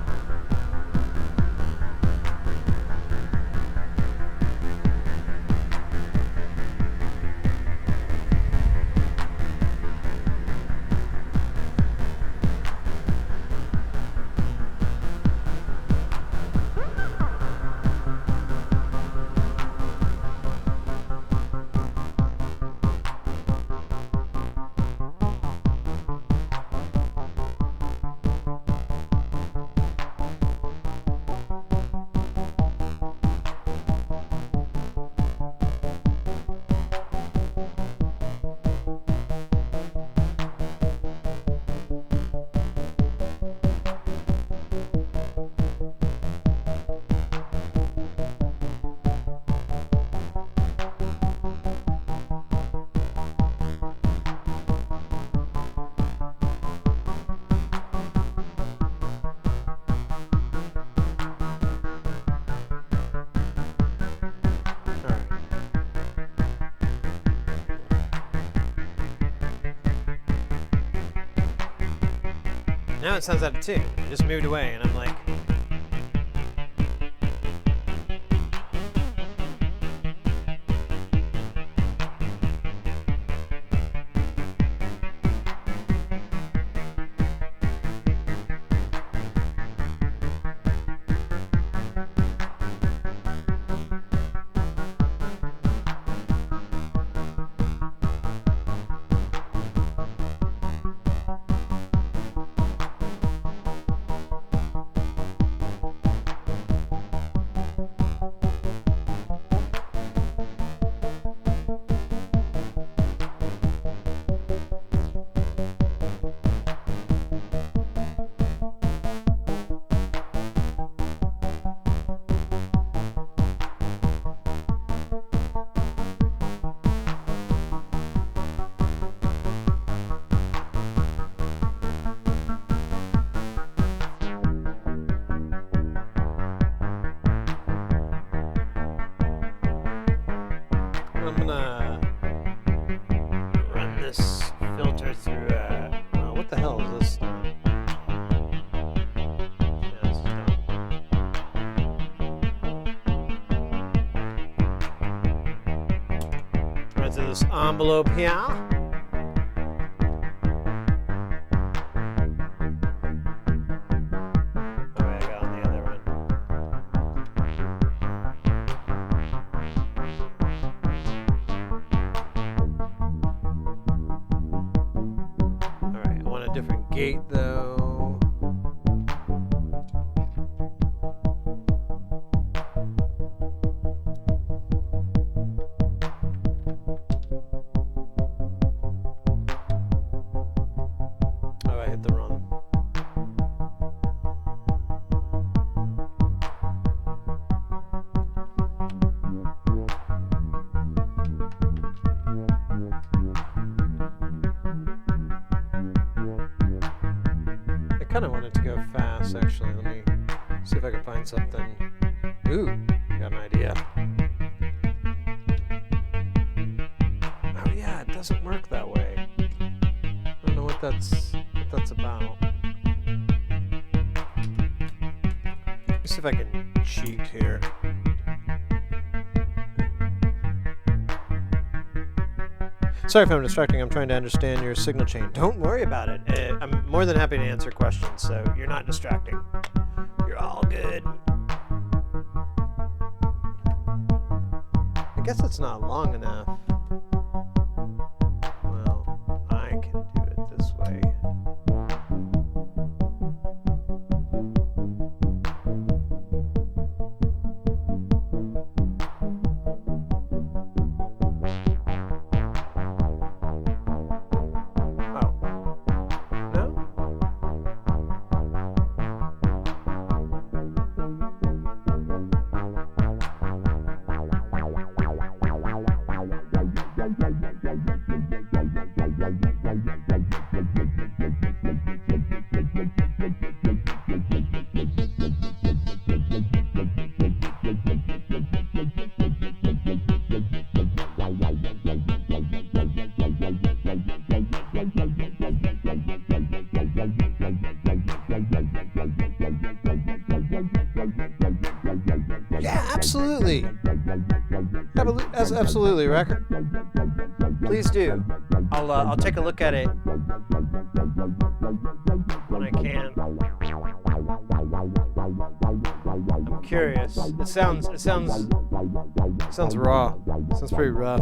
Now it sounds out of tune. It just moved away, and I'm like, I'm gonna run this filter through, well, what the hell is this? Yeah, this is dumb. Run through this envelope here. Alright, I got on the other one. Alright, I want a different gate though. Oh, I hit the wrong. I kind of wanted to go fast, actually. Let me see if I can find something. Ooh, got an idea. Oh yeah, it doesn't work that way. I don't know what that's about. Let's see if I can cheat here. Sorry if I'm distracting. I'm trying to understand your signal chain. Don't worry about it. I'm more than happy to answer questions, so you're not distracting. You're all good. I guess it's not long enough. Well, I can do it this way. Yeah, absolutely. Absolutely, record. Please do. I'll take a look at it when I can. I'm curious. It sounds raw. It sounds pretty rough.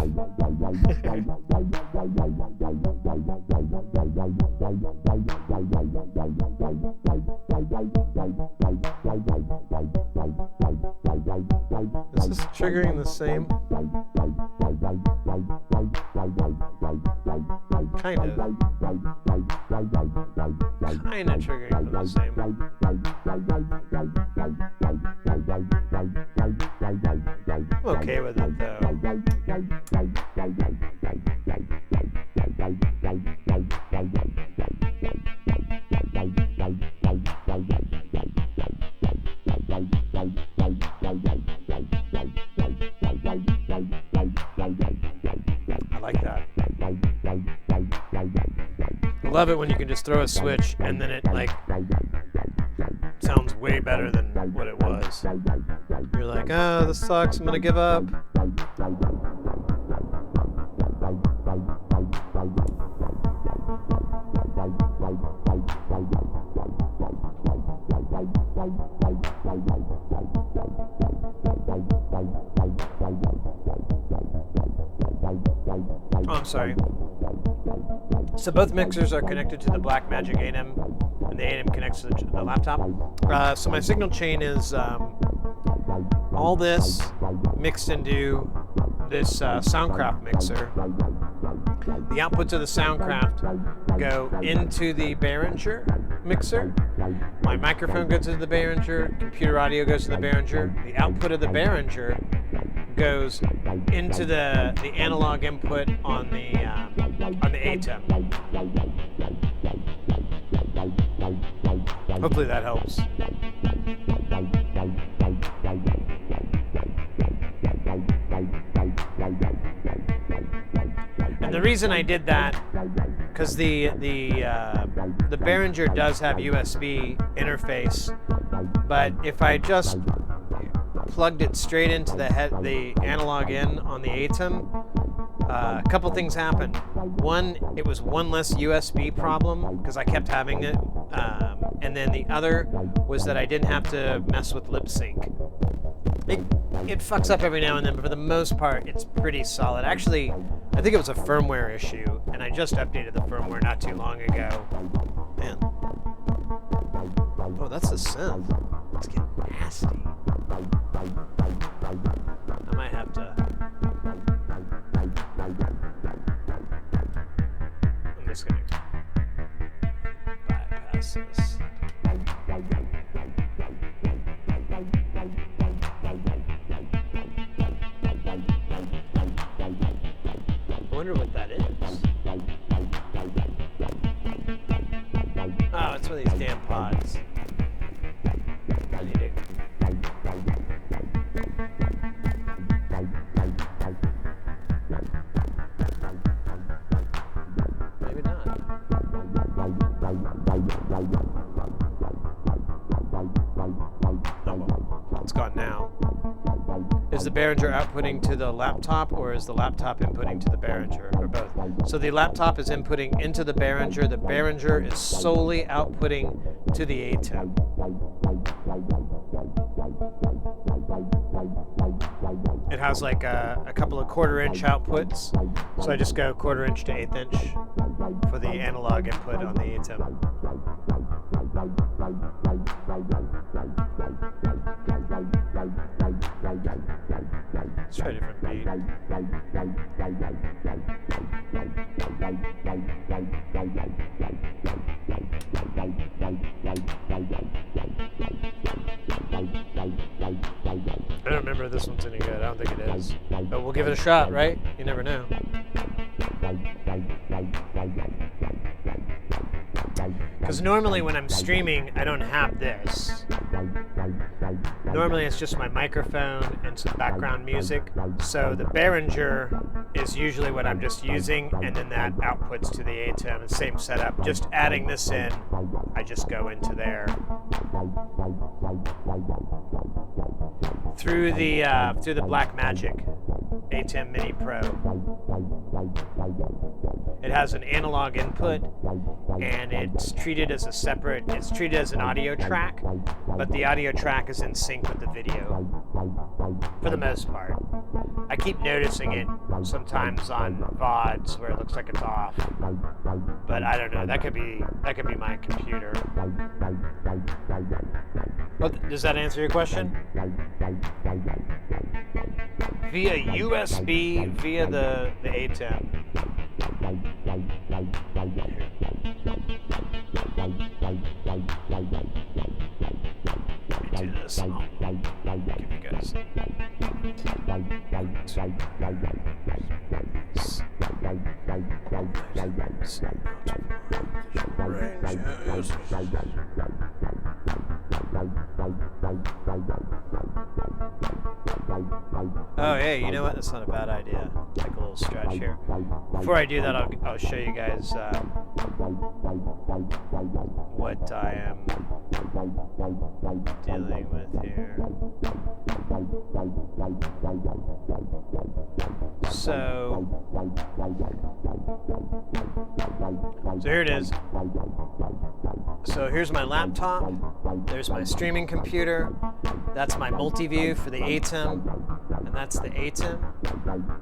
Is this triggering the same? Kind of triggering from the same. I'm okay with it though. I like that. love it when you can just throw a switch and then it like sounds way better than what it was. You're like, oh, this sucks, I'm gonna give up. Oh, I'm sorry. So both mixers are connected to the Blackmagic 8M, and the 8M connects to the laptop. So my signal chain is all this mixed into this Soundcraft mixer. The outputs of the Soundcraft go into the Behringer mixer. My microphone goes to the Behringer. Computer audio goes to the Behringer. The output of the Behringer goes into the analog input on the ATEM. Hopefully that helps. And the reason I did that, because the Behringer does have USB interface, but if I just plugged it straight into the analog in on the ATEM, a couple things happened. One, it was one less USB problem because I kept having it, and then the other was that I didn't have to mess with lip sync. It fucks up every now and then, but for the most part, it's pretty solid. Actually, I think it was a firmware issue, and I just updated the firmware not too long ago. Man. Oh, that's the synth. It's getting nasty. I might have to... I'm just gonna bypass this. I wonder what that is. Oh, it's one of these damn pods. I need it. Maybe not. Oh, well, it's gone now. Is the Behringer outputting to the laptop, or is the laptop inputting to the Behringer, or both? So the laptop is inputting into the Behringer. The Behringer is solely outputting to the ATEM. It has like a couple of 1/4 inch outputs, so I just go 1/4 inch to 1/8 inch for the analog input on the ATEM. Let's try a different beat. I don't remember if this one's any good. I don't think it is. But we'll give it a shot, right? You never know. Because normally when I'm streaming, I don't have this. Normally it's just my microphone and some background music. So the Behringer is usually what I'm just using, and then that outputs to the ATEM. The same setup. Just adding this in, I just go into there. Through the Blackmagic ATEM Mini Pro. It has an analog input, and it's treated as a separate, it's treated as an audio track, but the audio track is in sync with the video, for the most part. I keep noticing it sometimes on VODs where it looks like it's off, but I don't know, that could be my computer. Well, does that answer your question? Via USB, via the ATEM. Let me do this. I'll give you guys. Oh, hey, you know what? That's not a bad idea. Take a little stretch here. Before I do that, I'll show you guys what I am dealing with here. So here it is. So here's my laptop. There's my streaming computer. That's my multi-view for the ATEM, and that's the ATEM.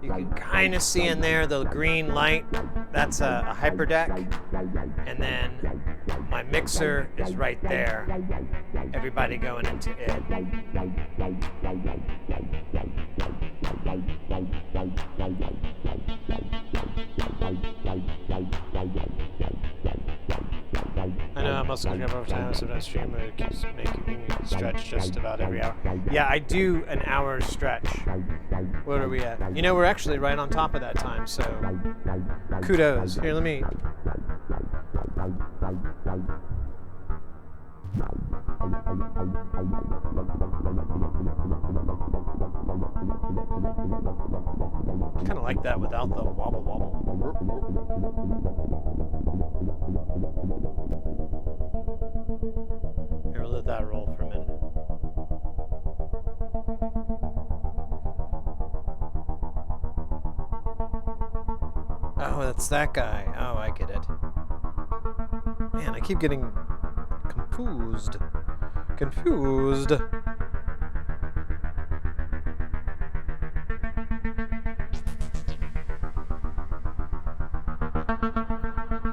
You can kind of see in there the green light. That's a hyperdeck, and then my mixer is right there. Everybody going into it. I know I'm also going to over time, so I stream it keeps making me stretch just about every hour. Yeah, I do an hour stretch. What are we at? You know, we're actually right on top of that time, so kudos. Here, let me... kind of like that without the wobble wobble. Here, we'll let that roll for a minute. Oh, that's that guy. Oh, I get it. Man, I keep getting confused. Confused.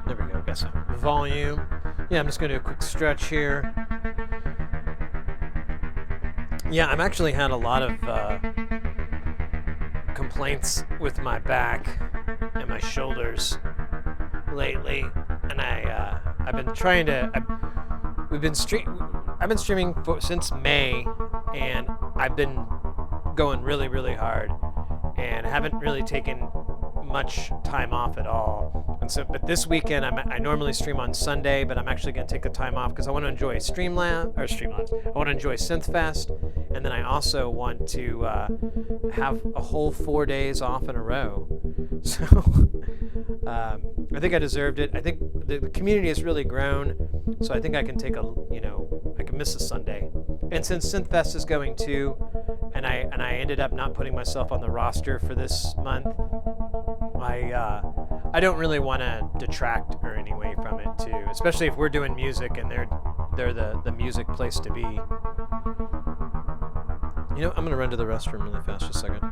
There we go, got some volume. Yeah, I'm just going to do a quick stretch here. Yeah, I've actually had a lot of complaints with my back and my shoulders lately, and I've been trying to. I've been streaming since May, and I've been going really, really hard, and haven't really taken much time off at all. And so, but this weekend I normally stream on Sunday, but I'm actually going to take the time off because I want to enjoy Streamlabs. I want to enjoy Synthfest, and then I also want to have a whole 4 days off in a row. So I think I deserved it. I think the community has really grown, so I think I can take I can miss a Sunday. And since Synthfest is going too, and I ended up not putting myself on the roster for this month, I don't really want to detract or any way from it too, especially if we're doing music and they're the music place to be. You know, I'm gonna run to the restroom really fast, just a second.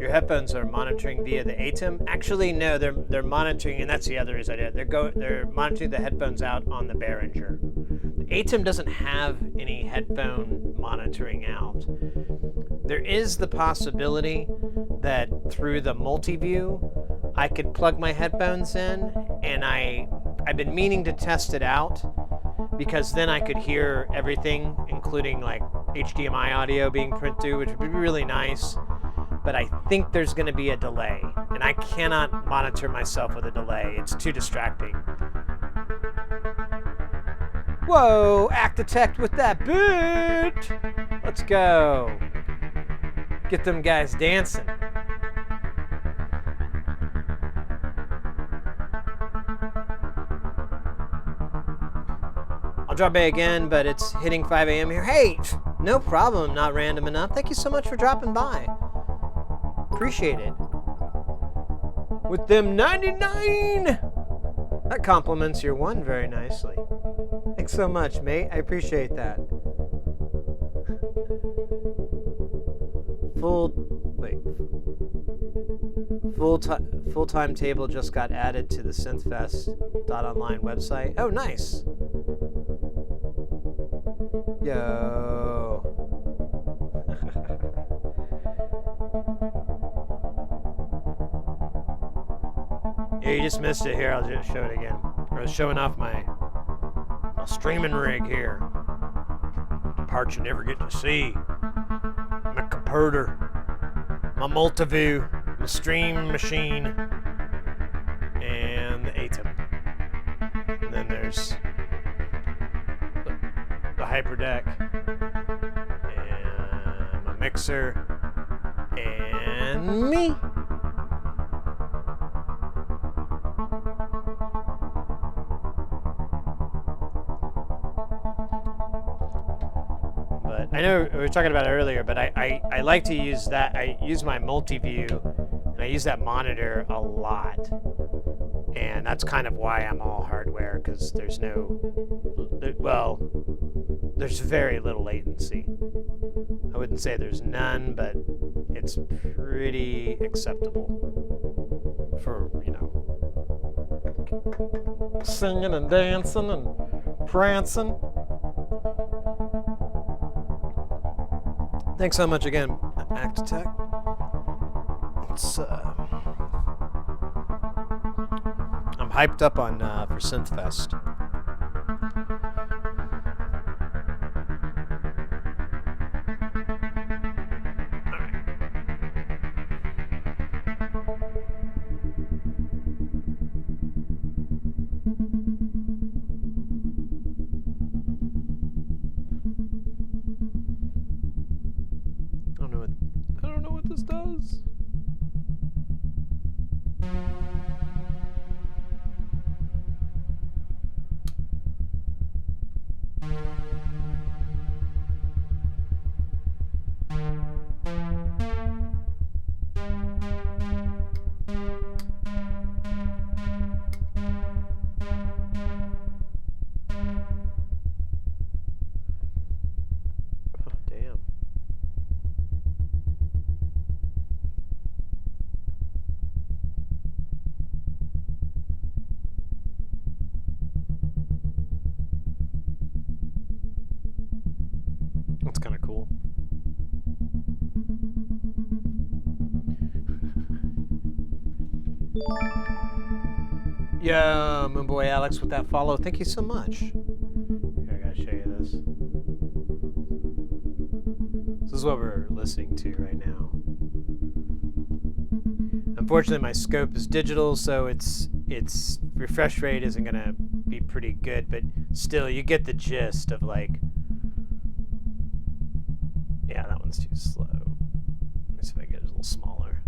Your headphones are monitoring via the ATEM. Actually, no, they're monitoring, and that's the other reason I did. They're monitoring the headphones out on the Behringer. The ATEM doesn't have any headphone monitoring out. There is the possibility that through the multi-view, I could plug my headphones in, and I've been meaning to test it out, because then I could hear everything, including like HDMI audio being put through, which would be really nice. But I think there's going to be a delay, and I cannot monitor myself with a delay. It's too distracting. Whoa, act detect with that beat. Let's go. Get them guys dancing. I'll drop by again, but it's hitting 5 a.m. here. Hey, no problem, not random enough. Thank you so much for dropping by. Appreciate it. With them 99! That compliments your one very nicely. Thanks so much, mate. I appreciate that. Full-time table just got added to the synthfest.online website. Oh, nice. Yo. Yeah, you just missed it here. I'll just show it again. I was showing off my streaming rig here. The parts you never get to see. My computer. My multi-view. My stream machine. And the ATEM. And then there's the hyperdeck. And my mixer. And me. I know we were talking about it earlier, but I like to use that. I use my multi-view, and I use that monitor a lot. And that's kind of why I'm all hardware, because there's there's very little latency. I wouldn't say there's none, but it's pretty acceptable for, singing and dancing and prancing. Thanks so much again, Act Tech. I'm hyped up on for Synthfest. I don't know what this does. That's kind of cool. Yeah, Moonboy Alex with that follow. Thank you so much. Here, I gotta show you this. This is what we're listening to right now. Unfortunately, my scope is digital, so its refresh rate isn't gonna be pretty good, but still, you get the gist of like. Yeah, that one's too slow. Let me see if I can get it a little smaller.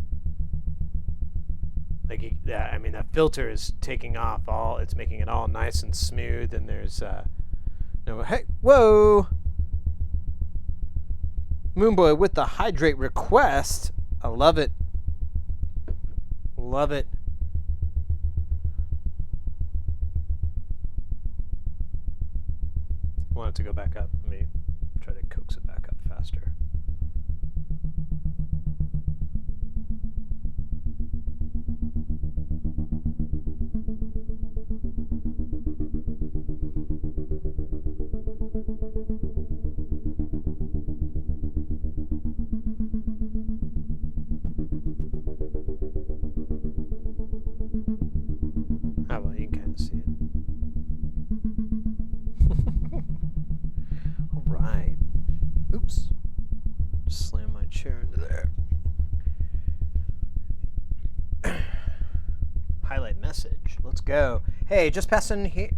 Like, I mean, that filter is taking off all. It's making it all nice and smooth, and there's no. Hey, whoa! Moonboy with the hydrate request. I love it. Love it. I want it to go back up. Let me try to coax it back up faster. go. Hey, just passing here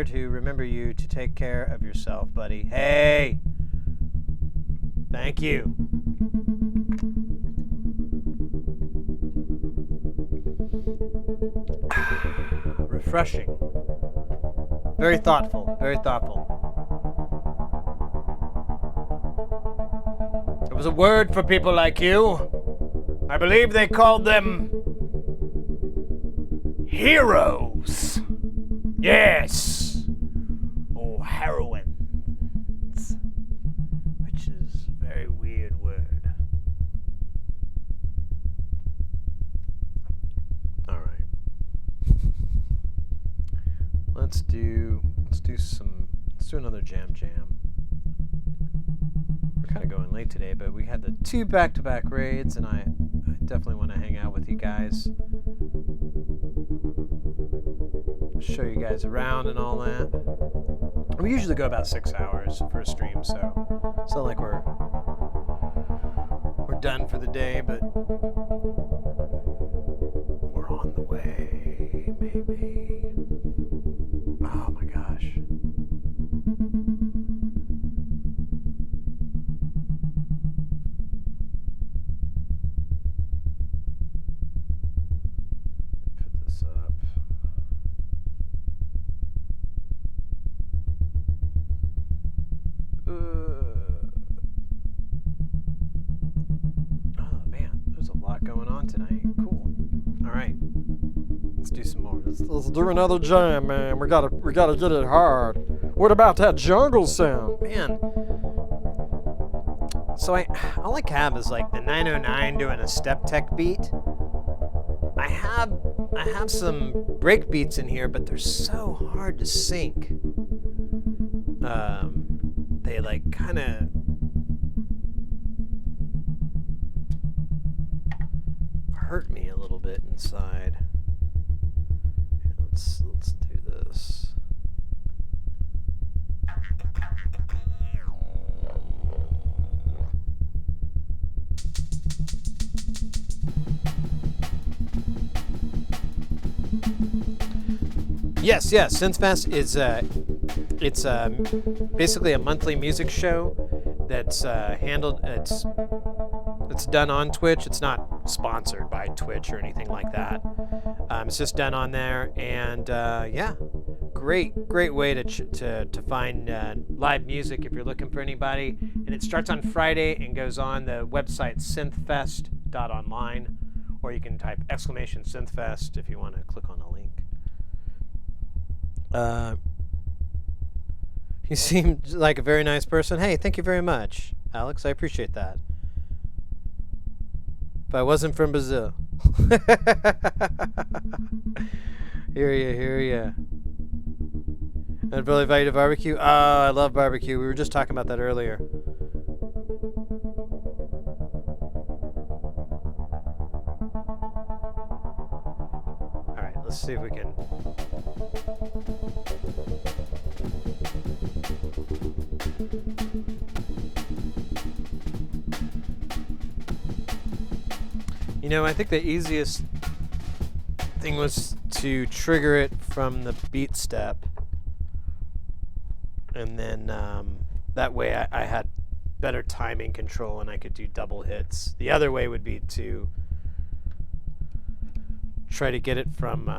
to remember you to take care of yourself, buddy. Hey! Thank you. Refreshing. Very thoughtful, very thoughtful. It was a word for people like you. I believe they called them heroes. Yes. Or heroines. Which is a very weird word. All right. Let's do another jam. We're kind of going late today, but we had the 2 back-to-back raids, and I definitely want to hang out with you guys. Show you guys around and all that. We usually go about 6 hours for a stream, so it's not like we're done for the day, but we're on the way, maybe. Oh my gosh. Put this up. Oh man, there's a lot going on tonight. Cool. All right, let's do some more. Let's do another jam, man. We gotta get it hard. What about that jungle sound? Man. So all I have is like the 909 doing a step tech beat. I have some break beats in here, but they're so hard to sync. They like kind of hurt me a little bit inside. Here, let's do this. Yes, Synthfest is it's basically a monthly music show that's handled. It's done on Twitch. It's not sponsored by Twitch or anything like that. It's just done on there, and yeah, great way to find live music if you're looking for anybody. And it starts on Friday and goes on the website synthfest.online, or you can type !synthfest if you want to click on the link. You seem like a very nice person. Hey, thank you very much, Alex. I appreciate that. If I wasn't from Brazil. Hear ya. I'd really invite you to barbecue. Oh, I love barbecue. We were just talking about that earlier. All right, let's see if we can. You know, I think the easiest thing was to trigger it from the beat step, and then that way I had better timing control and I could do double hits. The other way would be to try to get it from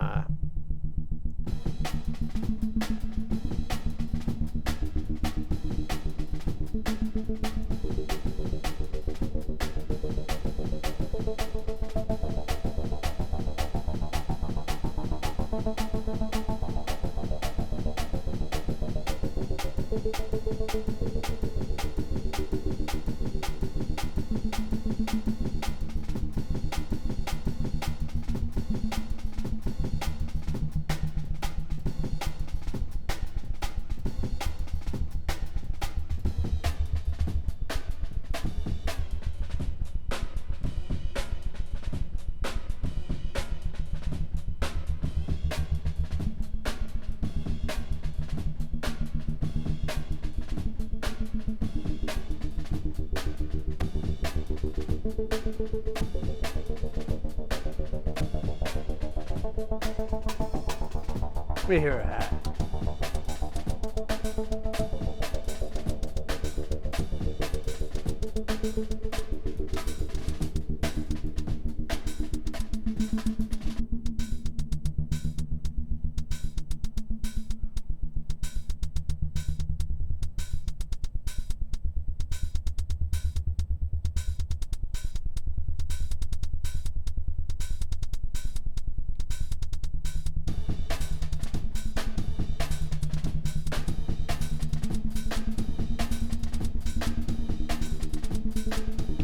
We hear a hat.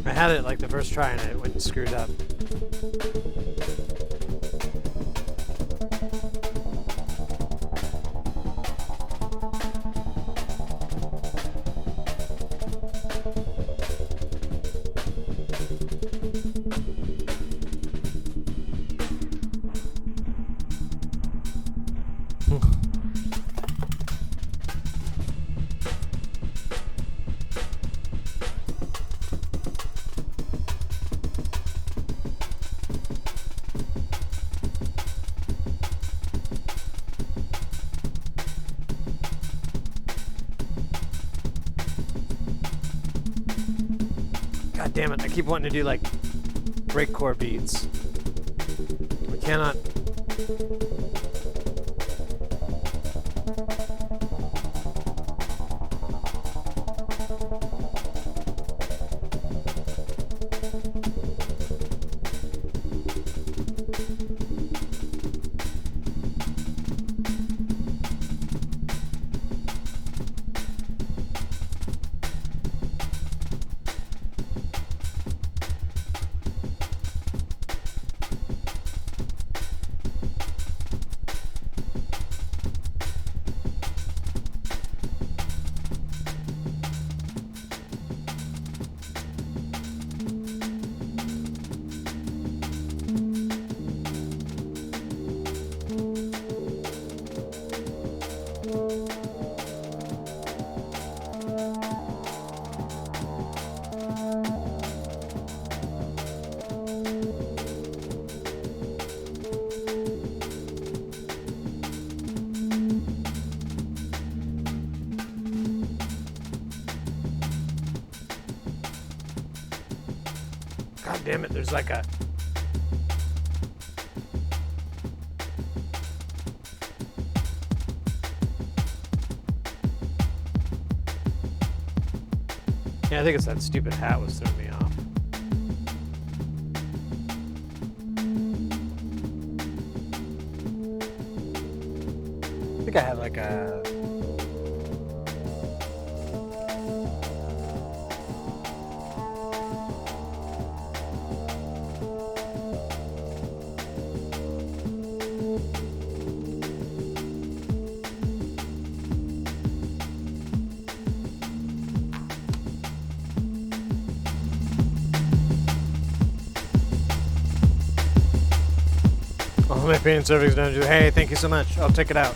I had it like the first try and it went screwed up. God damn it, I keep wanting to do like breakcore beats. I cannot. God damn it, there's like a... Yeah, I think it's that stupid hat was throwing me off. I think I have like a... My painting service done. Hey, thank you so much. I'll take it out.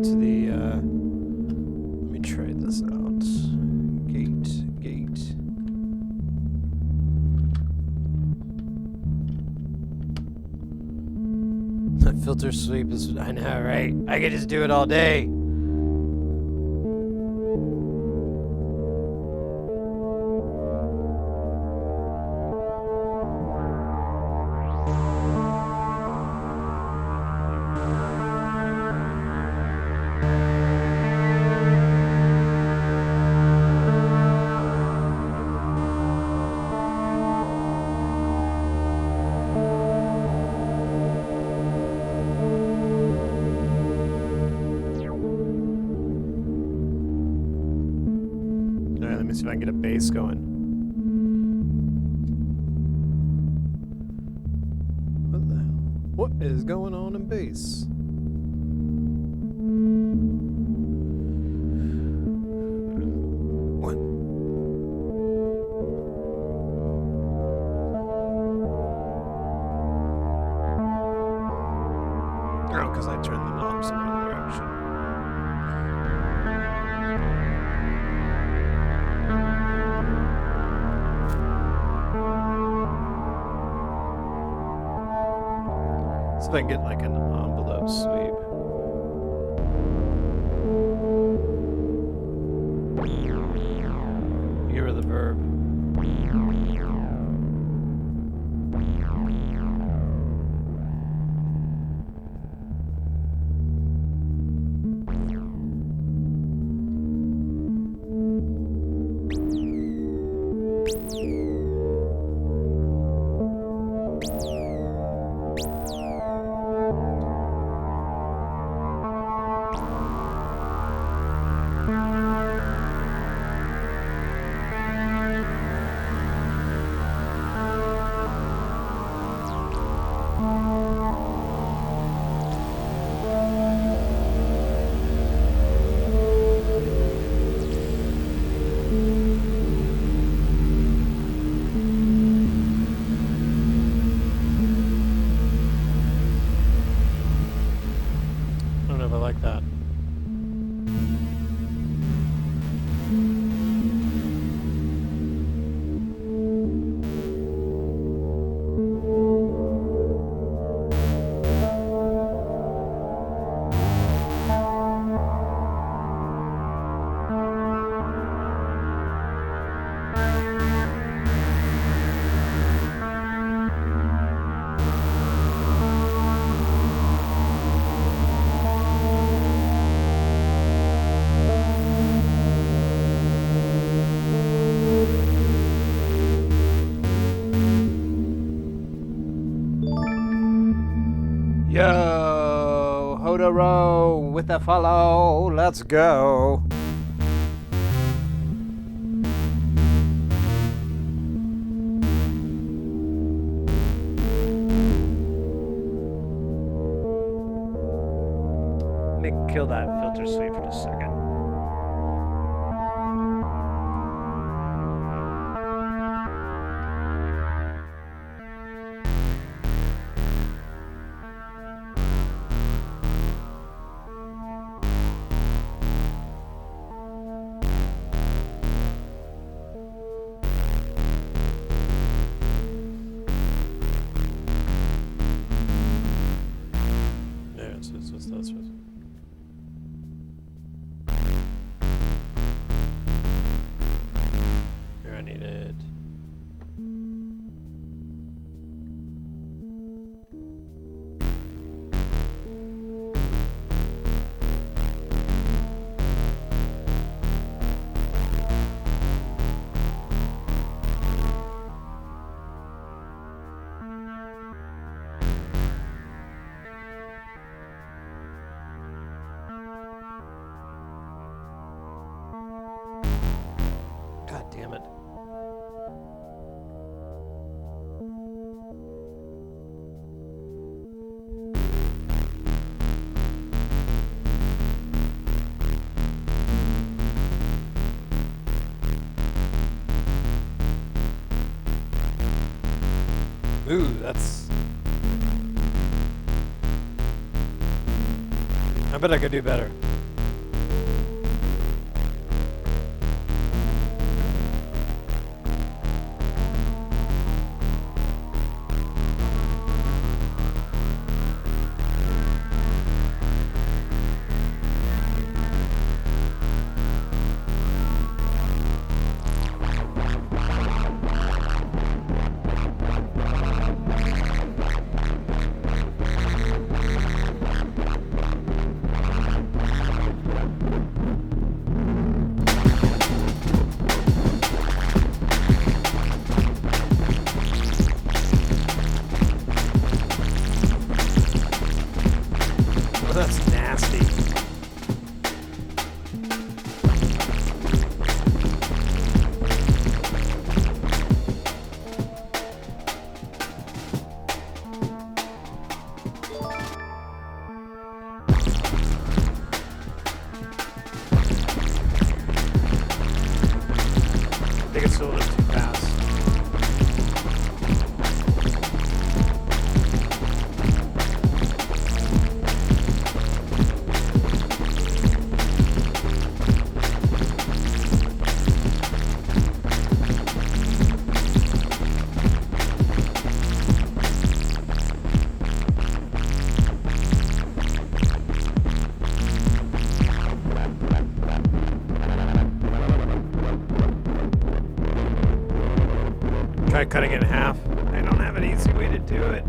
to the, let me try this out. Gate. Filter sweep is, I know, right? I could just do it all day. See if I can get a bass going. What the hell? What is going on in bass? What? Oh, because I turned the knobs in one direction. See if I can get like an envelope sweep. Here are the verb. Yo, Hodoro with a follow, let's go. Let me kill that filter sweep for a second. Here I need it. God damn it. Ooh, that's... I bet I could do better. think it's still a little too fast. Try cutting it in half. I don't have an easy way to do it.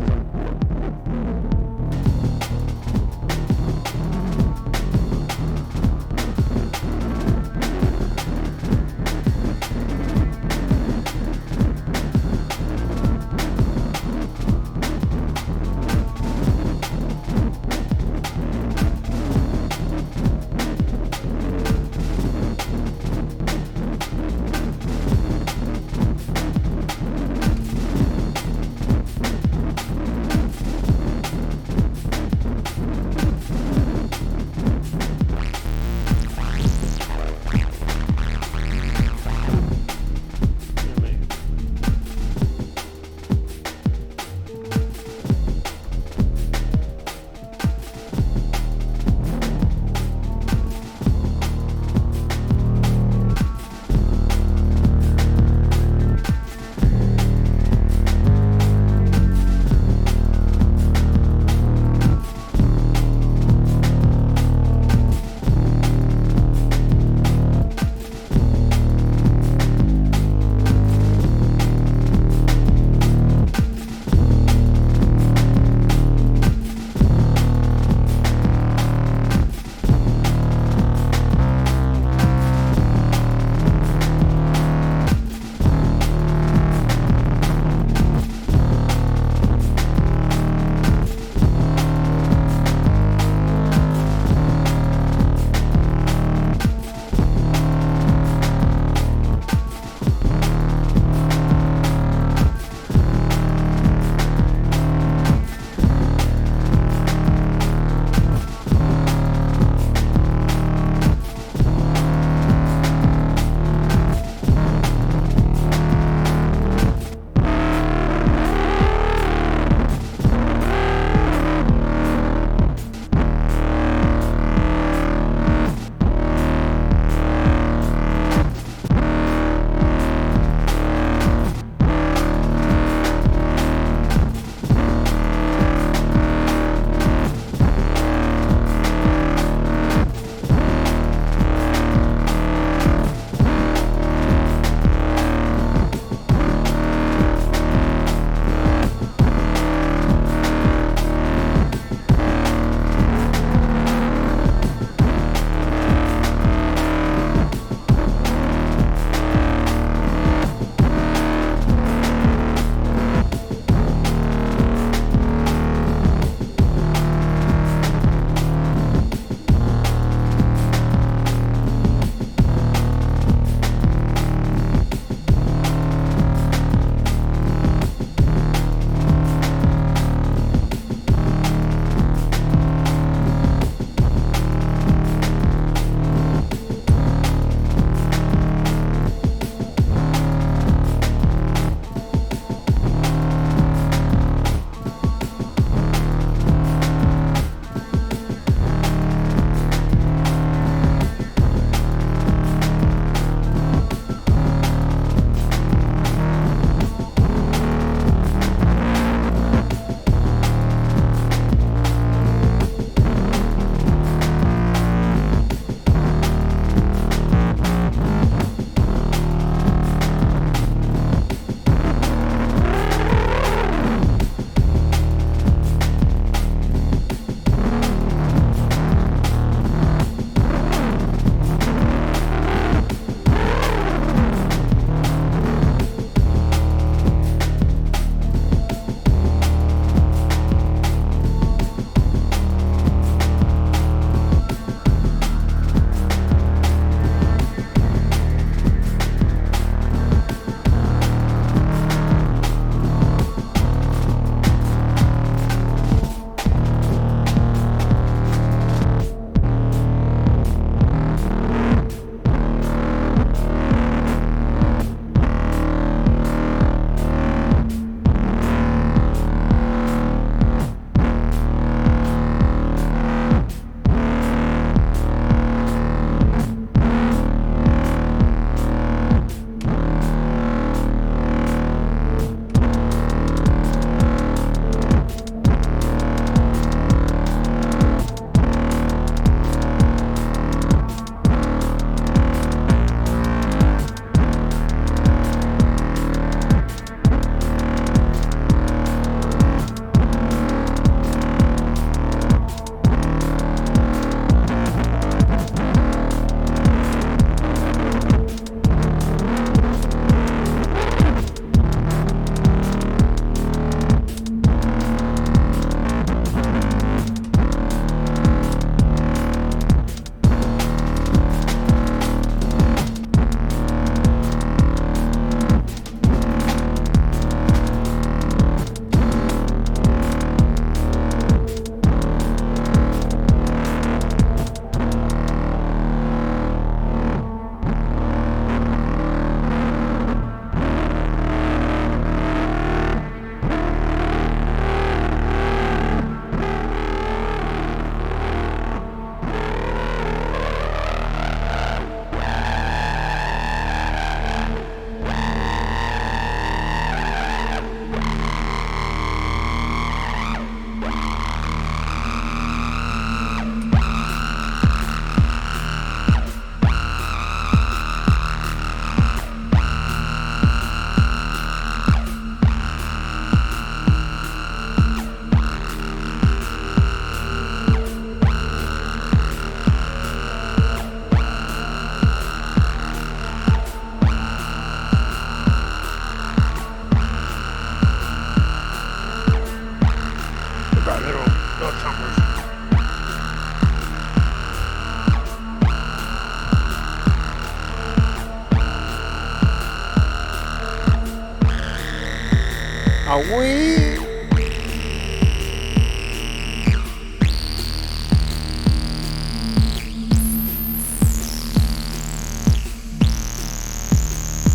Are we?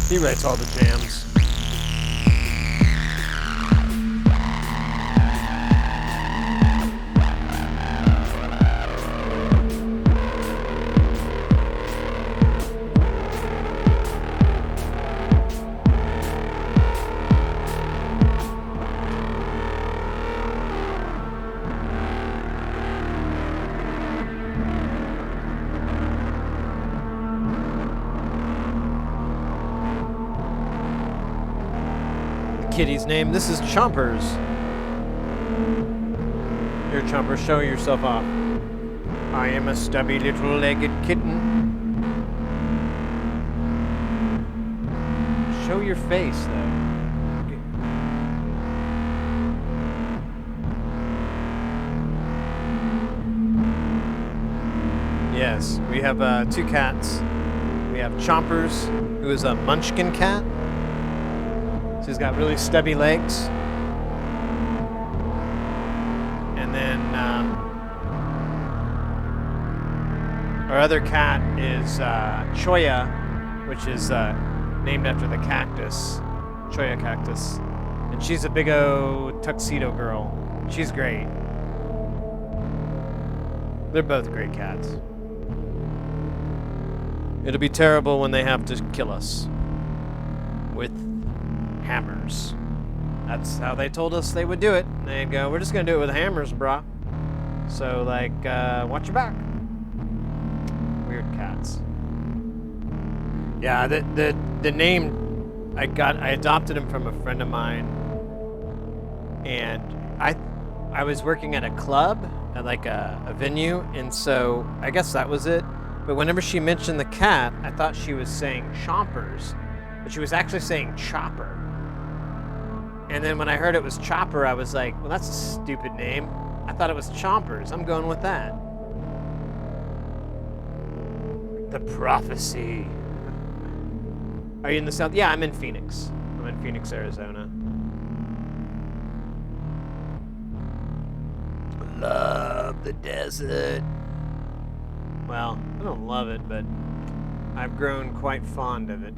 He writes all the jams. Kitty's name. This is Chompers. Here, Chompers, show yourself off. I am a stubby little legged kitten. Show your face, though. Yes, we have 2 cats. We have Chompers, who is a munchkin cat. So he's got really stubby legs. And then our other cat is Choya, which is named after the cactus, Choya cactus. And she's a big old tuxedo girl. She's great. They're both great cats. It'll be terrible when they have to kill us with hammers. That's how they told us they would do it. They'd go, we're just gonna do it with hammers, brah. So, like, watch your back. Weird cats. Yeah, the name I adopted him from a friend of mine, and I was working at a club at like a venue, and so I guess that was it. But whenever she mentioned the cat, I thought she was saying Chompers, but she was actually saying Chopper. And then when I heard it was Chopper, I was like, well, that's a stupid name. I thought it was Chompers. I'm going with that. The prophecy. Are you in the South? Yeah, I'm in Phoenix. I'm in Phoenix, Arizona. Love the desert. Well, I don't love it, but I've grown quite fond of it.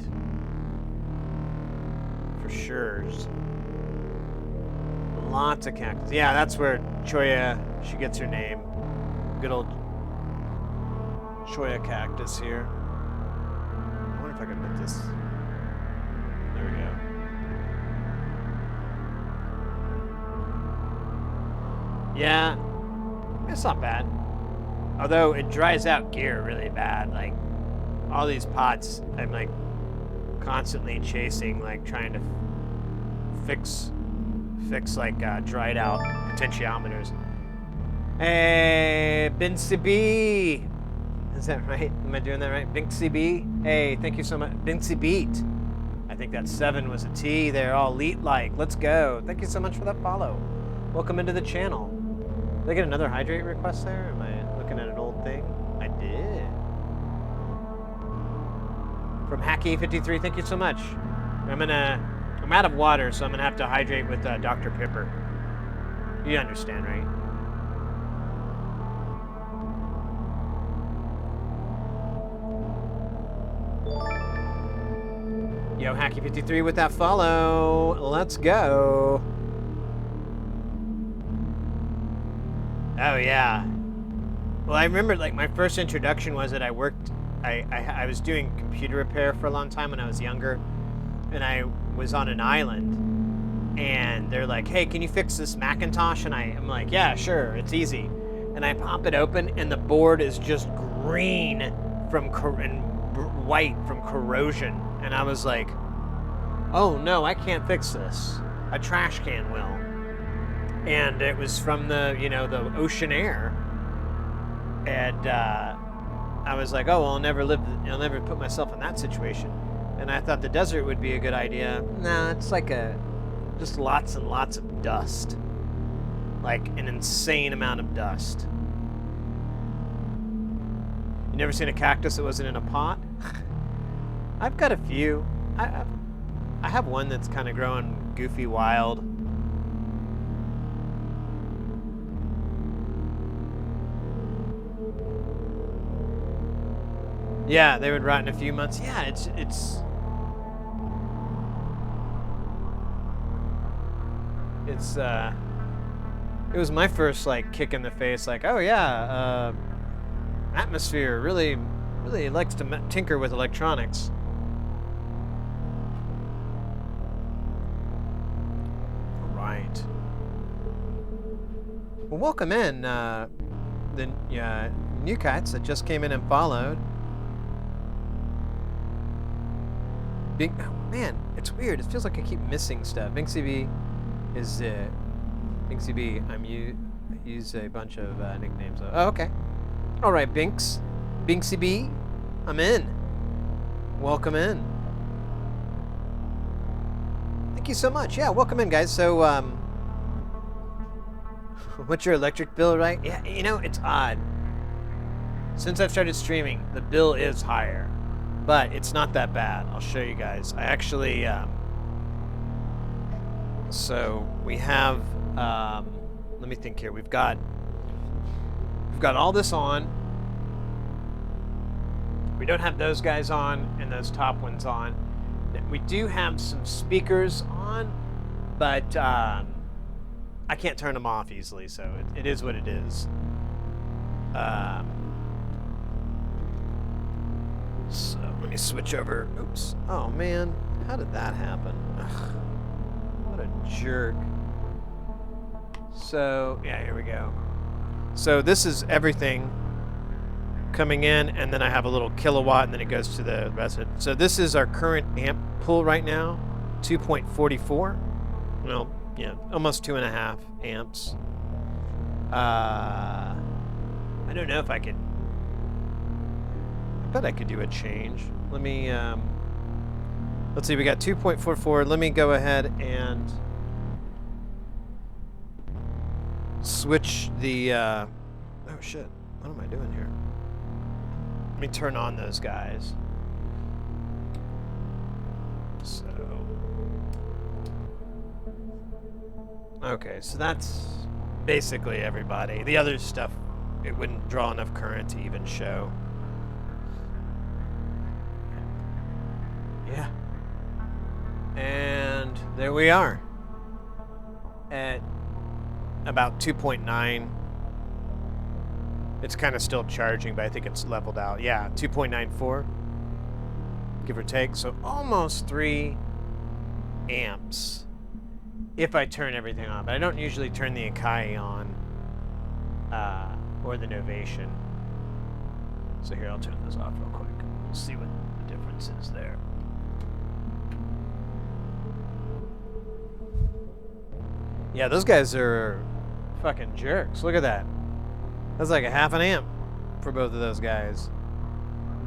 For sure. Lots of cactus. Yeah, that's where Choya, she gets her name. Good old Choya cactus here. I wonder if I can put this. There we go. Yeah, it's not bad. Although it dries out gear really bad. Like, all these pots, I'm like constantly chasing, like trying to fix like dried out potentiometers. Hey, Binksy B. Is that right? Am I doing that right? Binksy B. Hey, thank you so much. Binksy Beat. I think that 7 was a T. They're all elite-like. Let's go. Thank you so much for that follow. Welcome into the channel. Did I get another hydrate request there? Am I looking at an old thing? I did. From Hacky53, thank you so much. I'm out of water, so I'm gonna have to hydrate with Dr. Pepper. You understand, right? Yo, Hacky53 with that follow. Let's go. Oh yeah. Well, I remember like my first introduction was that I was doing computer repair for a long time when I was younger, and I was on an island, and they're like, hey, can you fix this Macintosh? And I'm like, yeah, sure, it's easy. And I pop it open, and the board is just green and white from corrosion. And I was like, oh no, I can't fix this. A trash can will. And it was from the ocean air. And I was like, oh, I'll never put myself in that situation. And I thought the desert would be a good idea. Nah, it's like just lots and lots of dust. Like an insane amount of dust. You never seen a cactus that wasn't in a pot? I've got a few. I have one that's kind of growing goofy wild. Yeah, they would rot in a few months. Yeah, it was my first like kick in the face, like, oh yeah, Atmosphere really likes to tinker with electronics. All right. Well, welcome in the new kites that just came in and followed. Oh man, it's weird. It feels like I keep missing stuff. Binksy B is Binksy B. I use a bunch of nicknames. Oh, okay. All right, Binksy B. I'm in. Welcome in. Thank you so much. Yeah, welcome in, guys. So, what's your electric bill, right? Yeah, you know, it's odd. Since I've started streaming, the bill is higher, but it's not that bad. I'll show you guys. I actually, so we have, let me think here. We've got all this on. We don't have those guys on and those top ones on. We do have some speakers on, but I can't turn them off easily, so it is what it is. So let me switch over. Oops. Oh man, how did that happen? Ugh, what a jerk. So yeah, here we go. So this is everything coming in, and then I have a little kilowatt, and then it goes to the rest of it. So this is our current amp pull right now, 2.44. Well, yeah, almost 2.5 amps. I don't know if I could. I bet I could do a change. Let me. Let's see. We got 2.44. Let me go ahead and switch the. Oh shit! What am I doing here? Let me turn on those guys. So. Okay, so that's basically everybody. The other stuff, it wouldn't draw enough current to even show. Yeah. And there we are. At about 2.9. It's kind of still charging, but I think it's leveled out. Yeah, 2.94, give or take. So almost 3 amps if I turn everything on. But I don't usually turn the Akai on or the Novation. So here, I'll turn this off real quick. We'll see what the difference is there. Yeah, those guys are fucking jerks. Look at that. That's like a half an amp for both of those guys.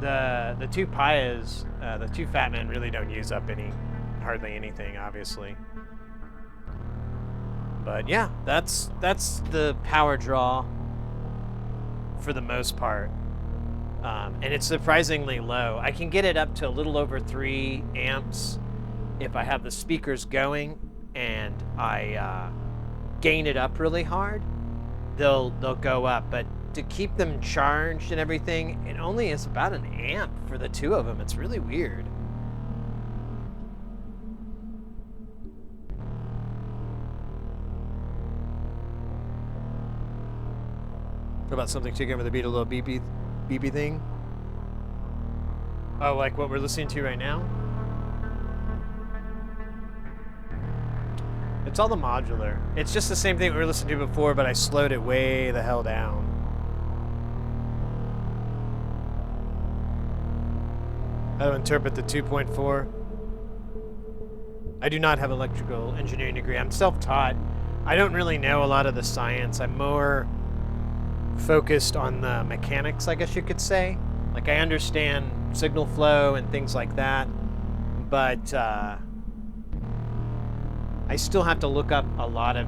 The two Payas, the two Fat Men really don't use up hardly anything, obviously. But yeah, that's the power draw for the most part. And it's surprisingly low. I can get it up to a little over 3 amps if I have the speakers going and I gain it up really hard. They'll go up, but to keep them charged and everything, it only is about an amp for the two of them. It's really weird. What about something chicken with a beat, a little beepy thing? Oh, like what we're listening to right now? It's all the modular. It's just the same thing we were listening to before, but I slowed it way the hell down. How to interpret the 2.4? I do not have an electrical engineering degree. I'm self-taught. I don't really know a lot of the science. I'm more focused on the mechanics, I guess you could say. Like, I understand signal flow and things like that, but I still have to look up a lot of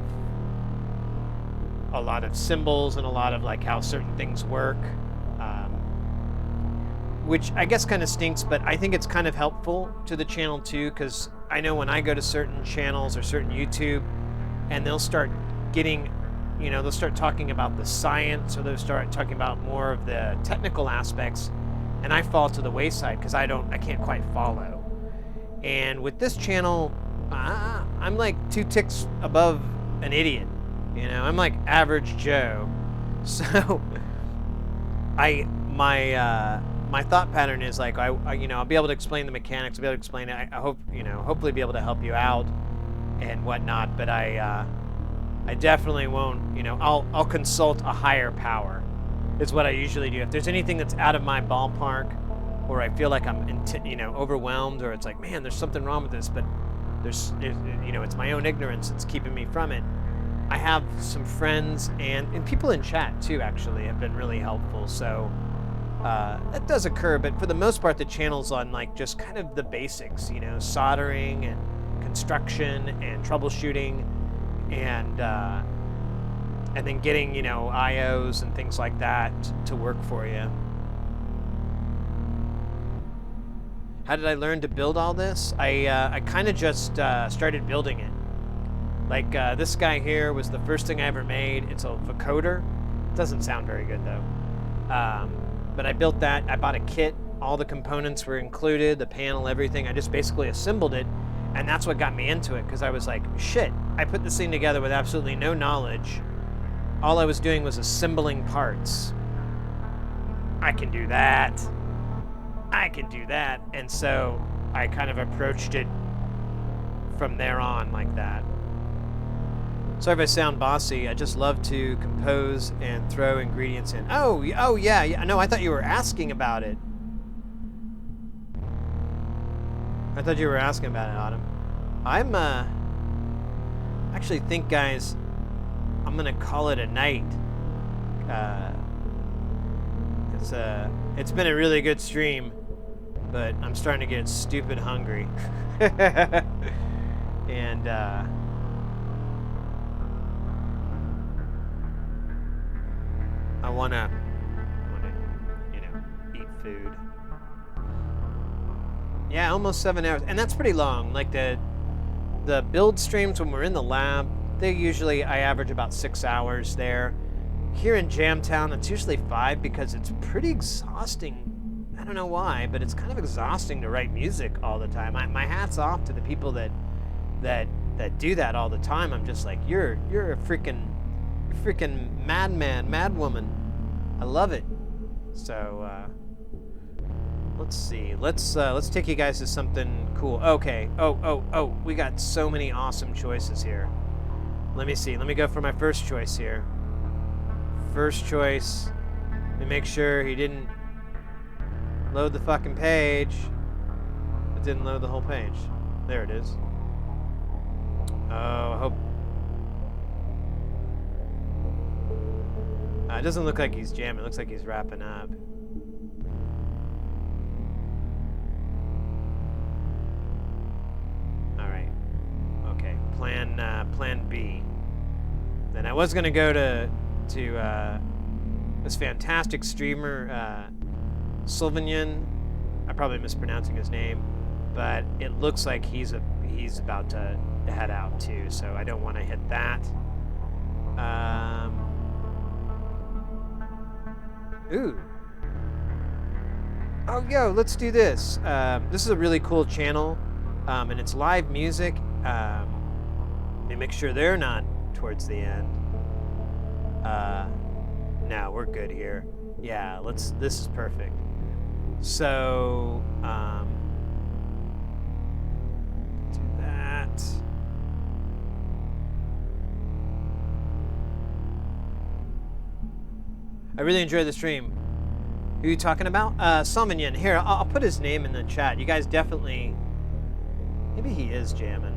symbols and a lot of like how certain things work, which I guess kind of stinks, but I think it's kind of helpful to the channel too, because I know when I go to certain channels or certain YouTube, and they'll start getting, they'll start talking about the science, or they'll start talking about more of the technical aspects. and I fall to the wayside because I can't quite follow. And with this channel, I'm like 2 ticks above an idiot. You know, I'm like average Joe. So my thought pattern is like you know, I'll be able to explain the mechanics, I'll be able to explain it. I hope, you know, hopefully be able to help you out and whatnot. But I definitely won't, you know, I'll consult a higher power. Is what I usually do. If there's anything that's out of my ballpark, or I feel like I'm, you know, overwhelmed, or it's like, man, there's something wrong with this, but there's you know, it's my own ignorance that's keeping me from it. I have some friends and people in chat too, actually, have been really helpful. So that does occur, but for the most part, the channel's on like just kind of the basics, you know, soldering and construction and troubleshooting, and then getting, you know, IOs and things like that to work for you. How did I learn to build all this? I kind of just started building it. Like this guy here was the first thing I ever made. It's a vocoder. Doesn't sound very good though. But I built that. I bought a kit. All the components were included, the panel, everything. I just basically assembled it, and that's what got me into it, because I was like, shit, I put this thing together with absolutely no knowledge. All I was doing was assembling parts. I can do that. I can do that. And so I kind of approached it from there on like that. Sorry if I sound bossy. I just love to compose and throw ingredients in. Oh yeah. No, I thought you were asking about it. I thought you were asking about it, Autumn. I'm actually think, guys, I'm gonna call it a night. It's been a really good stream, but I'm starting to get stupid hungry. And I wanna, you know, eat food. Yeah, almost 7 hours, and that's pretty long. Like the build streams when we're in the lab, they usually, I average about 6 hours there. Here in Jamtown, it's usually 5 because it's pretty exhausting. I don't know why, but it's kind of exhausting to write music all the time. My hat's off to the people that do that all the time. I'm just like, you're a freaking madman, madwoman. I love it. So let's see. Let's take you guys to something cool. Okay. Oh, we got so many awesome choices here. Let me see. Let me go for my first choice here. First choice. Let me make sure he didn't load the fucking page. It didn't load the whole page. There it is. Oh, I hope. It doesn't look like he's jamming. It looks like he's wrapping up. All right. Okay. Plan B. Then I was gonna go to this fantastic streamer, Sylvanian. I'm probably mispronouncing his name, but it looks like he's about to head out too. So I don't want to hit that. Ooh. Oh, yo, let's do this. This is a really cool channel, and it's live music. Let me make sure they're not towards the end. No, we're good here. Yeah, this is perfect. So, do that. I really enjoyed the stream. Who are you talking about? Salmonian. Here, I'll put his name in the chat. You guys definitely... Maybe he is jamming.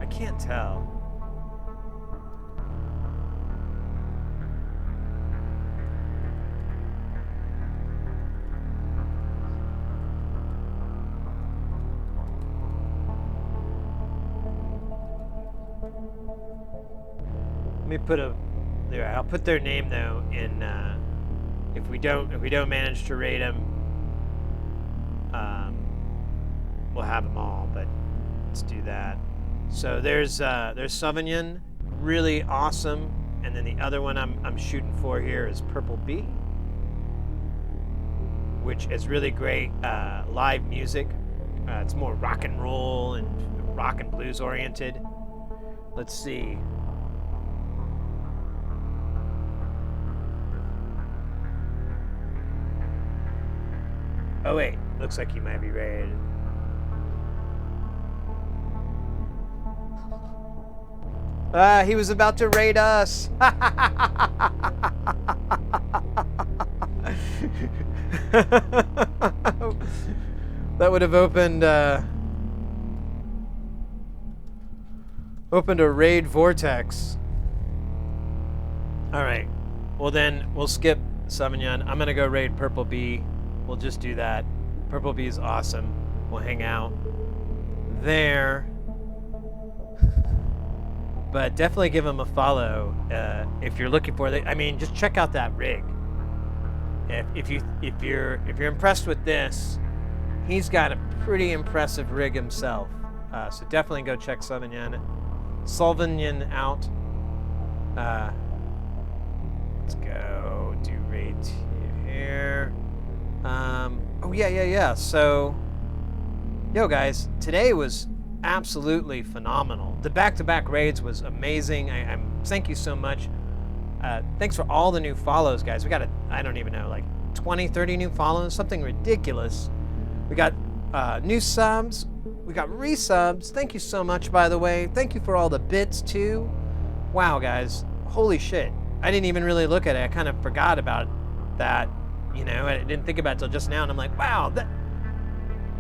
I can't tell. Let me put there. I'll put their name though in. If we don't manage to rate them, we'll have them all. But let's do that. So there's Sauvignon, really awesome. and then the other one I'm shooting for here is Purple B, which is really great live music. It's more rock and roll and rock and blues oriented. Let's see. Oh wait, looks like he might be raided. He was about to raid us. That would have opened a raid vortex. All right. Well then, we'll skip Sauvignon. I'm gonna go raid Purple B. We'll just do that. Purple B is awesome. We'll hang out there. But definitely give him a follow if you're looking for it. I mean, just check out that rig. If you're impressed with this, he's got a pretty impressive rig himself. So definitely go check Sauvignon out. Let's go do raid here. Oh yeah. So, yo guys, today was absolutely phenomenal. The back-to-back raids was amazing. Thank you so much. Thanks for all the new follows, guys. We got I don't even know, like 20, 30 new follows, something ridiculous. We got new subs. We got resubs. Thank you so much, by the way. Thank you for all the bits too. Wow, guys. Holy shit. I didn't even really look at it. I kind of forgot about that. You know, I didn't think about it till just now, and I'm like, wow,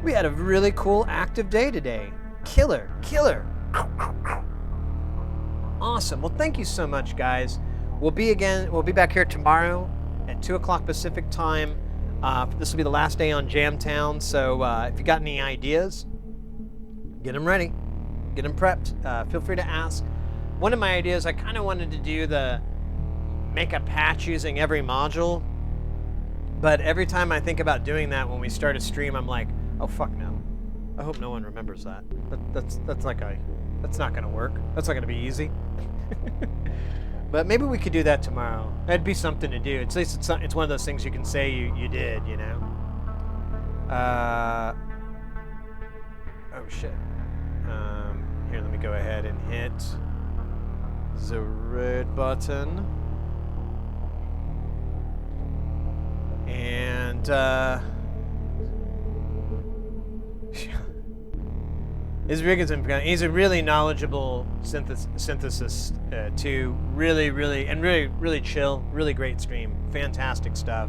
we had a really cool active day today. Killer. Awesome. Well, thank you so much, guys. We'll be back here tomorrow at 2 o'clock Pacific time. This will be the last day on Jamtown, so if you got any ideas, get them ready. Get them prepped. Feel free to ask. One of my ideas, I kind of wanted to do make a patch using every module, but every time I think about doing that when we start a stream, I'm like, oh fuck no. I hope no one remembers that. That's not gonna work. That's not gonna be easy. But maybe we could do that tomorrow. That'd be something to do. At least it's one of those things you can say you did, you know. Oh shit. Here, let me go ahead and hit the red button. And his rig is impeccable. He's a really knowledgeable synthesist too. Really chill. Really great stream. Fantastic stuff.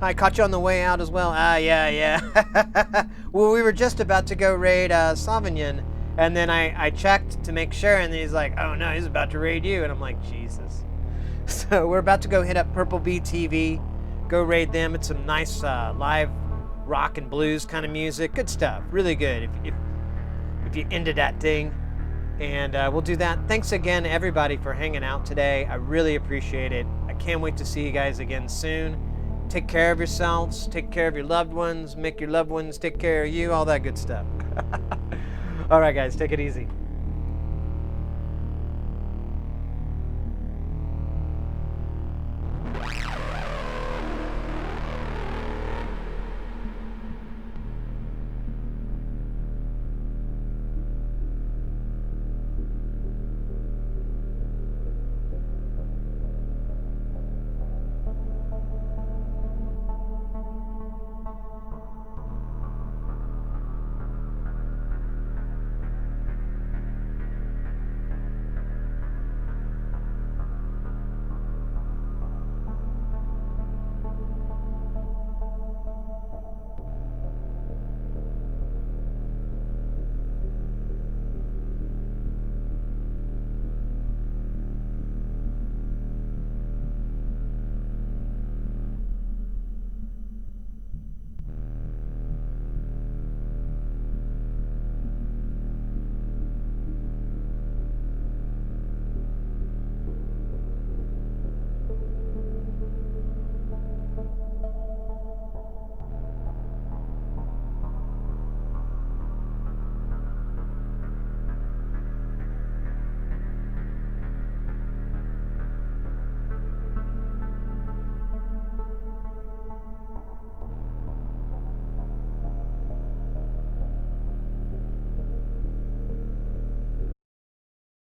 I caught you on the way out as well. Yeah. Well, we were just about to go raid Sauvignon, and then I checked to make sure, and he's like, oh no, he's about to raid you, and I'm like, Jesus. So we're about to go hit up Purple B TV, go raid them. It's some nice live rock and blues kind of music. Good stuff. Really good. If you're into that thing. And we'll do that. Thanks again, everybody, for hanging out today. I really appreciate it. I can't wait to see you guys again soon. Take care of yourselves. Take care of your loved ones. Make your loved ones take care of you. All that good stuff. All right, guys. Take it easy.